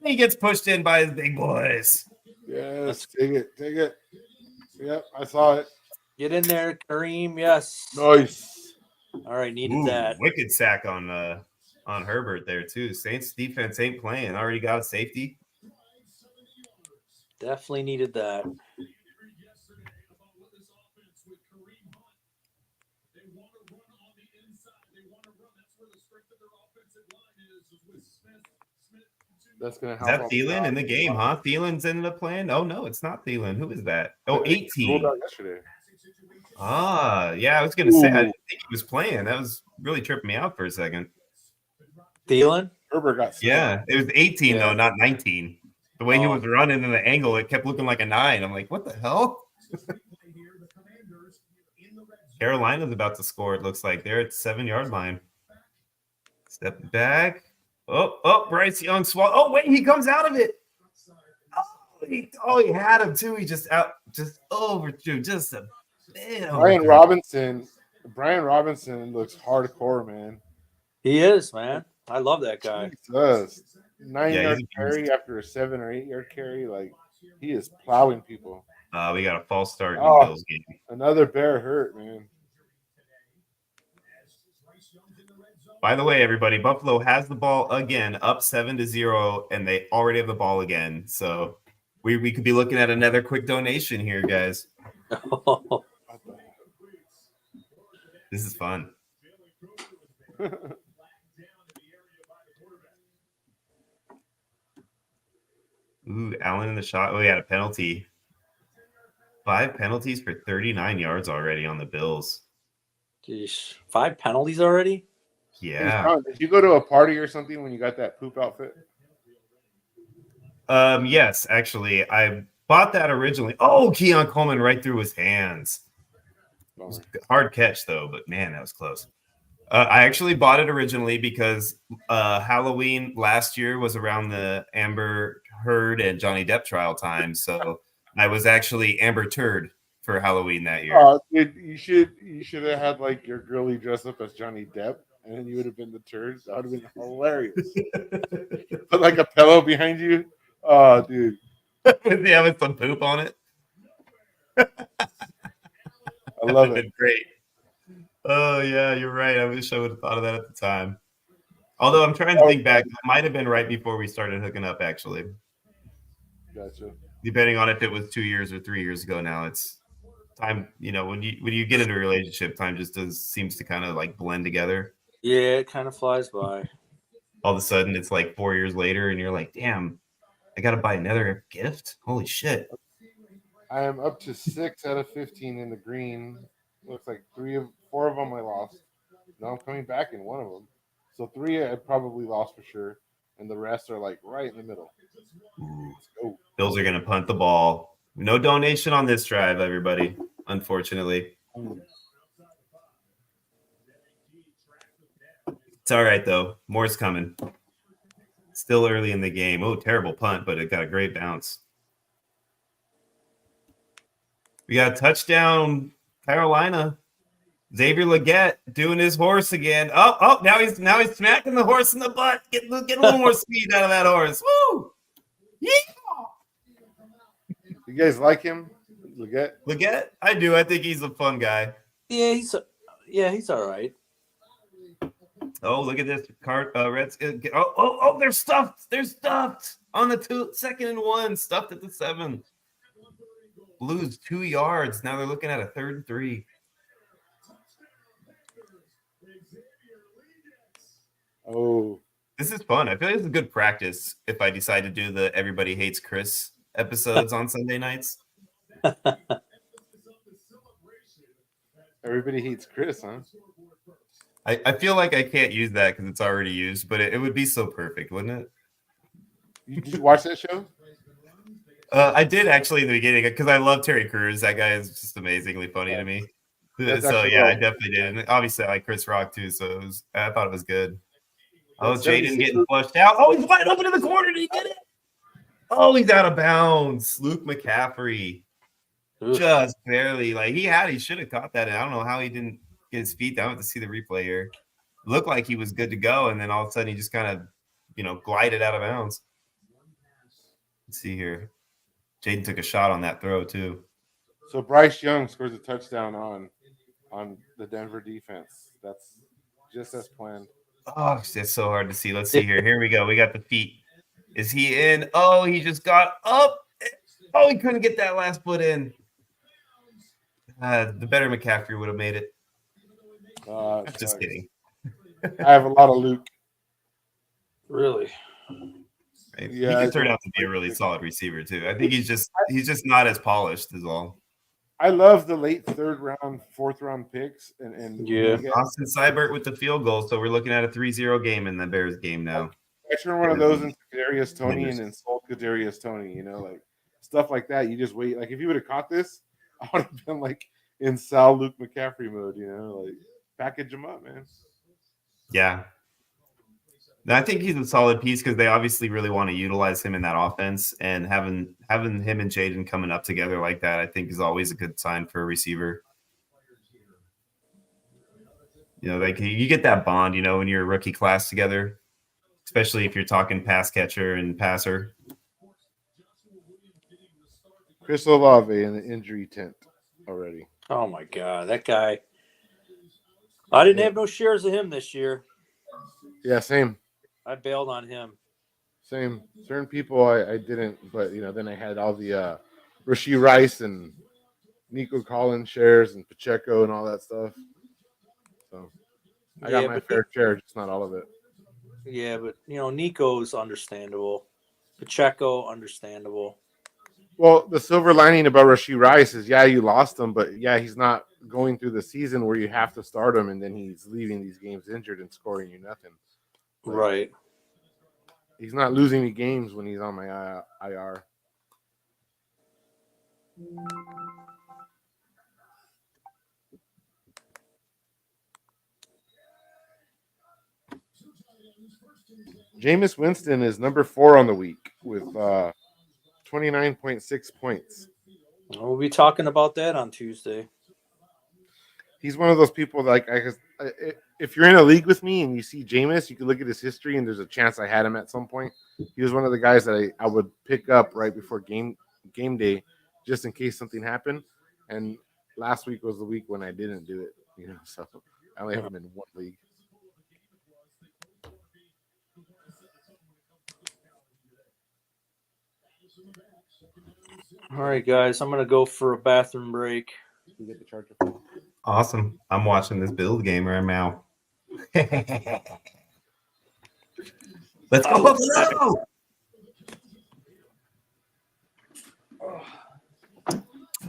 He gets pushed in by his big boys. Yes, take it. Yep, I saw it. Get in there, Kareem. Yes. Nice. All right, needed that. Wicked sack on Herbert there too. Saints defense ain't playing. Already got a safety. Definitely needed that. That's gonna help. Is that Thielen in the game, huh? Thielen's ended up playing. Oh no, it's not Thielen. Who is that? Oh, 18. Yesterday. Yeah, I was gonna say I didn't think he was playing. That was really tripping me out for a second. Thielen? Herbert got sick. Yeah, it was 18 though, not 19. The way he was running in the angle, it kept looking like a 9. I'm like, what the hell? Carolina's about to score. It looks like they're at the 7-yard line. Step back. Oh, Bryce Young swallowed. Oh, wait, he comes out of it. He had him too. He just overthrew just a bit. Brian Robinson looks hardcore, man. He is, man. I love that guy. He does. 9-yard carry after a 7 or 8-yard carry. Like, he is plowing people. We got a false start in the Bills game. Another bear hurt, man. By the way, everybody, Buffalo has the ball again, up 7-0, and they already have the ball again. So we could be looking at another quick donation here, guys. This is fun. Ooh, Allen in the shot. Oh, he had a penalty. 5 penalties for 39 yards already on the Bills. Jeez, 5 penalties already? Yeah. Did you go to a party or something when you got that poop outfit? Yes, actually. I bought that originally. Oh, Keon Coleman right through his hands. It was a hard catch, though, but man, that was close. I actually bought it originally because Halloween last year was around the Amber Heard and Johnny Depp trial time. So I was actually Amber Turd for Halloween that year. Dude, you should have had like your girlie dress up as Johnny Depp, and then you would have been the turd. That would have been hilarious. Put like a pillow behind you. Oh, dude. Yeah, with some poop on it. I love it. Great. Oh, yeah, you're right. I wish I would have thought of that at the time. Although I'm trying to think back. It might have been right before we started hooking up, actually. Gotcha. Depending on if it was 2 years or 3 years ago now. It's time, when you get into a relationship, time just seems to kind of like blend together. Yeah, it kind of flies by. All of a sudden, it's like 4 years later, and you're like, damn, I got to buy another gift? Holy shit. I am up to 6 out of 15 in the green. Looks like 4 of them I lost. Now I'm coming back in one of them. So 3 I probably lost for sure. And the rest are like right in the middle. Let's go. Bills are going to punt the ball. No donation on this drive, everybody, unfortunately. It's all right, though. More's coming. Still early in the game. Oh, terrible punt, but it got a great bounce. We got a touchdown, Carolina. Xavier Leggett doing his horse again. Oh, now he's smacking the horse in the butt. Get a little more speed out of that horse. Woo! Yeah. You guys like him? Leggett? Leggett? I do. I think he's a fun guy. Yeah, he's all right. Oh, look at this card. Reds. Oh, they're stuffed. They're stuffed on the 2nd and 1. Stuffed at the 7. Blues 2 yards. Now they're looking at a 3rd and 3. Oh, this is fun. I feel like it's a good practice if I decide to do the Everybody Hates Chris episodes on Sunday nights. everybody hates Chris, huh? I feel like I can't use that because it's already used, but it would be so perfect, wouldn't it? Did you watch that show? I did actually in the beginning because I love Terry Crews. That guy is just amazingly funny to me. So yeah, I definitely did. And obviously, I like Chris Rock too. So I thought it was good. Oh, Jaden getting flushed out. Oh, he's wide open in the corner. Did he get it? Oh, he's out of bounds. Luke McCaffrey. Oof. Just barely. Like he should have caught that. And I don't know how he didn't get his feet down to see the replay here. Looked like he was good to go. And then all of a sudden he just kind of, glided out of bounds. Let's see here. Jaden took a shot on that throw too. So Bryce Young scores a touchdown on the Denver defense. That's just as planned. Oh, it's so hard to see. Let's see here. Here we go. We got the feet. Is he in? Oh, he just got up. Oh, he couldn't get that last foot in. The better McCaffrey would have made it. Just kidding. I have a lot of Luke. Really? Right? Yeah, he can turn out to be a really solid receiver too. I think he's just not as polished as all. I love the late 3rd round, 4th round picks, and Yeah. Austin Seibert with the field goal, so we're looking at a 3-0 game in the Bears game now. I turned one of those into Kadarius Toney and then sold Kadarius Toney. Like stuff like that. You just wait. Like if you would have caught this, I would have been like in Sal Luke McCaffrey mode. Like package him up, man. Yeah. I think he's a solid piece because they obviously really want to utilize him in that offense, and having him and Jaden coming up together like that, I think is always a good sign for a receiver. Like you get that bond, when you're a rookie class together, especially if you're talking pass catcher and passer. Chris Olave in the injury tent already. Oh my God, that guy! I didn't have no shares of him this year. Yeah, same. I bailed on him. Same. Certain people I didn't, but then I had all the Rashee Rice and Nico Collins shares and Pacheco and all that stuff. So I got my fair share, just not all of it. Yeah, but Nico's understandable. Pacheco, understandable. Well, the silver lining about Rashee Rice is, you lost him, but he's not going through the season where you have to start him and then he's leaving these games injured and scoring you nothing. Right. He's not losing me games when he's on my IR. Jameis Winston is number 4 on the week with 29.6 points. We'll be talking about that on Tuesday. He's one of those people that, if you're in a league with me and you see Jameis, you can look at his history and there's a chance I had him at some point. He was one of the guys that I would pick up right before game day just in case something happened. And last week was the week when I didn't do it, so I only have him in one league. All right, guys, I'm going to go for a bathroom break. You get the charger. Awesome. I'm watching this Bills game right now. Let's go.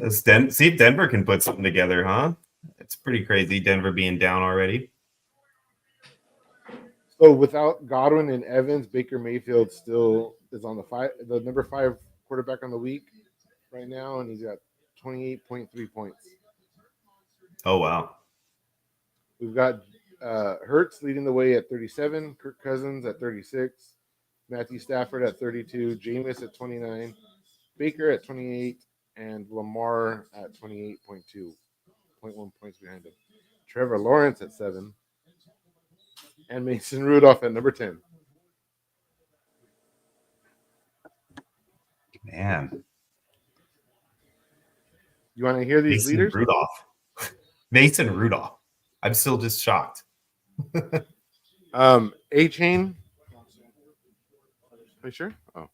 See if Denver can put something together, huh? It's pretty crazy, Denver being down already. So without Godwin and Evans, Baker Mayfield still is on the number 5 quarterback on the week right now, and he's got 28.3 points. Oh, wow. We've got Hurts leading the way at 37, Kirk Cousins at 36, Matthew Stafford at 32, Jameis at 29, Baker at 28, and Lamar at 28.2, 0.1 points behind him. Trevor Lawrence at 7, and Mason Rudolph at number 10. Man, You want to hear these Mason leaders? Rudolph. Mason Rudolph. I'm still just shocked. A-Chain. Are you sure? Oh.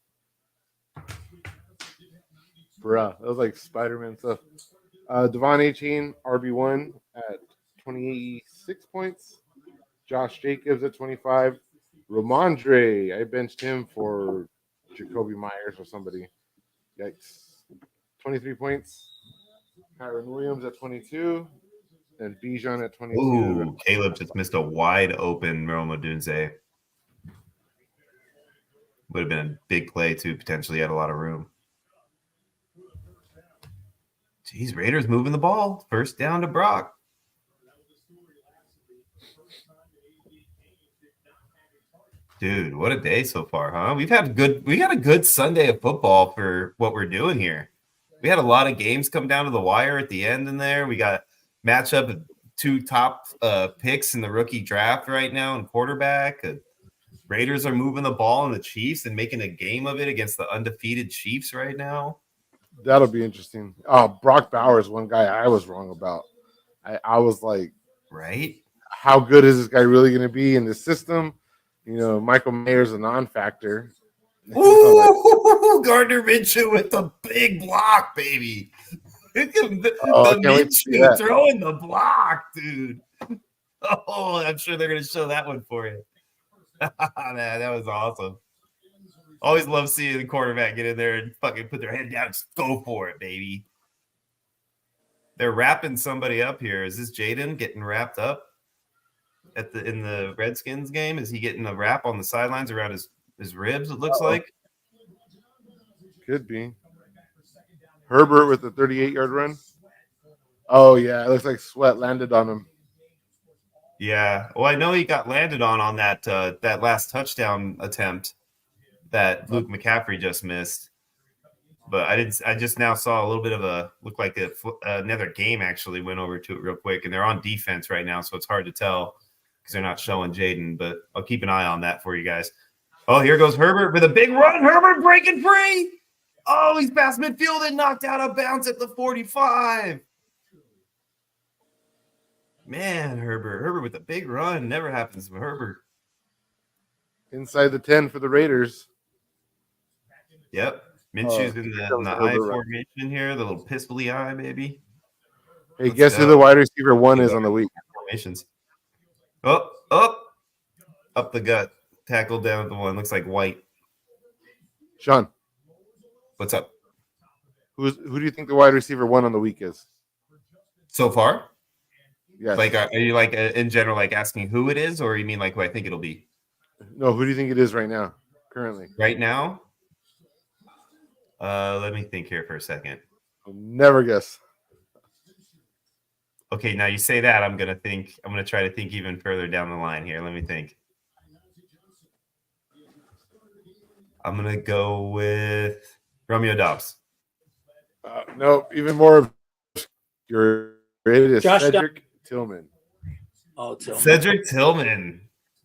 Bruh, that was like Spider-Man stuff. Devon A-Chain, RB1 at 26 points. Josh Jacobs at 25. Ramondre, I benched him for Jacoby Myers or somebody. Yikes. 23 points. Kyron Williams at 22. And Bijan at 22. Ooh, Caleb just missed a wide open Rome Odunze. Would have been a big play too. Potentially had a lot of room. Jeez, Raiders moving the ball. First down to Brock. Dude, what a day so far, huh? We got a good Sunday of football for what we're doing here. We had a lot of games come down to the wire at the end in there. We got matchup of 2 top picks in the rookie draft right now and quarterback. Raiders are moving the ball and the Chiefs and making a game of it against the undefeated Chiefs right now. That'll be interesting. Oh, Brock Bowers, one guy I was wrong about. I was like, right? How good is this guy really going to be in the system? You know, Michael Mayer's a non-factor. Ooh, Gardner Minshew with the big block, baby. The Minshew throwing the block, dude. Oh, I'm sure they're going to show that one for you. Man, that was awesome. Always love seeing the quarterback get in there and fucking put their head down and just go for it, baby. They're wrapping somebody up here. Is this Jaden getting wrapped up in the Redskins game? Is he getting a wrap on the sidelines around his ribs, it looks like? Could be. Herbert with the 38-yard run. Oh, yeah. It looks like sweat landed on him. Yeah. Well, I know he got landed on that last touchdown attempt that Luke McCaffrey just missed. But I just now saw a little bit of look like another game actually went over to it real quick. And they're on defense right now, so it's hard to tell because they're not showing Jaden. But I'll keep an eye on that for you guys. Oh, here goes Herbert with a big run. Herbert breaking free. Oh, he's past midfield and knocked out of bounds at the 45. Man, Herbert with a big run. Never happens with Herbert. Inside the 10 for the Raiders. Yep. Minshew's in the eye formation here, the little pistoly eye, baby. Hey, guess who the wide receiver 1 is on the week? Formations. Up the gut. Tackled down at the 1. Looks like White. Sean. What's up? Who do you think the wide receiver 1 on the week is? So far? Yes. Like, are you like in general, like asking who it is, or you mean like who I think it'll be? No, who do you think it is right now, currently? Right now? Let me think here for a second. I'll never guess. Okay, now you say that, I'm gonna try to think even further down the line here. Let me think. I'm gonna go with Romeo Dobbs. No, even more. You're ready to Cedric Tillman. Oh, Tillman. Cedric Tillman.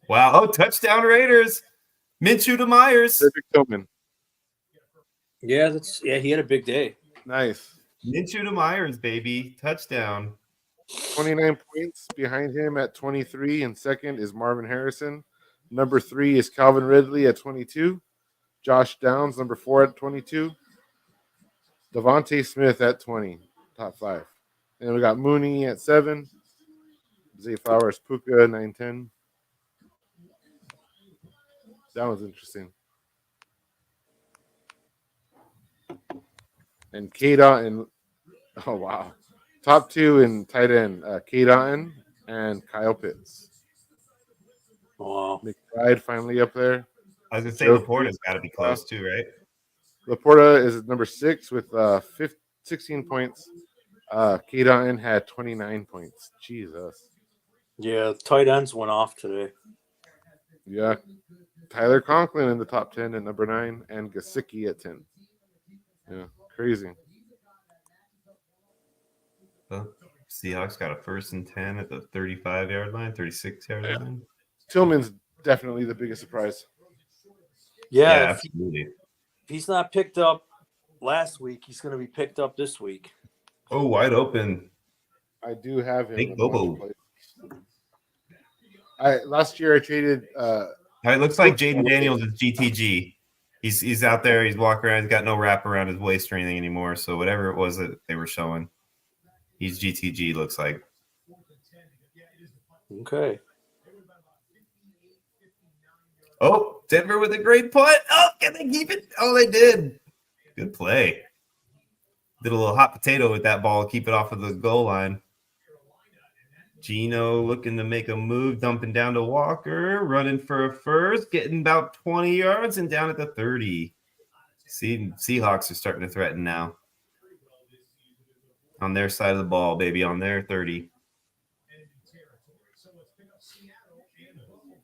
Wow. Oh, touchdown Raiders. Minshew to Myers. Cedric Tillman. Yeah, he had a big day. Nice. Minshew to Myers, baby. Touchdown. 29 points. Behind him at 23 and second is Marvin Harrison. Number 3 is Calvin Ridley at 22. Josh Downs, number 4 at 22. Devontae Smith at 20. Top 5. And we got Mooney at 7. Zay Flowers, Puka, 9-10. That was interesting. And K-Dot oh, wow. Top 2 in tight end, K-Dot and Kyle Pitts. Wow. McBride finally up there. I was going to say Laporta's got to be close too, right? Laporta is number 6 with 16 points. K-Dot had 29 points. Jesus. Yeah, tight ends went off today. Yeah. Tyler Conklin in the top 10 at number 9 and Gesicki at 10. Yeah, crazy. Seahawks got a 1st and 10 at the 35-yard line, 36-yard line. Tillman's definitely the biggest surprise. Yeah, if absolutely. he's not picked up last week, he's going to be picked up this week. Oh, wide open. I do have him. Big in a bunch of Bobo. places. Last year I traded. It looks like Jaden Daniels is GTG. He's out there. He's walking around. He's got no wrap around his waist or anything anymore. So whatever it was that they were showing, he's GTG. Looks like. Okay. Oh, Denver with a great punt. Oh, can they keep it? Oh, they did. Good play. Did a little hot potato with that ball, keep it off of the goal line. Gino looking to make a move, dumping down to Walker, running for a first, getting about 20 yards and down at the 30. Seahawks are starting to threaten now. On their side of the ball, baby, on their 30.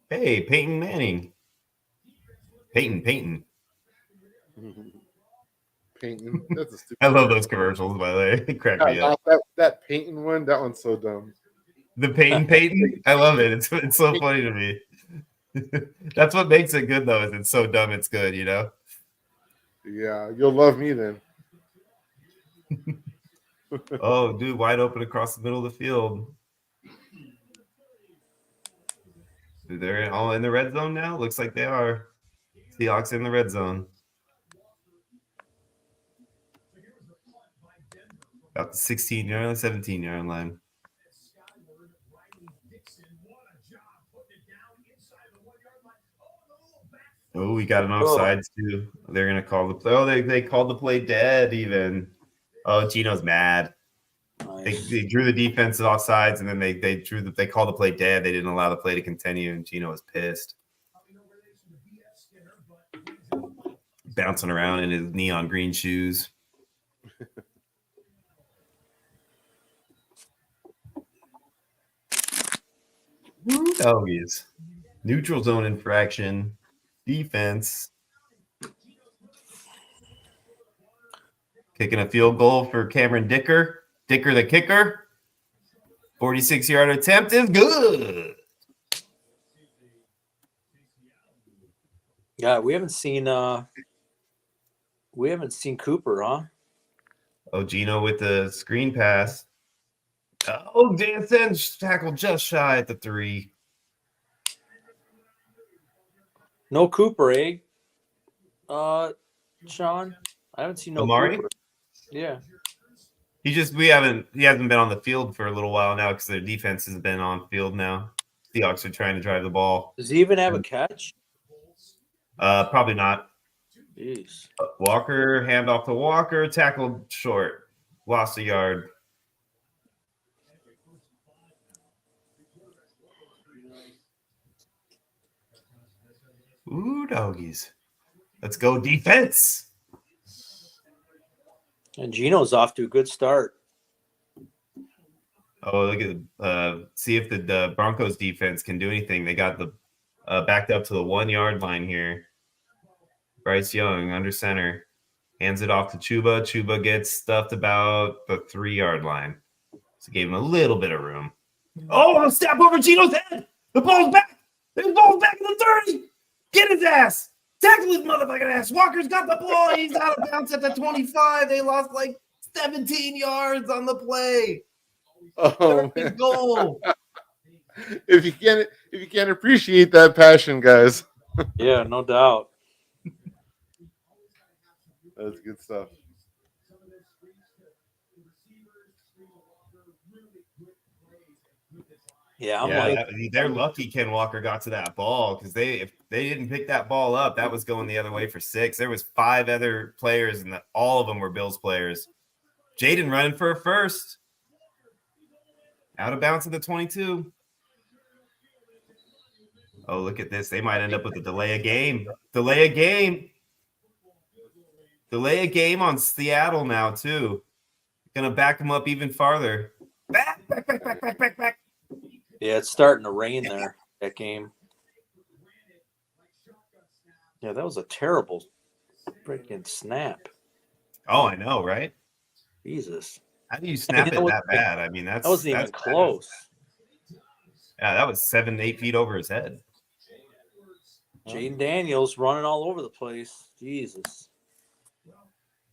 Hey, Peyton Manning. Peyton. Peyton. That's a stupid. I love those commercials, by the way. They crack me up. That Peyton one, that one's so dumb. The Peyton? I love it. It's so funny to me. That's what makes it good, though, is it's so dumb it's good, you know? Yeah, you'll love me then. Oh, dude, wide open across the middle of the field. They're all in the red zone now? Looks like they are. Seahawks in the red zone. About the 16-yard, 17-yard line. Oh, we got an offsides too. They're gonna call the play. Oh, they called the play dead even. Oh, Gino's mad. Nice. They drew the defense offsides, and then they called the play dead. They didn't allow the play to continue, and Gino was pissed. Bouncing around in his neon green shoes. Doggies. Neutral zone infraction. Defense. Kicking a field goal for Cameron Dicker. Dicker the kicker. 46-yard attempt is good. Yeah, we haven't seen Cooper, huh? Oh, Gino with the screen pass. Oh, Jansen tackle just shy at the 3. No Cooper, eh? Sean, I haven't seen no Amari? Cooper. Yeah. He hasn't been on the field for a little while now because their defense has been on field now. Seahawks are trying to drive the ball. Does he even have a catch? Probably not. Jeez. Walker, handoff to Walker, tackled short, lost a yard. Ooh, doggies. Let's go defense. And Gino's off to a good start. Oh, look at see if the Broncos defense can do anything. They got the backed up to the 1-yard line here. Bryce Young under center. Hands it off to Chuba. Chuba gets stuffed about the 3-yard line. So gave him a little bit of room. Oh, a step over Gino's head. The ball's back. The ball's back in the 30. Get his ass. Tackle his motherfucking ass. Walker's got the ball. He's out of bounds at the 25. They lost like 17 yards on the play. Oh, man. Goal. If you can't appreciate that passion, guys. Yeah, no doubt. That's good stuff. Yeah, they're lucky Ken Walker got to that ball because if they didn't pick that ball up, that was going the other way for 6. There was 5 other players, and all of them were Bills players. Jaden running for a first. Out of bounds at the 22. Oh, look at this. They might end up with a delay of game. Delay a game on Seattle now, too. Gonna back them up even farther. Back. Yeah, it's starting to rain there, that game. Yeah, that was a terrible freaking snap. Oh, I know, right? Jesus. How do you snap it that bad? I mean, that wasn't even close. Yeah, that was 7-8 feet over his head. Jaden Daniels running all over the place. Jesus.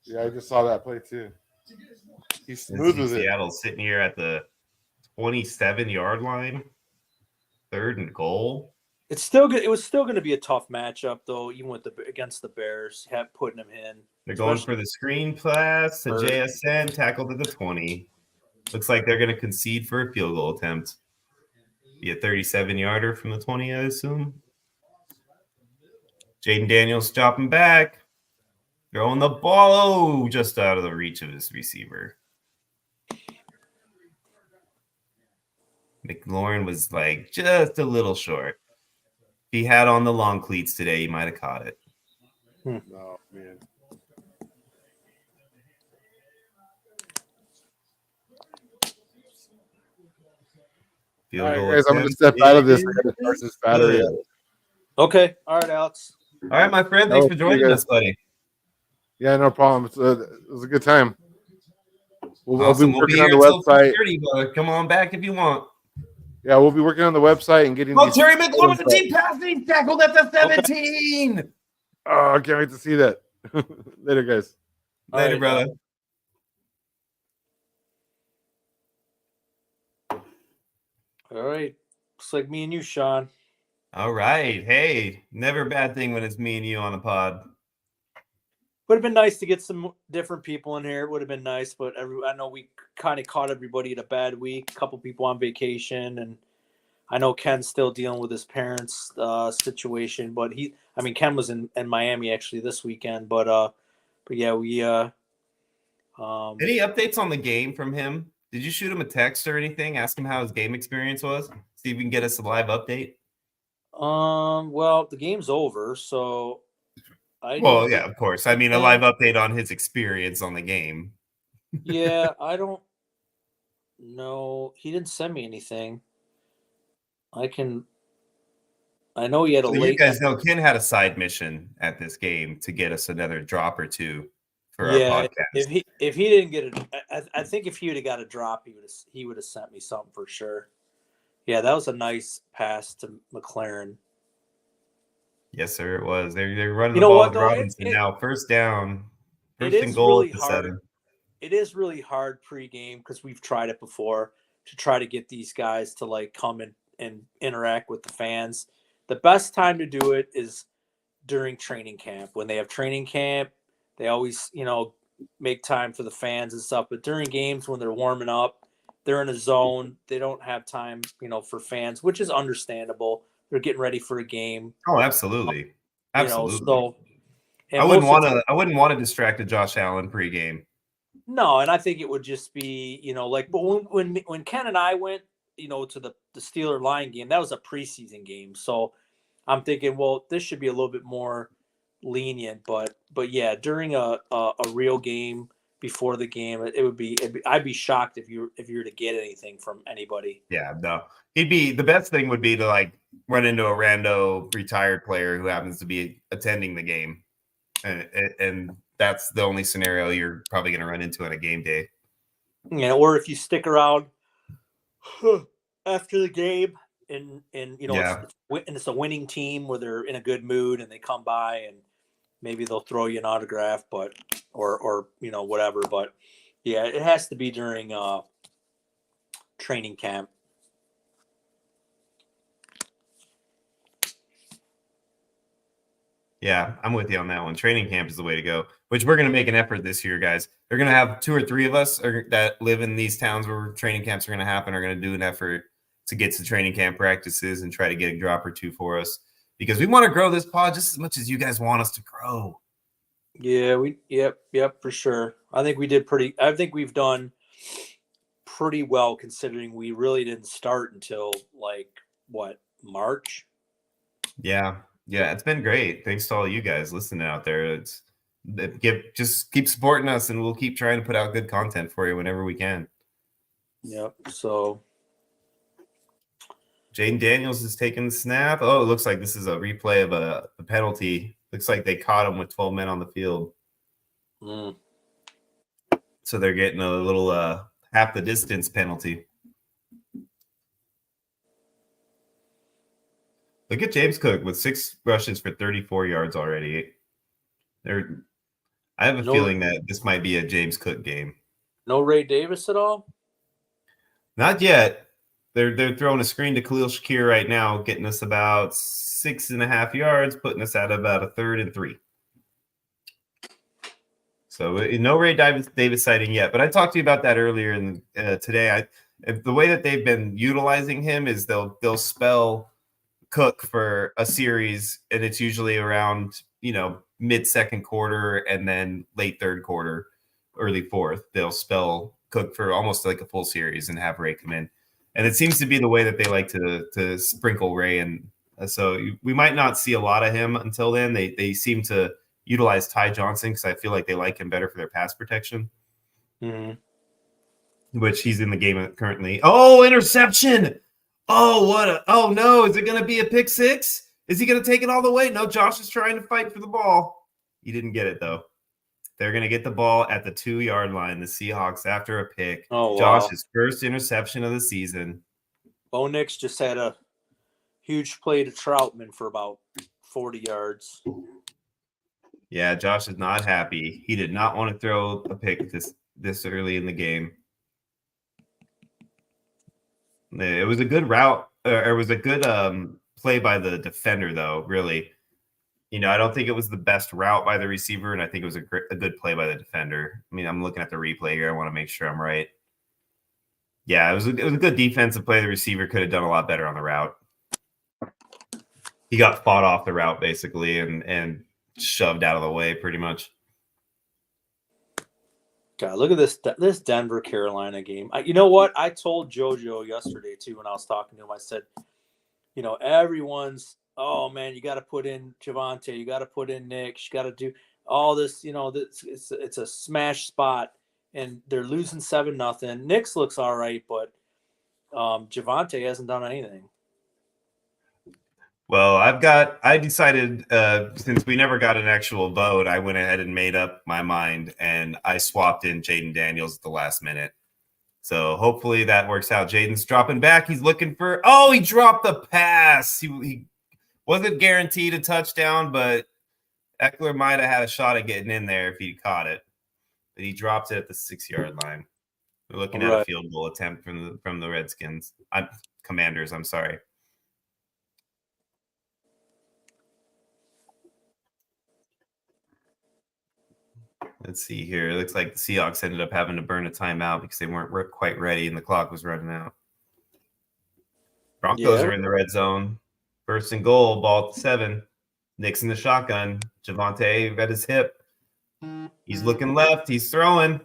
Yeah, I just saw that play too. He's smooth with it. Seattle sitting here at the 27-yard line, 3rd and goal. It's still good. It was still going to be a tough matchup, though, even with against the Bears, putting him in. They're going for the screen pass to JSN, tackled at the 20. Looks like they're going to concede for a field goal attempt. Be a 37-yarder from the 20, I assume. Jaden Daniels dropping back. Throwing the ball just out of the reach of his receiver. McLaurin was like just a little short. If he had on the long cleats today, he might have caught it. Oh, man. All right, guys, I'm going to step out of this. I got to start this battery. Okay. All right, Alex. All right, my friend. Thanks for joining us, buddy. Yeah, no problem. It was a good time. Awesome. We'll be working on the website. 30, come on back if you want. Yeah, we'll be working on the website and getting. Oh, Terry McLaurin, deep passing, tackled at the 17. Okay. Oh, I can't wait to see that. Later, guys. Later, brother. All right. Looks like me and you, Sean. All right. Hey, never a bad thing when it's me and you on the pod. Would have been nice to get some different people in here. It would have been nice, but I know we kind of caught everybody at a bad week. A couple people on vacation, and I know Ken's still dealing with his parents' situation. But Ken was in Miami actually this weekend. But yeah, we. Any updates on the game from him? Did you shoot him a text or anything? Ask him how his game experience was. See if we can get us a live update. Well, the game's over, so. Yeah, of course. I mean, a live update on his experience on the game. Yeah, I don't know. He didn't send me anything. I know he had a late. You guys know Ken had a side mission at this game to get us another drop or two for our podcast. If he didn't get it, I think if he would have got a drop, he would have sent me something for sure. Yeah, that was a nice pass to McLaren. Yes, sir, it was. They're running the ball with Robinson now. First down. First and goal at the 7. It is really hard pregame because we've tried it before to try to get these guys to come and interact with the fans. The best time to do it is during training camp. When they have training camp, they always, make time for the fans and stuff. But during games when they're warming up, they're in a zone. They don't have time, for fans, which is understandable. They're getting ready for a game. Oh, absolutely. Absolutely. I wouldn't want to distract a Josh Allen pregame. No, and I think it would just be, but when Ken and I went, to the Steeler Lion game, that was a preseason game. So I'm thinking, well, this should be a little bit more lenient, but yeah, during a real game before the game, I'd be shocked if you were to get anything from anybody. Yeah, no. The best thing would be to run into a rando retired player who happens to be attending the game. And that's the only scenario you're probably going to run into on a game day. Yeah, or if you stick around after the game and it's a winning team where they're in a good mood and they come by and maybe they'll throw you an autograph, but or whatever. But yeah, it has to be during training camp. Yeah, I'm with you on that one. Training camp is the way to go, which we're going to make an effort this year, guys. They're going to have 2 or 3 of us that live in these towns where training camps are going to happen are going to do an effort to get to training camp practices and try to get a drop or 2 for us because we want to grow this pod just as much as you guys want us to grow. Yeah, yep, for sure. I think we've done pretty well considering we really didn't start until March? Yeah, it's been great. Thanks to all you guys listening out there. Just keep supporting us, and we'll keep trying to put out good content for you whenever we can. Yep. So, Jaden Daniels is taking the snap. Oh, it looks like this is a replay of a penalty. Looks like they caught him with 12 men on the field. So they're getting a little half the distance penalty. Look at James Cook with 6 rushes for 34 yards already. I have a feeling that this might be a James Cook game. No Ray Davis at all? Not yet. They're throwing a screen to Khalil Shakir right now, getting us about 6.5 yards, putting us at about a 3rd and 3. So no Ray Davis sighting yet. But I talked to you about that earlier today. The way that they've been utilizing him is they'll spell Cook for a series, and it's usually around mid second quarter and then late third quarter, early fourth. They'll spell Cook for almost like a full series and have Ray come in. And it seems to be the way that they like to sprinkle Ray. And so we might not see a lot of him until then. They seem to utilize Ty Johnson because I feel like they like him better for their pass protection. Which he's in the game currently. Oh, interception. Oh no. Is it going to be a pick six? Is he going to take it all the way? No, Josh is trying to fight for the ball. He didn't get it though. They're going to get the ball at the 2-yard line, the Seahawks, after a pick. Oh, wow. Josh's first interception of the season. Bo Nix just had a huge play to Troutman for about 40 yards. Yeah, Josh is not happy. He did not want to throw a pick this early in the game. It was a good route, or it was a good play by the defender, though, really. I don't think it was the best route by the receiver, and I think it was a good play by the defender. I mean, I'm looking at the replay here. I want to make sure I'm right. Yeah, it was a good defensive play. The receiver could have done a lot better on the route. He got fought off the route, basically, and shoved out of the way, pretty much. God, look at this Denver-Carolina game. You know what? I told JoJo yesterday, too, when I was talking to him. I said, everyone's, oh, man, you got to put in Javonte. You got to put in Nick. You got to do all this. It's a smash spot, and they're losing 7-0. Nick's looks all right, but Javonte hasn't done anything. Well, I decided since we never got an actual vote, I went ahead and made up my mind, and I swapped in Jaden Daniels at the last minute. So hopefully that works out. Jaden's dropping back. He's looking for – he dropped the pass. He wasn't guaranteed a touchdown, but Eckler might have had a shot at getting in there if he caught it. But he dropped it at the 6-yard line. We're looking at a field goal attempt from the Redskins. Commanders, I'm sorry. Let's see here. It looks like the Seahawks ended up having to burn a timeout because they weren't quite ready and the clock was running out. Broncos are in the red zone. 1st and goal, ball at 7. Nick's in the shotgun. Javonte at his hip. He's looking left. He's throwing.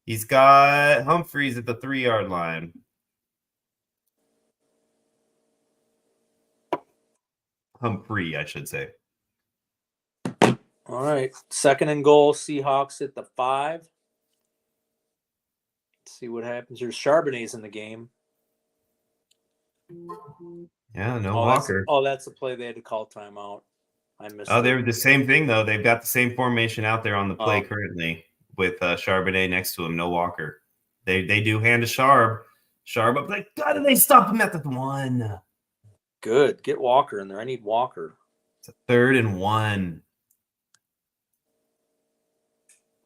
He's got Humphreys at the 3-yard line. Humphrey, I should say. All right. 2nd and goal, Seahawks at the 5. Let's see what happens. There's Charbonnet's in the game. Yeah, no Walker. That's a play they had to call timeout. I missed they were the same thing, though. They've got the same formation out there on the play currently with Charbonnet next to him, no Walker. They do hand to Sharb. Sharb up like, God, did they stop him at the 1? Good. Get Walker in there. I need Walker. It's a 3rd and 1.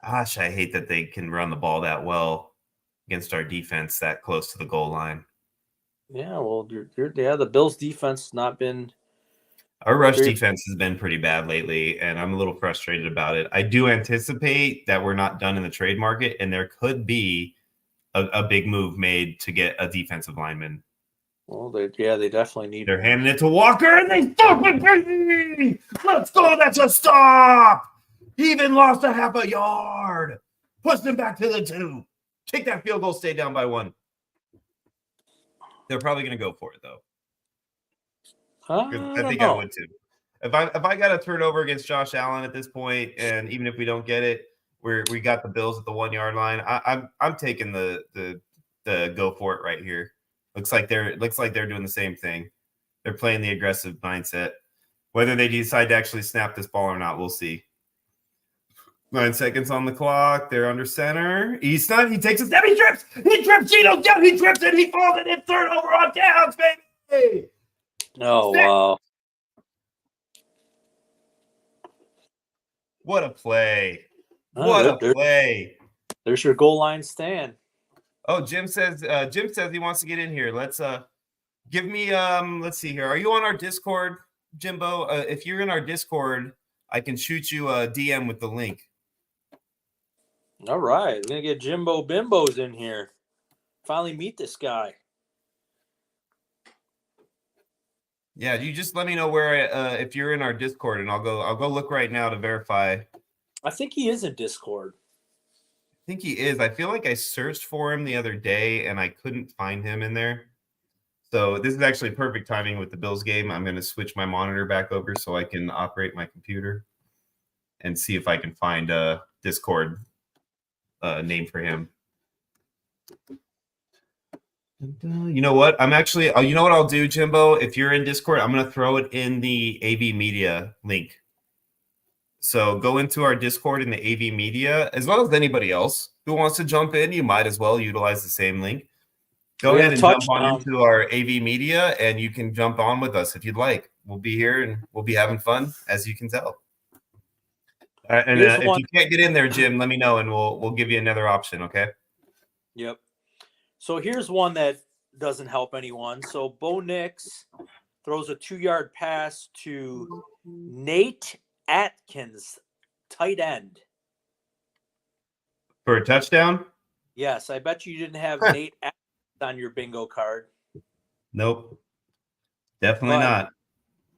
Gosh, I hate that they can run the ball that well against our defense that close to the goal line. Yeah, well, the Bills' defense has not been. Our rush defense has been pretty bad lately, and I'm a little frustrated about it. I do anticipate that we're not done in the trade market, and there could be a big move made to get a defensive lineman. Well, they definitely need. They're handing it to Walker, and they stop it, baby! Let's go! That's a stop! He even lost a half a yard. Push them back to the 2. Take that field goal, stay down by 1. They're probably going to go for it, though. I think I would, too. If I got a turnover against Josh Allen at this point, and even if we don't get it, we got the Bills at the 1-yard line, I'm taking the go for it right here. Looks like they're doing the same thing. They're playing the aggressive mindset. Whether they decide to actually snap this ball or not, we'll see. 9 seconds on the clock. They're under center. Easton, he takes a step. He trips. He trips. Gino's down. He trips it. He falls, and it's turnover on downs, baby. Oh, wow. What a play. Oh, What a play. There's your goal line stand. Oh, Jim says he wants to get in here. Let's give me let's see here. Are you on our Discord, Jimbo? If you're in our Discord, I can shoot you a DM with the link. All right. We're going to get Jimbo Bimbos in here. Finally meet this guy. Yeah, you just let me know where if you're in our Discord, and I'll go look right now to verify. I think he is in Discord. I think he is. I feel like I searched for him the other day and I couldn't find him in there. So this is actually perfect timing with the Bills game. I'm going to switch my monitor back over so I can operate my computer and see if I can find a Discord name for him. You know what? You know what I'll do, Jimbo? If you're in Discord, I'm going to throw it in the AV Media link. So go into our Discord in the AV Media, as well as anybody else who wants to jump in. You might as well utilize the same link. Go ahead and jump on into our AV Media, and you can jump on with us if you'd like. We'll be here, and we'll be having fun, as you can tell. And if you can't get in there, Jim, let me know, and we'll give you another option, okay? Yep. So here's one that doesn't help anyone. So Bo Nix throws a 2-yard pass to Nate Atkins, tight end. For a touchdown? Yes, I bet you didn't have Nate Atkins on your bingo card. Nope. Definitely not.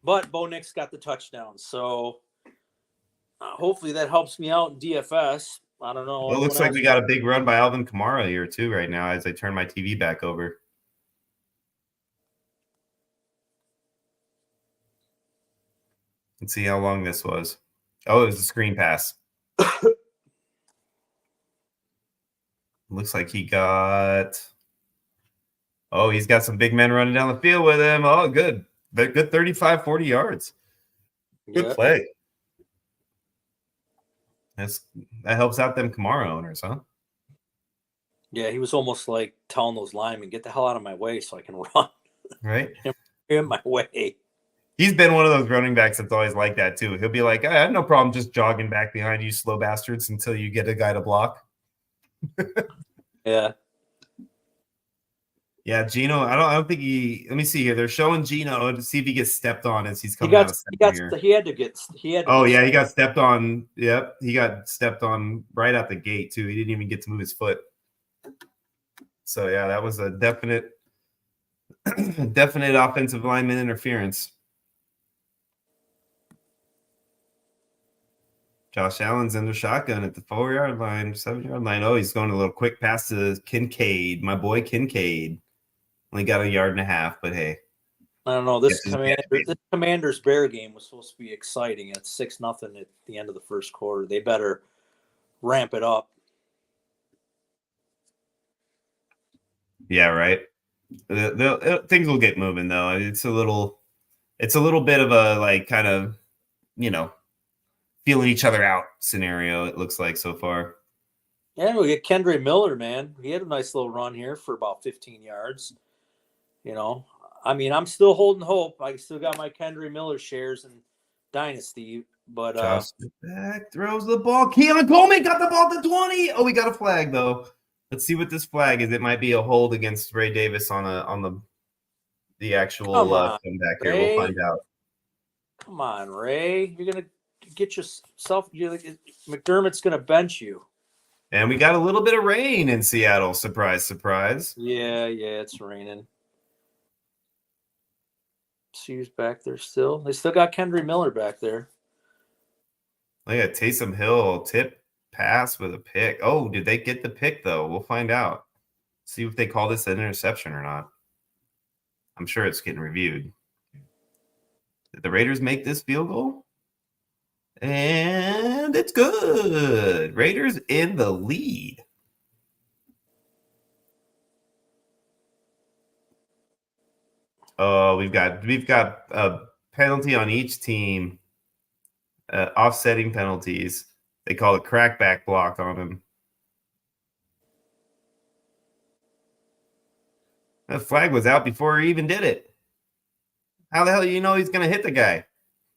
But Bo Nix got the touchdown. So hopefully that helps me out in DFS. I don't know. Well, it looks like we got a big run by Alvin Kamara here too right now as I turn my TV back over. Let's see how long this was. Oh, it was a screen pass. Looks like he's got some big men running down the field with him. Oh, good. Good 35, 40 yards. Good play. That helps out them Kamara owners, huh? Yeah, he was almost like telling those linemen, get the hell out of my way so I can run. Right? In my way. He's been one of those running backs that's always like that, too. He'll be like, I have no problem just jogging back behind you slow bastards until you get a guy to block. Yeah. Yeah, Gino, I don't think let me see here. They're showing Gino to see if he gets stepped on as he's coming out of center here. He got stepped on. Yep, he got stepped on right out the gate, too. He didn't even get to move his foot. So, yeah, that was a definite offensive lineman interference. Josh Allen's in the shotgun at the 4-yard line, 7-yard line. Oh, he's going a little quick pass to Kincaid, my boy Kincaid. Only got 1.5 yards, but hey. I don't know. This Commanders Bear game was supposed to be exciting. It's 6-0 at the end of the first quarter. They better ramp it up. Yeah, right. Things will get moving though. It's a little bit of a like kind of, feeling each other out scenario. It looks like so far. Yeah, we get Kendre Miller, man. He had a nice little run here for about 15 yards. I mean, I'm still holding hope. I still got my Kendre Miller shares in Dynasty, but Josh back throws the ball. Keon Coleman got the ball to 20. Oh, we got a flag though. Let's see what this flag is. It might be a hold against Ray Davis on the actual comeback here. We'll find out. Come on, Ray. You're gonna get yourself. McDermott's gonna bench you. And we got a little bit of rain in Seattle. Surprise, surprise. Yeah, it's raining. Sears back there still. They still got Kendre Miller back there. Look at Taysom Hill tip pass with a pick. Oh, did they get the pick though? We'll find out. See if they call this an interception or not. I'm sure it's getting reviewed. Did the Raiders make this field goal? And it's good. Raiders in the lead. Oh, we've got a penalty on each team, offsetting penalties. They call it crackback block on him. That flag was out before he even did it. How the hell do you know he's going to hit the guy?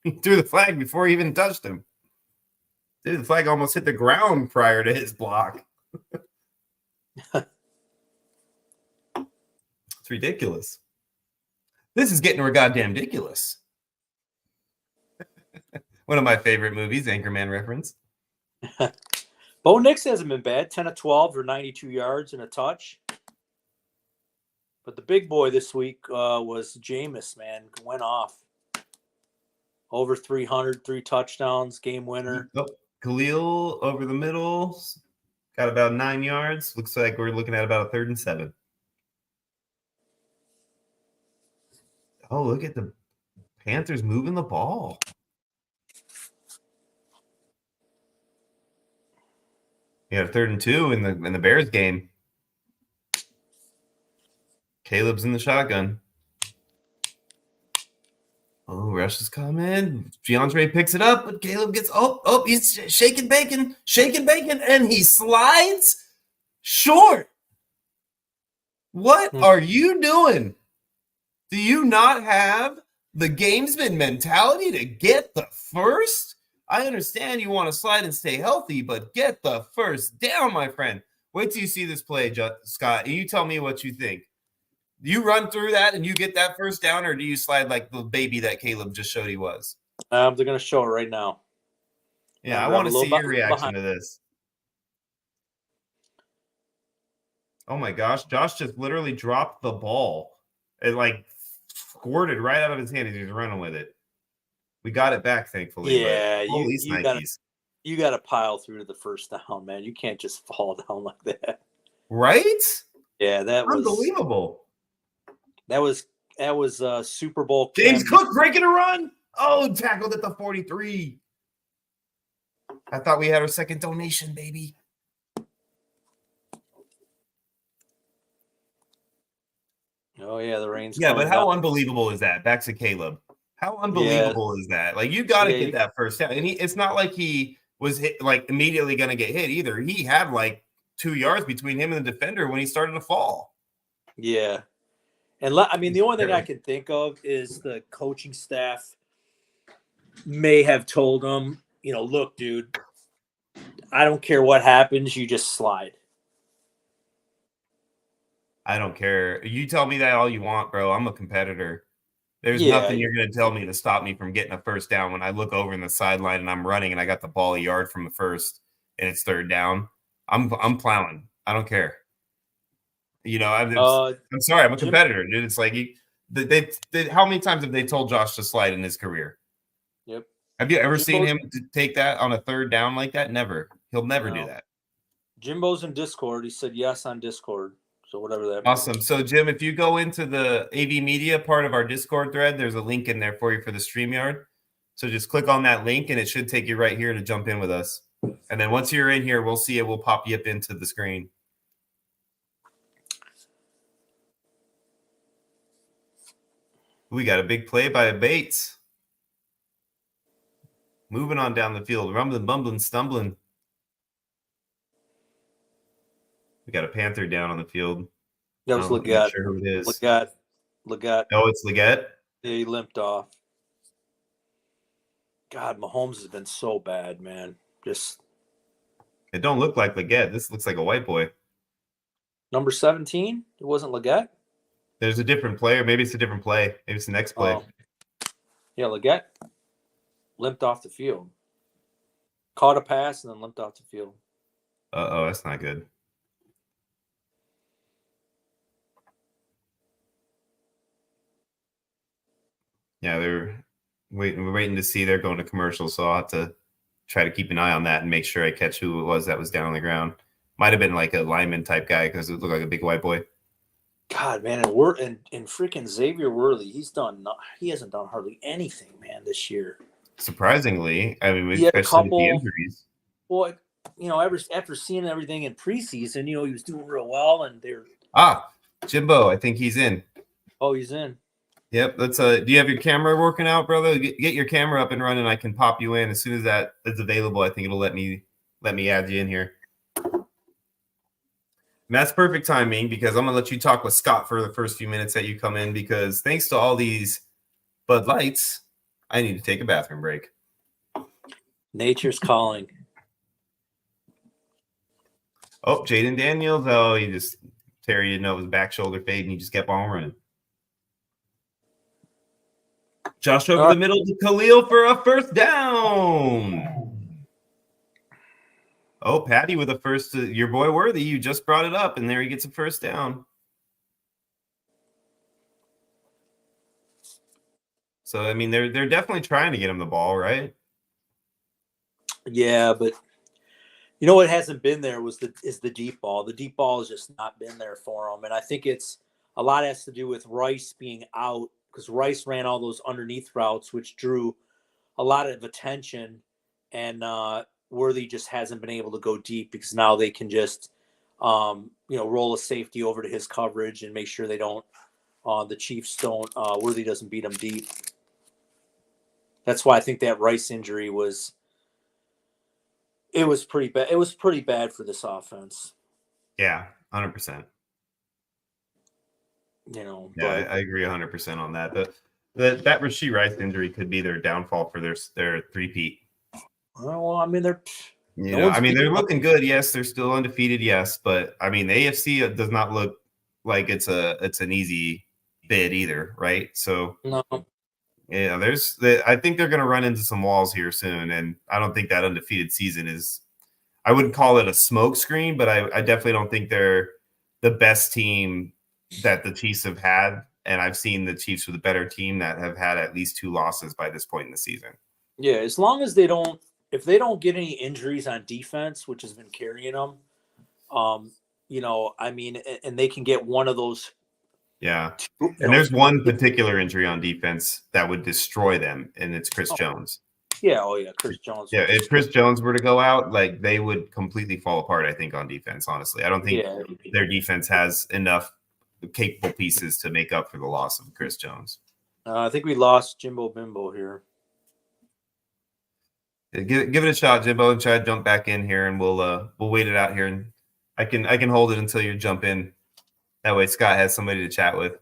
He threw the flag before he even touched him. Dude, the flag almost hit the ground prior to his block. It's ridiculous. This is getting goddamn ridiculous. One of my favorite movies, Anchorman reference. Bo Nix hasn't been bad. 10 of 12 or 92 yards and a touch. But the big boy this week was Jameis, man. Went off. Over 300, 3 touchdowns, game winner. Oh, Khalil over the middle. Got about 9 yards. Looks like we're looking at about a 3rd and 7. Oh, look at the Panthers moving the ball. You got a 3rd and 2 in the Bears game. Caleb's in the shotgun. Oh, rush is coming. DeAndre picks it up, but Caleb gets he's shaking bacon, and he slides short. What are you doing? Do you not have the gamesman mentality to get the first? I understand you want to slide and stay healthy, but get the first down, my friend. Wait till you see this play, Scott, and you tell me what you think. Do you run through that and you get that first down, or do you slide like the baby that Caleb just showed he was? They're going to show it right now. Yeah, I want to see your reaction to this. Oh, my gosh. Josh just literally dropped the ball. It, like, squirted right out of his hand as he was running with it. We got it back, thankfully. Yeah, you got to pile through to the first down, man. You can't just fall down like that. Right? Yeah, that was unbelievable. That was Super Bowl. James Cook breaking a run. Oh, tackled at the 43. I thought we had our second donation, baby. Oh, yeah, the rain's Yeah, but how down. unbelievable is that? Back to Caleb. How unbelievable is that? Like, you got to get that first down. And it's not like he was immediately going to get hit either. He had like 2 yards between him and the defender when he started to fall. Yeah. And I mean, the only thing I can think of is the coaching staff may have told him, look, dude, I don't care what happens. You just slide. I don't care. You tell me that all you want, bro. I'm a competitor. There's nothing you're going to tell me to stop me from getting a first down when I look over in the sideline and I'm running and I got the ball a yard from the first and it's 3rd down. I'm plowing. I don't care. I'm sorry. I'm a competitor, dude. It's like they how many times have they told Josh to slide in his career? Yep. Have you ever seen him take that on a 3rd down like that? Never. He'll never do that. Jimbo's in Discord. He said yes on Discord. So whatever that awesome. Means. So Jim, if you go into the AV Media part of our Discord thread, there's a link in there for you for the StreamYard. So just click on that link and it should take you right here to jump in with us. And then once you're in here, we'll see it. We'll pop you up into the screen. We got a big play by Bates. Moving on down the field. Rumbling, bumbling, stumbling. We got a Panther down on the field. That was Leggett. I'm not sure who it is. Leggett. Oh, it's Leggett? Yeah, he limped off. God, Mahomes has been so bad, man. It don't look like Leggett. This looks like a white boy. Number 17? It wasn't Leggett? There's a different player. Maybe it's a different play. Maybe it's the next play. Yeah, Leggett limped off the field. Caught a pass and then limped off the field. Uh-oh, that's not good. Yeah, we're waiting to see. They're going to commercial, so I'll have to try to keep an eye on that and make sure I catch who it was that was down on the ground. Might have been like a lineman type guy because it looked like a big white boy. God, man, and freaking Xavier Worthy, he hasn't done hardly anything, man, this year. Surprisingly, I mean, he especially with the injuries. Well, after seeing everything in preseason, he was doing real well, and they're Jimbo, I think he's in. Oh, he's in. Yep. Let's. Do you have your camera working out, brother? Get your camera up and running. I can pop you in as soon as that is available. I think it'll let me let me add you in here. And that's perfect timing because I'm going to let you talk with Scott for the first few minutes that you come in because thanks to all these Bud Lights, I need to take a bathroom break. Nature's calling. Oh, Jaden Daniels. Oh, Terry didn't know it was back shoulder fade and he just kept on running. Josh over the middle to Khalil for a first down. Oh, Patty with a first. Your boy Worthy, you just brought it up, and there he gets a first down. So, I mean, they're definitely trying to get him the ball, right? Yeah, but you know what hasn't been there is the deep ball. The deep ball has just not been there for him, and I think it's a lot has to do with Rice being out because Rice ran all those underneath routes, which drew a lot of attention, and Worthy just hasn't been able to go deep because now they can just roll a safety over to his coverage and make sure they don't the Chiefs don't Worthy doesn't beat them deep. That's why I think that Rice injury was pretty bad. It was pretty bad for this offense. Yeah, 100%. Yeah, but I agree 100% on that. That Rashee Rice injury could be their downfall for their three-peat. Well, I mean they're looking good. Yes, they're still undefeated. Yes, but I mean the AFC does not look like it's an easy bid either, right? So no. Yeah, I think they're going to run into some walls here soon, and I don't think that undefeated season is. I wouldn't call it a smoke screen, but I definitely don't think they're the best team that the Chiefs have had, and I've seen the Chiefs with a better team that have had at least 2 losses by this point in the season. Yeah, as long as if they don't get any injuries on defense, which has been carrying them, and they can get one of those. Yeah, and there's one particular injury on defense that would destroy them, and it's Chris Jones. Yeah, Chris Jones. Yeah, if Chris Jones were to go out, like they would completely fall apart, I think, on defense, honestly. I don't think their defense has enough capable pieces to make up for the loss of Chris Jones. I think we lost Jimbo Bimbo here. Give it a shot, Jimbo, and try to jump back in here, and we'll wait it out here, and I can hold it until you jump in. That way, Scott has somebody to chat with.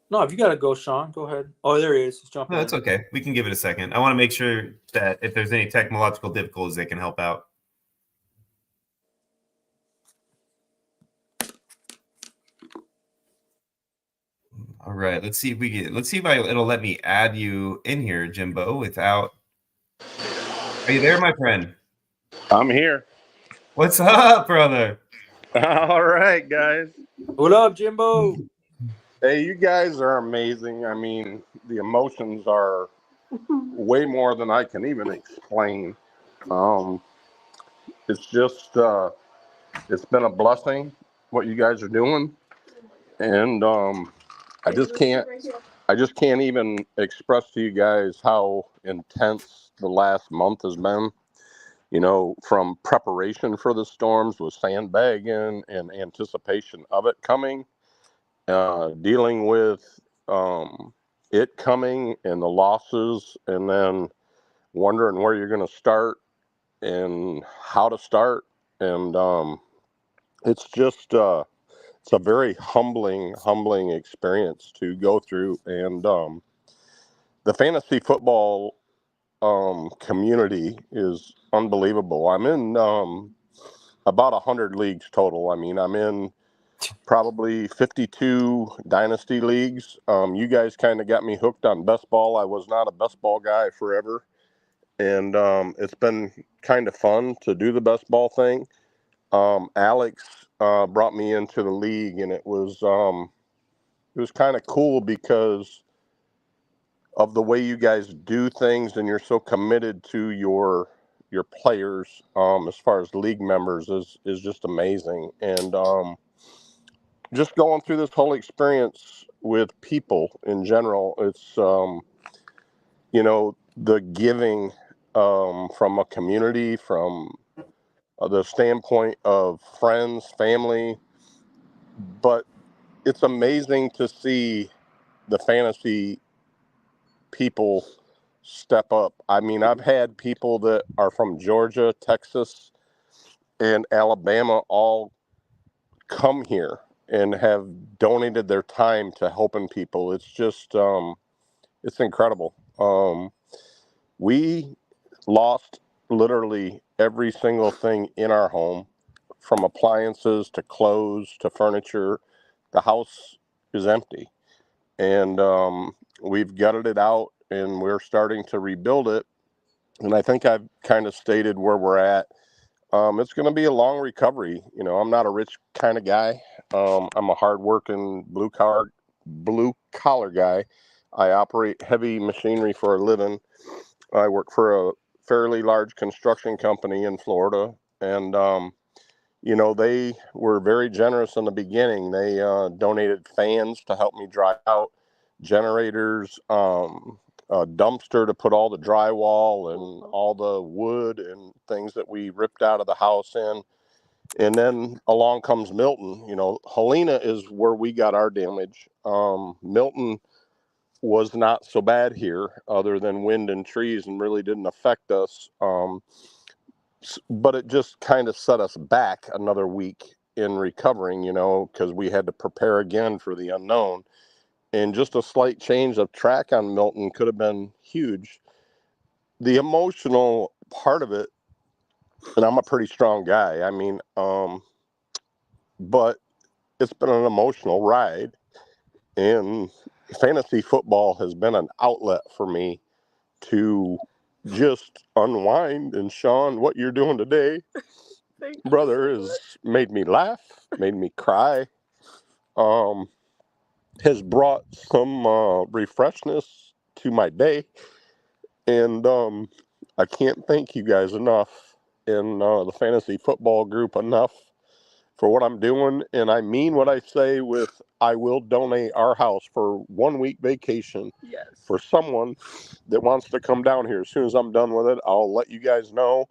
No, if you got to go, Sean, go ahead. Oh, there he is. He's jumping. No, that's okay. We can give it a second. I want to make sure that if there's any technological difficulties, they can help out. All right, let's see if it'll let me add you in here, Jimbo, without. Are you there, my friend? I'm here. What's up, brother? All right, guys. What up, Jimbo? Hey, you guys are amazing. I mean, the emotions are way more than I can even explain. It's just, it's been a blessing what you guys are doing, and I just can't even express to you guys how intense the last month has been. You know, from preparation for the storms with sandbagging and anticipation of it coming, dealing with it coming and the losses, and then wondering where you're going to start and how to start. And it's just it's a very humbling experience to go through. And the fantasy football community is unbelievable. I'm in about 100 leagues total. I mean, I'm in probably 52 dynasty leagues. You guys kind of got me hooked on best ball. I was not a best ball guy forever, and it's been kind of fun to do the best ball thing. Alex brought me into the league, and it was kind of cool because of the way you guys do things, and you're so committed to your players. As far as league members is just amazing, and just going through this whole experience with people in general, it's the giving from a community, from the standpoint of friends, family, but it's amazing to see the fantasy people step up. I mean, I've had people that are from Georgia, Texas, and Alabama all come here and have donated their time to helping people. It's just, it's incredible. We lost literally every single thing in our home, from appliances to clothes to furniture. The house is empty, and we've gutted it out, and we're starting to rebuild it. And I think I've kind of stated where we're at. It's going to be a long recovery. You know, I'm not a rich kind of guy. I'm a hardworking blue collar guy. I operate heavy machinery for a living. I work for a fairly large construction company in Florida, and you know, they were very generous in the beginning. They donated fans to help me dry out, generators, a dumpster to put all the drywall and all the wood and things that we ripped out of the house in. And then along comes Milton. You know, Helena is where we got our damage. Milton was not so bad here, other than wind and trees, and really didn't affect us. But it just kind of set us back another week in recovering, you know, because we had to prepare again for the unknown. And just a slight change of track on Milton could have been huge. The emotional part of it, and I'm a pretty strong guy, I mean, but it's been an emotional ride. And fantasy football has been an outlet for me to just unwind. And Sean, what you're doing today, brother, has made me laugh, made me cry, has brought some refreshness to my day. And I can't thank you guys enough, in the fantasy football group enough, for what I'm doing. And I mean what I say with, I will donate our house for 1 week vacation. Yes. For someone that wants to come down here. As soon as I'm done with it, I'll let you guys know,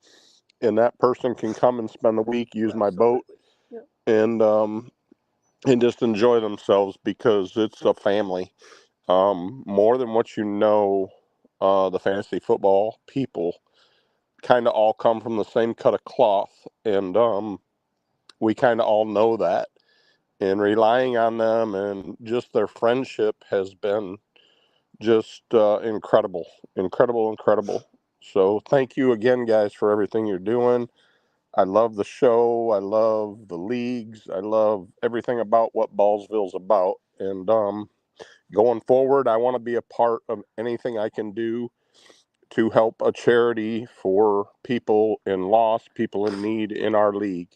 and that person can come and spend the week, use my boat, Yep. and just enjoy themselves, because it's a family. More than what you know, the fantasy football people kind of all come from the same cut of cloth, and we kind of all know that. And relying on them and just their friendship has been just incredible. So thank you again, guys, for everything you're doing. I love the show. I love the leagues. I love everything about what Ballsville's about. And going forward, I want to be a part of anything I can do to help a charity for people in loss, people in need in our league.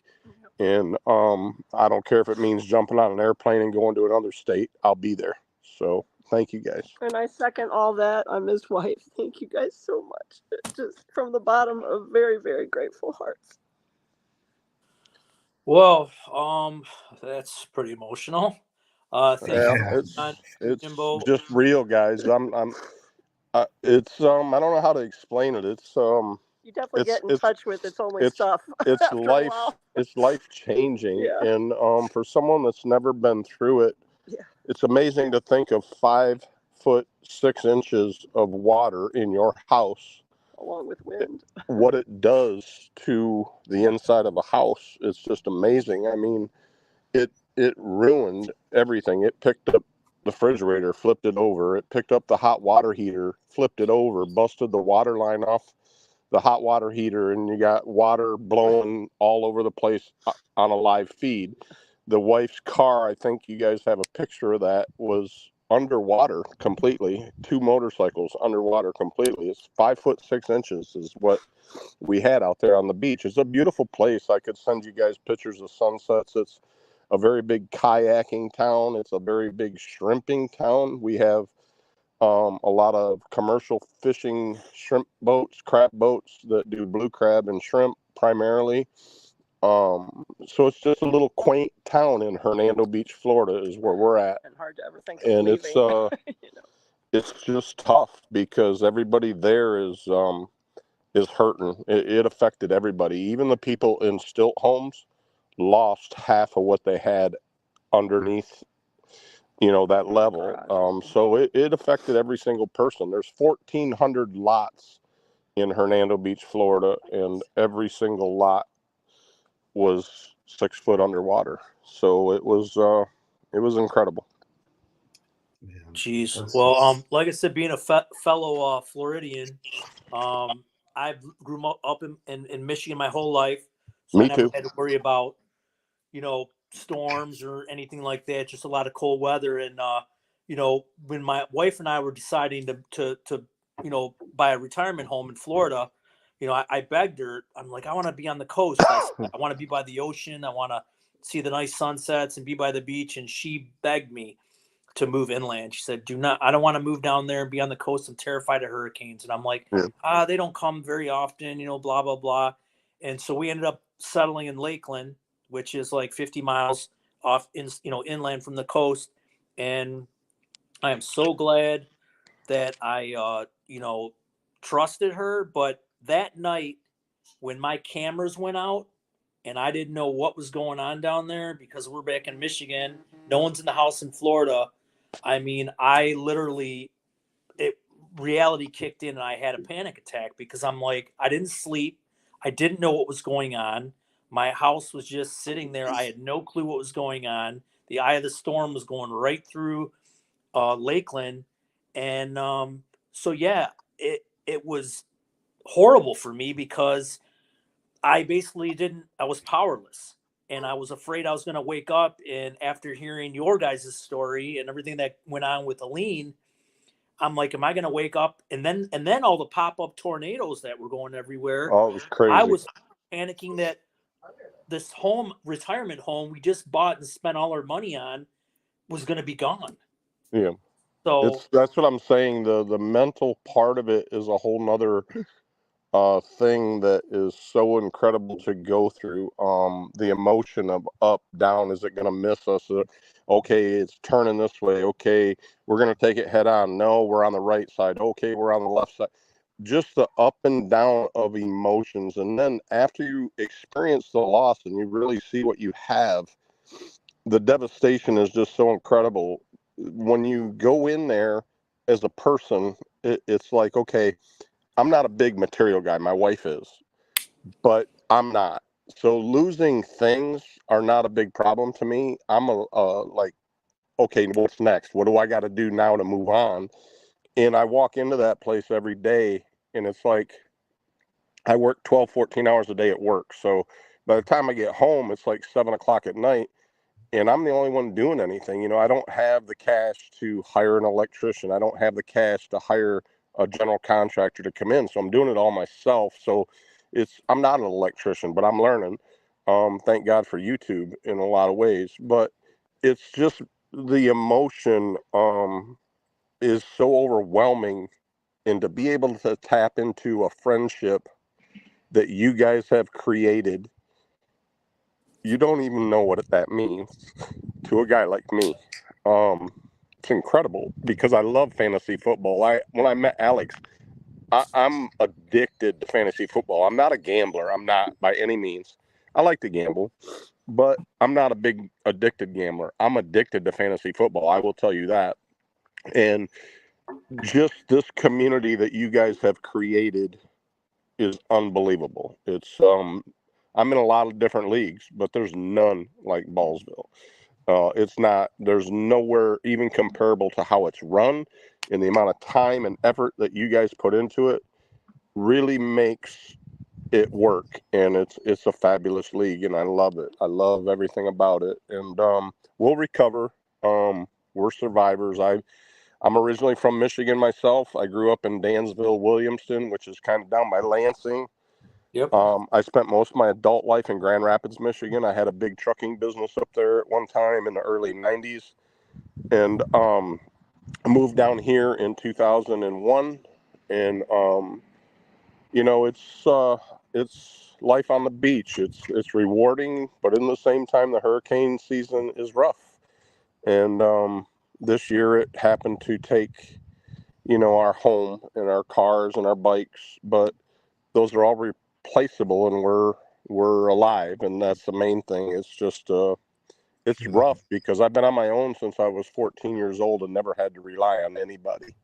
And I don't care if it means jumping on an airplane and going to another state. I'll be there. So thank you, guys. And I second all that. I'm his wife. Thank you guys so much. Just from the bottom of very, very grateful hearts. Well, that's pretty emotional. Thank you, It's Jimbo. just real, guys. It's I don't know how to explain it. It's You definitely get in touch with its only stuff. It's after life. A while. It's life changing. Yeah. And for someone that's never been through it, Yeah. it's amazing to think of 5 foot 6 inches of water in your house, along with wind. What it does to the inside of a house. It's just amazing. I mean, it ruined everything. It picked up the refrigerator, flipped it over. It picked up the hot water heater, flipped it over, busted the water line off the hot water heater, and you got water blowing all over the place on a live feed. The wife's car, I think you guys have a picture of that, was underwater completely. 2 motorcycles underwater completely. It's 5 foot 6 inches is what we had out there on the beach. It's a beautiful place. I could send you guys pictures of sunsets. It's a very big kayaking town. It's a very big shrimping town. We have a lot of commercial fishing, shrimp boats, crab boats that do blue crab and shrimp primarily. So it's just a little quaint town in Hernando Beach, Florida, is where we're at. And hard to ever think of And leaving. it's it's just tough because everybody there is hurting. It affected everybody. Even the people in stilt homes lost half of what they had underneath that level. So it affected every single person. There's 1,400 lots in Hernando Beach, Florida, and every single lot was 6 foot underwater. So it was incredible. Jeez. Well, like I said, being a fellow Floridian, I grew up in Michigan my whole life, so I Me never too. had to worry about storms or anything like that. Just a lot of cold weather. And when my wife and I were deciding to buy a retirement home in Florida, I begged her. I'm like, I want to be on the coast. I want to be by the ocean. I want to see the nice sunsets and be by the beach. And she begged me to move inland. She said, I don't want to move down there and be on the coast. I'm terrified of hurricanes. And I'm like, Yeah. they don't come very often, blah, blah, blah. And so we ended up settling in Lakeland, which is like 50 miles off inland from the coast. And I am so glad that I, trusted her. But that night when my cameras went out and I didn't know what was going on down there because we're back in Michigan, no one's in the house in Florida. I mean, I literally, reality kicked in and I had a panic attack because I'm like, I didn't sleep. I didn't know what was going on. My house was just sitting there. I had no clue what was going on. The eye of the storm was going right through Lakeland. And so, yeah, it was horrible for me because I was powerless. And I was afraid I was going to wake up. And after hearing your guys' story and everything that went on with Aline, I'm like, am I going to wake up? And then all the pop-up tornadoes that were going everywhere. Oh, it was crazy. I was panicking that this retirement home we just bought and spent all our money on was going to be gone. Yeah. So That's what I'm saying. The mental part of it is a whole nother thing that is so incredible to go through. The emotion of up, down, is it going to miss us? Okay, it's turning this way. Okay, we're going to take it head on. No, we're on the right side. Okay, we're on the left side. Just the up and down of emotions. And then after you experience the loss and you really see what you have, the devastation is just so incredible. When you go in there as a person, it's like, okay, I'm not a big material guy. My wife is, but I'm not. So losing things are not a big problem to me. I'm like, okay, what's next? What do I got to do now to move on? And I walk into that place every day and it's like, I work 12, 14 hours a day at work. So by the time I get home, it's like 7 o'clock at night. And I'm the only one doing anything. I don't have the cash to hire an electrician. I don't have the cash to hire a general contractor to come in. So I'm doing it all myself. So I'm not an electrician, but I'm learning. Thank God for YouTube in a lot of ways. But it's just the emotion is so overwhelming. And to be able to tap into a friendship that you guys have created, you don't even know what that means to a guy like me. It's incredible because I love fantasy football. When I met Alex, I'm addicted to fantasy football. I'm not a gambler. I'm not by any means. I like to gamble, but I'm not a big addicted gambler. I'm addicted to fantasy football. I will tell you that. And just this community that you guys have created is unbelievable. I'm in a lot of different leagues, but there's none like Ballsville. There's nowhere even comparable to how it's run, and the amount of time and effort that you guys put into it really makes it work. And it's a fabulous league, and I love it. I love everything about it. And we'll recover. We're survivors. I'm originally from Michigan myself. I grew up in Dansville, Williamston, which is kind of down by Lansing. yep. I spent most of my adult life in Grand Rapids, Michigan. I had a big trucking business up there at one time in the early 90s. And I moved down here in 2001. And, it's life on the beach. It's rewarding, but in the same time, the hurricane season is rough. And this year it happened to take, our home and our cars and our bikes, but those are all replaceable, and we're alive, and that's the main thing. It's just It's rough because I've been on my own since I was 14 years old and never had to rely on anybody.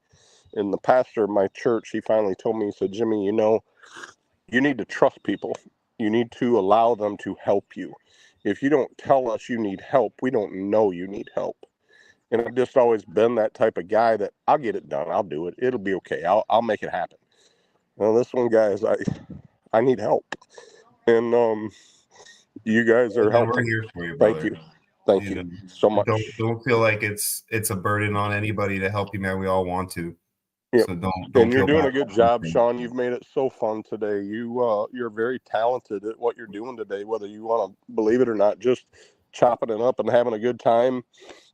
And the pastor of my church, he finally told me, he said, Jimmy, you know, you need to trust people. You need to allow them to help you. If you don't tell us you need help, we don't know you need help. And I've just always been that type of guy that I'll get it done. I'll do it. It'll be okay. I'll make it happen. Well, this one, guys, I need help. And you guys are And helping. we're here for you, Thank brother. you. Thank you so much. Don't feel like it's a burden on anybody to help you, man. We all want to. Yep. So don't And you're feel doing bad a good about job, anything. Sean. You've made it so fun today. You're very talented at what you're doing today, whether you want to believe it or not. Just chopping it up and having a good time.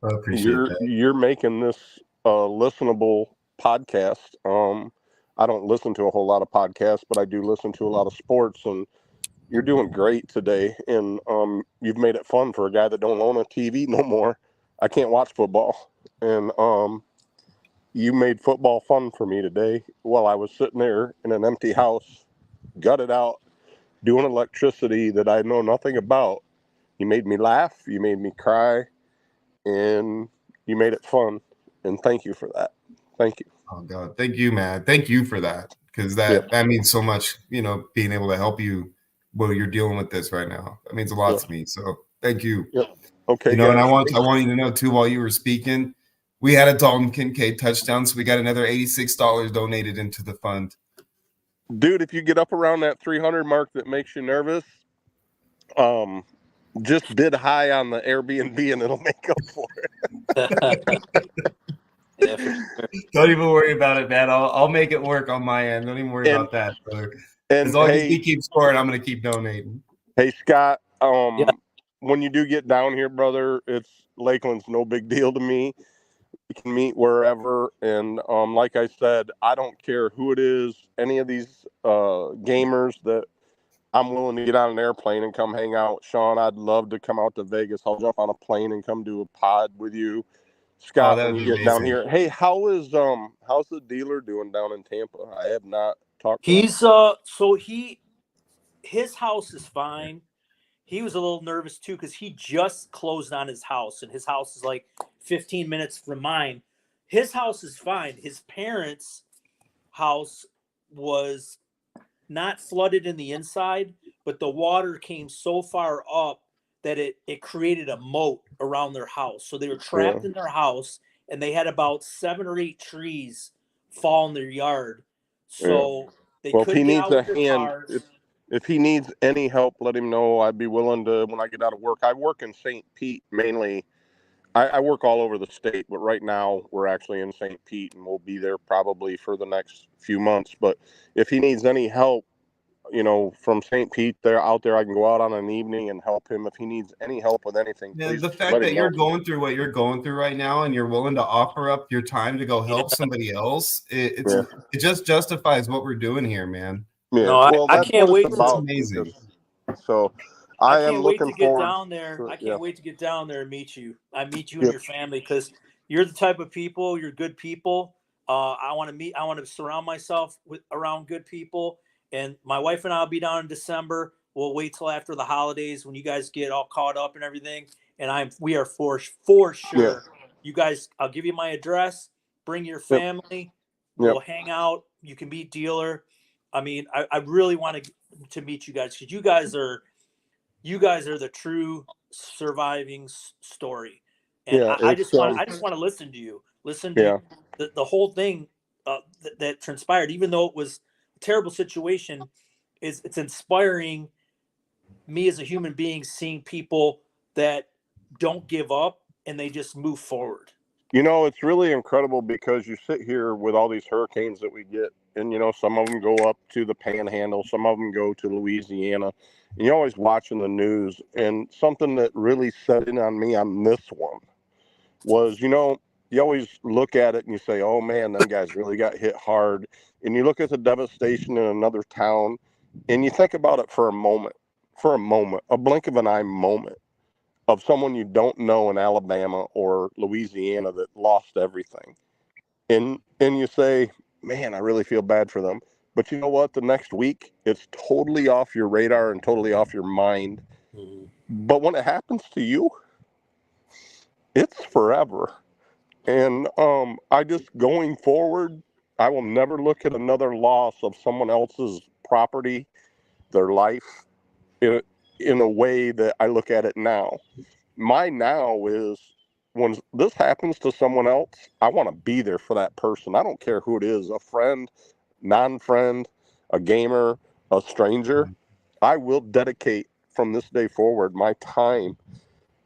I appreciate that. You're making this listenable podcast. I don't listen to a whole lot of podcasts, but I do listen to a lot of sports, and you're doing great today. And you've made it fun for a guy that don't own a TV no more. I can't watch football, and you made football fun for me today while I was sitting there in an empty house, gutted out, doing electricity that I know nothing about. You made me laugh, you made me cry, and you made it fun. And thank you for that. Thank you. Oh God, thank you, man. Thank you for that, because that means so much. You know, being able to help you while you're dealing with this right now. That means a lot to me. So thank you. Yep. Okay, you know, guys. and I want you to know too, while you were speaking, we had a Dalton Kincaid touchdown, so we got another $86 donated into the fund. Dude, if you get up around that 300 mark that makes you nervous, just bid high on the Airbnb and it'll make up for it. Yeah, for sure. Don't even worry about it, man. I'll make it work on my end. Don't even worry about that, brother. As long as we keep scoring, I'm going to keep donating. Hey, Scott, Yeah. when you do get down here, brother, Lakeland's no big deal to me. We can meet wherever. And like I said, I don't care who it is, any of these gamers that I'm willing to get on an airplane and come hang out. Sean, I'd love to come out to Vegas. I'll jump on a plane and come do a pod with you. Scott, when you get down here, hey, how's the dealer doing down in Tampa? I have not talked to him. His house is fine. He was a little nervous too because he just closed on his house, and his house is like 15 minutes from mine. His house is fine. His parents' house was not flooded in the inside, but the water came so far up that it created a moat around their house. So they were trapped in their house, and they had about 7 or 8 trees fall in their yard. So they couldn't get out with their cars. If he needs any help, let him know. I'd be willing to, when I get out of work. I work in St. Pete mainly. I work all over the state, but right now we're actually in St. Pete, and we'll be there probably for the next few months. But if he needs any help, you know, from St. Pete out there, I can go out on an evening and help him. If he needs any help with anything, please the fact that you're going through what you're going through right now, and you're willing to offer up your time to go help somebody else, it just justifies what we're doing here, man. Yeah, no, I can't wait. It's amazing. So I can't wait to get down there. I can't wait to get down there and meet you. I meet you and your family, because you're the type of people. You're good people. I want to surround myself around good people. And my wife and I will be down in December. We'll wait till after the holidays when you guys get all caught up and everything. And we are for sure. Yeah. You guys, I'll give you my address. Bring your family. We'll hang out. You can meet dealer. I mean, I really want to meet you guys, because you guys are the true surviving story. And I just want to listen to you. Listen to the whole thing that transpired, even though it was a terrible situation. It's inspiring me as a human being, seeing people that don't give up and they just move forward. You know, it's really incredible, because you sit here with all these hurricanes that we get, and, you know, some of them go up to the Panhandle, some of them go to Louisiana, and you're always watching the news. And something that really set in on me on this one was, you know, you always look at it and you say, oh man, them guys really got hit hard. And you look at the devastation in another town, and you think about it for a moment, a blink of an eye moment, of someone you don't know in Alabama or Louisiana that lost everything. And you say, man, I really feel bad for them. But you know what? The next week, it's totally off your radar and totally off your mind. Mm-hmm. But when it happens to you, it's forever. And I just, going forward, I will never look at another loss of someone else's property, their life, in a way that I look at it now. My now is, when this happens to someone else, I want to be there for that person. I don't care who it is, a friend, non-friend, a gamer, a stranger. I will dedicate from this day forward my time.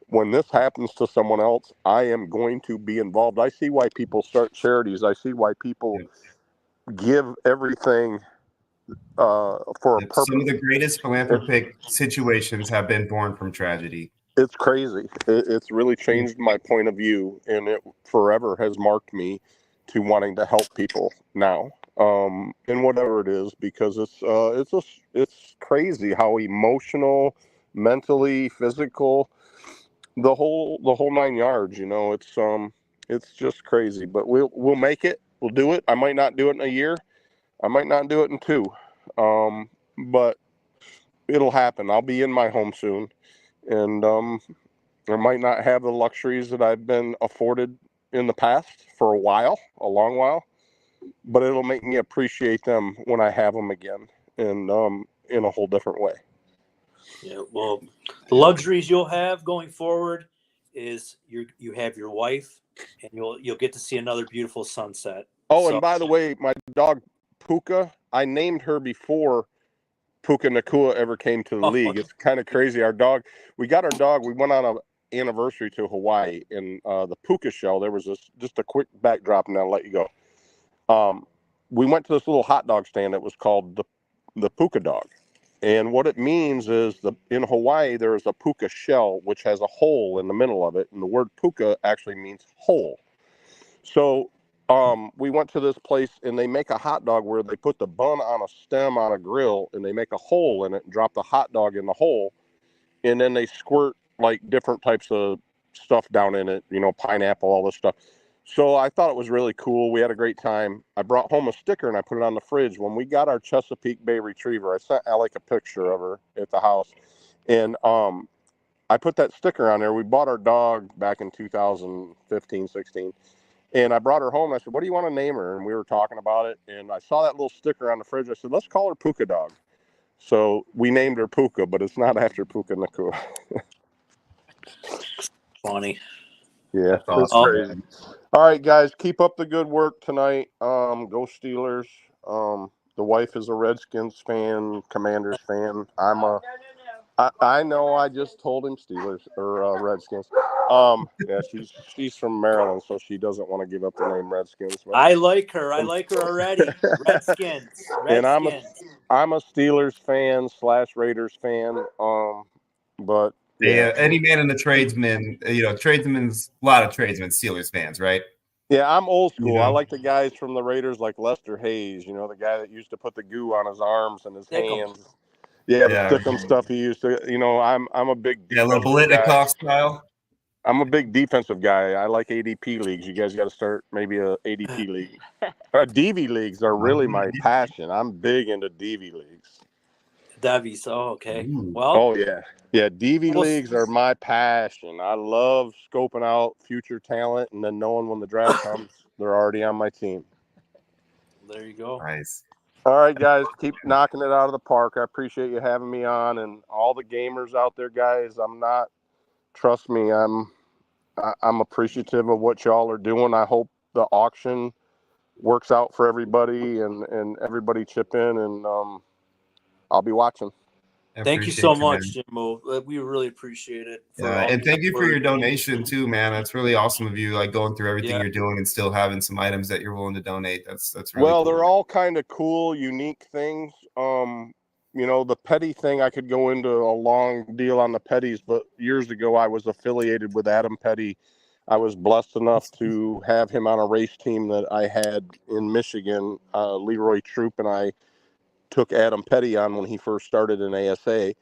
When this happens to someone else, I am going to be involved. I see why people start charities. I see why people give everything for a purpose. Some of the greatest philanthropic situations have been born from tragedy. It's crazy. It's really changed my point of view, and it forever has marked me to wanting to help people now, in whatever it is, because it's crazy how emotional, mentally, physical, the whole nine yards. You know, it's just crazy. But we'll make it. We'll do it. I might not do it in a year. I might not do it in two, but it'll happen. I'll be in my home soon, and I might not have the luxuries that I've been afforded in the past for a long while, but it'll make me appreciate them when I have them again, and in a whole different way. Yeah, well, the luxuries you'll have going forward is you have your wife, and you'll get to see another beautiful sunset. Oh, and by the way, my dog Puka, I named her before Puka Nakua ever came to the league. It's kind of crazy. We got our dog. We went on an anniversary to Hawaii, and the Puka shell. There was just a quick backdrop, and I'll let you go. We went to this little hot dog stand that was called the Puka dog, and what it means is in Hawaii there is a Puka shell which has a hole in the middle of it, and the word Puka actually means hole. So we went to this place, and they make a hot dog where they put the bun on a stem on a grill, and they make a hole in it and drop the hot dog in the hole, and then they squirt like different types of stuff down in it, pineapple, all this stuff. So I thought it was really cool. We had a great time. I brought home a sticker and I put it on the fridge. When we got our Chesapeake Bay Retriever, I sent Alec a picture of her at the house, and I put that sticker on there. We bought our dog back in 2015, 16. And I brought her home, and I said, what do you want to name her? And we were talking about it, and I saw that little sticker on the fridge. I said, let's call her Puka Dog. So we named her Puka, but it's not after Puka Nakua. Funny. That's Yeah, it's awesome. crazy. All right, guys, keep up the good work tonight. Go Steelers. The wife is a Redskins fan, Commanders fan. I know. I just told him Steelers or Redskins. Yeah, she's from Maryland, so she doesn't want to give up the name Redskins. But I like her. I like her already. Redskins. and I'm a Steelers fan / Raiders fan. But yeah, any man in the tradesman, tradesmen's a lot of tradesmen Steelers fans, right? Yeah, I'm old school. I like the guys from the Raiders, like Lester Hayes. The guy that used to put the goo on his arms and his hands. Yeah, the stickum stuff he used to. I'm a big defensive guy. Style. I'm a big defensive guy. I like ADP leagues. You guys got to start maybe a ADP league. DV leagues are really my passion. I'm big into DV leagues. Devies. Oh, okay. Well. Oh yeah, DV leagues are my passion. I love scoping out future talent and then knowing when the draft comes, they're already on my team. There you go. Nice. All right, guys, keep knocking it out of the park. I appreciate you having me on, and all the gamers out there, guys. Trust me, I'm appreciative of what y'all are doing. I hope the auction works out for everybody and everybody chip in, and I'll be watching. Thank you so much, Jimbo. We really appreciate it. And thank you for your donation too, man. That's really awesome of you, like going through everything you're doing and still having some items that you're willing to donate. That's really cool. They're all kind of cool, unique things. The petty thing, I could go into a long deal on the petties, but years ago I was affiliated with Adam Petty. I was blessed enough to have him on a race team that I had in Michigan. Leroy Troop and I took Adam Petty on when he first started in ASA.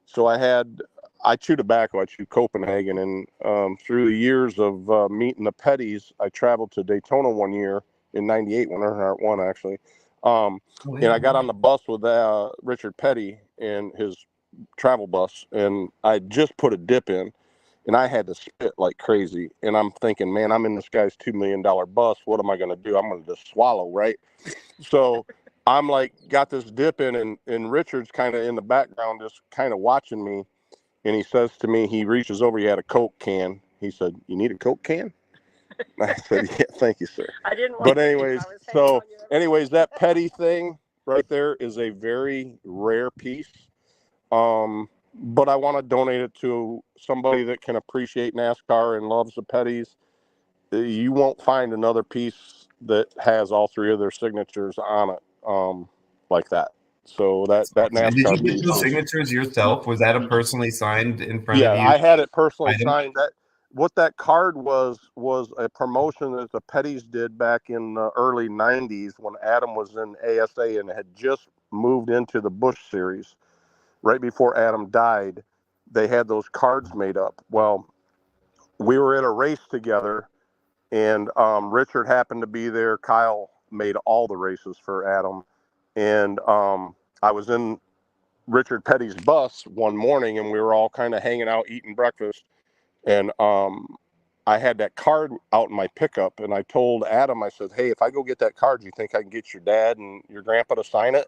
So I chew tobacco, I chew Copenhagen, and through the years of meeting the Petties, I traveled to Daytona one year in '98 when Earnhardt won, actually. And I got on the bus with Richard Petty and his travel bus, and I just put a dip in, and I had to spit like crazy. And I'm thinking, man, I'm in this guy's $2 million bus. What am I going to do? I'm going to just swallow, right? So I'm like, got this dip in, and Richard's kind of in the background, just kind of watching me. And he says to me, he reaches over, he had a Coke can. He said, "You need a Coke can?" I said, "Yeah, thank you, sir." I didn't. But anyways, that petty thing right there is a very rare piece. But I want to donate it to somebody that can appreciate NASCAR and loves the petties. You won't find another piece that has all three of their signatures on it, like that. So that And did you NASCAR get piece those is, signatures yourself? Was that a personally signed in front yeah, of you I had it personally item? signed. That what that card was a promotion that the Petties did back in the early '90s when Adam was in ASA and had just moved into the Bush series. Right before Adam died, they had those cards made up. Well, we were at a race together, and Richard happened to be there. Kyle made all the races for Adam, and I was in Richard Petty's bus one morning, and we were all kind of hanging out eating breakfast, and I had that card out in my pickup, and I told Adam, I said, "Hey, if I go get that card, you think I can get your dad and your grandpa to sign it?"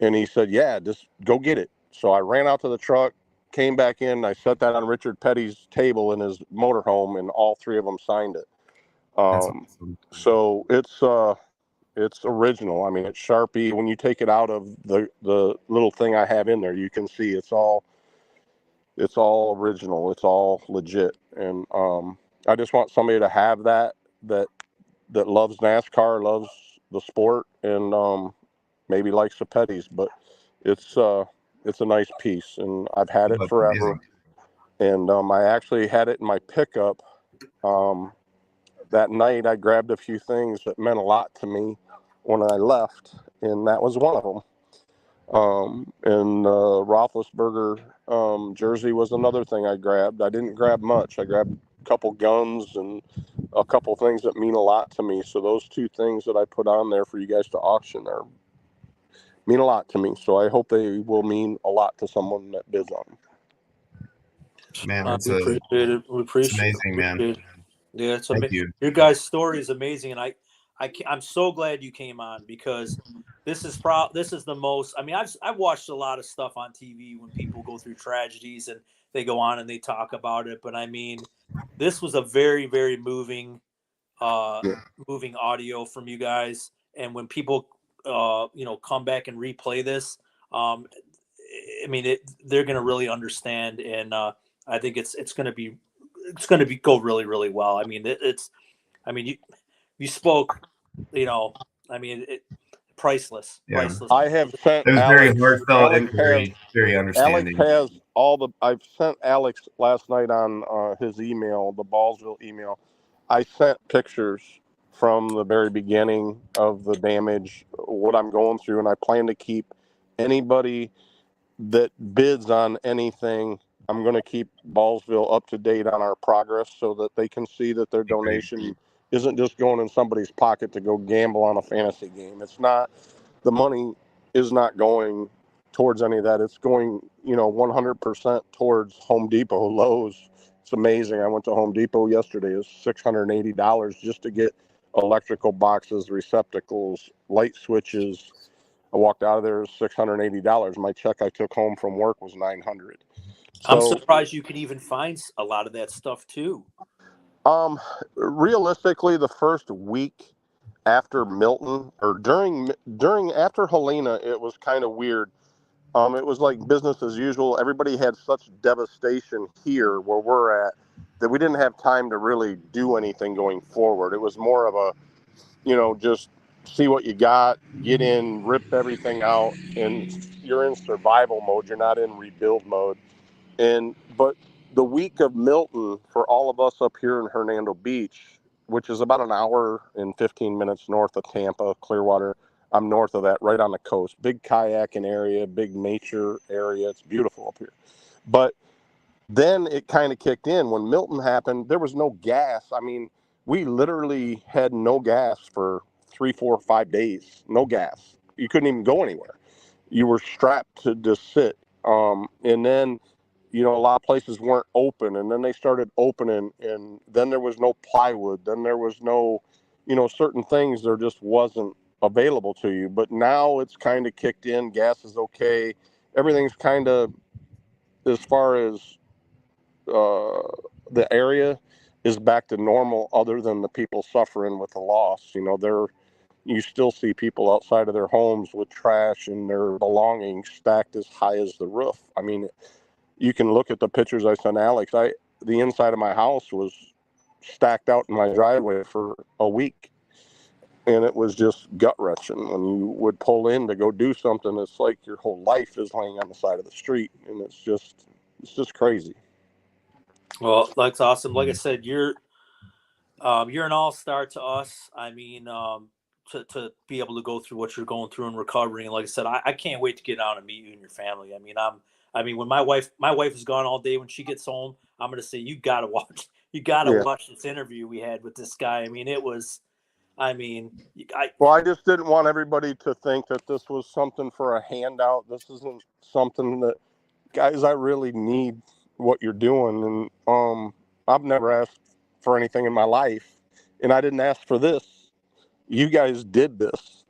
And he said, "Yeah, just go get it." So I ran out to the truck, came back in, I set that on Richard Petty's table in his motorhome, and all three of them signed it. That's awesome. So it's original. I mean, it's Sharpie. When you take it out of the little thing I have in there, you can see it's all original. It's all legit. And I just want somebody to have that loves NASCAR, loves the sport, and maybe likes the Petties. But it's a nice piece, and I've had Oh, it that's forever. amazing. And I actually had it in my pickup. That night, I grabbed a few things that meant a lot to me when I left, and that was one of them. And Roethlisberger jersey was another thing I grabbed. I didn't grab much. I grabbed a couple guns and a couple things that mean a lot to me. So those two things that I put on there for you guys to auction mean a lot to me. So I hope they will mean a lot to someone that bids on them. Man, We appreciate it. We appreciate amazing, man. it. Yeah, it's Thank amazing. you. Your guys' story is amazing, and I'm so glad you came on because this is the most. I mean, I've watched a lot of stuff on TV when people go through tragedies and they go on and they talk about it, but I mean, this was a very, very moving moving audio from you guys. And when people come back and replay this, I mean, they're going to really understand, and I think it's going to be go really, really well. I mean, you spoke, I mean, priceless, Yeah. priceless. I have sent It was very Alex. heartfelt and Alex very Alex understanding. has all the. I've sent Alex last night on his email, the Ballsville email. I sent pictures from the very beginning of the damage, what I'm going through, and I plan to keep anybody that bids on anything. I'm going to keep Ballsville up to date on our progress so that they can see that their donation isn't just going in somebody's pocket to go gamble on a fantasy game. It's not. The money is not going towards any of that. It's going, 100% towards Home Depot, Lowe's. It's amazing. I went to Home Depot yesterday. It's $680 just to get electrical boxes, receptacles, light switches. I walked out of there, $680. My check I took home from work was $900. I'm So, surprised you could even find a lot of that stuff too. realistically, the first week after Milton or after Helena, it was kind of weird. It was like business as usual. Everybody had such devastation here where we're at that we didn't have time to really do anything going forward. It was more of a, just see what you got, get in, rip everything out, and you're in survival mode. You're not in rebuild mode. But the week of Milton, for all of us up here in Hernando Beach, which is about an hour and 15 minutes north of Tampa, Clearwater, I'm north of that, right on the coast. Big kayaking area, big nature area. It's beautiful up here. But then it kind of kicked in. When Milton happened, there was no gas. I mean, we literally had no gas for 3, 4, 5 days. No gas. You couldn't even go anywhere. You were strapped to just sit. And then you know, a lot of places weren't open, and then they started opening, and then there was no plywood, then there was no, you know, certain things there just wasn't available to you. But now it's kind of kicked in. Gas is okay. Everything's kind of, as far as the area is back to normal, other than the people suffering with the loss. You know, you still see people outside of their homes with trash and their belongings stacked as high as the roof. I mean, you can look at the pictures I sent Alex. The inside of my house was stacked out in my driveway for a week, and it was just gut wrenching. When you would pull in to go do something, it's like your whole life is laying on the side of the street, and it's just crazy. Well, that's awesome. Like I said, you're an all-star to us. I mean, to be able to go through what you're going through and recovering. And like I said, I can't wait to get out and meet you and your family. I mean, when my wife is gone all day, when she gets home, I'm going to say, you got to watch this interview we had with this guy. I mean, Well, I just didn't want everybody to think that this was something for a handout. This isn't something that, guys, I really need what you're doing. And I've never asked for anything in my life, and I didn't ask for this. You guys did this.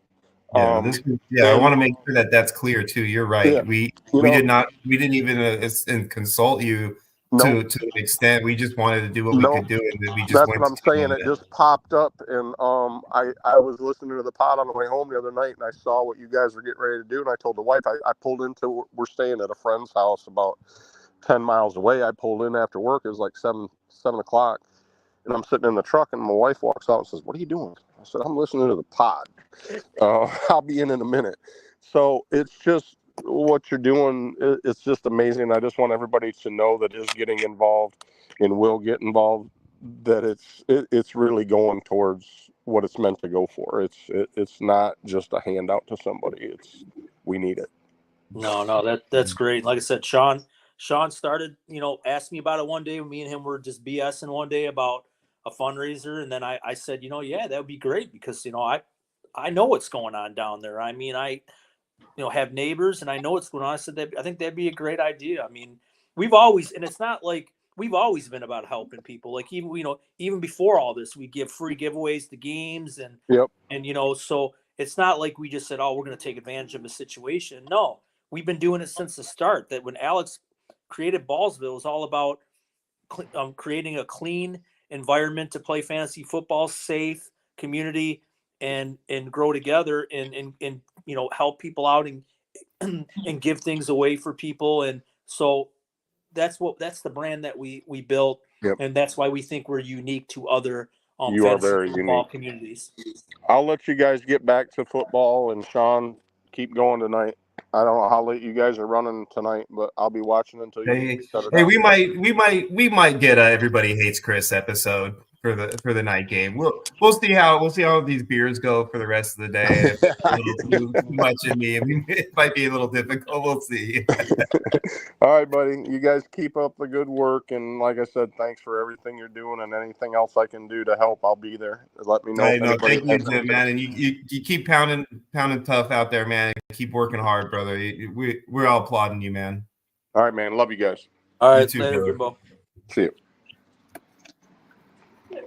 I want to make sure that that's clear too. You're right. Yeah, We didn't even consult you to an extent. We just wanted to do what we could do, and we just that's went what I'm saying. It just popped up, and I was listening to the pod on the way home the other night, and I saw what you guys were getting ready to do, and I told the wife, I pulled into, we're staying at a friend's house about 10 miles away. I pulled in after work. It was like 7 o'clock, and I'm sitting in the truck, and my wife walks out and says, "What are you doing?" I said, "I'm listening to the pod. I'll be in a minute." So it's just what you're doing. It's just amazing. I just want everybody to know that is getting involved and will get involved, that it's really going towards what it's meant to go for. It's not just a handout to somebody. We need it. No, that's great. Like I said, Sean started, asked me about it one day. Me and him were just BSing one day about a fundraiser, and then I said, yeah, that would be great because I know what's going on down there. I mean, I have neighbors, and I know what's going on. I said that I think that'd be a great idea. I mean, it's not like we've always been about helping people. Like even before all this, we give free giveaways to games, and Yep. and so it's not like we just said, oh, we're going to take advantage of a situation. No, we've been doing it since the start. That when Alex created Ballsville, it was all about creating a clean environment to play fantasy football, safe community, and grow together, and help people out, and and give things away for people. And so that's the brand that we built. Yep. And that's why we think we're unique to other You are fantasy very football unique. communities. I'll let you guys get back to football, and Sean, keep going tonight. I don't know how late you guys are running tonight, but I'll be watching until you shut it Hey, down. we might get a Everybody Hates Chris episode for the night game. We'll see how these beers go for the rest of the day. If it's a little too much in me, it might be a little difficult. We'll see. All right, buddy. You guys keep up the good work, and like I said, thanks for everything you're doing, and anything else I can do to help, I'll be there. Let me know. Thank you, Jim, man, and you keep pounding tough out there, man. Keep working hard, brother. We're all applauding you, man. All right, man. Love you guys. All right, too, later, brother. Jimbo. See you.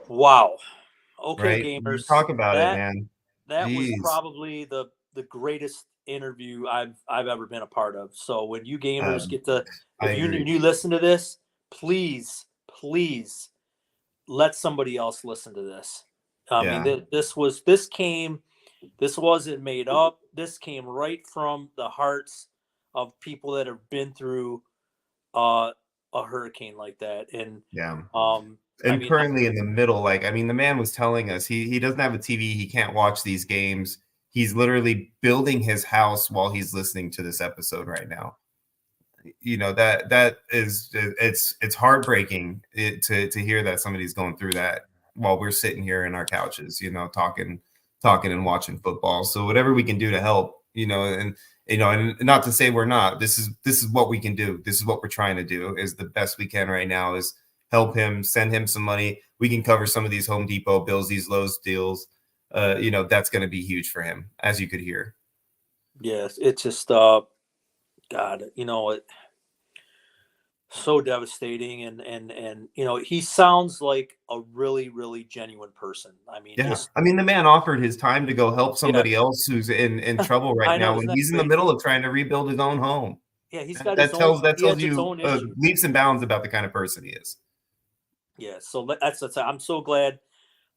Wow. Okay, Right? gamers. Talk about it, man. That was Jeez. probably the greatest interview I've ever been a part of. So when you gamers get to, if you listen to this, please let somebody else listen to this. I mean, this wasn't made up. This came right from the hearts of people that have been through a hurricane like that. And currently in the middle, the man was telling us he doesn't have a TV, he can't watch these games. He's literally building his house while he's listening to this episode right now. That is, it's heartbreaking to hear that somebody's going through that while we're sitting here in our couches, talking and watching football. So whatever we can do to help, and not to say we're not. This is what we can do. This is what we're trying to do. Is the best we can right now is help him, send him some money. We can cover some of these Home Depot bills, these Lowe's deals. That's going to be huge for him, as you could hear. Yes, it's just God, so devastating. And he sounds like a really, really genuine person. I mean, Yeah. just I mean, the man offered his time to go help yeah. somebody else who's in trouble right I know, now isn't when that he's in the crazy? middle of trying to rebuild his own home. Yeah, he's That, got his that own. tells that He tells has his you own issue. leaps and bounds about the kind of person he is. Yeah, so that's I'm so glad.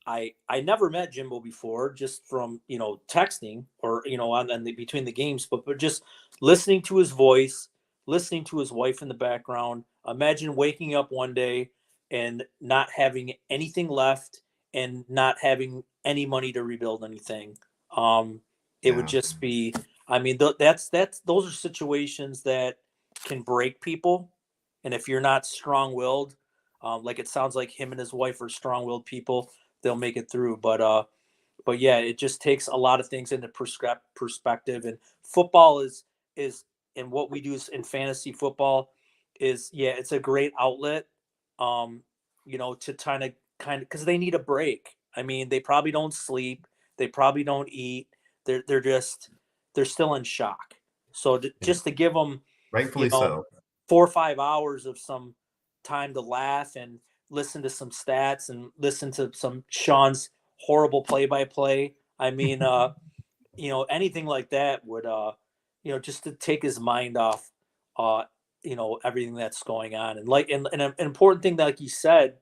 I never met Jimbo before, just from texting or between the games, but just listening to his voice, listening to his wife in the background. Imagine waking up one day and not having anything left and not having any money to rebuild anything. It would Yeah. just be. I mean, those are situations that can break people, and if you're not strong-willed, like it sounds like him and his wife are strong-willed people, they'll make it through. But yeah, it just takes a lot of things into perspective. And football is and what we do is in fantasy football is, yeah, it's a great outlet. Um, to kind of because they need a break. I mean, they probably don't sleep, they probably don't eat. They're still in shock. So just to give them, you Rightfully know, so. 4 or 5 hours of some time to laugh and listen to some stats and listen to some Sean's horrible play-by-play. I mean, anything like that would, just to take his mind off, uh, everything that's going on. And an important thing that, like you said,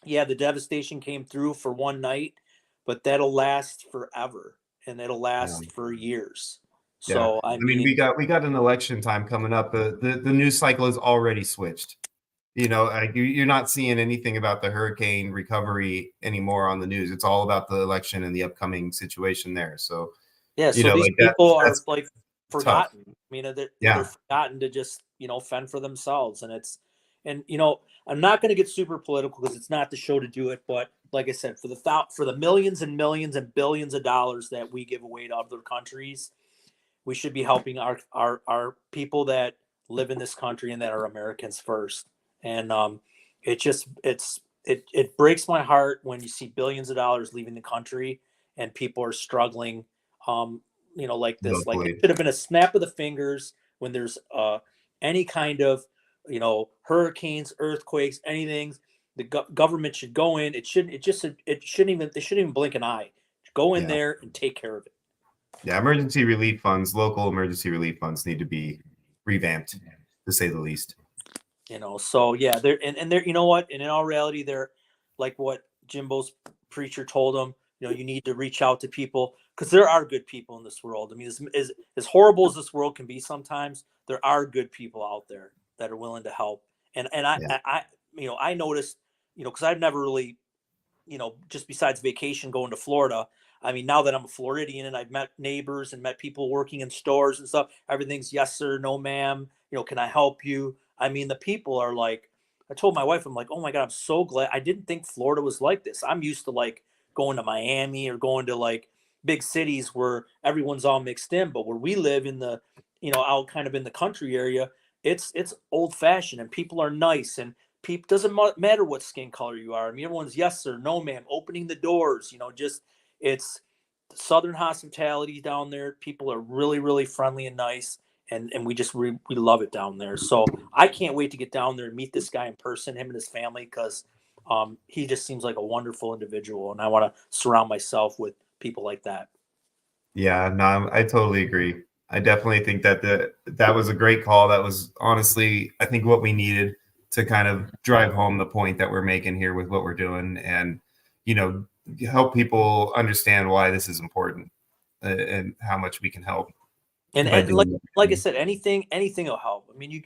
yeah, the devastation came through for one night, but that'll last forever and it'll Yeah. last for years. Yeah. So, I I mean, mean, we got an election time coming up. The news cycle is already switched. Like you're not seeing anything about the hurricane recovery anymore on the news. It's all about the election and the upcoming situation there. So, yeah, so these like people are that's like tough. forgotten. I mean, they're Yeah. forgotten to just fend for themselves, and I'm not going to get super political because it's not the show to do it. But like I said, for the millions and millions and billions of dollars that we give away to other countries, we should be helping our people that live in this country and that are Americans first. And it breaks my heart when you see billions of dollars leaving the country and people are struggling, like this. Like, it Locally. should have been a snap of the fingers when there's any kind of hurricanes, earthquakes, anything. The government should go in. It shouldn't even they shouldn't even blink an eye. Go in Yeah. there and take care of it. Yeah. Emergency relief funds, local emergency relief funds need to be revamped, to say the least. So yeah, they're you know what, and in all reality, they're like what Jimbo's preacher told them. You need to reach out to people because there are good people in this world. I mean, as horrible as this world can be sometimes, there are good people out there that are willing to help. And Yeah. I noticed, because I've never really, just besides vacation going to Florida. I mean, now that I'm a Floridian and I've met neighbors and met people working in stores and stuff, everything's yes sir, no ma'am. Can I help you? I mean, the people are like, I told my wife, I'm like, oh my God, I'm so glad. I didn't think Florida was like this. I'm used to like going to Miami or going to like big cities where everyone's all mixed in. But where we live in the, out kind of in the country area, it's old fashioned and people are nice and people doesn't matter what skin color you are. I mean, everyone's yes sir, no ma'am, opening the doors, just it's Southern hospitality down there. People are really, really friendly and nice. And we love it down there. So I can't wait to get down there and meet this guy in person, him and his family, because he just seems like a wonderful individual. And I want to surround myself with people like that. Yeah, no, I totally agree. I definitely think that that was a great call. That was honestly, I think, what we needed to kind of drive home the point that we're making here with what we're doing, and help people understand why this is important and how much we can help by And doing like I it. said, anything will help. I mean,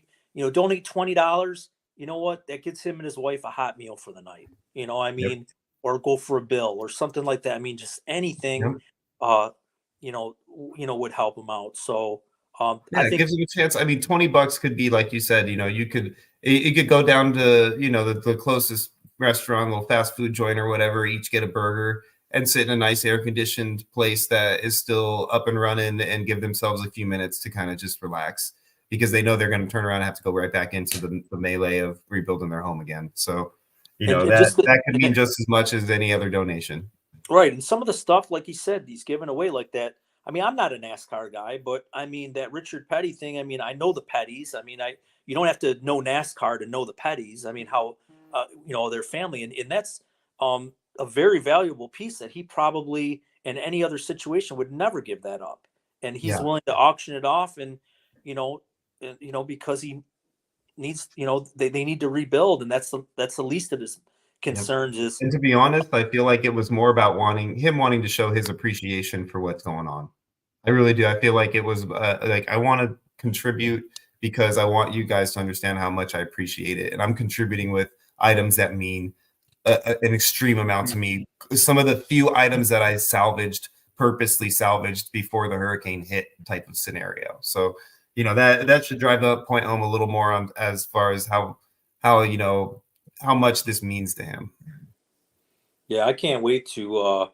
donate $20. You know what? That gets him and his wife a hot meal for the night. I Yep. mean, or go for a bill or something like that. I mean, just anything, Yep. uh, would help them out. So, Yeah, I it think, gives them a chance. I mean, $20 could be, like you said, it could go down to, the closest restaurant, little fast food joint or whatever, each get a burger and sit in a nice air conditioned place that is still up and running and give themselves a few minutes to kind of just relax because they know they're going to turn around and have to go right back into the melee of rebuilding their home again. So, and that just could mean just as much as any other donation. right. And some of the stuff, like he said, he's giving away like that. I mean, I'm not a NASCAR guy, but I mean, that Richard Petty thing, I mean, I know the Petties. I mean, you don't have to know NASCAR to know the Petties. I mean, how, their family. And that's a very valuable piece that he probably in any other situation would never give that up. And he's Yeah. willing to auction it off and, because he needs, they need to rebuild. And that's the least of his concerns is. And to be honest, I feel like it was more about wanting to show his appreciation for what's going on. I really do. I feel like it was like I want to contribute because I want you guys to understand how much I appreciate it. And I'm contributing with items that mean an extreme amount to me. Some of the few items that I purposely salvaged before the hurricane hit type of scenario. So, that should drive the point home a little more on as far as how much this means to him. Yeah, I can't wait to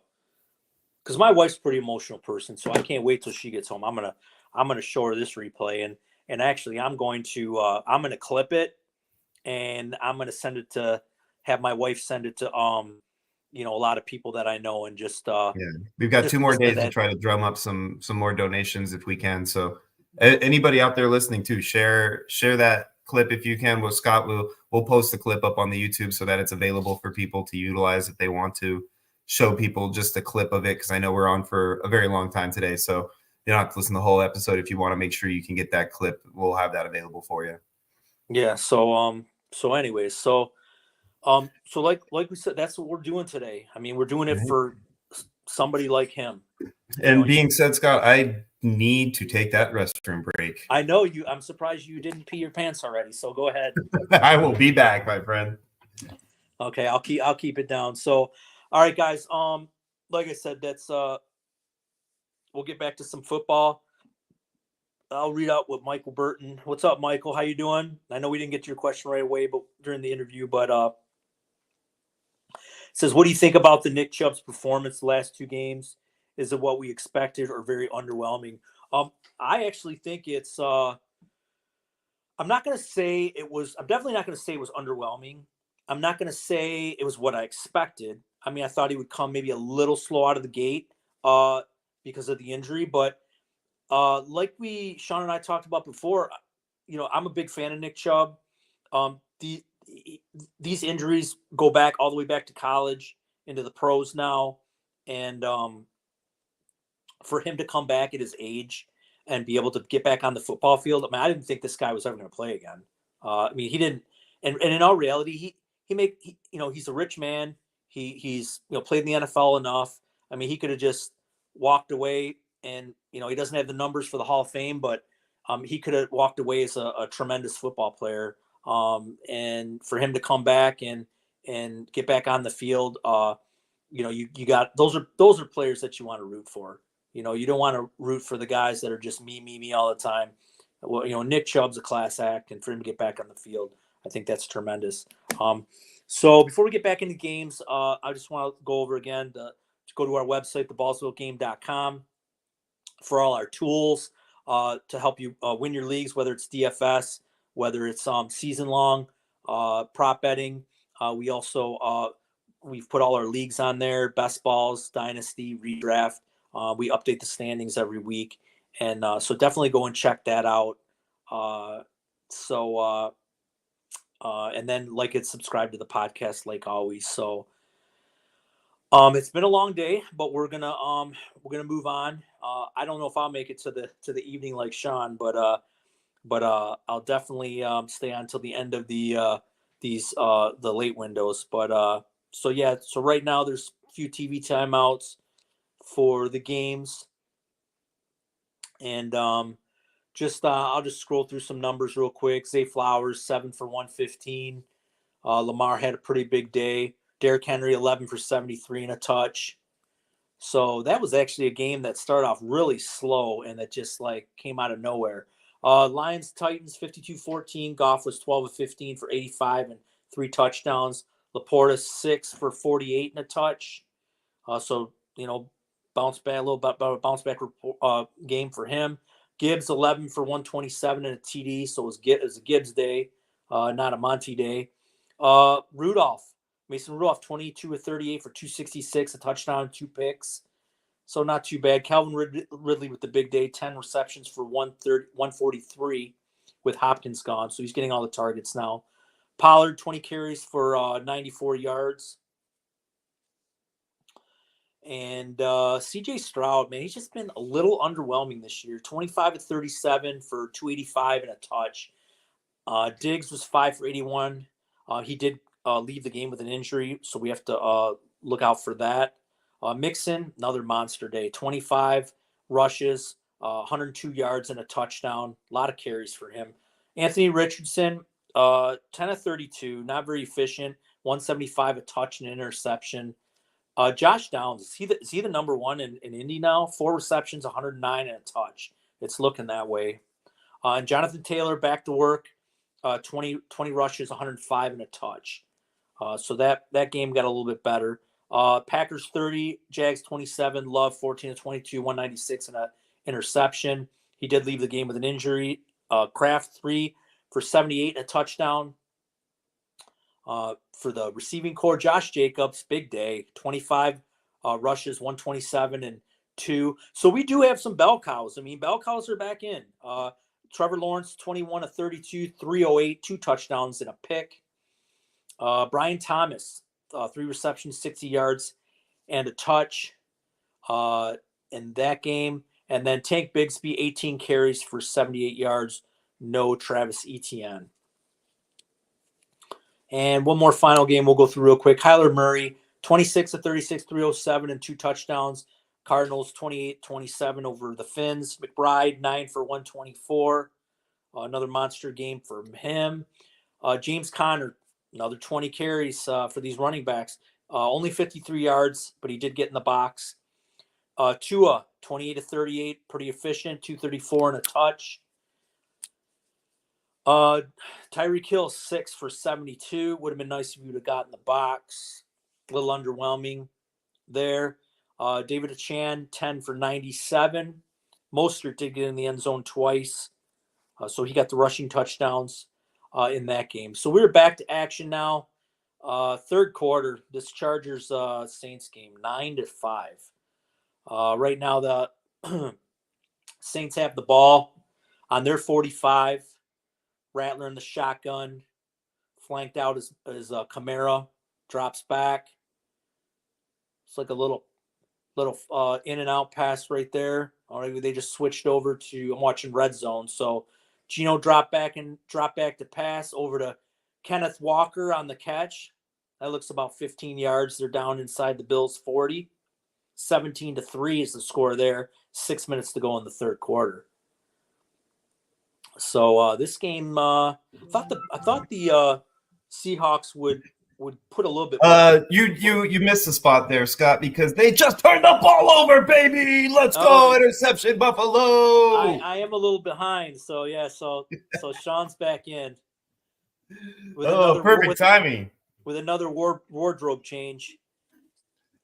because my wife's a pretty emotional person, so I can't wait till she gets home. I'm gonna show her this replay and actually I'm going to clip it and I'm gonna have my wife send it to a lot of people that I know and just we've got 2 more days to try to drum up some more donations if we can. So anybody out there listening too, share that clip if you can. Scott we'll post the clip up on the YouTube so that it's available for people to utilize if they want to show people just a clip of it, because I know we're on for a very long time today, so you don't have to listen to the whole episode. If you want to make sure you can get that clip, we'll have that available for you. Yeah. So anyways, so like we said, that's what we're doing today. I mean, we're doing it for somebody like him. And being said, Scott, I need to take that restroom break. I know you. I'm surprised you didn't pee your pants already. So go ahead. I will be back, my friend. Okay, I'll keep it down. So, all right, guys. Like I said, that's we'll get back to some football. I'll read out what Michael Burton. What's up, Michael? How you doing? I know we didn't get to your question right away, but during the interview, but it says, what do you think about the Nick Chubb's performance the last 2 games? Is it what we expected or very underwhelming? I actually think it's I'm definitely not going to say it was underwhelming. I'm not going to say it was what I expected. I mean, I thought he would come maybe a little slow out of the gate because of the injury, but like Sean and I talked about before, I'm a big fan of Nick Chubb. These injuries go back all the way back to college into the pros now. And for him to come back at his age and be able to get back on the football field, I mean, I didn't think this guy was ever going to play again. I mean, he didn't. And in all reality, he's a rich man. He's played in the NFL enough. I mean, he could have just walked away, and he doesn't have the numbers for the Hall of Fame, but he could have walked away as a tremendous football player. And for him to come back and get back on the field, you got those are players that you want to root for. You don't want to root for the guys that are just me all the time. Well, Nick Chubb's a class act, and for him to get back on the field, I think that's tremendous. So before we get back into games, I just want to go over again to go to our website, theballsvillegame.com, for all our tools to help you win your leagues, whether it's DFS, whether it's season long prop betting. We also we've put all our leagues on there: best balls, dynasty, redraft. We update the standings every week, and so definitely go and check that out. And then like it, subscribe to the podcast like always. So it's been a long day, but we're gonna move on. I don't know if I'll make it to the evening like Sean, but I'll definitely stay on till the end of the late windows. But so right now there's a few TV timeouts for the games, and I'll just scroll through some numbers real quick. Zay Flowers 7 for 115. Lamar had a pretty big day. Derrick Henry 11 for 73 and a touch. So that was actually a game that started off really slow and that just came out of nowhere. Lions Titans 52-14. Goff was 12 of 15 for 85 and 3 touchdowns. Laporta 6 for 48 and a touch. Bounce back game for him. Gibbs 11 for 127 and a TD, so it was a Gibbs day, not a Monty day. Mason Rudolph 22 of 38 for 266, a touchdown, 2 picks, so not too bad. Calvin Ridley with the big day, 10 receptions for 143 with Hopkins gone, so he's getting all the targets now. Pollard, 20 carries for 94 yards. And CJ Stroud, man, he's just been a little underwhelming this year. 25 to 37 for 285 and a touch. Diggs was 5 for 81. He did leave the game with an injury, so we have to look out for that. Mixon, another monster day. 25 rushes, 102 yards and a touchdown. A lot of carries for him. Anthony Richardson, 10 of 32, not very efficient. 175, a touch and interception. Josh Downs, is he the number one in Indy now? 4 receptions, 109 and a touch. It's looking that way. And Jonathan Taylor back to work, 20 rushes, 105 and a touch. So that game got a little bit better. Packers 30, Jags 27, Love 14 to 22, 196 and an interception. He did leave the game with an injury. Kraft 3 for 78 and a touchdown. For the receiving core, Josh Jacobs, big day, 25 rushes, 127 and 2. So we do have some bell cows. I mean, bell cows are back in. Trevor Lawrence, 21 of 32, 308, 2 touchdowns and a pick. Brian Thomas, 3 receptions, 60 yards and a touch in that game. And then Tank Bigsby, 18 carries for 78 yards, no Travis Etienne. And one more final game we'll go through real quick. Kyler Murray, 26 of 36, 307 and 2 touchdowns. Cardinals 28-27 over the Finns. McBride, 9 for 124. Another monster game for him. James Conner, another 20 carries for these running backs. Only 53 yards, but he did get in the box. Tua, 28 of 38, pretty efficient, 234 and a touch. Tyreek Hill, 6 for 72. Would have been nice if you would have gotten the box. A little underwhelming there. David Achan, 10 for 97. Mostert did get in the end zone twice. So he got the rushing touchdowns in that game. So we're back to action now. Third quarter, this Chargers Saints game, 9-5. Right now, the Saints have the ball on their 45. Rattler in the shotgun, flanked out as Kamara, drops back. It's like a little in and out pass right there. All right, they just switched over to, I'm watching Red Zone. So Gino drop back to pass over to Kenneth Walker on the catch. That looks about 15 yards. They're down inside the Bills 40. 17-3 is the score there. 6 minutes to go in the third quarter. So this game, I thought the Seahawks would put a little bit more. You missed the spot there, Scott, because they just turned the ball over, baby. Let's go, interception, Buffalo. I am a little behind, so yeah. So Sean's back in. Perfect timing. With another wardrobe change.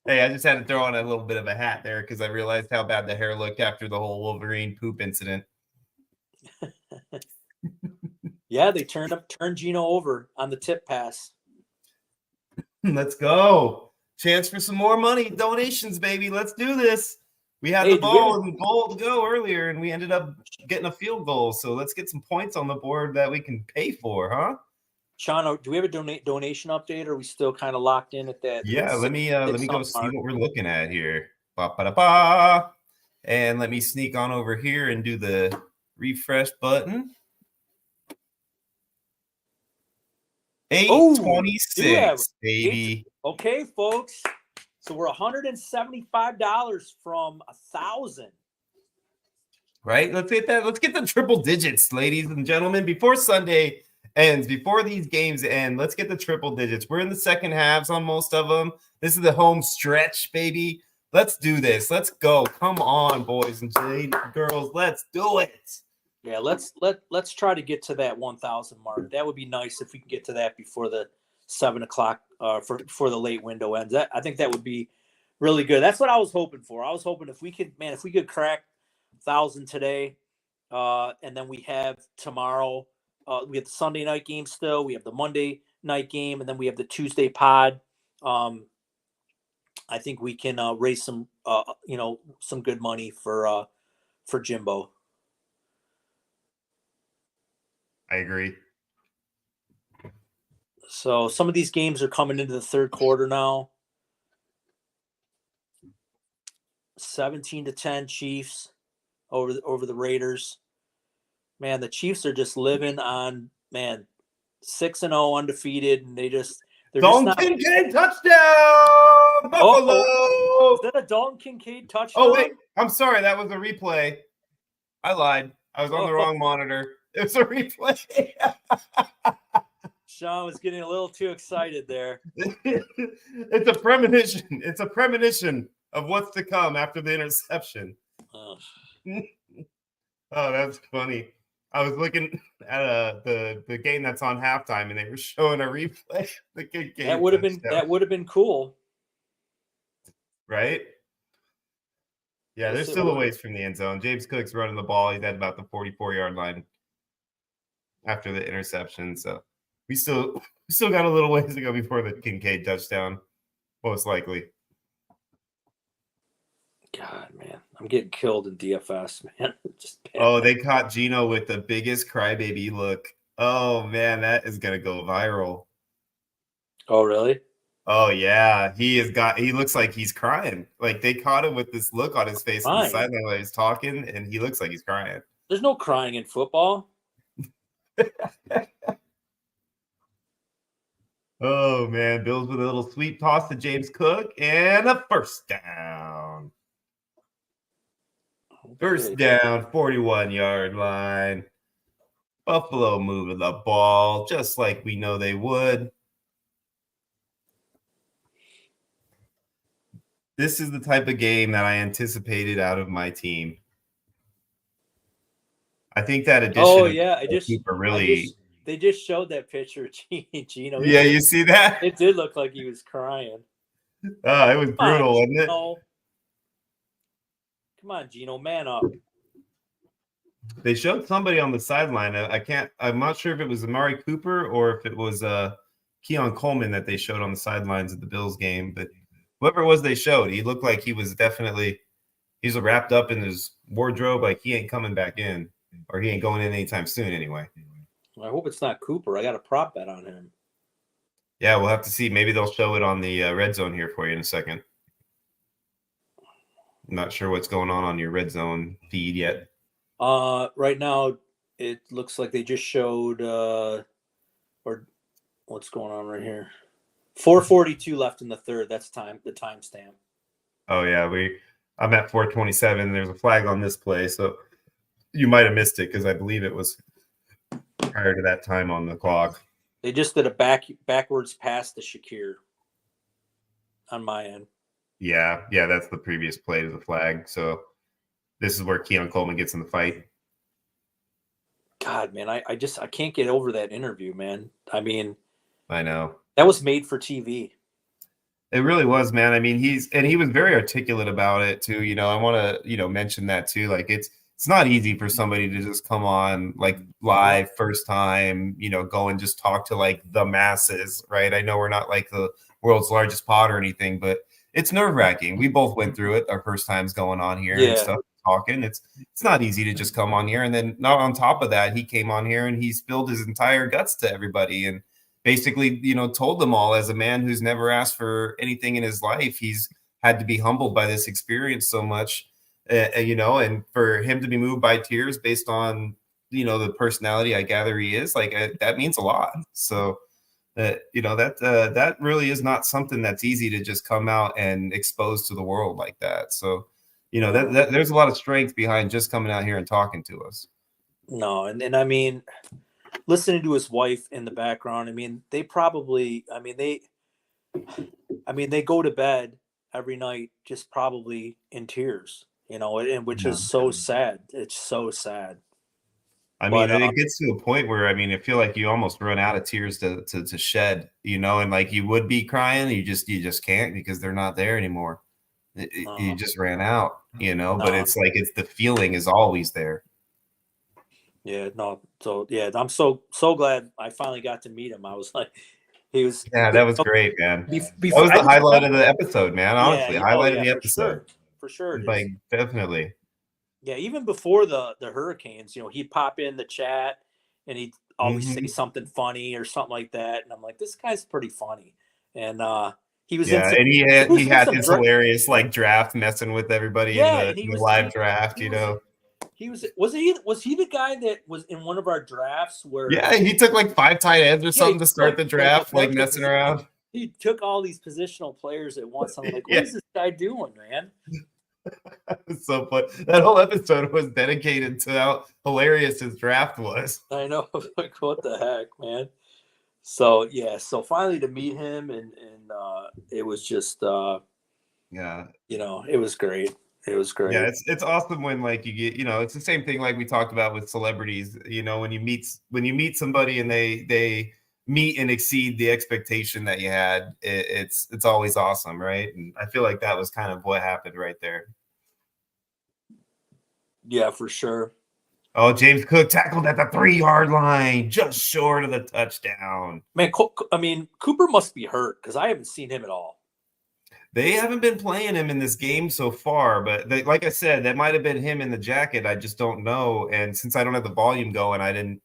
Hey, I just had to throw on a little bit of a hat there because I realized how bad the hair looked after the whole Wolverine poop incident. Yeah, they turned Gino over on the tip pass. Let's go. Chance for some more money. Donations, baby. Let's do this. We had the ball and goal to go earlier, and we ended up getting a field goal. So let's get some points on the board that we can pay for, huh? Sean, do we have a donation update, or are we still kind of locked in at that? Yeah, let me go see what we're looking at here. Ba-ba-da-ba. And let me sneak on over here and do the refresh button. 826, baby. Okay, folks. So we're $175 from 1,000. Right? Let's get that. Let's get the triple digits, ladies and gentlemen. Before Sunday ends, before these games end, let's get the triple digits. We're in the second halves on most of them. This is the home stretch, baby. Let's do this. Let's go. Come on, boys and girls. Let's do it. Yeah, let's try to get to that 1,000 mark. That would be nice if we can get to that before the 7 o'clock for the late window ends. I think that would be really good. That's what I was hoping for. I was hoping if we could crack 1,000 today, and then we have tomorrow. We have the Sunday night game still. We have the Monday night game, and then we have the Tuesday pod. I think we can raise some good money for Jimbo. I agree. So some of these games are coming into the third quarter now. 17-10 Chiefs over the Raiders. Man, the Chiefs are just living on 6-0 undefeated, and they're just not. Dalton Kincaid touchdown, Buffalo. Is that a Dalton Kincaid touchdown? Oh wait, I'm sorry, that was a replay. I lied. I was on the wrong monitor. It's a replay. Sean was getting a little too excited there. It's a premonition. It's a premonition of what's to come after the interception. Oh, that's funny. I was looking at the game that's on halftime, and they were showing a replay. The Kincaid that would have been cool, right? Yeah, Yes, there's it still a would. ways from the end zone. James Cook's running the ball. He's at about the 44-yard line after the interception. So we still got a little ways to go before the Kincaid touchdown, most likely. God, man, I'm getting killed in DFS, man. Just bad. Oh, they caught Gino with the biggest crybaby look. Oh man, that is gonna go viral. Oh, really? Oh yeah, he looks like he's crying. Like they caught him with this look on his face on the Crying? sideline while he's talking, and he looks like he's crying. There's no crying in football. Oh man, Bills with a little sweep toss to James Cook and a first down. First down, 41-yard line. Buffalo moving the ball just like we know they would. This is the type of game that I anticipated out of my team. I think that addition. Oh yeah, they just showed that picture of Gino. Yeah, you see that? It did look like he was crying. Oh, it was brutal, wasn't it? Come on, Gino, man up. They showed somebody on the sideline. I'm not sure if it was Amari Cooper or if it was Keon Coleman that they showed on the sidelines at the Bills game. But whoever it was they showed, he looked like he's wrapped up in his wardrobe, like he ain't coming back in, or he ain't going in anytime soon anyway. I hope it's not Cooper. I got a prop bet on him. Yeah, we'll have to see. Maybe they'll show it on the red zone here for you in a second. I'm not sure what's going on your red zone feed yet. Right now, it looks like they just showed, or what's going on right here? 4:42 left in the third. That's the timestamp. Oh yeah, I'm at 4:27. There's a flag on this play, so you might have missed it because I believe it was prior to that time on the clock. They just did a backwards pass to Shakir on my end. Yeah, that's the previous play to the flag. So this is where Keon Coleman gets in the fight. God, man, I can't get over that interview, man. I mean, I know. That was made for TV. It really was, man. I mean, he was very articulate about it too. You know, I want to, mention that too. Like it's not easy for somebody to just come on like live first time, go and just talk to like the masses, right? I know we're not like the world's largest pod or anything, but it's nerve-wracking. We both went through it our first times going on here and stuff, talking. It's not easy to just come on here. And then not on top of that, he came on here and he spilled his entire guts to everybody and basically, told them all, as a man who's never asked for anything in his life, he's had to be humbled by this experience so much, and for him to be moved by tears based on, the personality I gather he is, like that means a lot. So, that really is not something that's easy to just come out and expose to the world like that. So, that there's a lot of strength behind just coming out here and talking to us. No, and I mean, listening to his wife in the background, I mean, they go to bed every night just probably in tears, and which is so sad. It's so sad. I mean, it gets to a point where, I feel like you almost run out of tears to shed, and like you would be crying, you just can't because they're not there anymore. You just ran out, but it's like the feeling is always there. Yeah, no. So yeah, I'm so glad I finally got to meet him. I was like, that was great, man. That was the highlight of the episode, man. Honestly, highlight of the episode for sure. Like definitely. Yeah, even before the hurricanes, he'd pop in the chat and he'd always say something funny or something like that. And I'm like, this guy's pretty funny. And he was in some, and he was had in his some hilarious like draft messing with everybody in and the live draft, he was he the guy that was in one of our drafts where Yeah, he took like 5 tight ends or something to start the draft, like messing around. He took all these positional players at once. I'm like, Yeah. what is this guy doing, man? So fun. That whole episode was dedicated to how hilarious his draft was. I know. Like, what the heck, man? So yeah, so finally to meet him and it was just Yeah. you know, it was great. It was great. Yeah, it's awesome when like you get, it's the same thing like we talked about with celebrities, when you meet somebody and they meet and exceed the expectation that you had, it's always awesome, right? And I feel like that was kind of what happened right there. Yeah, for sure. Oh, James Cook tackled at the 3-yard line, just short of the touchdown. Man, I mean, Cooper must be hurt because I haven't seen him at all. They haven't been playing him in this game so far, but like I said, that might have been him in the jacket. I just don't know. And since I don't have the volume going, I didn't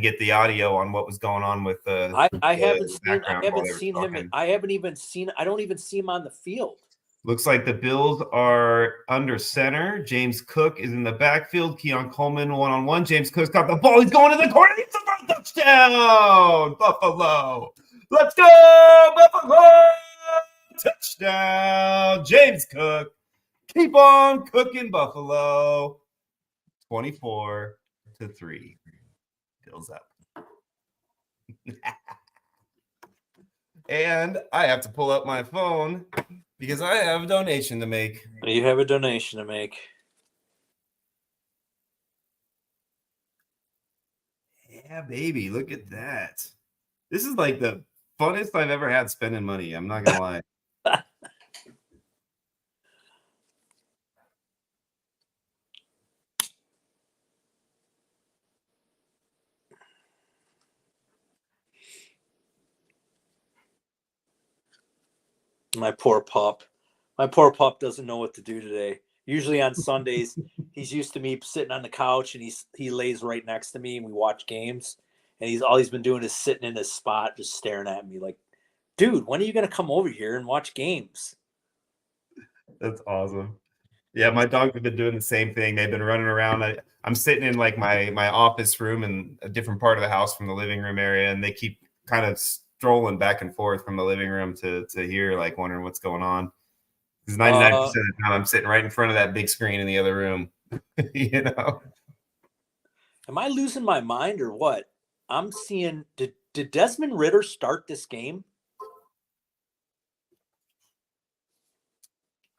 get the audio on what was going on with the. I haven't seen him. I don't even see him on the field. Looks like the Bills are under center. James Cook is in the backfield. Keon Coleman one-on-one. James Cook's got the ball. He's going to the corner. It's a touchdown, Buffalo. Let's go, Buffalo. Touchdown, James Cook. Keep on cooking, Buffalo. 24-3. Bills up. And I have to pull up my phone because I have a donation to make. You have a donation to make. Yeah, baby. Look at that. This is like the funnest I've ever had spending money. I'm not going to lie. My poor pup. My poor pup doesn't know what to do today. Usually on Sundays, he's used to me sitting on the couch and he lays right next to me and we watch games. And all he's been doing is sitting in his spot, just staring at me like, dude, when are you going to come over here and watch games? That's awesome. Yeah, my dogs have been doing the same thing. They've been running around. I'm sitting in like my office room in a different part of the house from the living room area, and they keep kind of strolling back and forth from the living room to here, like wondering what's going on. Because 99% of the time I'm sitting right in front of that big screen in the other room. Am I losing my mind or what? I'm seeing did Desmond Ridder start this game?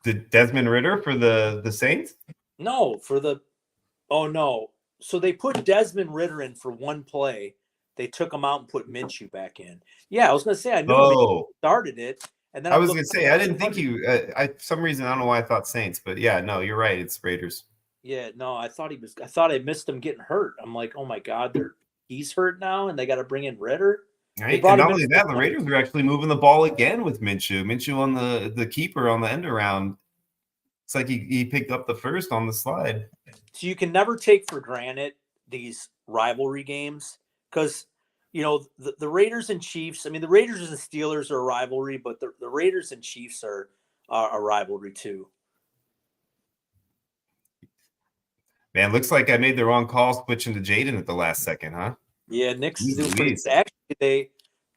Did Desmond Ridder for the Saints? No, no. So they put Desmond Ridder in for one play. They took him out and put Minshew back in. Yeah, I was going to say I knew he started it, and then I was going to say I didn't think you. For some reason I don't know why I thought Saints, but yeah, no, you're right. It's Raiders. Yeah, no, I thought I missed him getting hurt. I'm like, oh my god, he's hurt now, and they got to bring in Ridder. Right, and not only that, the Raiders are actually moving the ball again with Minshew. Minshew on the keeper on the end around. It's like he picked up the first on the slide. So you can never take for granted these rivalry games because, the Raiders and Chiefs, I mean, the Raiders and Steelers are a rivalry, but the Raiders and Chiefs are a rivalry too. Man, looks like I made the wrong call switching to Jaden at the last second, huh? Yeah, Nick's actually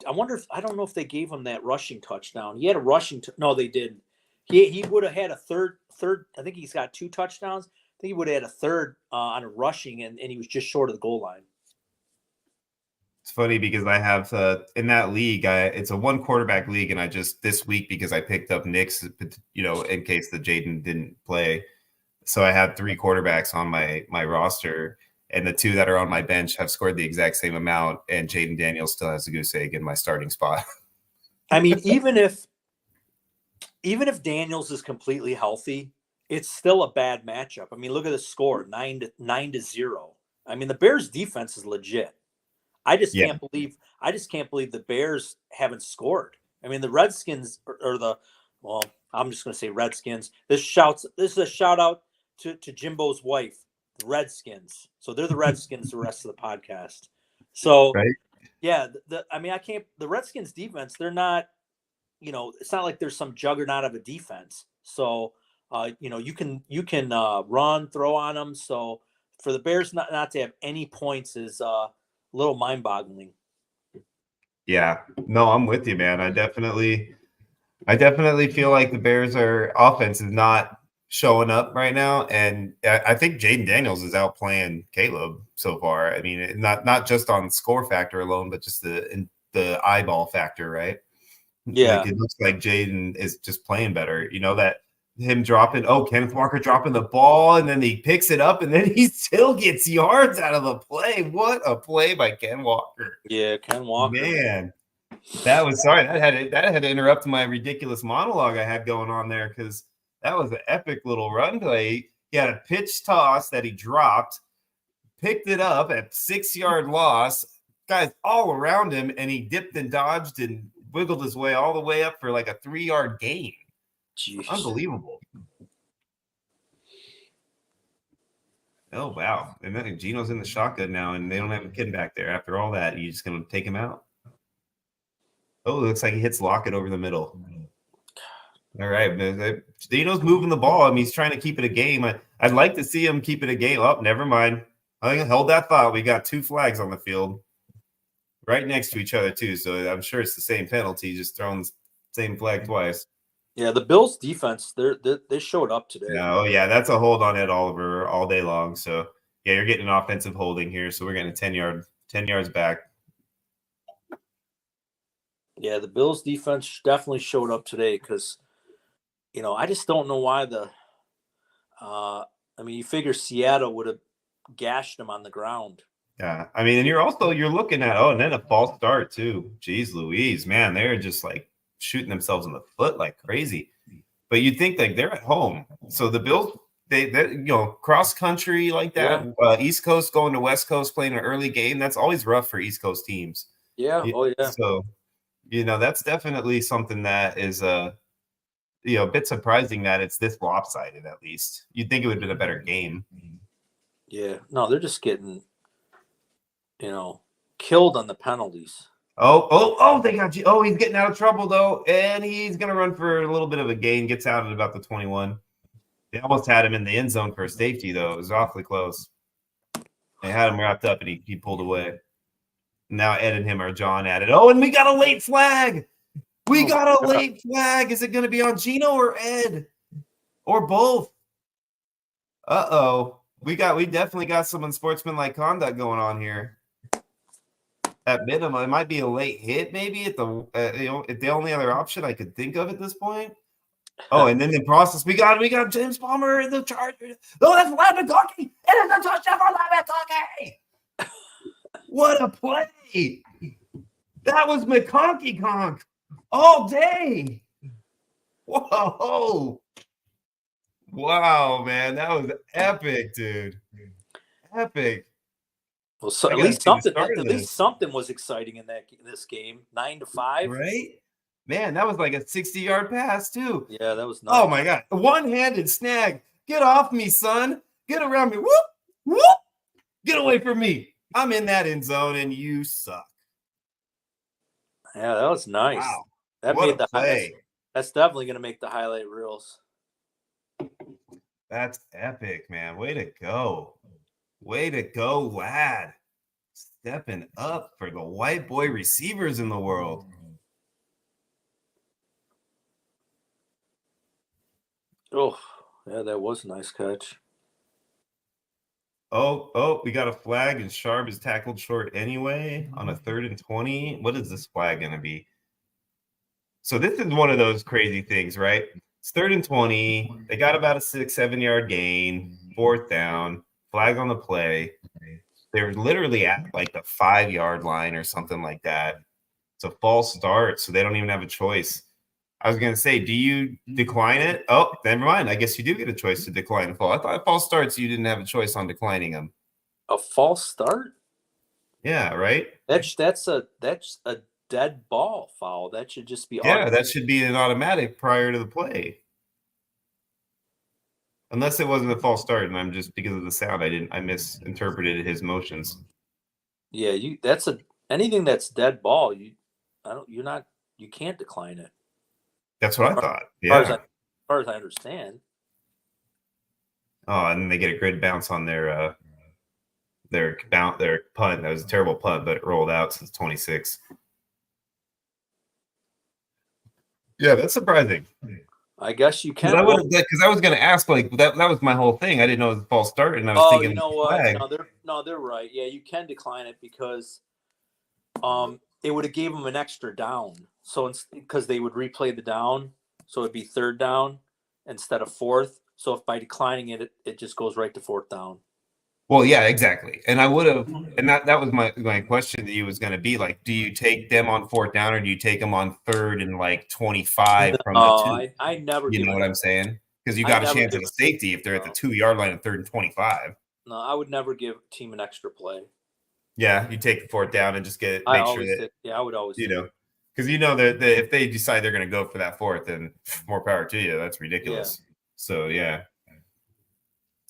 I don't know if they gave him that rushing touchdown. He had a rushing no, they didn't. He would have had a third. I think he's got 2 touchdowns. I think he would have had a third on a rushing, and he was just short of the goal line. It's funny because I have in that league, it's a 1 quarterback league, and I just this week because I picked up Nick's, in case the Jaden didn't play. So I had 3 quarterbacks on my roster, and the 2 that are on my bench have scored the exact same amount, and Jaden Daniels still has a goose egg in my starting spot. I mean, even if Daniels is completely healthy, it's still a bad matchup. I mean, look at the score, 9-0. I mean, the Bears defense is legit. I just can't believe the Bears haven't scored. I mean, the Redskins I'm just going to say Redskins. This is a shout out to Jimbo's wife, the Redskins. So they're the Redskins the rest of the podcast. So, Right. yeah, I mean, the Redskins defense, they're not, it's not like there's some juggernaut of a defense. So, you can run, throw on them. So for the Bears not to have any points is a little mind boggling. Yeah. No, I'm with you, man. I definitely feel like the Bears' offense is not showing up right now, and I think Jaden Daniels is outplaying Caleb so far. I mean, not just on score factor alone, but just the eyeball factor, right? Yeah. Like, it looks like Jaden is just playing better. That him Kenneth Walker dropping the ball, and then he picks it up, and then he still gets yards out of the play. What a play by Ken Walker. Yeah, Ken Walker. Man. That had to interrupt my ridiculous monologue I had going on there, because that was an epic little run play. He had a pitch toss that he dropped, picked it up at 6-yard loss, guys all around him, and he dipped and dodged and wiggled his way all the way up for like a 3-yard gain. Jeez. Unbelievable. Oh, wow. And then Gino's in the shotgun now, and they don't have a kid back there. After all that, you just going to take him out? Oh, it looks like he hits Lockett over the middle. All right. Dino's moving the ball. I mean, he's trying to keep it a game. I'd like to see him keep it a game. Oh, never mind. I held that thought. We got 2 flags on the field right next to each other, too. So I'm sure it's the same penalty, just throwing the same flag twice. Yeah, the Bills defense, they showed up today. Oh, yeah. That's a hold on Ed Oliver all day long. So, yeah, you're getting an offensive holding here. So we're getting 10 yards back. Yeah, the Bills defense definitely showed up today because, I just don't know why you figure Seattle would have gashed them on the ground. Yeah. I mean, and you're looking at, and then a false start too. Jeez Louise, man, they're just like shooting themselves in the foot like crazy. But you'd think like they're at home. So the Bills, they cross country like that, yeah. East Coast going to West Coast playing an early game. That's always rough for East Coast teams. Yeah. Oh, yeah. So, that's definitely something that is a bit surprising that it's this lopsided, at least. You'd think it would have been a better game. Yeah. No, they're just getting, killed on the penalties. They got you. Oh, he's getting out of trouble, though. And he's going to run for a little bit of a gain. Gets out at about the 21. They almost had him in the end zone for a safety, though. It was awfully close. They had him wrapped up, and he pulled away. Now Ed and him are John at it. Oh, and we got a late flag. Late flag. Is it going to be on Gino or Ed? Or both? Uh-oh. We definitely got some unsportsmanlike conduct going on here. At minimum, it might be a late hit, maybe at the only other option I could think of at this point. Oh, and then in the process, we got James Palmer in the Chargers. Oh, that's Ladd McConkey. And it's a touchdown for Ladd McConkey. What a play! That was McConkey conk all day. Whoa! Wow, man, that was epic, dude. Epic. Well, so at least something was exciting in this game. 9-5, right? Man, that was like a 60-yard pass too. Yeah, that was nice. Oh my god, one-handed snag. Get off me, son. Get around me. Whoop, whoop. Get away from me. I'm in that end zone, and you suck. Yeah, that was nice. Wow. That what made a play. That's definitely going to make the highlight reels. That's epic, man. Way to go. Way to go, lad. Stepping up for the white boy receivers in the world. Oh, yeah, that was a nice catch. Oh, we got a flag, and Sharp is tackled short anyway on a 3rd and 20. What is this flag going to be? So this is one of those crazy things, right? It's 3rd and 20. They got about a 6-7 yard gain, 4th down, flag on the play. They're literally at like the 5-yard line or something like that. It's a false start, so they don't even have a choice. I was going to say, do you decline it? Oh, never mind. I guess you do get a choice to decline a fall. I thought false starts, you didn't have a choice on declining them. A false start? Yeah, right? That's a dead ball foul. That should just be automatic. That should be an automatic prior to the play. Unless it wasn't a false start, and I'm just, because of the sound, I misinterpreted his motions. Yeah, anything that's dead ball. You can't decline it. That's what I thought. As far as Yeah. I understand. Oh, and then they get a grid bounce on their punt. That was a terrible punt, but it rolled out since 26. Yeah, that's surprising. I guess you can. Because I was going to ask, like that was my whole thing. I didn't know it was a false start, and I was thinking, you know what? flag. They're right. Yeah, you can decline it because it would have gave them an extra down. So because they would replay the down, so it'd be third down instead of fourth. So if by declining it, it just goes right to fourth down. Well, yeah, exactly. And I would have, and that was my question to you was going to be like, do you take them on fourth down or do you take them on third and like 25 from the 2? I never. You know what I'm saying? Because you got a chance at a safety if they're at the 2-yard line at 3rd and 25. No, I would never give a team an extra play. Yeah, you take the fourth down and just make sure that. Yeah, I would always. Because that if they decide they're going to go for that fourth, then more power to you. That's ridiculous. Yeah. So yeah.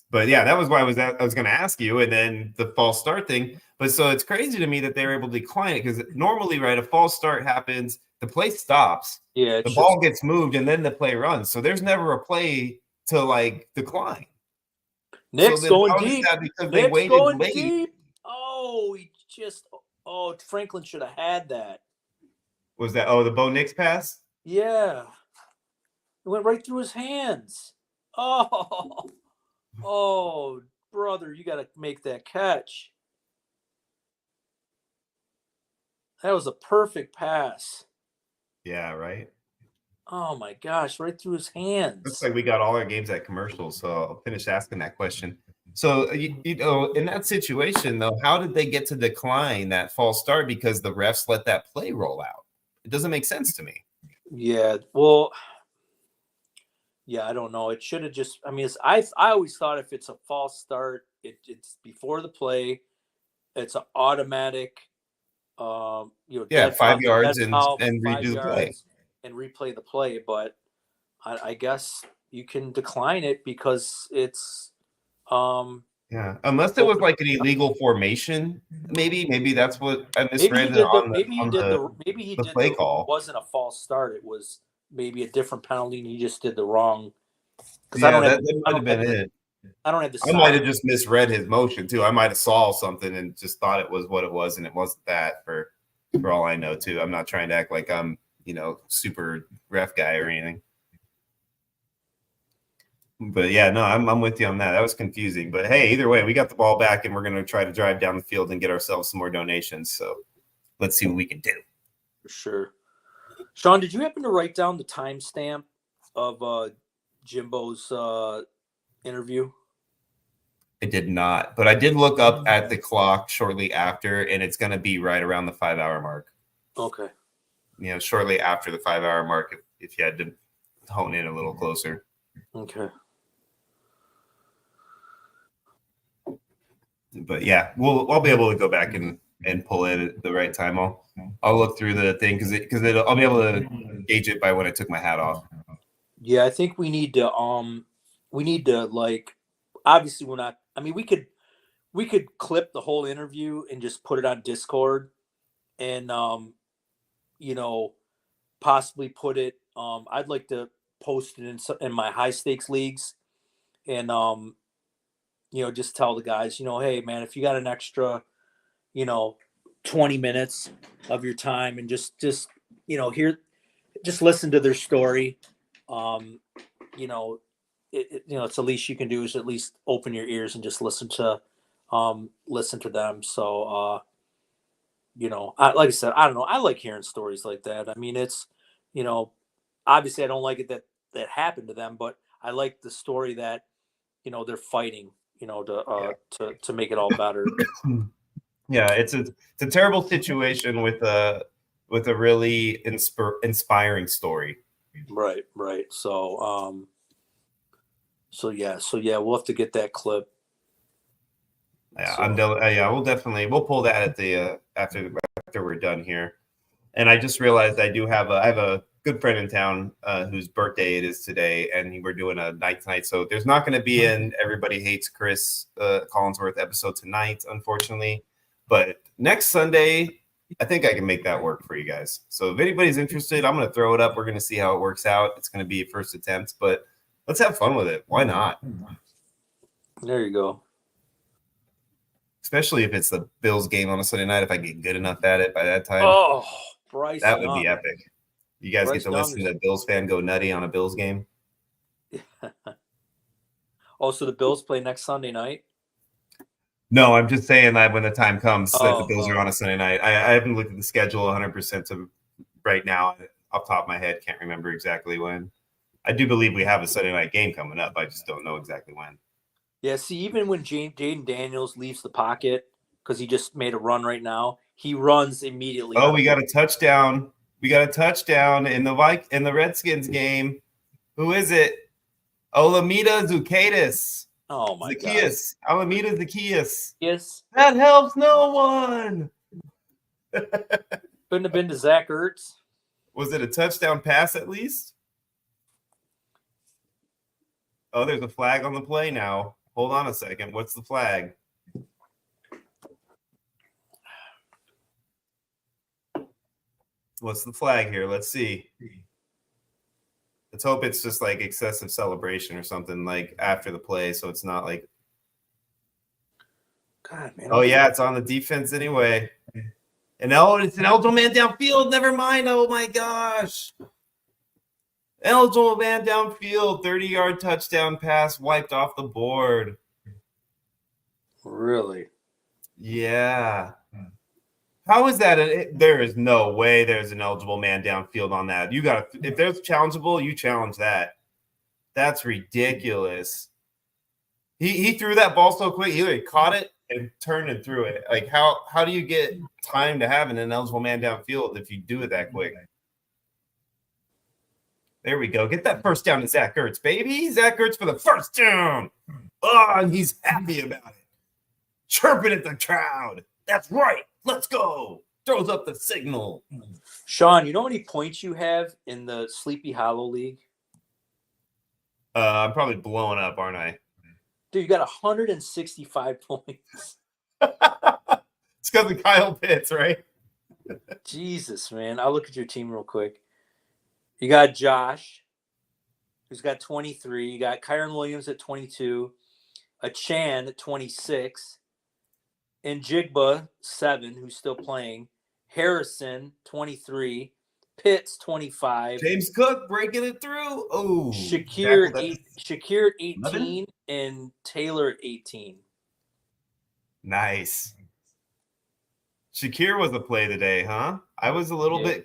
But yeah, that was why I was going to ask you, and then the false start thing. But so it's crazy to me that they were able to decline it because normally, right, a false start happens, the play stops, the ball gets moved, and then the play runs. So there's never a play to like decline. Nick's going deep. Because they waited late. Deep. Franklin should have had that. Was that the Bo Nix pass? Yeah, it went right through his hands. Oh, brother, you got to make that catch. That was a perfect pass. Yeah, right. Oh my gosh, right through his hands. Looks like we got all our games at commercials, so I'll finish asking that question. So, in that situation, though, how did they get to decline that false start because the refs let that play roll out? It doesn't make sense to me. Yeah, well, yeah, I don't know. It should have just. I mean, I always thought if it's a false start, it's before the play. It's an automatic. 5 yards and redo the play and replay the play. But I guess you can decline it because it's. Unless it was like an illegal formation, maybe that's what I misread. Maybe he did the play call. It wasn't a false start. It was maybe a different penalty, and he just did the wrong. That might have been it. I don't have the. I might have just misread his motion too. I might have saw something and just thought it was what it was, and it wasn't that. For all I know, too. I'm not trying to act like I'm super ref guy or anything. But yeah, no, I'm with you on that. That was confusing. But hey, either way, we got the ball back, and we're going to try to drive down the field and get ourselves some more donations. So let's see what we can do. For sure. Sean, did you happen to write down the timestamp of Jimbo's interview? I did not, but I did look up at the clock shortly after, and it's going to be right around the 5-hour mark. Okay. Shortly after the 5-hour mark, if you had to hone in a little closer. Okay. But yeah, I'll be able to go back and pull it at the right time. I'll look through the thing because I'll be able to gauge it by when I took my hat off. Yeah, I think we need to like, obviously we're not. I mean, we could clip the whole interview and just put it on Discord, and possibly put it. I'd like to post it in my high stakes leagues, and just tell the guys, hey man, if you got an extra, 20 minutes of your time, and just listen to their story. It's the least you can do is at least open your ears and just listen to them. So, like I said, I don't know. I like hearing stories like that. I mean, it's, obviously I don't like it that happened to them, but I like the story that, they're fighting, to make it all better. Yeah. It's a terrible situation with a really inspiring story. Right. So, yeah, we'll have to get that clip. Yeah, we'll pull that at the after we're done here. And I just realized I have a good friend in town whose birthday it is today, and we're doing a night tonight. So there's not going to be an Everybody Hates Chris Collinsworth episode tonight, unfortunately. But next Sunday, I think I can make that work for you guys. So if anybody's interested, I'm going to throw it up. We're going to see how it works out. It's going to be a first attempt, but let's have fun with it. Why not? There you go. Especially if it's the Bills game on a Sunday night. If I get good enough at it by that time, Oh, Bryce that would Young. be epic. You guys Bryce get to listen to a Bills fan go nutty on a Bills game. Oh, so the Bills play next Sunday night? No, I'm just saying that when the time comes that the Oh, Bills are on a Sunday night. I haven't looked at the schedule 100% to right now. Off the top of my head, can't remember exactly when. I do believe we have a Sunday night game coming up. I just don't know exactly when. Yeah, see, even when Jaden Daniels leaves the pocket, because he just made a run right now, he runs immediately. Oh, we got a touchdown. We got a touchdown in the Redskins game. Who is it? Olamide Zacchaeus. Oh, my Zacchaeus. Alameda Zacchaeus. God. Yes. That helps no one. Couldn't have been to Zach Ertz. Was it a touchdown pass at least? Oh, there's a flag on the play now. Hold on a second. What's the flag? What's the flag here? Let's see. Let's hope it's just like excessive celebration or something like after the play, so it's not like. God, man. Oh yeah, it's on the defense anyway. And it's an eligible man downfield. Never mind. Oh my gosh. Eligible man downfield, 30-yard touchdown pass wiped off the board. Really? Yeah. How is that? There is no way there's an eligible man downfield on that. You got to, if there's challengeable, you challenge that. That's ridiculous. He threw that ball so quick. He literally caught it and turned and threw it. Like how do you get time to have an ineligible man downfield if you do it that quick? There we go. Get that first down to Zach Ertz, baby. Zach Ertz for the first down. Oh, and he's happy about it. Chirping at the crowd. That's right. Let's go. Throws up the signal. Sean, you know how many points you have in the Sleepy Hollow League? I'm probably blowing up, aren't I? Dude, you got 165 points. It's because of Kyle Pitts, right? Jesus, man. I'll look at your team real quick. You got Josh, who's got 23. You got Kyron Williams at 22. A Chan at 26. And Jigba, 7, who's still playing. Harrison, 23. Pitts, 25. James Cook breaking it through. Oh, Shakir, 18. And Taylor at 18. Nice. Shakir was a play today, huh? I was a little bit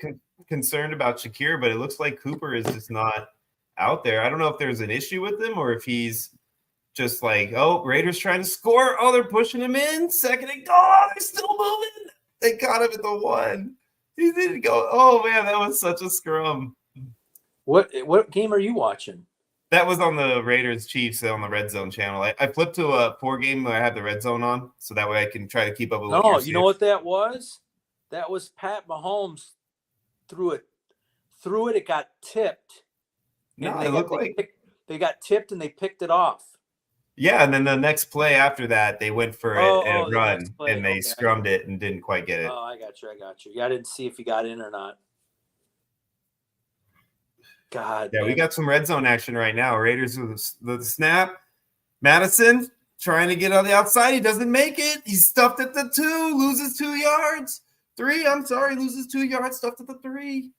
concerned about Shakir, but it looks like Cooper is just not out there. I don't know if there's an issue with him or if he's just like, oh, Raiders trying to score. Oh, they're pushing him in. Second and goal. Oh, they're still moving. They caught him at the 1. He didn't go. Oh, man, that was such a scrum. What game are you watching? That was on the Raiders Chiefs on the Red Zone channel. I flipped to a 4 game where I have the Red Zone on, so that way I can try to keep up with what No, you're you know what that was? That was Pat Mahomes threw it. It got tipped. No, it looked like they got tipped and they picked it off. Yeah, and then the next play after that, they went for a run and they scrummed it and didn't quite get it. Oh, I got you. Yeah, I didn't see if he got in or not. God. Yeah, man. we got some red zone action right now. Raiders with the snap. Madison trying to get on the outside. He doesn't make it. He's stuffed at the 2, loses 2 yards. 3, I'm sorry, loses 2 yards, stuffed at the 3.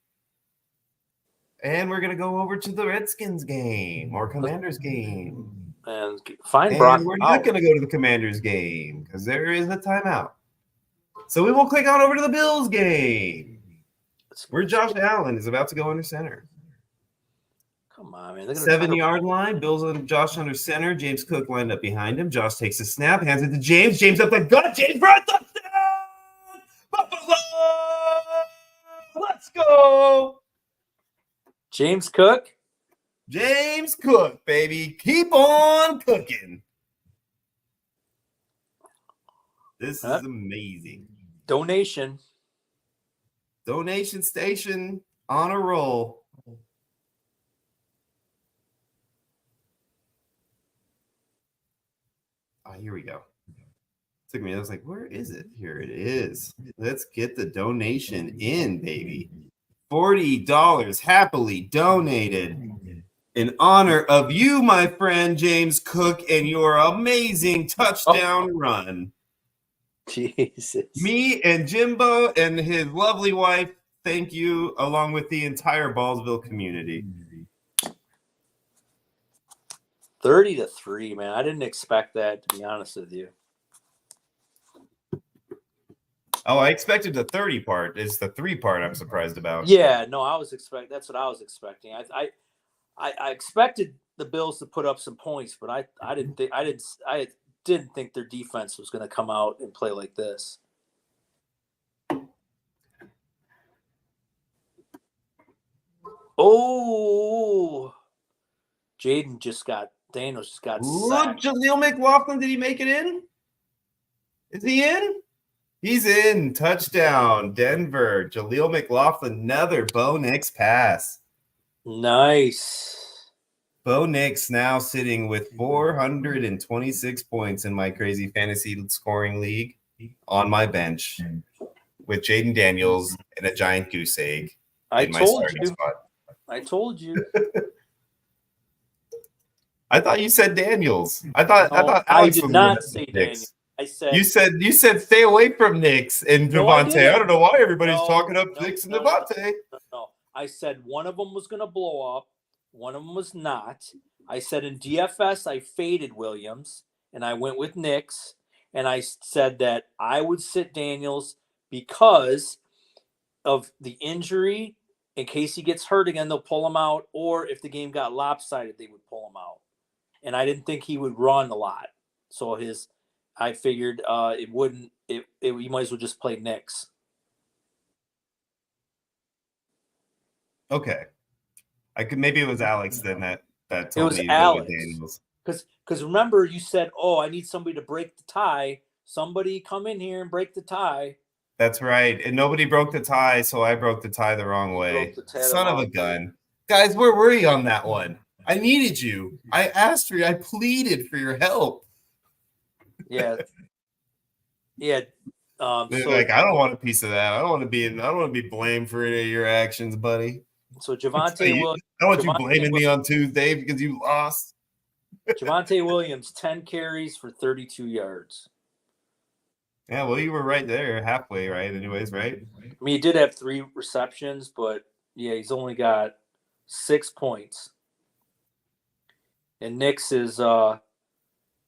And we're going to go over to the Redskins game or Commanders game. And find And Brock. we're not going to go to the Commanders game because there is a timeout. So we will click on over to the Bills game where Josh Allen is about to go under center. Come on, man. 7-yard line. Bills and Josh under center. James Cook lined up behind him. Josh takes a snap, hands it to James. James up the gut. James for a touchdown! Buffalo! Let's go! James Cook. James Cook, baby. Keep on cooking. This is amazing. Donation station on a roll. Here we go. Took me. I was like, where is it? Here it is. Let's get the donation in, baby. $40 happily donated in honor of you, my friend James Cook, and your amazing touchdown run. Jesus. Me and Jimbo and his lovely wife, thank you, along with the entire Ballsville community. 30-3, man. I didn't expect that, to be honest with you. Oh, I expected the 30 part. It's the 3 part I'm surprised about. Yeah, no, that's what I was expecting. I expected the Bills to put up some points, but I didn't think their defense was going to come out and play like this. Oh, Daniels just got sacked. Jaleel McLaughlin, did he make it in? Is he in? He's in. Touchdown, Denver. Jaleel McLaughlin, another Bo Nix pass. Nice. Bo Nix now sitting with 426 points in my crazy fantasy scoring league on my bench with Jaden Daniels and a giant goose egg in my starting spot. I told you. I thought you said Daniels. I thought Alex I did was not say Nix. Daniels. I said you said stay away from Nix and Devontae. I don't know why everybody's talking up Nix and Devontae. No. I said one of them was going to blow up. One of them was not. I said in DFS I faded Williams and I went with Nix, and I said that I would sit Daniels because of the injury. In case he gets hurt again, they'll pull him out, or if the game got lopsided, they would pull him out. And I didn't think he would run a lot, so I figured it wouldn't. You might as well just play Nix. Okay, maybe it was Alex then that told me it was Alex. Daniels. Because remember you said, "Oh, I need somebody to break the tie. Somebody come in here and break the tie." That's right, and nobody broke the tie, so I broke the tie the wrong way. Son of a gun, guys! Where were you on that one? I needed you. I asked for you. I pleaded for your help. Yeah. Yeah. I don't want a piece of that. I don't want to be blamed for any of your actions, buddy. So Javonte Williams. I don't want you blaming me on Tuesday because you lost. Javonte Williams, 10 carries for 32 yards. Yeah, well, you were right there, halfway, right? Anyways, right? I mean, he did have 3 receptions, but yeah, he's only got 6 points. And Nix is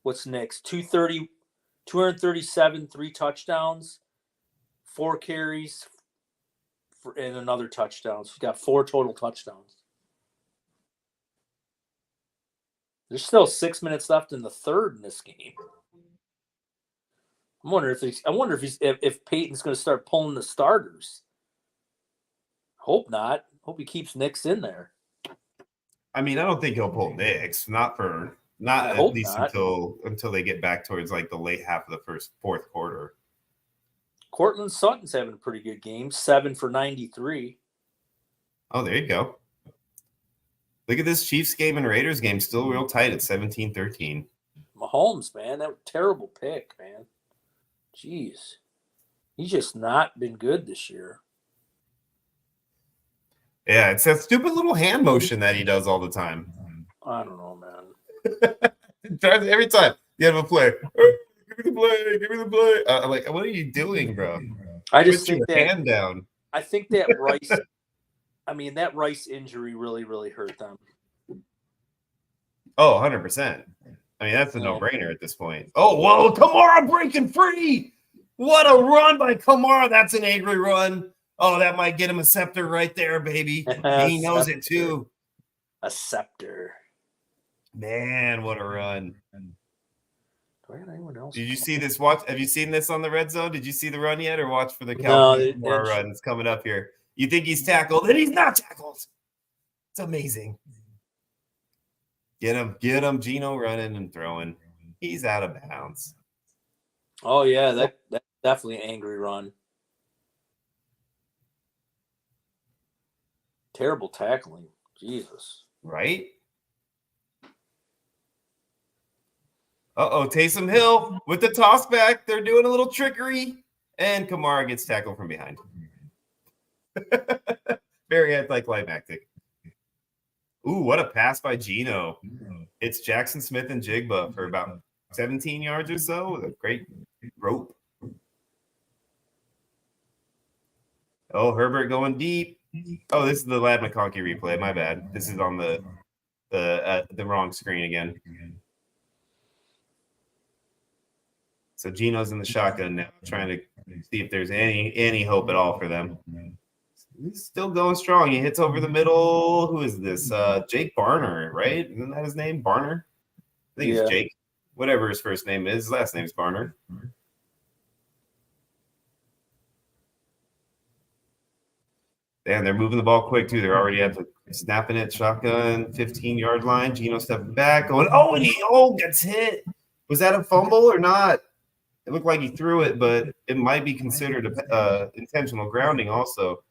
what's Nix? 237, 3 touchdowns, 4 carries, and another touchdown. So he's got 4 total touchdowns. There's still 6 minutes left in the third in this game. I wonder if Peyton's going to start pulling the starters. Hope not. Hope he keeps Nix in there. I mean, I don't think he'll pull Nix. Not at least until they get back towards like the late half of the fourth quarter. Cortland Sutton's having a pretty good game, 7 for 93. Oh, there you go. Look at this Chiefs game and Raiders game, still real tight at 17-13. Mahomes, man, that was a terrible pick, man. Jeez. He's just not been good this year. Yeah, it's that stupid little hand motion that he does all the time. I don't know, man. It drives every time you have a play. Give me the play. I'm like, what are you doing, bro? I just Put think your hand down. I think that Rice that Rice injury really, really hurt them. Oh, 100%. I mean, that's a no-brainer at this point. Oh, whoa, Kamara breaking free. What a run by Kamara. That's an angry run. Oh, that might get him a scepter right there, baby. He knows it too. A scepter. Man, what a run. Do I have anyone else? Did you see this? Have you seen this on the red zone? Did you see the run yet, or watch for the Calvin Kamara run? It's coming up here. You think he's tackled, and he's not tackled. It's amazing. Get him. Gino running and throwing. He's out of bounds. Oh, yeah, that's definitely an angry run. Terrible tackling. Jesus. Right? Uh-oh, Taysom Hill with the toss back. They're doing a little trickery. And Kamara gets tackled from behind. Very anticlimactic. Ooh, what a pass by Geno. It's Jackson Smith and Jigba for about 17 yards or so with a great rope. Oh, Herbert going deep. Oh, this is the Lad McConkey replay. My bad. This is on the wrong screen again. So Geno's in the shotgun now, trying to see if there's any hope at all for them. He's still going strong. He hits over the middle. Who is this? Jake Barner, right? Isn't that his name? Barner? I think it's Jake. Whatever his first name is. His last name's Barner. And they're moving the ball quick, too. They're already at the snapping it, shotgun, 15-yard line. Geno stepping back, going, and he gets hit. Was that a fumble or not? It looked like he threw it, but it might be considered intentional grounding also.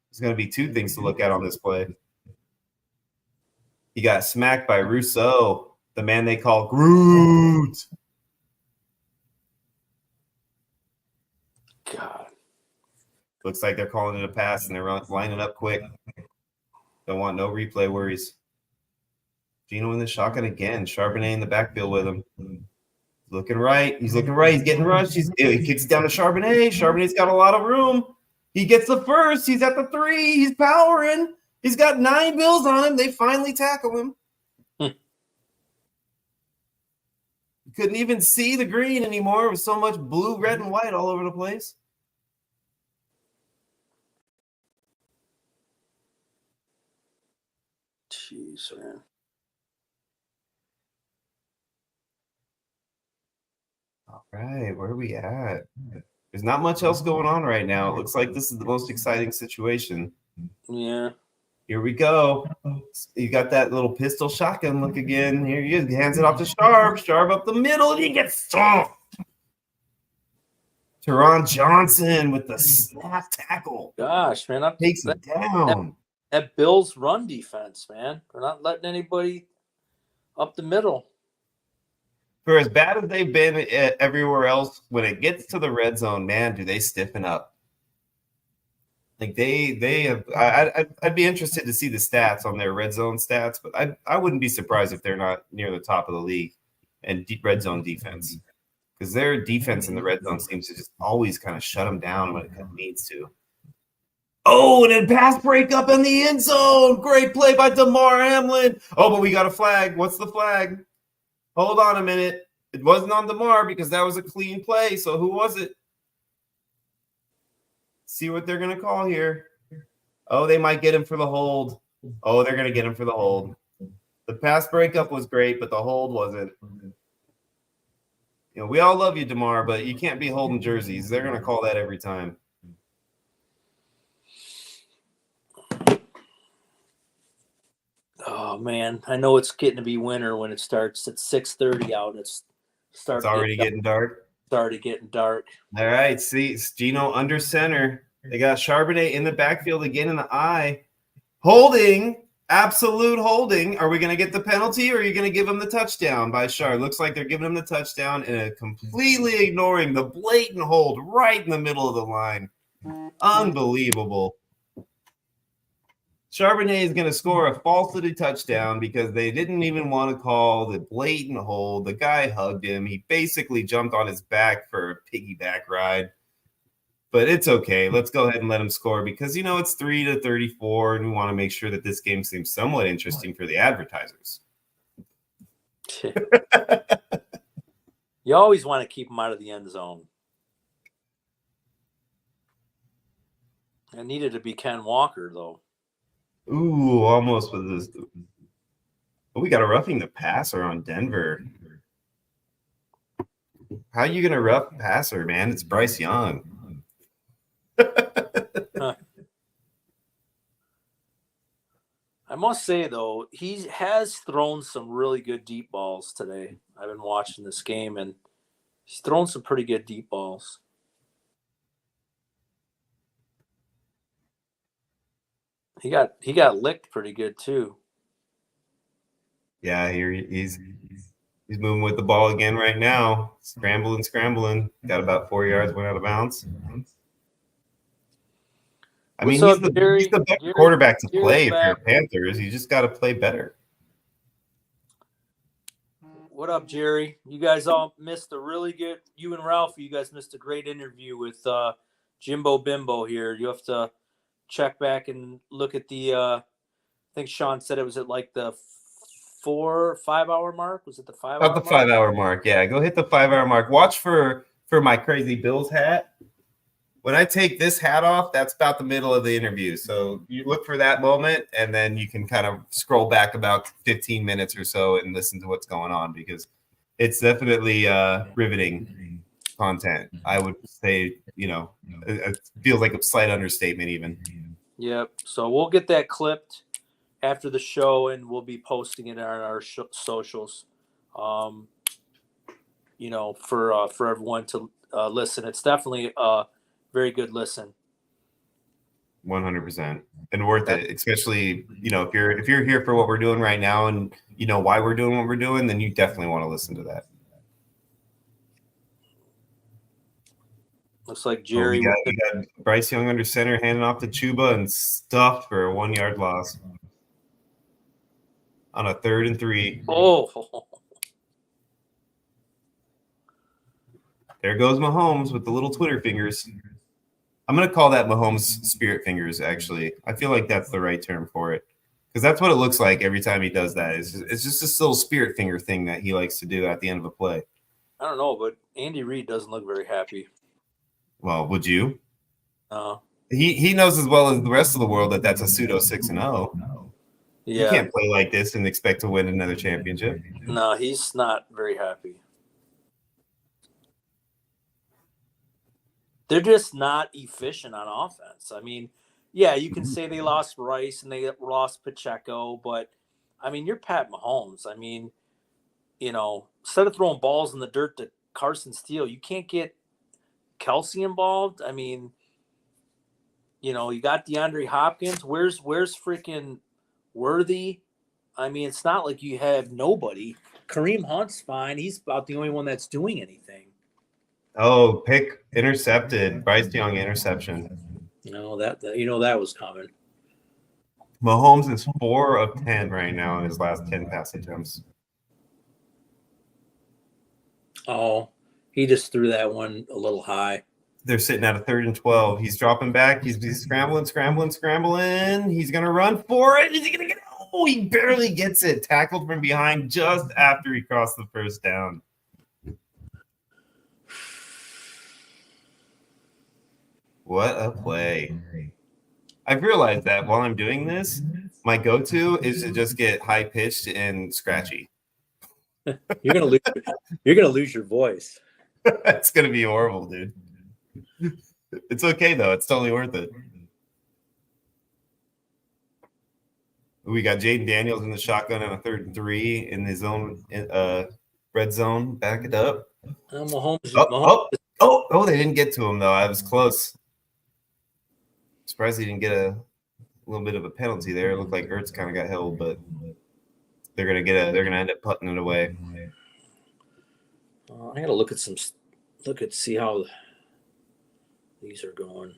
There's going to be two things to look at on this play. He got smacked by Rousseau, the man they call Groot. God. Looks like they're calling it a pass, and they're lining up quick. Don't want no replay worries. Geno in the shotgun again. Charbonnet in the backfield with him. Looking right. He's looking right. He's getting rushed. He kicks it down to Charbonnet. Charbonnet's got a lot of room. He gets the first. He's at the 3. He's powering. He's got 9 bills on him. They finally tackle him. You couldn't even see the green anymore. It was so much blue, red, and white all over the place. Jeez, man. All right, where are we at? There's not much else going on right now. It looks like this is the most exciting situation. Yeah. Here we go. You got that little pistol shotgun look again. Here he is. He hands it off to Sharp. Sharp up the middle, and he gets stomped. Teron Johnson with the snap tackle. Gosh, man. Takes it down. That Bills run defense, man. They're not letting anybody up the middle. For as bad as they've been everywhere else, when it gets to the red zone, man, do they stiffen up? Like they have. I'd be interested to see the stats on their red zone stats, but I wouldn't be surprised if they're not near the top of the league and red zone defense, because their defense in the red zone seems to just always kind of shut them down when it needs to. Oh, and then pass breakup in the end zone. Great play by DeMar Hamlin. Oh, but we got a flag. What's the flag? Hold on a minute. It wasn't on DeMar because that was a clean play. So who was it? See what they're going to call here. Oh, they might get him for the hold. Oh, they're going to get him for the hold. The pass breakup was great, but the hold wasn't. You know, we all love you, DeMar, but you can't be holding jerseys. They're going to call that every time. Oh man, I know it's getting to be winter when it starts at 6:30 out. It's already getting dark. Started getting dark. All right, see, it's Geno under center. They got Charbonnet in the backfield again in the eye. Holding, absolute holding. Are we going to get the penalty, or are you going to give him the touchdown by Char? Looks like they're giving him the touchdown and completely ignoring the blatant hold right in the middle of the line. Unbelievable. Charbonnet is going to score a falsity touchdown because they didn't even want to call the blatant hold. The guy hugged him. He basically jumped on his back for a piggyback ride. But it's okay. Let's go ahead and let him score because, you know, it's 3-34, and we want to make sure that this game seems somewhat interesting for the advertisers. You always want to keep them out of the end zone. It needed to be Ken Walker, though. Ooh, almost with this. Oh, we got a roughing the passer on Denver. How are you going to rough passer, man? It's Bryce Young. Huh. I must say, though, he has thrown some really good deep balls today. I've been watching this game, and he's thrown some pretty good deep balls. He got licked pretty good too. Yeah, here he's He's moving with the ball again right now. Scrambling. Got about 4 yards, went out of bounds. I mean, What's he's up, Jerry? the better Jerry- quarterback to Jerry's play if you're back. Panthers. You just got to play better. What up, Jerry? You guys all missed a really good. You and Ralph, you guys missed a great interview with Jimbo Bimbo here. You have to check back and look at the. I think Sean said it was at like the 4 or 5 hour mark. Was it the 5 About hour the mark? 5 hour mark. Yeah, go hit the 5 hour mark. Watch for my crazy Bills hat. When I take this hat off, that's about the middle of the interview. So you look for that moment, and then you can kind of scroll back about 15 minutes or so and listen to what's going on, because it's definitely riveting content. I would say, it feels like a slight understatement even. Yep. So we'll get that clipped after the show, and we'll be posting it on our socials. For everyone to listen. It's definitely a very good listen. 100% and worth it, especially if you're here for what we're doing right now and why we're doing what we're doing, then you definitely want to listen to that. Looks like Jerry. We got Bryce Young under center, handing off to Chuba and stuffed for a 1 yard loss on a 3rd and 3. Oh, there goes Mahomes with the little Twitter fingers. I'm going to call that Mahomes spirit fingers, actually. I feel like that's the right term for it, because that's what it looks like every time he does that. It's just this little spirit finger thing that he likes to do at the end of a play. I don't know, but Andy Reid doesn't look very happy. Well, would you? No. He knows as well as the rest of the world that that's a pseudo 6-0. Yeah. You can't play like this and expect to win another championship. No, he's not very happy. They're just not efficient on offense. I mean, yeah, you can say they lost Rice and they lost Pacheco, but I mean, you're Pat Mahomes. I mean, instead of throwing balls in the dirt to Carson Steele, you can't get Kelsey involved. I mean, you got DeAndre Hopkins. Where's freaking Worthy? I mean, it's not like you have nobody. Kareem Hunt's fine. He's about the only one that's doing anything. Oh, pick intercepted. Bryce Young interception. That was coming. Mahomes is 4 of 10 right now in his last 10 pass attempts. Oh, he just threw that one a little high. They're sitting at a 3rd and 12. He's dropping back. He's scrambling. He's going to run for it. Is he going to get it? Oh, he barely gets it. Tackled from behind just after he crossed the first down. What a play. I've realized that while I'm doing this, my go-to is to just get high-pitched and scratchy. You're gonna lose your voice. It's going to be horrible, dude. It's okay, though. It's totally worth it. We got Jaden Daniels in the shotgun on a 3rd and 3 in his own red zone. Back it up. Mahomes. Oh, they didn't get to him, though. I was close. Surprised he didn't get a little bit of a penalty there. It looked like Ertz kind of got held, but they're gonna end up putting it away. I gotta see how these are going.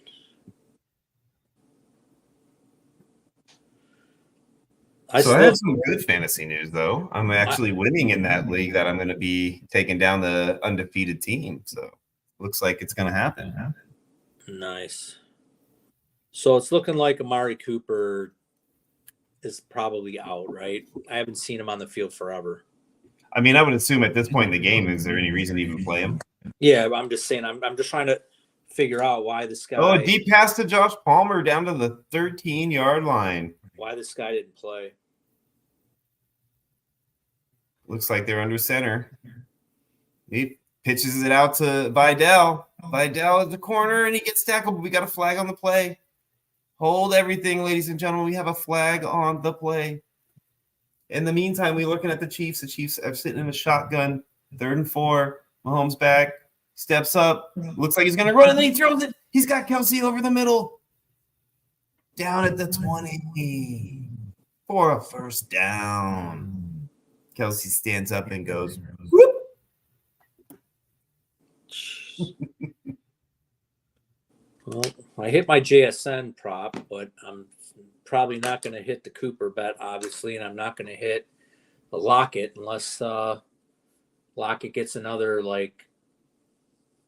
I have some good fantasy news, though. I'm actually winning in that league that I'm going to be taking down the undefeated team. So looks like it's going to happen. Nice. So it's looking like Amari Cooper is probably out, right? I haven't seen him on the field forever. I mean, I would assume at this point in the game, is there any reason to even play him? Yeah, I'm just saying. I'm just trying to figure out why this guy. Oh, a deep pass to Josh Palmer down to the 13-yard line. Why this guy didn't play? Looks like they're under center. He pitches it out to Vidal. Vidal at the corner, and he gets tackled. But we got a flag on the play. Hold everything, ladies and gentlemen. We have a flag on the play. In the meantime, we're looking at the Chiefs. The Chiefs are sitting in a shotgun. 3rd and 4. Mahomes back. Steps up. Looks like he's going to run, and then he throws it. He's got Kelsey over the middle. Down at the 20 for a first down. Kelsey stands up and goes, whoop. Well, I hit my JSN prop, but I'm probably not going to hit the Cooper bet, obviously, and I'm not going to hit the Lockett unless Lockett gets another like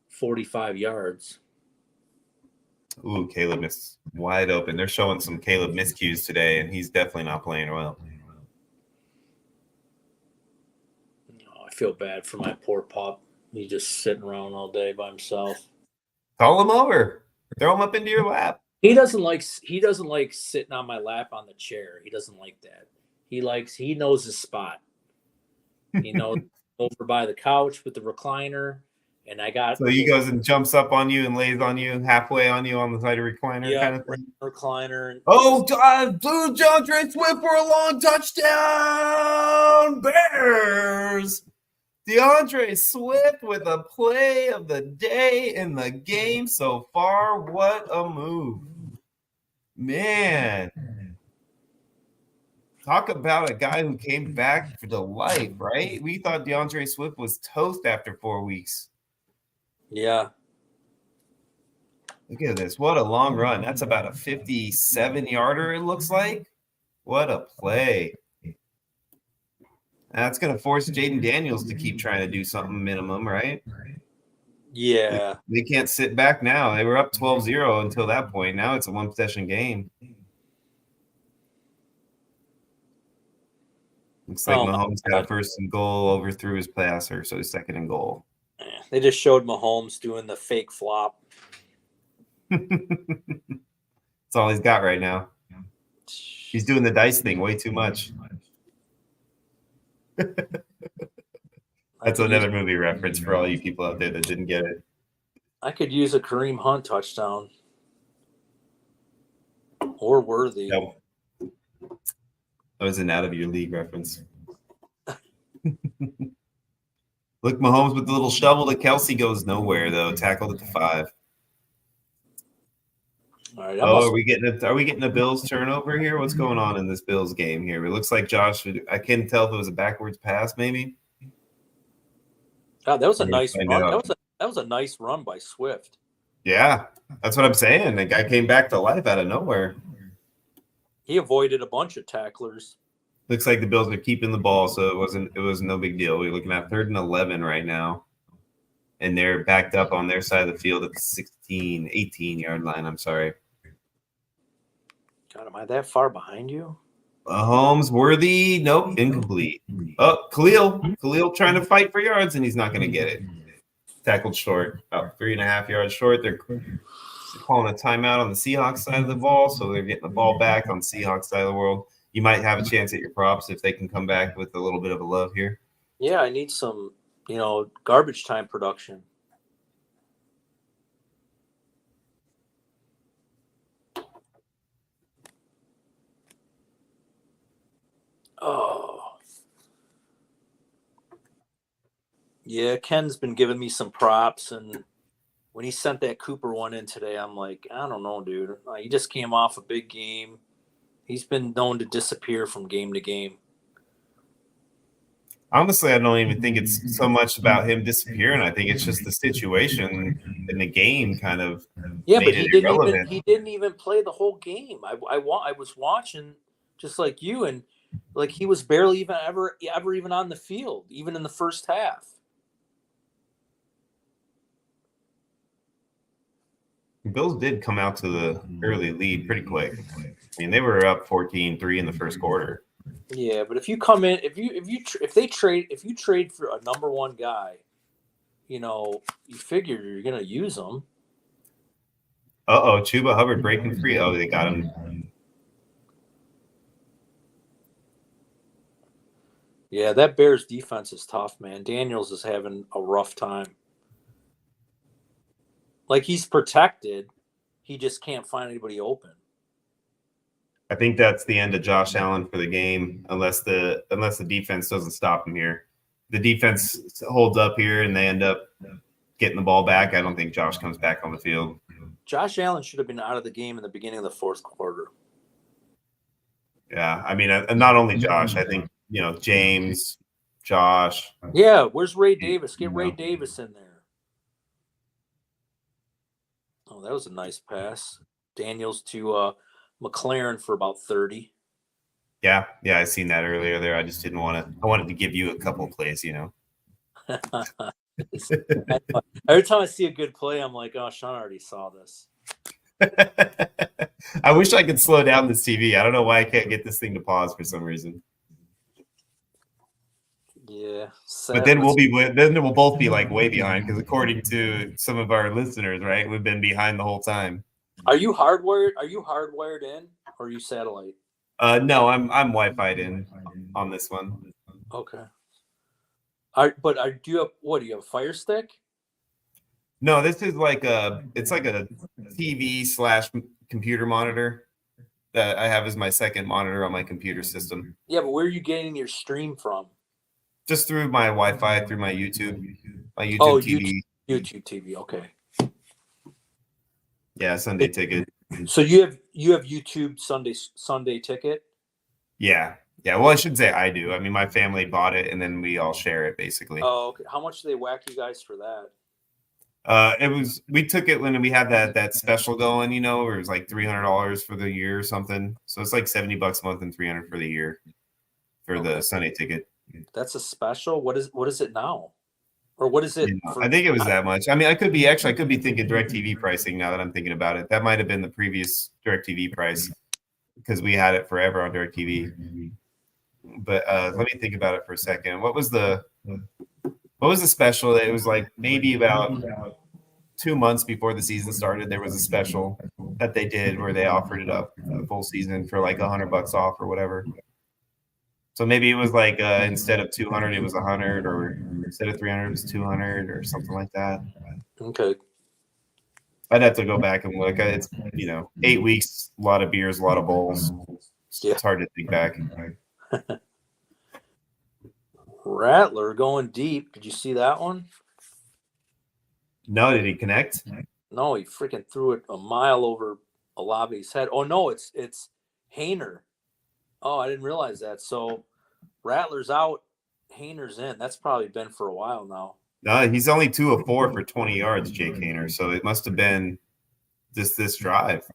45 yards. Ooh, Caleb is wide open. They're showing some Caleb miscues today, and he's definitely not playing well. Oh, I feel bad for my poor pup. He's just sitting around all day by himself. Call him over. Throw him up into your lap. He doesn't like sitting on my lap on the chair. He doesn't like that. He knows his spot. He knows over by the couch with the recliner. And I got So he goes and jumps up on you and lays on you, halfway on you on the side of recliner kind of thing. Recliner. Oh, DeAndre Swift for a long touchdown. Bears. DeAndre Swift with a play of the day in the game so far. What a move. Man. Talk about a guy who came back to life, right? We thought DeAndre Swift was toast after 4 weeks. Yeah. Look at this. What a long run. That's about a 57-yarder, it looks like. What a play. That's going to force Jaden Daniels to keep trying to do something minimum, right? Yeah. They can't sit back now. They were up 12-0 until that point. Now it's a one-possession game. Looks like Mahomes got first and goal, overthrew his passer, so he's second and goal. They just showed Mahomes doing the fake flop. That's all he's got right now. He's doing the dice thing way too much. That's another movie reference for all you people out there that didn't get it. I could use a Kareem Hunt touchdown. Or Worthy. That was an out of your league reference. Look, Mahomes with the little shovel to Kelsey goes nowhere though. Tackled at the 5. All right, are we getting a Bills turnover here? What's going on in this Bills game here? It looks like Josh. I can't tell if it was a backwards pass, maybe. God, that was a nice run. That was a nice run by Swift. Yeah, that's what I'm saying. The guy came back to life out of nowhere. He avoided a bunch of tacklers. Looks like the Bills are keeping the ball, so it was no big deal. We're looking at 3rd and 11 right now, and they're backed up on their side of the field at the 18-yard line. I'm sorry. God, am I that far behind you? Mahomes, Worthy, nope, incomplete. Oh, Khalil trying to fight for yards, and he's not going to get it. Tackled short, about 3.5 yards short. They're calling a timeout on the Seahawks side of the ball, so they're getting the ball back on the Seahawks side of the world. You might have a chance at your props if they can come back with a little bit of a love here. Yeah, I need some, garbage time production. Oh. Yeah, Ken's been giving me some props, and when he sent that Cooper one in today, I'm like, I don't know, dude. He just came off a big game. He's been known to disappear from game to game. Honestly, I don't even think it's so much about him disappearing. I think it's just the situation in the game kind of. Yeah, but he didn't even play the whole game. I was watching just like you, and like he was barely even ever even on the field, even in the first half. Bills did come out to the early lead pretty quick. I mean, they were up 14-3 in the first quarter. Yeah, but if you come in, if you trade for a number one guy, you figure you're gonna use them. Chuba Hubbard breaking free. Oh, they got him. Yeah, that Bears defense is tough, man. Daniels is having a rough time. Like, he's protected. He just can't find anybody open. I think that's the end of Josh Allen for the game, unless the defense doesn't stop him here. The defense holds up here, and they end up getting the ball back. I don't think Josh comes back on the field. Josh Allen should have been out of the game in the beginning of the fourth quarter. Yeah, I mean, not only Josh. I think James, Josh. Yeah, where's Ray Davis? Get Ray Davis in there. Oh, that was a nice pass. Daniels to McLaren for about 30. Yeah, I seen that earlier there. I just didn't want to. I wanted to give you a couple plays, you know. Every time I see a good play, I'm like, oh, Sean already saw this. I wish I could slow down this TV. I don't know why I can't get this thing to pause for some reason. Yeah, but then we'll both be like way behind because according to some of our listeners, right, we've been behind the whole time. Are you hardwired? Are you hardwired in, or are you satellite? No, I'm Wi-Fi'd in on this one. Okay. Do you have what? Do you have a Fire Stick? No, this is like it's like a TV/computer monitor that I have as my second monitor on my computer system. Yeah, but where are you getting your stream from? Just through my Wi-Fi, through my YouTube TV. YouTube TV. Okay. Yeah, Sunday Ticket. So you have YouTube Sunday Ticket? Yeah. Well, I should say I do. I mean, my family bought it, and then we all share it basically. Oh, okay. How much do they whack you guys for that? We took it when we had that special going, you know, where it was like $300 for the year or something. So it's like $70 a month and $300 for the year for the Sunday Ticket. That's a special. What is it now? Or what is it? I think it was that much. I mean, I could be thinking DirecTV pricing now that I'm thinking about it. That might have been the previous DirecTV price because we had it forever on DirecTV. But let me think about it for a second. What was the special? It was like maybe about 2 months before the season started. There was a special that they did where they offered it up the full season for like $100 off or whatever. So maybe it was like instead of 200, it was 100, or instead of 300, it was 200, or something like that. Okay. I'd have to go back and look. It's 8 weeks, a lot of beers, a lot of bowls. It's hard to think back. Rattler going deep. Did you see that one? No, did he connect? No, he freaking threw it a mile over Olave's head. Oh no, it's Hayner. Oh, I didn't realize that. So Rattler's out, Hayner's in. That's probably been for a while now. No, he's only 2 of 4 for 20 yards, Jake Hayner. So it must have been this drive.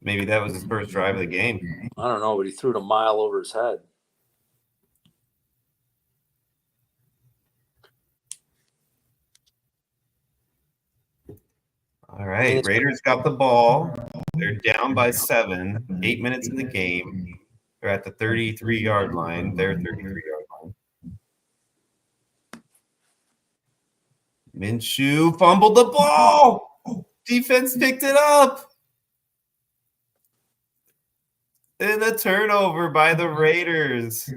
Maybe that was his first drive of the game. I don't know, but he threw it a mile over his head. All right, Raiders got the ball. They're down by 7, 8 minutes in the game. They're at the 33-yard line. Their 33-yard line. Minshew fumbled the ball. Defense picked it up. And a turnover by the Raiders.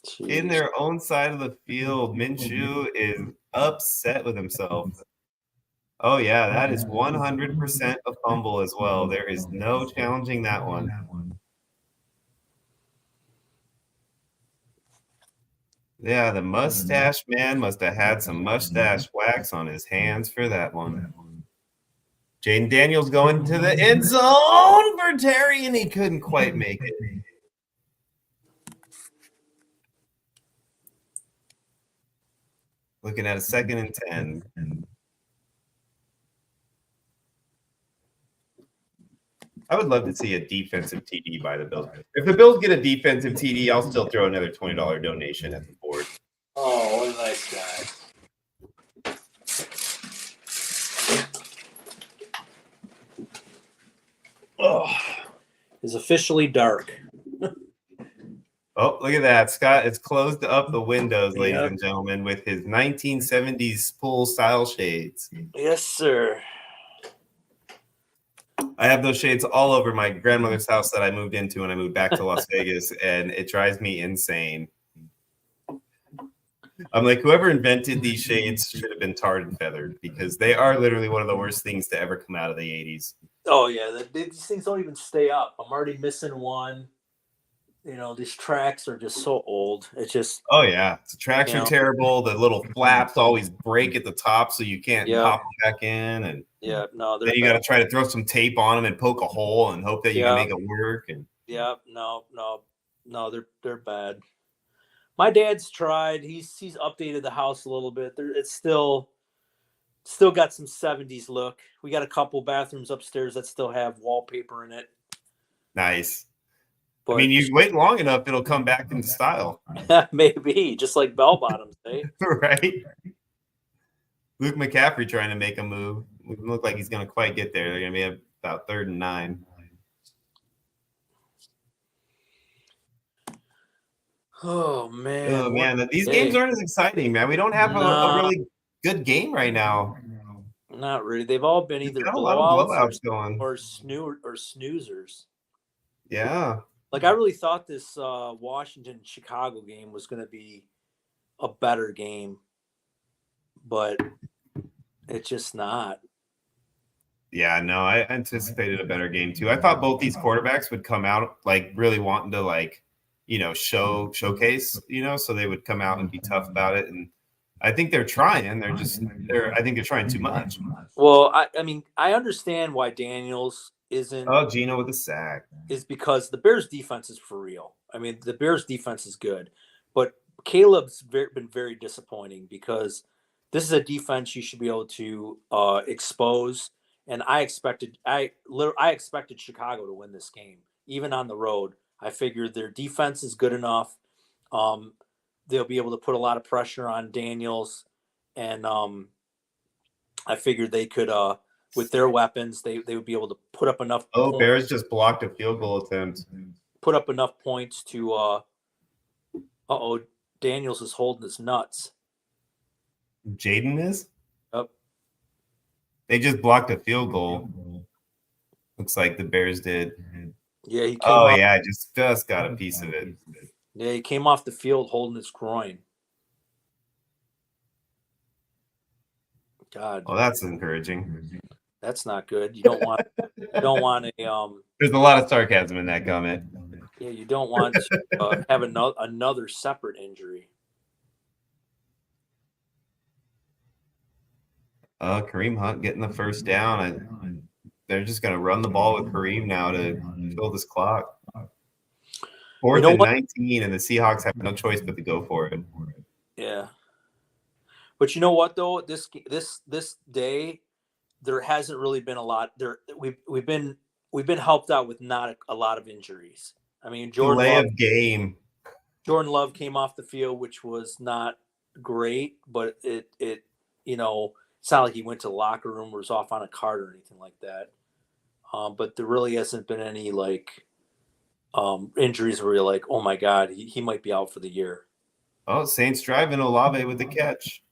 Jeez. In their own side of the field. Minshew is upset with himself. Oh, yeah, that is 100% a fumble as well. There is no challenging that one. Yeah, the mustache man must have had some mustache wax on his hands for that one. Jaden Daniels going to the end zone for Terry, and he couldn't quite make it. Looking at a 2nd and 10. I would love to see a defensive TD by the Bills. If the Bills get a defensive TD, I'll still throw another $20 donation at the board. Oh, what a nice guy. Oh, it's officially dark. Oh, look at that. Scott has closed up the windows, ladies and gentlemen, with his 1970s pool style shades. Yes, sir. I have those shades all over my grandmother's house that I moved into when I moved back to Las Vegas, and it drives me insane. I'm like, whoever invented these shades should have been tarred and feathered because they are literally one of the worst things to ever come out of the 80s. Oh, yeah. These things don't even stay up. I'm already missing one. These tracks are just so old. It's just. Oh, yeah. The tracks are terrible. The little flaps always break at the top so you can't pop them back in. And yeah, no. Then you got to try to throw some tape on them and poke a hole and hope that you can make it work. And yeah, no. No, they're bad. My dad's tried. He's updated the house a little bit. It's still got some 70s look. We got a couple bathrooms upstairs that still have wallpaper in it. Nice. But I mean, you wait long enough, it'll come back into style. maybe just like bell bottoms, eh? Right? Luke McCaffrey trying to make a move. Doesn't look like he's going to quite get there. They're going to be about 3rd and 9. Oh man! Oh man, these Hey. games aren't as exciting, man. We don't have a really good game right now. Not really. They've all been either got a lot of blowouts going. or snoozers. Yeah. Like I really thought this Washington-Chicago game was going to be a better game, but it's just not. Yeah, no, I anticipated a better game too. I thought both these quarterbacks would come out like really wanting to like, you know, showcase, you know, so they would come out and be tough about it. And I think they're trying. I think they're trying too much. Well, I mean, I understand why Daniels isn't. Oh, Gino with a sack. Is because the Bears defense is for real. I mean, the Bears defense is good, but Caleb's been very disappointing because this is a defense you should be able to expose. And I expected Chicago to win this game, even on the road. I figured their defense is good enough. They'll be able to put a lot of pressure on Daniels, and I figured they could, with their weapons, they would be able to put up enough. Oh, Bears just blocked a field goal attempt. Put up enough points to. Daniels is holding his nuts. Jaden is. Yep. They just blocked a field goal. Looks like the Bears did. Yeah, he came I just got a piece of it. Yeah, he came off the field holding his groin. God. Oh, that's encouraging. That's not good. You don't want a There's a lot of sarcasm in that comment. Yeah, you don't want to have another separate injury. Kareem Hunt getting the first down. They're just going to run the ball with Kareem now to fill this clock. 4th and 19, and the Seahawks have no choice but to go for it. Yeah, but you know what though? This day, there hasn't really been a lot. We've been helped out with not a lot of injuries. I mean, Jordan Love came off the field, which was not great, but it it's not like he went to the locker room or was off on a cart or anything like that. But there really hasn't been any like injuries where you're like, oh my God, he might be out for the year. Oh, Saints driving Olave with the catch.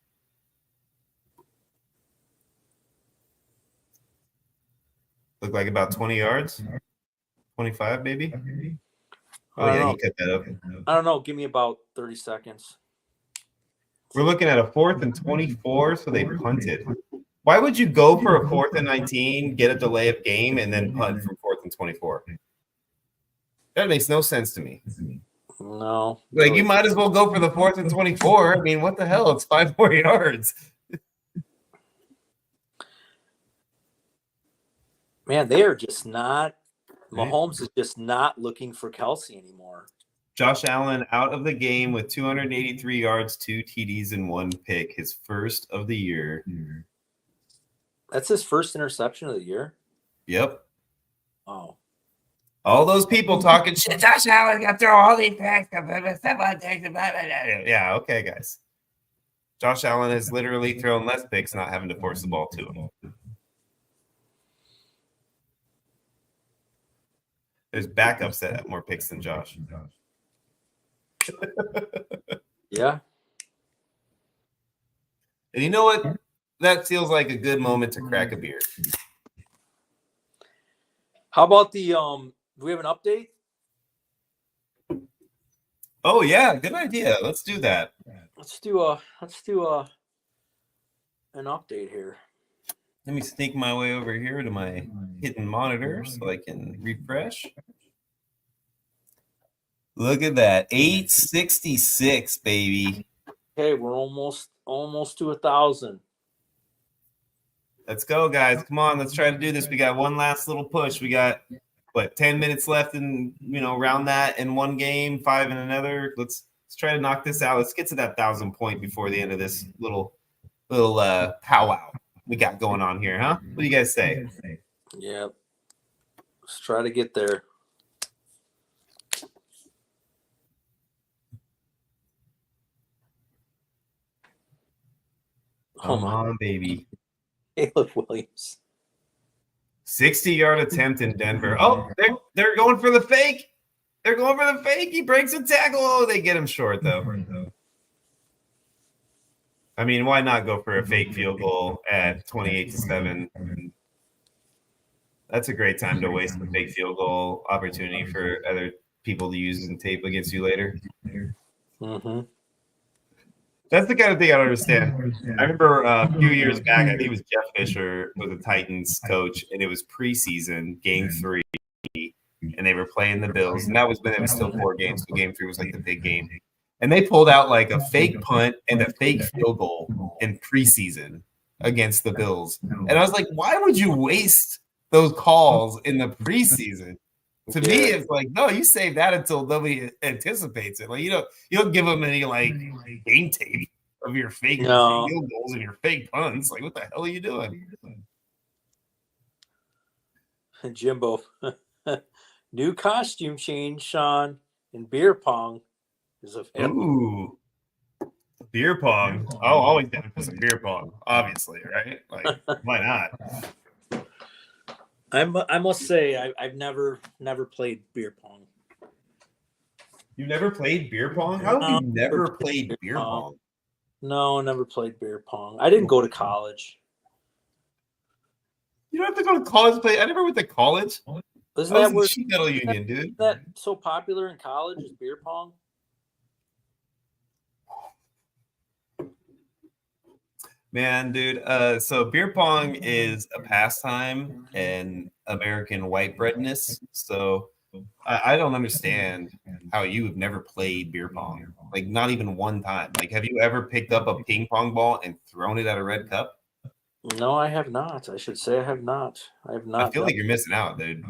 Look like about 20 yards, 25 maybe. Oh yeah, he cut that up. I don't know. Give me about 30 seconds. We're looking at a 4th and 24, so they punted. Why would you go for a 4th and 19, get a delay of game, and then punt from 4th and 24? That makes no sense to me. No. Like, you might as well go for the 4th and 24. I mean, what the hell? It's 5 more yards. Man, they are just not – Mahomes is just not looking for Kelsey anymore. Josh Allen out of the game with 283 yards, 2 TDs, and 1 pick. His first of the year. That's his first interception of the year? Yep. Oh. All those people talking shit. Josh Allen got throw all these picks. Yeah, okay, guys. Josh Allen has literally thrown less picks, not having to force the ball to him. There's backups that have more picks than Josh. Yeah. And you know what? That feels like a good moment to crack a beer. How about the do we have an update? Oh yeah, good idea. Let's do that. Let's do an update here. Let me sneak my way over here to my hidden monitor so I can refresh. Look at that. 866, baby. Okay, we're almost to 1,000. Let's go, guys. Come on, let's try to do this. We got one last little push. We got But 10 minutes left and round that in one game, 5 in another. Let's try to knock this out. Let's get to that 1,000 point before the end of this little powwow we got going on here, huh? What do you guys say? Yeah. Let's try to get there. Come on, baby. Caleb Williams. 60-yard attempt in Denver. Oh, they're going for the fake. They're going for the fake. He breaks a tackle. Oh, they get him short, though. I mean, why not go for a fake field goal at 28-7? That's a great time to waste a fake field goal opportunity for other people to use in tape against you later. Mm-hmm. That's the kind of thing I don't understand. I remember a few years back, I think it was Jeff Fisher was the Titans coach, and it was preseason, game 3, and they were playing the Bills, and that was when it was still 4 games, so game 3 was like the big game. And they pulled out like a fake punt and a fake field goal in preseason against the Bills. And I was like, why would you waste those calls in the preseason? To me, it's like, no, you save that until nobody anticipates it. Like you don't give them any like game tape of your fake field goals and your fake punts. Like, what the hell are you doing? Jimbo, new costume change, Sean, in beer pong is available. Ooh, beer pong. I'll always down for some beer pong, obviously, right? Like, why not? I must say I've never played beer pong. You've never played beer pong? How have you never played beer pong? No, never played beer pong. I didn't go to college. You don't have to go to college to play. I never went to college. Isn't I that was where in sheet metal union, dude? isn't that so popular in college is beer pong? Man, dude. So beer pong is a pastime and American white breadness. So I don't understand how you have never played beer pong. Like not even one time. Like, have you ever picked up a ping pong ball and thrown it at a red cup? No, I have not. I should say I have not. I have not. I feel like you're missing out, dude.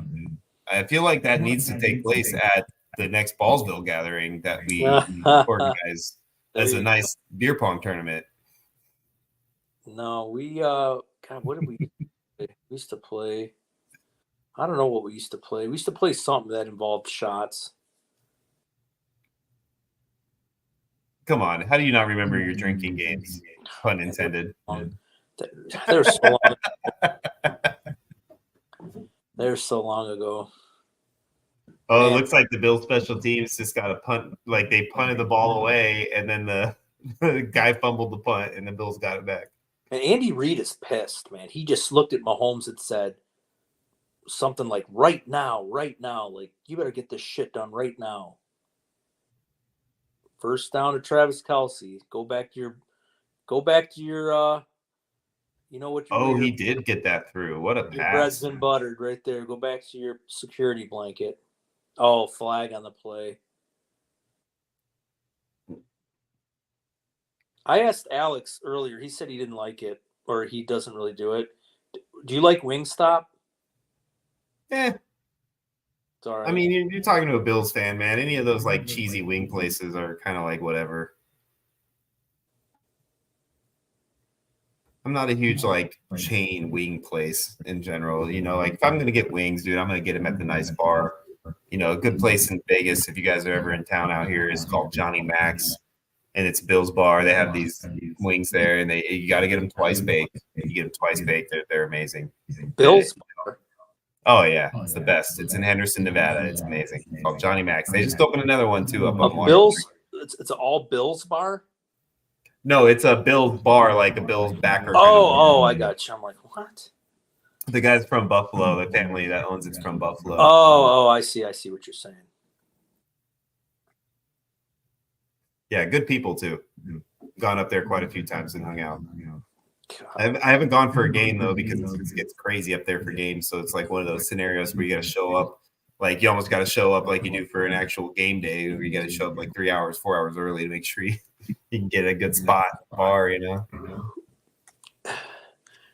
I feel like that needs to take place at the next Ballsville gathering that we organize as a nice beer pong tournament. No, we God, what did we play? We used to play? I don't know what we used to play. We used to play something that involved shots. Come on, how do you not remember your drinking games? Pun intended. They're so long. They're so long ago. Oh, it looks like the Bills special teams just got a punt. Like they punted the ball away, and then the guy fumbled the punt, and the Bills got it back. And Andy Reid is pissed, man. He just looked at Mahomes and said something like, right now. Like, you better get this shit done right now. First down to Travis Kelce. Go back to your you know what you Oh, he did get that through. What a your pass. bread's been buttered right there. Go back to your security blanket. Oh, flag on the play. I asked Alex earlier. He said he didn't like it, or he doesn't really do it. Do you like Wingstop? Eh. It's all right. I mean, you're talking to a Bills fan, man. Any of those like cheesy wing places are kind of like whatever. I'm not a huge like chain wing place in general. You know, like if I'm gonna get wings, dude, I'm gonna get them at the nice bar. You know, a good place in Vegas, if you guys are ever in town out here, is called Johnny Mac's, and it's Bill's Bar. They have these wings there, and you got to get them twice baked. If you get them twice baked, they're amazing. Bill's Bar. Oh yeah, it's the best. It's in Henderson, Nevada. It's amazing. It's called Johnny Mac's. They just opened another one too up on Bill's. It's all Bill's Bar. No, it's a Bill's Bar, like a Bill's backer. Oh, I got you. I'm like, what? The guy's from Buffalo. The family that owns it's from Buffalo. Oh, I see what you're saying. Yeah, good people too. Gone up there quite a few times and hung out. I haven't gone for a game though because it gets crazy up there for games. So it's like one of those scenarios where you got to show up. Like you almost got to show up like you do for an actual game day, where you got to show up like 3 hours, 4 hours early to make sure you can get a good spot bar. You know.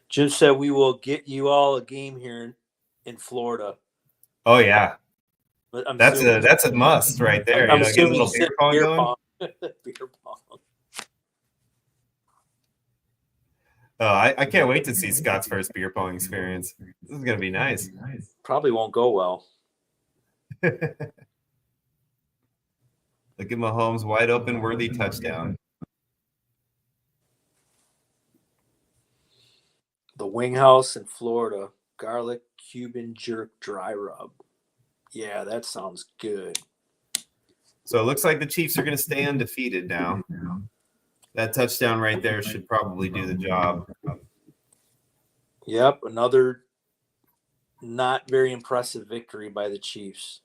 Jim said we will get you all a game here in Florida. Oh yeah, But I'm that's assuming, a must right there. I'm Get a assuming little you beer said pong beer going. pong. Beer pong. Oh, I can't wait to see Scott's first beer pong experience. This is gonna be nice. Probably won't go well. Look at Mahomes' wide open, worthy touchdown. The Wing House in Florida, garlic Cuban jerk dry rub. Yeah, that sounds good. So it looks like the Chiefs are going to stay undefeated now. That touchdown right there should probably do the job. Yep, another not very impressive victory by the Chiefs.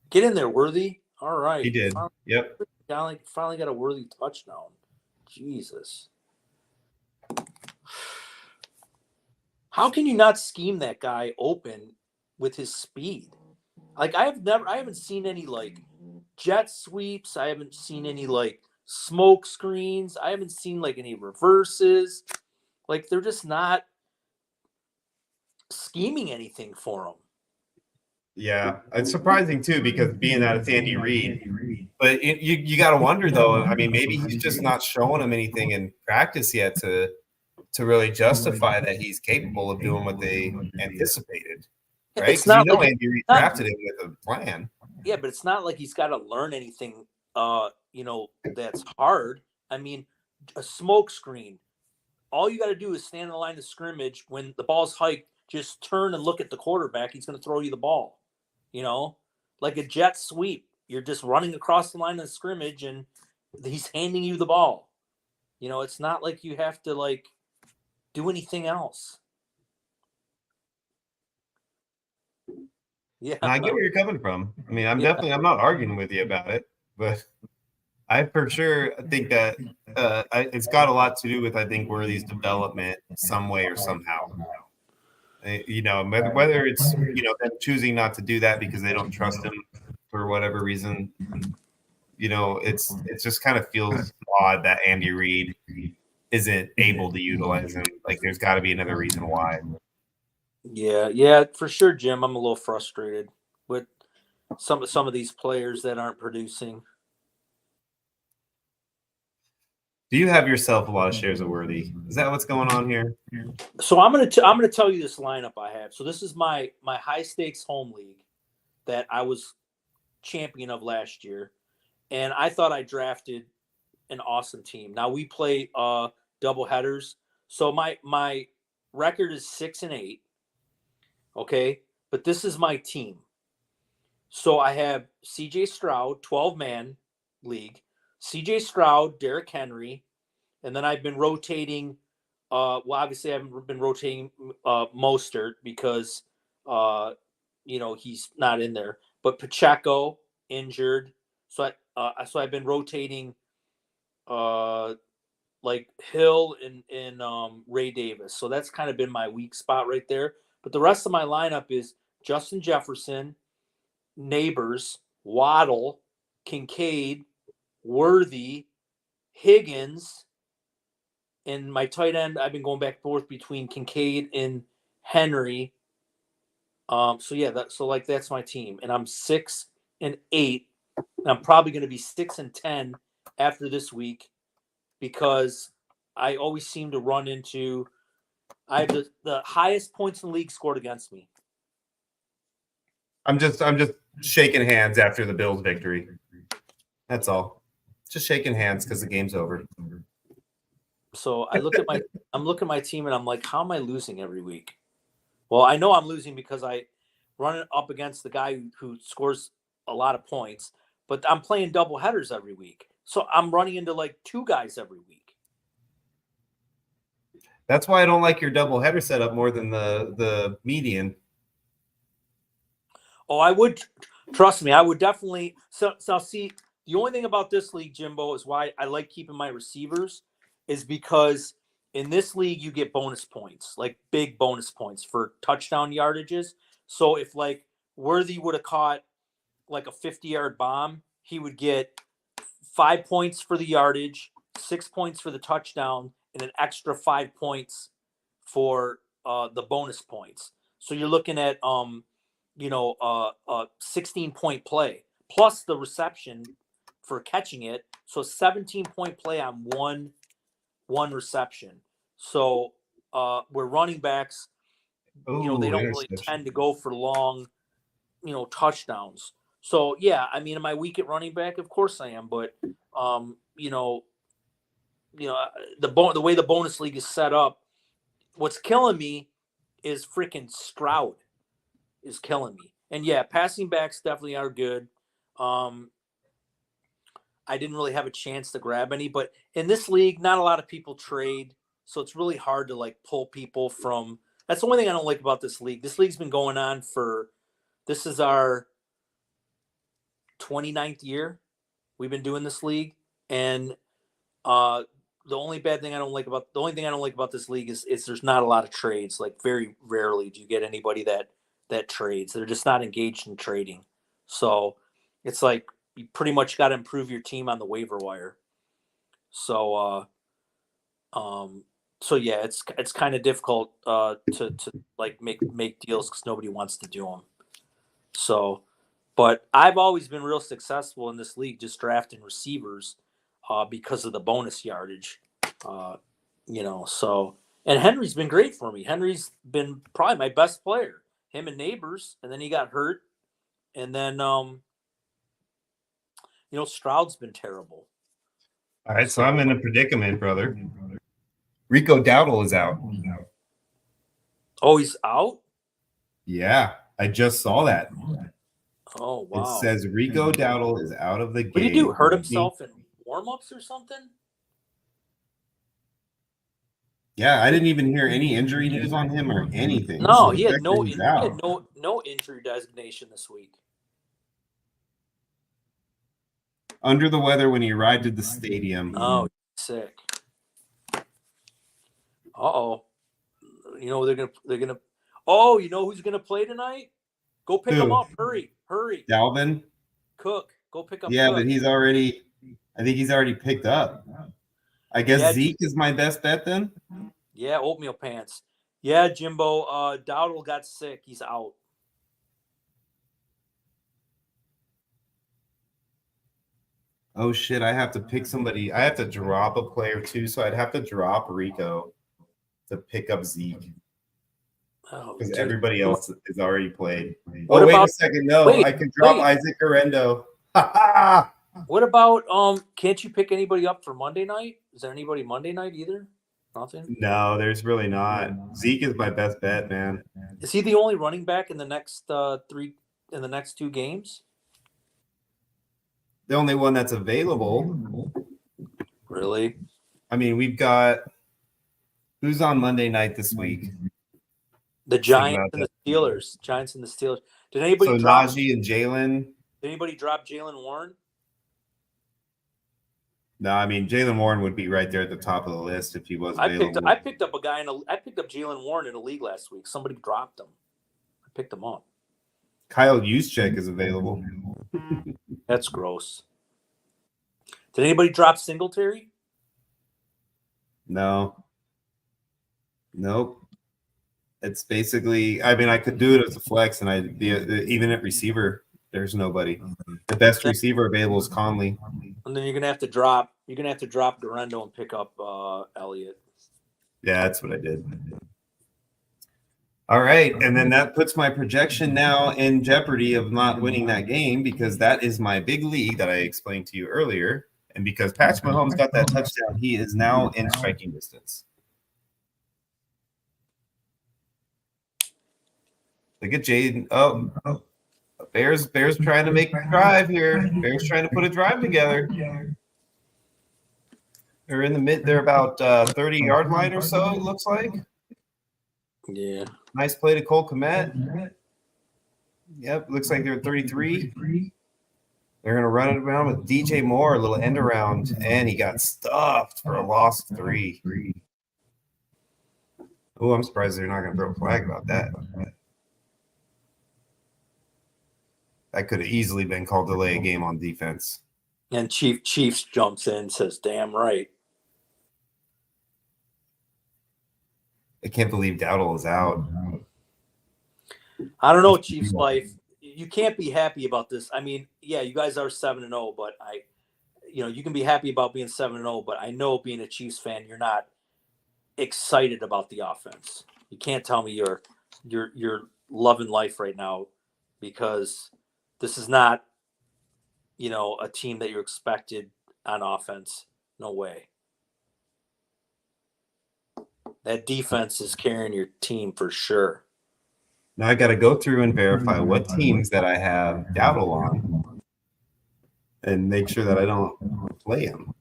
Get in there, Worthy. All right. He did. Yep. Finally got a Worthy touchdown. Jesus. How can you not scheme that guy open with his speed? Like I haven't seen any like jet sweeps. I haven't seen any like smoke screens. I haven't seen like any reverses. Like they're just not scheming anything for him. Yeah, it's surprising too because being that it's Andy Reid, but you got to wonder though. I mean, maybe he's just not showing him anything in practice yet to really justify that he's capable of doing what they anticipated, right? It's Because not like Andy Reid drafted him with a plan. Yeah, but it's not like he's got to learn anything. That's hard. I mean, a smoke screen. All you got to do is stand in the line of scrimmage when the ball's hiked. Just turn and look at the quarterback. He's going to throw you the ball. Like a jet sweep. You're just running across the line of scrimmage and he's handing you the ball. It's not like you have to like do anything else. Yeah, And I get where you're coming from. I mean, I'm not arguing with you about it, but I for sure think that it's got a lot to do with, I think, Worthy's development some way or somehow. Whether it's, them choosing not to do that because they don't trust him for whatever reason, it just kind of feels odd that Andy Reid isn't able to utilize him. Like there's got to be another reason why. Yeah, for sure, Jim. I'm a little frustrated with some of these players that aren't producing. Do you have yourself a lot of shares of Worthy? Is that what's going on here? So I'm gonna tell you this lineup I have. So this is my high stakes home league that I was champion of last year, and I thought I drafted an awesome team. Now we play double headers, so my record is 6-8. Okay, but this is my team. So I have C.J. Stroud, 12-man league. C.J. Stroud, Derrick Henry, and then I've been rotating. Obviously I haven't been rotating Mostert because he's not in there. But Pacheco injured, so I've been rotating like Hill and Ray Davis. So that's kind of been my weak spot right there. But the rest of my lineup is Justin Jefferson, Neighbors, Waddle, Kincaid, Worthy, Higgins, and my tight end. I've been going back and forth between Kincaid and Henry. That's my team, and I'm 6-8, and I'm probably going to be 6-10 after this week because I always seem to run into. I have the highest points in the league scored against me. I'm just shaking hands after the Bills victory. That's all. Just shaking hands because the game's over. So I'm looking at my team and I'm like, how am I losing every week? Well, I know I'm losing because I run it up against the guy who scores a lot of points, but I'm playing double headers every week. So I'm running into like two guys every week. That's why I don't like your double header setup more than the median. Oh, I would trust me. I would definitely. So see, the only thing about this league, Jimbo, is why I like keeping my receivers is because in this league you get bonus points, like big bonus points for touchdown yardages. So if like Worthy would have caught like a 50-yard bomb, he would get 5 points for the yardage, 6 points for the touchdown, and an extra 5 points for the bonus points. So you're looking at 16-point play plus the reception for catching it. So 17-point play on one reception. So where running backs, they don't really tend to go for long, touchdowns. So yeah, I mean, am I weak at running back? Of course I am, but the way the bonus league is set up, what's killing me is freaking Stroud is killing me. And yeah, passing backs definitely are good. I didn't really have a chance to grab any, but in this league, not a lot of people trade, so it's really hard to like pull people from. That's the only thing I don't like about this league. This league's been going on this is our 29th year we've been doing this league, and the only thing I don't like about this league is there's not a lot of trades. Like very rarely do you get anybody that trades. They're just not engaged in trading. So it's like you pretty much got to improve your team on the waiver wire. So yeah, it's kind of difficult to like make deals because nobody wants to do them. So, but I've always been real successful in this league, just drafting receivers because of the bonus yardage. So, and Henry's been great for me. Henry's been probably my best player. Him and Neighbors, and then he got hurt, and then Stroud's been terrible. All right, so I'm in a predicament, brother. Rico Dowdle is out. Oh, he's out? Yeah, I just saw that. Oh, wow. It says Rico Dowdle is out of the game. What did he do? Hurt himself in warm-ups or something? Yeah, I didn't even hear any injury news on him or anything. No, So he had no out. injury designation this week. Under the weather when he arrived at the stadium. Oh, sick. Uh-oh. They're gonna. Oh, you know who's gonna play tonight? Go pick him up. Hurry. Dalvin? Cook. Go pick up. Yeah, Cook. but I think he's already picked up. I guess Zeke is my best bet then. Yeah, oatmeal pants. Yeah, Jimbo. Dowdle got sick. He's out. Oh shit! I have to pick somebody. I have to drop a player too, so I'd have to drop Rico to pick up Zeke because everybody else is already played. What wait about, a second! No, I can drop Isaac Orendo. What about can't you pick anybody up for Monday night? Is there anybody Monday night either? Nothing. No, there's really not. Zeke is my best bet, man. Is he the only running back in the next two games? The only one that's available. Really? I mean, we've got who's on Monday night this week? The Giants and the Steelers. Giants and the Steelers. Did anybody drop Najee and Jalen? Did anybody drop Jalen Warren? No, I mean Jalen Warren would be right there at the top of the list if he was available. I picked up Jalen Warren in a league last week. Somebody dropped him. I picked him up. Kyle Juszczyk is available. That's gross. Did anybody drop Singletary? No. Nope. It's basically, I mean, I could do it as a flex, and even at receiver, there's nobody. The best receiver available is Conley. And then you're gonna have to drop Garendo and pick up Elliott. Yeah, that's what I did. All right, and then that puts my projection now in jeopardy of not winning that game because that is my big league that I explained to you earlier. And because Patrick Mahomes got that touchdown, he is now in striking distance. Look at Jaden. Oh, Bears trying to make a drive here. Bears trying to put a drive together. They're in the mid. They're about 30-yard line or so, it looks like. Yeah. Nice play to Cole Kmet. Yep, looks like they're 33. They're going to run it around with DJ Moore, a little end around, and he got stuffed for a loss of 3. Oh, I'm surprised they're not going to throw a flag about that. That could have easily been called delay a game on defense. And Chiefs jumps in and says, damn right. I can't believe Dowdle is out. I don't know, Chiefs life. You can't be happy about this. I mean, yeah, you guys are 7-0, but you can be happy about being 7-0, but I know being a Chiefs fan, you're not excited about the offense. You can't tell me you're loving life right now, because this is not, a team that you're expected on offense. No way. That defense is carrying your team for sure. Now I got to go through and verify what teams that I have Dowdle on and make sure that I don't play him.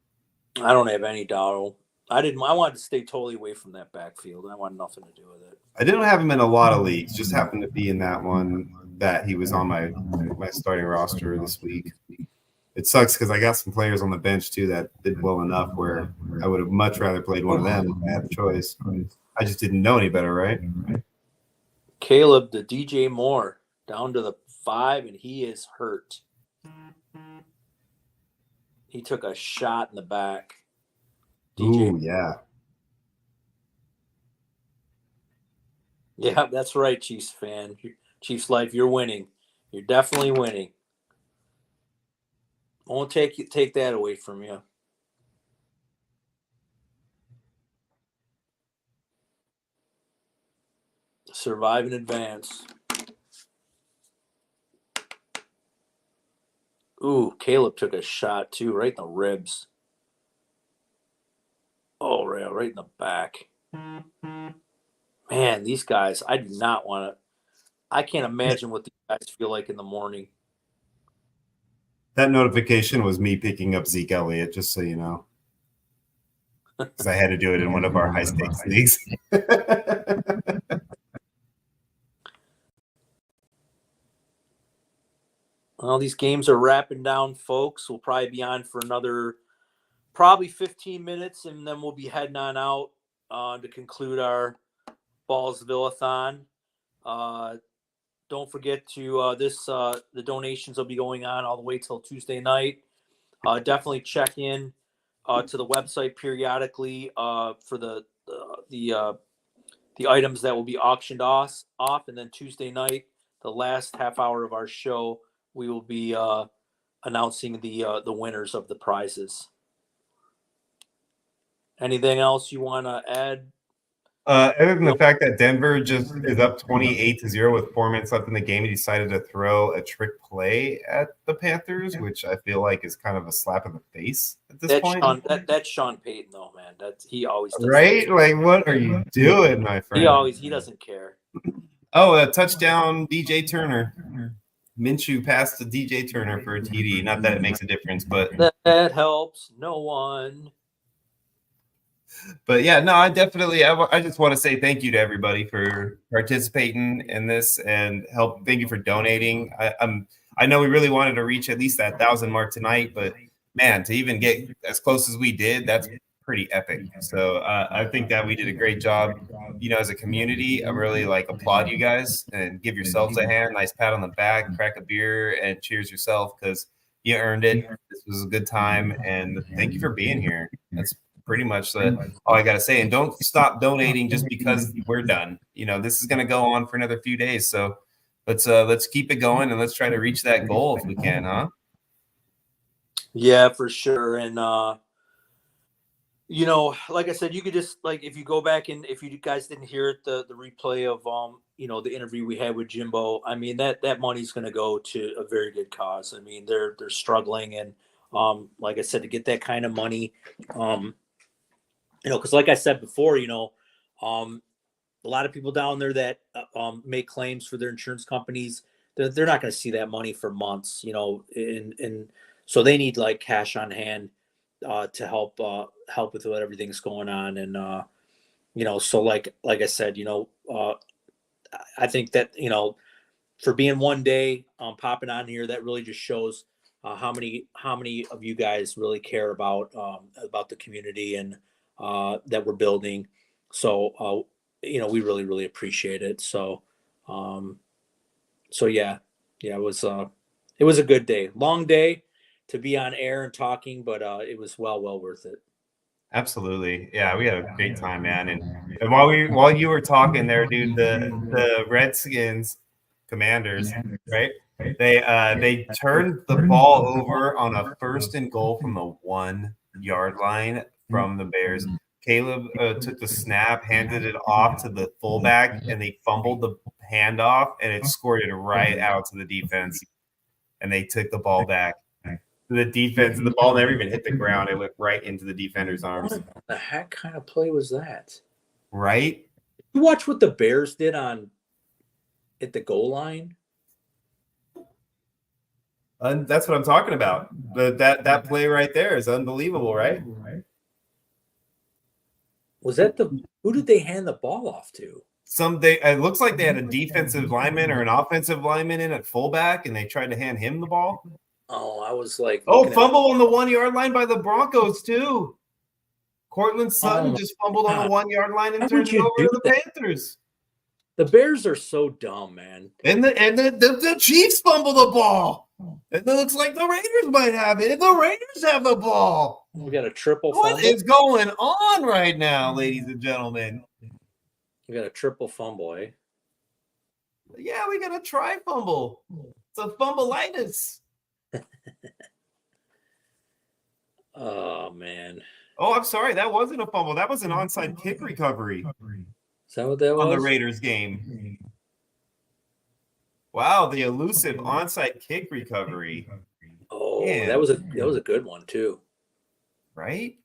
I don't have any doubt. I wanted to stay totally away from that backfield. I want nothing to do with it. I didn't have him in a lot of leagues, just happened to be in that one that he was on my starting roster this week. It sucks because I got some players on the bench too that did well enough where I would have much rather played one of them if I had the choice. I just didn't know any better, right? Caleb, the DJ Moore, down to the 5, and he is hurt. He took a shot in the back. Ooh, yeah. Yeah, that's right, Chiefs fan. Chiefs life, you're winning. You're definitely winning. Won't take that away from you. Survive and advance. Ooh, Caleb took a shot too, right in the ribs. Oh, right in the back. Man, these guys, I do not want to. I can't imagine what these guys feel like in the morning. That notification was me picking up Zeke Elliott, just so you know. Because I had to do it in one of our high-stakes leagues. Well, these games are wrapping down, folks. We'll probably be on for another 15 minutes, and then we'll be heading on out to conclude our Ballsville-a-thon. Don't forget to the donations will be going on all the way till Tuesday night. Definitely check in to the website periodically for the items that will be auctioned off, and then Tuesday night, the last half hour of our show, we will be announcing the winners of the prizes. Anything else you want to add? Other than the fact that Denver just is up 28-0 with 4 minutes left in the game, he decided to throw a trick play at the Panthers, which I feel like is kind of a slap in the face at this point. That's Sean Payton, though, man. He always does right? that. Like, what are you doing, my friend? He doesn't care. Oh, a touchdown, DJ Turner. Minshew passed to DJ Turner for a TD. Not that it makes a difference, but that helps no one. But yeah, no, I just want to say thank you to everybody for participating in this and thank you for donating. I know we really wanted to reach at least that 1,000 mark tonight, but man, to even get as close as we did, that's pretty epic. So I think that we did a great job, as a community. I really applaud you guys and give yourselves a hand, nice pat on the back, crack a beer, and cheers yourself because you earned it. This was a good time, and thank you for being here. That's pretty much all I got to say. And don't stop donating just because we're done. This is going to go on for another few days. So let's keep it going and let's try to reach that goal if we can, huh? Yeah, for sure. And, like I said, you could just if you go back and if you guys didn't hear it, the replay of, the interview we had with Jimbo, I mean, that money's going to go to a very good cause. I mean, they're struggling. And, like I said, to get that kind of money, because like I said before, a lot of people down there that make claims for their insurance companies, they're not going to see that money for months, and so they need cash on hand to help with what everything's going on. And, so like I said, I think that, for being one day popping on here, that really just shows how many of you guys really care about the community and that we're building. So, we really, really appreciate it. So, yeah, it was a good day, long day to be on air and talking, but it was well worth it. Absolutely. Yeah, we had a great time, man. And while you were talking there, dude, the Redskins Commanders, right? They turned the ball over on a 1st and goal from the 1-yard line from the Bears. Caleb took the snap, handed it off to the fullback, and they fumbled the handoff, and it scored it right out to the defense. And they took the ball back. The defense, the ball never even hit the ground. It went right into the defender's arms. What the heck kind of play was that? Right? You watch what the Bears did at the goal line? And that's what I'm talking about. That play right there is unbelievable, right? Was that who did they hand the ball off to? It looks like they had a defensive lineman or an offensive lineman in at fullback, and they tried to hand him the ball. Oh, I was like, Fumble on the 1-yard line by the Broncos too. Cortland Sutton just fumbled on the 1-yard line and turned it over to the Panthers. The Bears are so dumb, man. And the Chiefs fumble the ball. And it looks like the Raiders might have it. And the Raiders have the ball. We got a triple fumble. What is going on right now, ladies and gentlemen? We got a triple fumble, eh? Yeah, we got a tri-fumble. It's a fumbleitis. Oh, man. Oh, I'm sorry. That wasn't a fumble. That was an onside kick recovery. Is that what that was? On the Raiders game. Wow, the elusive onside kick recovery. Oh, Man. that was a good one too. Right?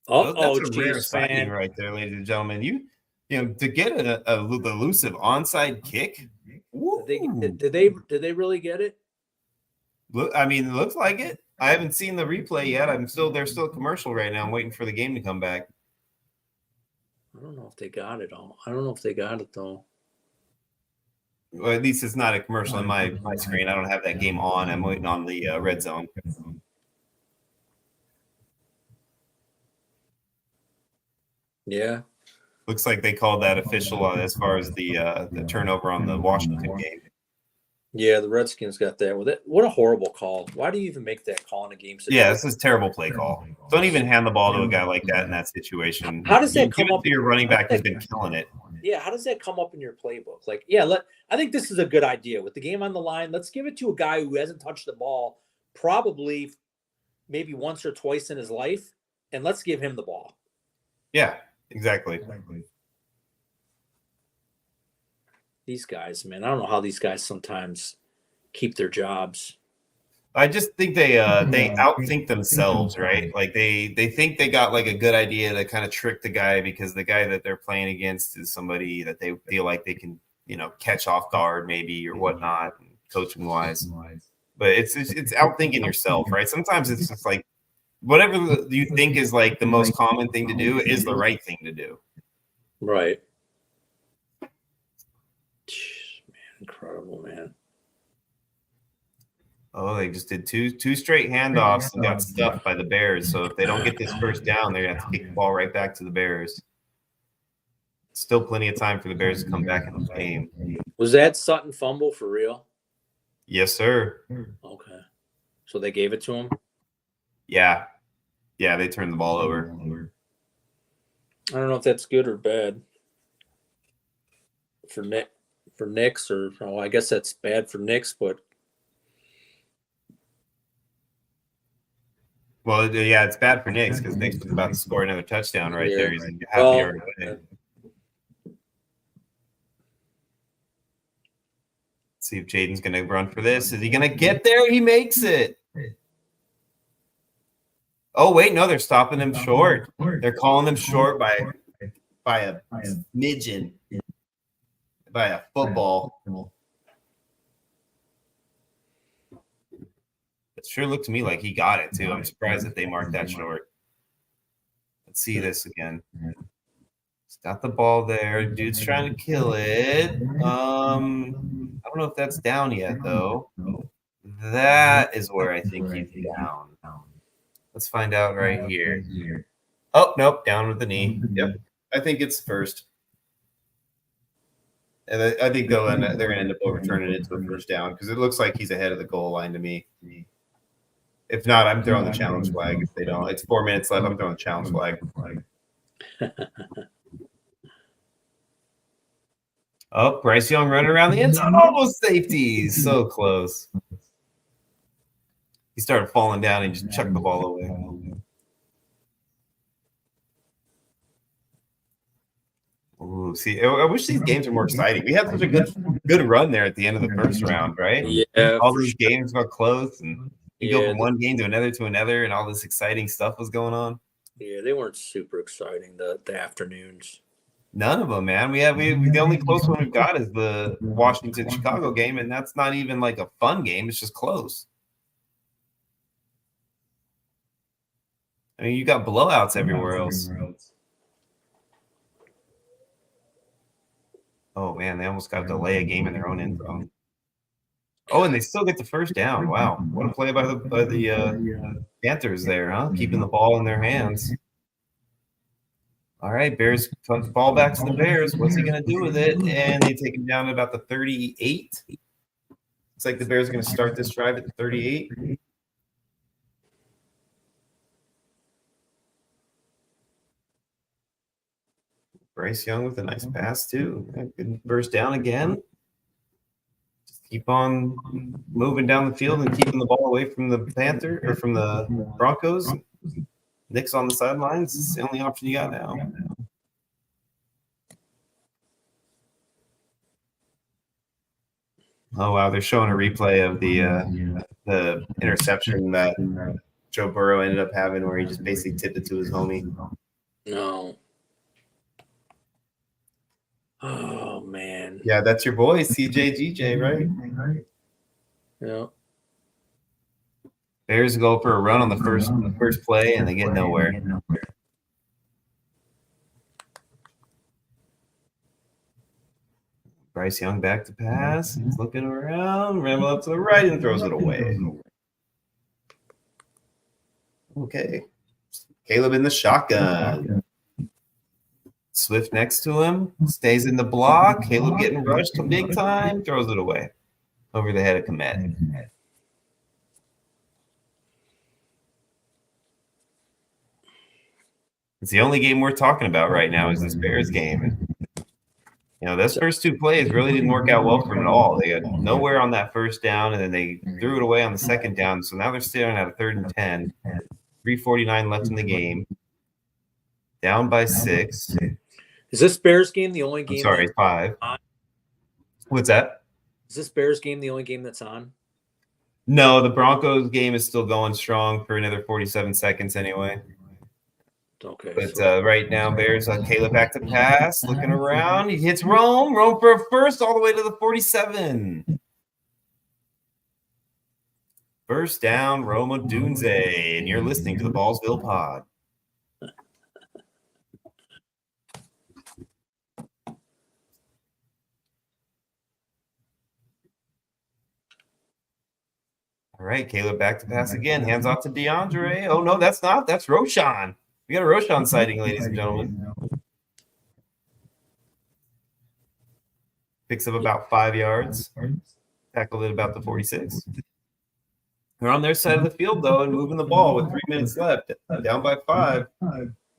Oh, that's a rare sighting right there, ladies and gentlemen. You know, to get the elusive onside kick. Did they really get it? Look, I mean, it looks like it. I haven't seen the replay yet. There's still a commercial right now. I'm waiting for the game to come back. I don't know if they got it all. I don't know if they got it though. Well, at least it's not a commercial on my screen. I don't have that game on. I'm waiting on the red zone. Yeah. Looks like they called that official as far as the turnover on the Washington game. Yeah, the Redskins got that with it. What a horrible call. Why do you even make that call in a game situation? Yeah, this is a terrible play call. Don't even hand the ball to a guy like that in that situation. How does that come up? Your running back has been killing it. Yeah, how does that come up in your playbook? Like, I think this is a good idea. With the game on the line, let's give it to a guy who hasn't touched the ball probably maybe once or twice in his life, and let's give him the ball. Yeah, exactly. These guys, man, I don't know how these guys sometimes keep their jobs. I just think they outthink themselves, right? Like they think they got like a good idea to kind of trick the guy because the guy that they're playing against is somebody that they feel like they can, catch off guard maybe or whatnot, coaching wise. But it's outthinking yourself, right? Sometimes it's just like whatever you think is like the most common thing to do is the right thing to do. Right. Man, incredible, man. Oh, they just did two straight handoffs and got stuffed by the Bears. So if they don't get this first down, they're going to have to kick the ball right back to the Bears. Still plenty of time for the Bears to come back in the game. Was that Sutton fumble for real? Yes, sir. Okay. So they gave it to him? Yeah. Yeah, they turned the ball over. I don't know if that's good or bad for Knicks, or I guess that's bad for Knicks, but well, yeah, it's bad for Knicks because Knicks was about to score another touchdown right there. He's happy well, Let's see if Jaden's going to run for this. Is he going to get there? He makes it. Oh, wait, no, they're stopping him short. They're calling him short by a midget, by a football. It sure looked to me like he got it, too. I'm surprised that they marked that short. Let's see this again. He's got the ball there. Dude's trying to kill it. I don't know if that's down yet, though. That is where I think he's down. Let's find out right here. Oh, nope, down with the knee. Yep, I think it's first. And I think they're going to end up overturning it to a first down because it looks like he's ahead of the goal line to me. If not, I'm throwing the challenge flag. If they don't, it's 4 minutes left. I'm throwing the challenge flag. Oh, Bryce Young running around the end zone, almost safeties, so close. He started falling down and just chucked the ball away. Ooh, see, I wish these games were more exciting. We had such a good run there at the end of the first round, right? Yeah, all these games got close, and you go Yeah, from one game to another, and all this exciting stuff was going on. yeah, they weren't super exciting the afternoons. None of them, man. We the only close one we've got is the Washington Chicago game, and that's not even like a fun game. It's just close. I mean, you got blowouts everywhere else. Oh man, they almost got to delay a game in their own end zone. Oh, and they still get the first down. Wow, what a play by the Panthers there, huh? Keeping the ball in their hands. All right, Bears punt the ball back to the Bears. What's he going to do with it? And they take him down at about the 38. Looks like the Bears are going to start this drive at the 38. Bryce Young with a nice pass, too. Good burst down again. Just keep on moving down the field and keeping the ball away from the from the Broncos. Nick's on the sidelines. It's the only option you got now. Oh wow, they're showing a replay of the interception that Joe Burrow ended up having, where he just basically tipped it to his homie. No. Oh man. Yeah, that's your boy, CJGJ, right? Yeah. Bears go for a run on the first play, and they get nowhere. Bryce Young back to pass. He's looking around, ramble up to the right, and throws it away. Okay. Caleb in the shotgun. Swift next to him. Stays in the block. Caleb getting rushed to big time. Throws it away. Over the head of Komet. It's the only game we're talking about right now is this Bears game. You know, those first two plays really didn't work out well for them at all. They got nowhere on that first down, and then they threw it away on the second down. So now they're staring at a 3rd and 10. 3:49 left in the game. Down by 6. Is this Bears game the only game? I'm sorry, 5. What's that? Is this Bears game the only game that's on? No, the Broncos game is still going strong for another 47 seconds anyway. Okay. But right now, Bears, Caleb back to pass, looking around. He hits Rome for a first all the way to the 47. First down, Rome Odunze, and you're listening to the Ballsville Pod. All right, Caleb back to pass again. Hands off to DeAndre. Oh, no, that's not. That's Roshan. We got a Roshan sighting, ladies and gentlemen. Picks up about 5 yards. Tackled it about the 46. They're on their side of the field, though, and moving the ball with 3 minutes left. Down by 5.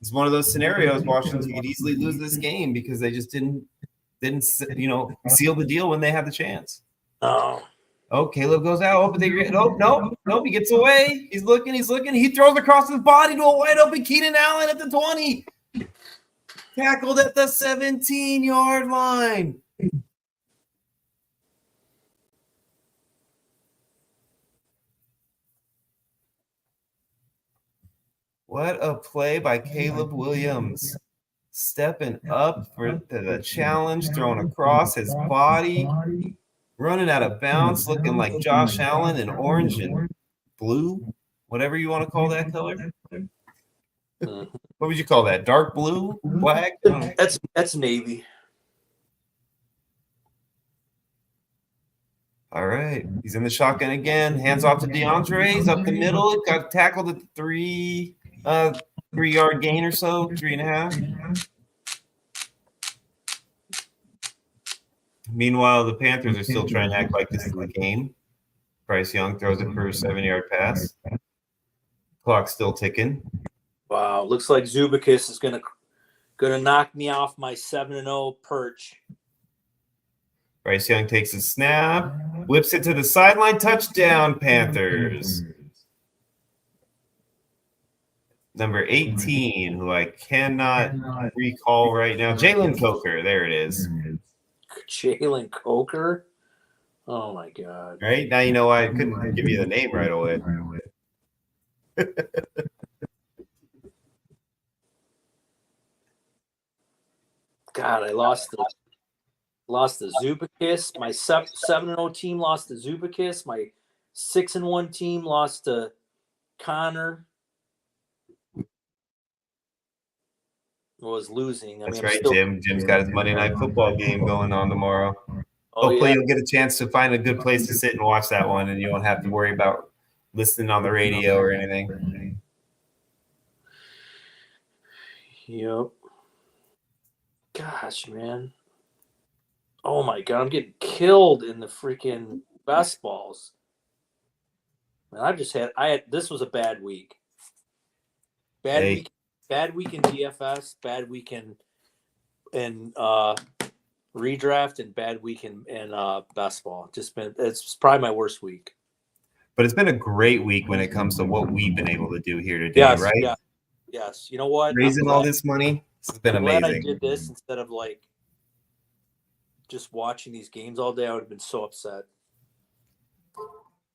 It's one of those scenarios Washington could easily lose this game because they just didn't seal the deal when they had the chance. Oh, Caleb goes out. Oh, but no, he gets away. He's looking. He throws across his body to a wide open Keenan Allen at the 20. Tackled at the 17-yard line. What a play by Caleb Williams. Stepping up for the challenge, throwing across his body. Running out of bounds, looking like Josh Allen in orange and blue, whatever you want to call that color. What would you call that? Dark blue? Black? That's Navy. All right. He's in the shotgun again. Hands off to DeAndre. He's up the middle. Got tackled at the 3-yard gain or so, 3.5. Meanwhile, the Panthers are still trying to act like this is the game. Bryce Young throws it for a 7-yard pass. Clock's still ticking. Wow, looks like Zubikis is gonna knock me off my 7-0 perch. Bryce Young takes a snap, whips it to the sideline, touchdown, Panthers. Number 18, who I cannot recall right now, Jalen Coker. There it is. Jalen Coker. Oh my God! Right now, you know why I couldn't give you the name right away. God, I lost the Zubikis. My 7-0 team lost to Zubikis. My 6-1 team lost to Connor. Was losing. That's right, Jim. Jim's got his Monday Night Football game going on tomorrow. Hopefully you'll get a chance to find a good place to sit and watch that one, and you won't have to worry about listening on the radio or anything. Yep. Gosh, man. Oh my God, I'm getting killed in the freaking best balls. Man, this was a bad week. Bad week in DFS, bad week in redraft, and bad week in best ball. It's probably my worst week. But it's been a great week when it comes to what we've been able to do here today, right? Yes. You know what? Raising all this money, it's been amazing. Glad I did this instead of just watching these games all day. I would have been so upset.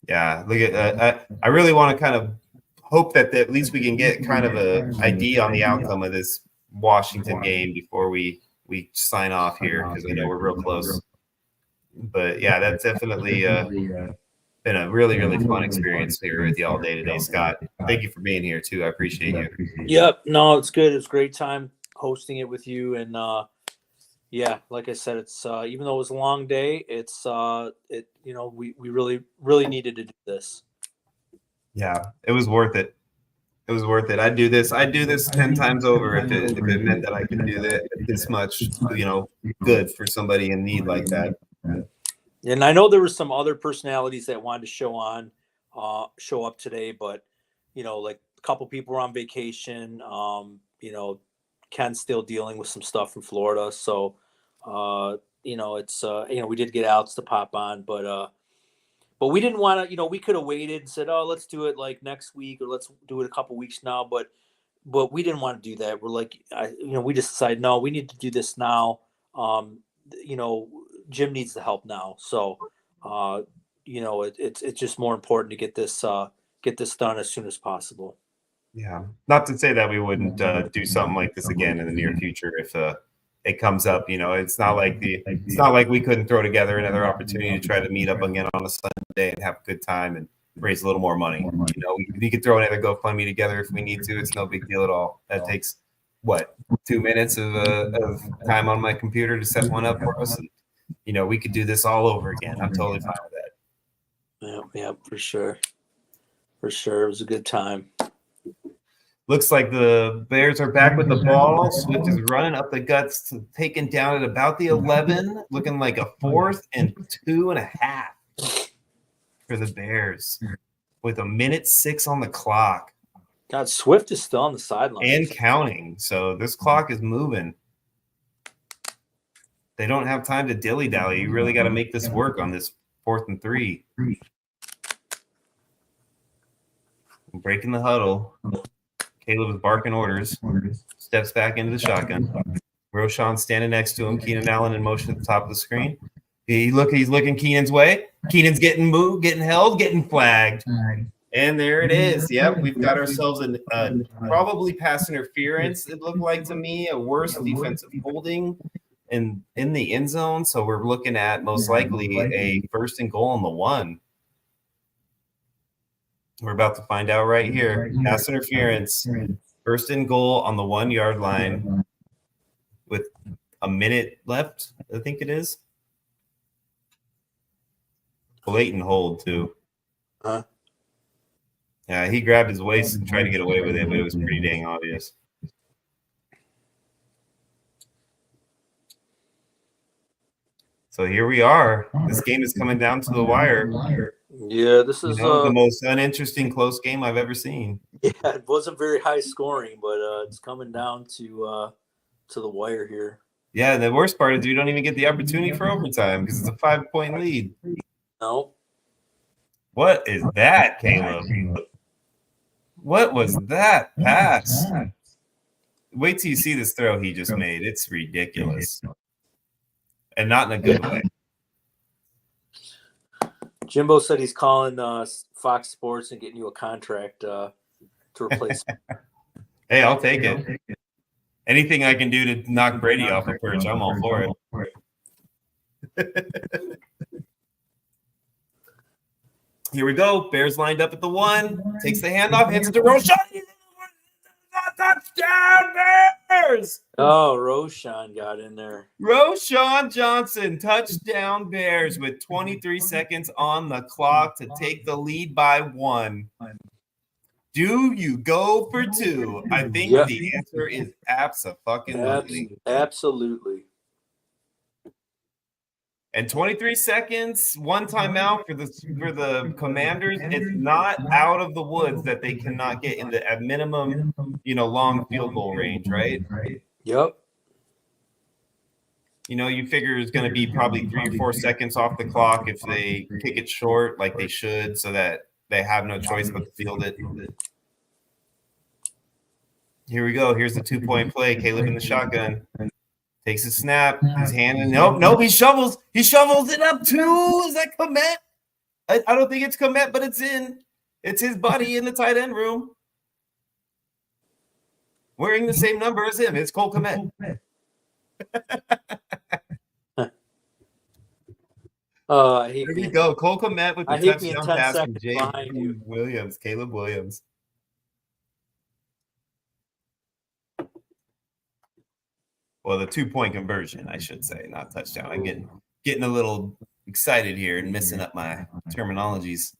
Yeah, look at I really want to kind of hope that at least we can get kind of an idea on the outcome of this Washington game before we sign off here, because I know we're real close. But yeah, that's definitely been a really, really fun experience here with you all day today, Scott. Thank you for being here too. I appreciate you. Yep. No, it's good. It's a great time hosting it with you. And yeah, like I said, it's even though it was a long day, it's we really, really needed to do this. Yeah, it was worth it. It was worth it. I'd do this 10 times over if it meant that I could do that this much, good for somebody in need like that. And I know there were some other personalities that wanted to show up today, but like a couple people were on vacation. Ken's still dealing with some stuff from Florida, so it's we did get Alex to pop on, but we didn't want to. We could have waited and said, oh, let's do it like next week, or let's do it a couple weeks now, but we didn't want to do that. We're like, we just decided, no, we need to do this now. Jim needs the help now, so it's just more important to get this done as soon as possible. Yeah, not to say that we wouldn't do something like this again in the near future if it comes up. It's not like we couldn't throw together another opportunity to try to meet up again on a Sunday and have a good time and raise a little more money. We could throw another GoFundMe together if we need to. It's no big deal at all. That takes 2 minutes of time on my computer to set one up for us, and we could do this all over again. I'm totally fine with that. Yeah, for sure. It was a good time. Looks like the Bears are back with the ball. Swift is running up the guts, taken down at about the 11, looking like a 4th and 2.5 for the Bears with 1:06 on the clock. God, Swift is still on the sideline and counting. So this clock is moving. They don't have time to dilly-dally. You really got to make this work on this 4th and 3. Breaking the huddle. Caleb is barking orders. Steps back into the shotgun. Roshan standing next to him. Keenan Allen in motion at the top of the screen. He's looking Keenan's way. Keenan's getting moved, getting held, getting flagged. And there it is. Yep, we've got ourselves a probably pass interference, it looked like to me, a worse defensive holding in the end zone. So we're looking at most likely a 1st and goal on the 1. We're about to find out right here. Pass interference, 1st and goal on the 1-yard line with a minute left, I think it is. Blatant hold, too. Huh? Yeah, he grabbed his waist and tried to get away with it, but it was pretty dang obvious. So here we are. This game is coming down to the wire. Yeah, this is the most uninteresting close game I've ever seen. yeah, it wasn't very high scoring, but it's coming down to the wire here. Yeah, the worst part is we don't even get the opportunity for overtime because it's a 5-point lead. No. What is that, Caleb? What was that pass? Wait till you see this throw he just made. It's ridiculous. And not in a good way. Jimbo said he's calling Fox Sports and getting you a contract to replace. Hey, I'll take it. Anything I can do to knock Brady off the perch, I'm all for it. Here we go. Bears lined up at the 1. Takes the handoff, hands it to Roshan. Touchdown, Bears! Oh, Roshan got in there. Roshan Johnson, touchdown Bears with 23 seconds on the clock to take the lead by 1. Do you go for 2? I think the answer is abso-fucking-lutely. Absolutely. And 23 seconds, 1 timeout for the Commanders. It's not out of the woods that they cannot get into at minimum, long field goal range, right? Yep. You figure it's going to be probably 3 or 4 seconds off the clock if they kick it short like they should, so that they have no choice but to field it. Here we go. Here's the 2-point play. Caleb in the shotgun. Takes a snap. He's handing. Nope. He shovels. He shovels it up too. Is that Komet? I don't think it's Komet, but it's in. It's his buddy in the tight end room. Wearing the same number as him. It's Cole Komet. There you go. Cole Komet with the touchdown pass from Caleb Williams. Well, the 2-point conversion, I should say, not touchdown. I'm getting a little excited here and messing up my terminologies.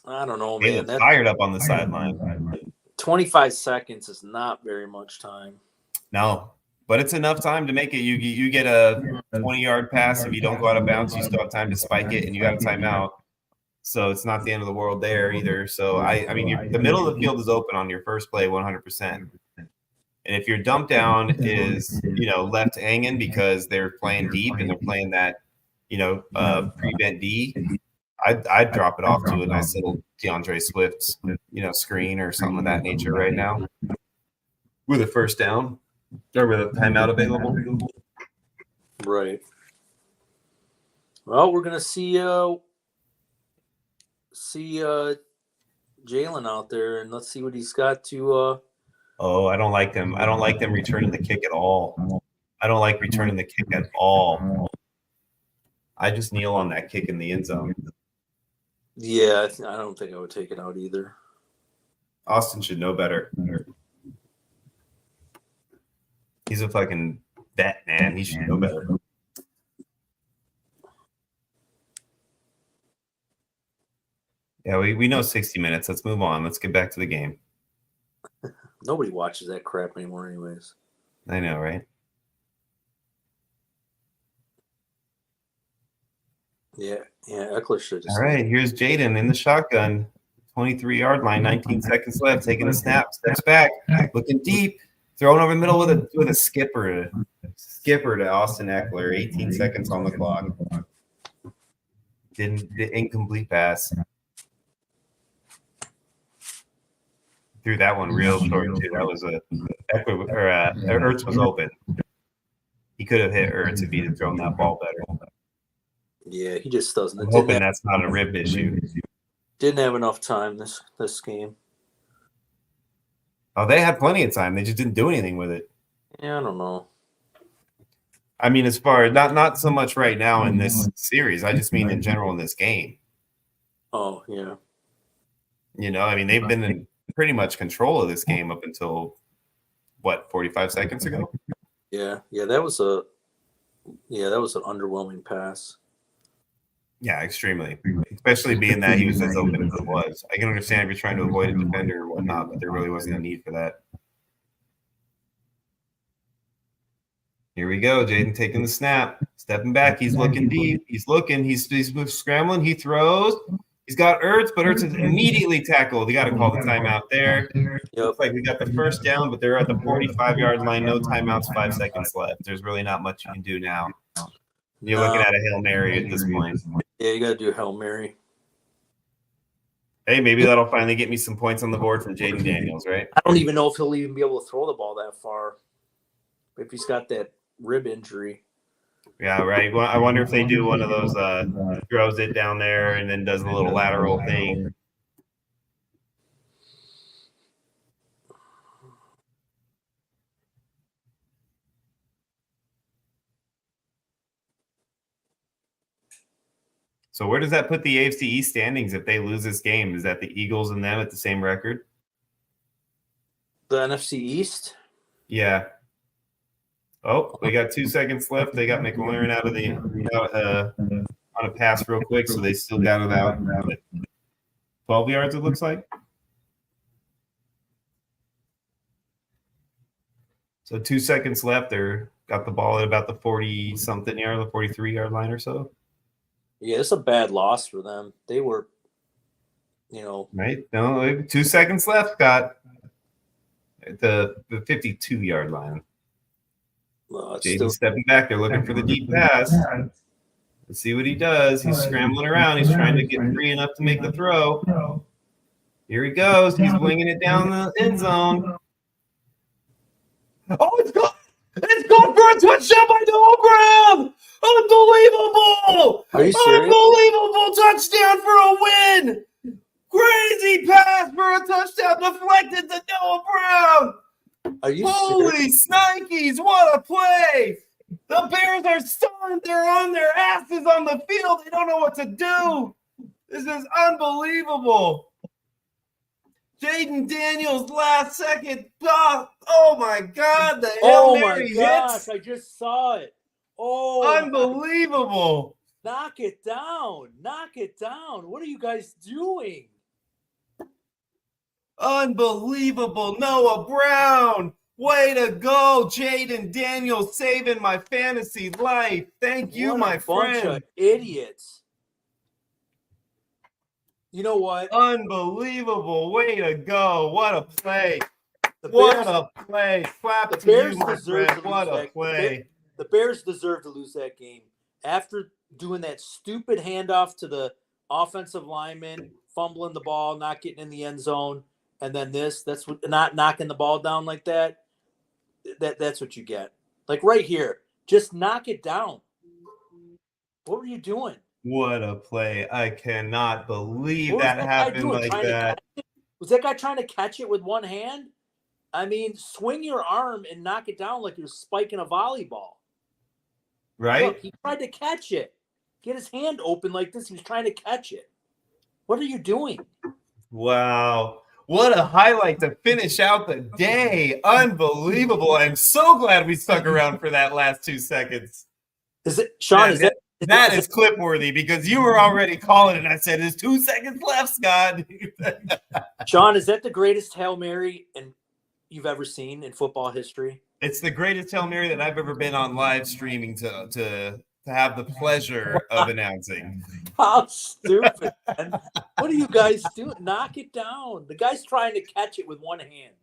I don't know, man. That's fired up on the sideline. 25 seconds is not very much time. No, but it's enough time to make it. You get a 20-yard pass. If you don't go out of bounds, you still have time to spike it, and you got a timeout. So it's not the end of the world there either. So, I mean, the middle of the field is open on your first play 100%. And if your dump down is, left hanging because they're playing deep and they're playing that, prevent D, I'd drop it off to a nice little DeAndre Swift, screen or something of that nature right now with a first down or with a timeout available. Right. Well, we're gonna see Jalen out there, and let's see what he's got to. Oh, I don't like them. I don't like them returning the kick at all. I don't like returning the kick at all. I just kneel on that kick in the end zone. Yeah, I don't think I would take it out either. Austin should know better. He's a fucking vet, man. He should know better. Yeah, we know 60 minutes. Let's move on. Let's get back to the game. Nobody watches that crap anymore anyways. I know, right? Yeah, Eckler should just. All right, here's Jaden in the shotgun. 23-yard line, 19 seconds left. Taking a snap, steps back, looking deep, throwing over the middle with a skipper to Austin Eckler. 18 seconds on the clock. The incomplete pass. Threw that one real short too. That was Ertz was open. He could have hit Ertz if he'd have thrown that ball better. Yeah, he just doesn't. I'm hoping that's not a rib issue. Didn't have enough time this game. Oh, they had plenty of time. They just didn't do anything with it. Yeah, I don't know. I mean, as far not so much right now in this series. I just mean in general in this game. Oh yeah. I mean, they've been in pretty much control of this game up until 45 seconds ago. Yeah, that was an underwhelming pass. Yeah, extremely. Especially being that he was as open as it was. I can understand if you're trying to avoid a defender or whatnot, but there really wasn't a need for that. Here we go. Jaden taking the snap, stepping back. He's looking deep. He's looking. He's scrambling. He throws. He's got Ertz, but Ertz is immediately tackled. You got to call the timeout there. Looks like we got the first down, but they're at the 45-yard line. No timeouts, 5 seconds left. There's really not much you can do now. You're looking at a Hail Mary at this point. Yeah, you got to do Hail Mary. Hey, maybe that'll finally get me some points on the board from Jaden Daniels, right? I don't even know if he'll even be able to throw the ball that far if he's got that rib injury. Yeah, right. Well, I wonder if they do one of those throws it down there and then does a little lateral thing. So where does that put the AFC East standings if they lose this game? Is that the Eagles and them at the same record? The NFC East? Yeah. Oh, we got 2 seconds left. They got McLaurin out of the on a pass real quick, so they still got it out. 12 yards, it looks like. So 2 seconds left. They're got the ball at about the 40-something yard, the 43-yard line or so. Yeah, it's a bad loss for them. They were, right. No, 2 seconds left. Got the 52-yard line. Jaden stepping back. They're looking for the deep pass. Let's see what he does. He's scrambling around. He's trying to get free enough to make the throw. Here he goes. He's winging it down the end zone. Oh, it's gone. It's gone for a touchdown by Noah Graham. Unbelievable. Are you serious? Unbelievable touchdown for a win. Crazy pass for a touchdown deflected to Noah Brown. Are you Holy Snikes, what a play! The Bears are stunned. They're on their asses on the field. They don't know what to do. This is unbelievable. Jaden Daniels, last second. Oh my God, the Hail Mary hits. I just saw it. Oh, unbelievable. Knock it down. Knock it down. What are you guys doing? Unbelievable. Noah Brown. Way to go, Jaden Daniels, saving my fantasy life. Thank you, my friend. Bunch of idiots. You know what? Unbelievable. Way to go. What a play. Clap to you, my friend. What a play. The Bears deserve to lose that game. After doing that stupid handoff to the offensive lineman, fumbling the ball, not getting in the end zone, and then that's what, not knocking the ball down like that. That's what you get. Like right here, just knock it down. What were you doing? What a play. I cannot believe that happened like that. Was that guy trying to catch it with one hand? I mean, swing your arm and knock it down like you're spiking a volleyball. Right? Look, he tried to catch it. Get his hand open like this. He was trying to catch it. What are you doing? Wow. What a highlight to finish out the day. Unbelievable. I'm so glad we stuck around for that last 2 seconds. Is it, Sean, that is clip worthy because you were already calling it. I said, there's 2 seconds left, Scott. Sean, is that the greatest Hail Mary you've ever seen in football history? It's the greatest Hail Mary that I've ever been on live streaming to have the pleasure of announcing. How stupid, man. What are you guys doing? Knock it down. The guy's trying to catch it with one hand.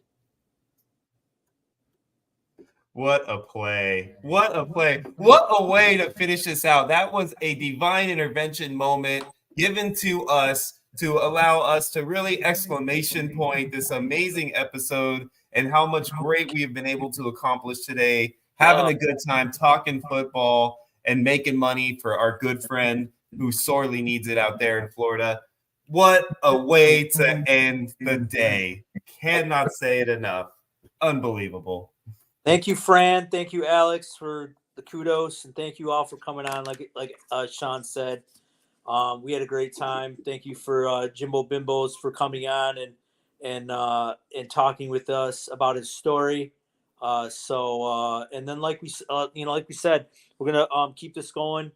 What a play. What a play. What a way to finish this out. That was a divine intervention moment given to us to allow us to really exclamation point this amazing episode and how much great we have been able to accomplish today, having a good time talking football and making money for our good friend who sorely needs it out there in Florida. What a way to end the day. Cannot say it enough. Unbelievable. Thank you, Fran. Thank you, Alex, for the kudos, and thank you all for coming on. Like Sean said, we had a great time. Thank you for Jimbo Bimbos for coming on and talking with us about his story. And then like we said, we're gonna keep this going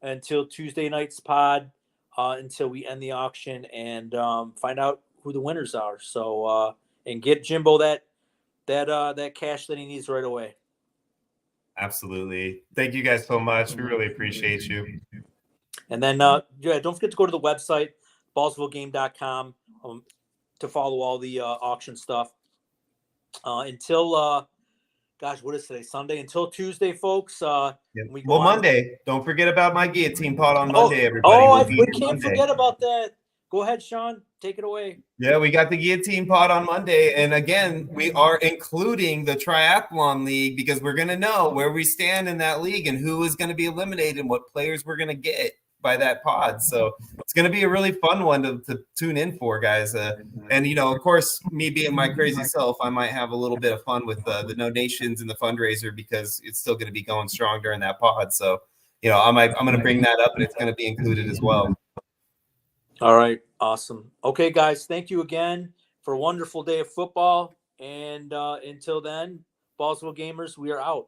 until Tuesday night's pod, until we end the auction and find out who the winners are. So and get Jimbo that cash that he needs right away. Absolutely. Thank you guys so much. We really appreciate you. And then, don't forget to go to the website, ballsvillegame.com, to follow all the auction stuff. Until, what is today? Sunday? Until Tuesday, folks. We go on. Monday. Don't forget about my guillotine pot on Monday, everybody. We can't forget about that. Go ahead, Sean. Take it away. Yeah, we got the guillotine pot on Monday. And again, we are including the triathlon league because we're going to know where we stand in that league and who is going to be eliminated and what players we're going to get by that pod. So it's going to be a really fun one to tune in for, guys. And, of course, me being my crazy self, I might have a little bit of fun with the donations and the fundraiser because it's still going to be going strong during that pod. So, I'm going to bring that up and it's going to be included as well. All right. Awesome. Okay, guys. Thank you again for a wonderful day of football. And until then, Ballsville Gamers, we are out.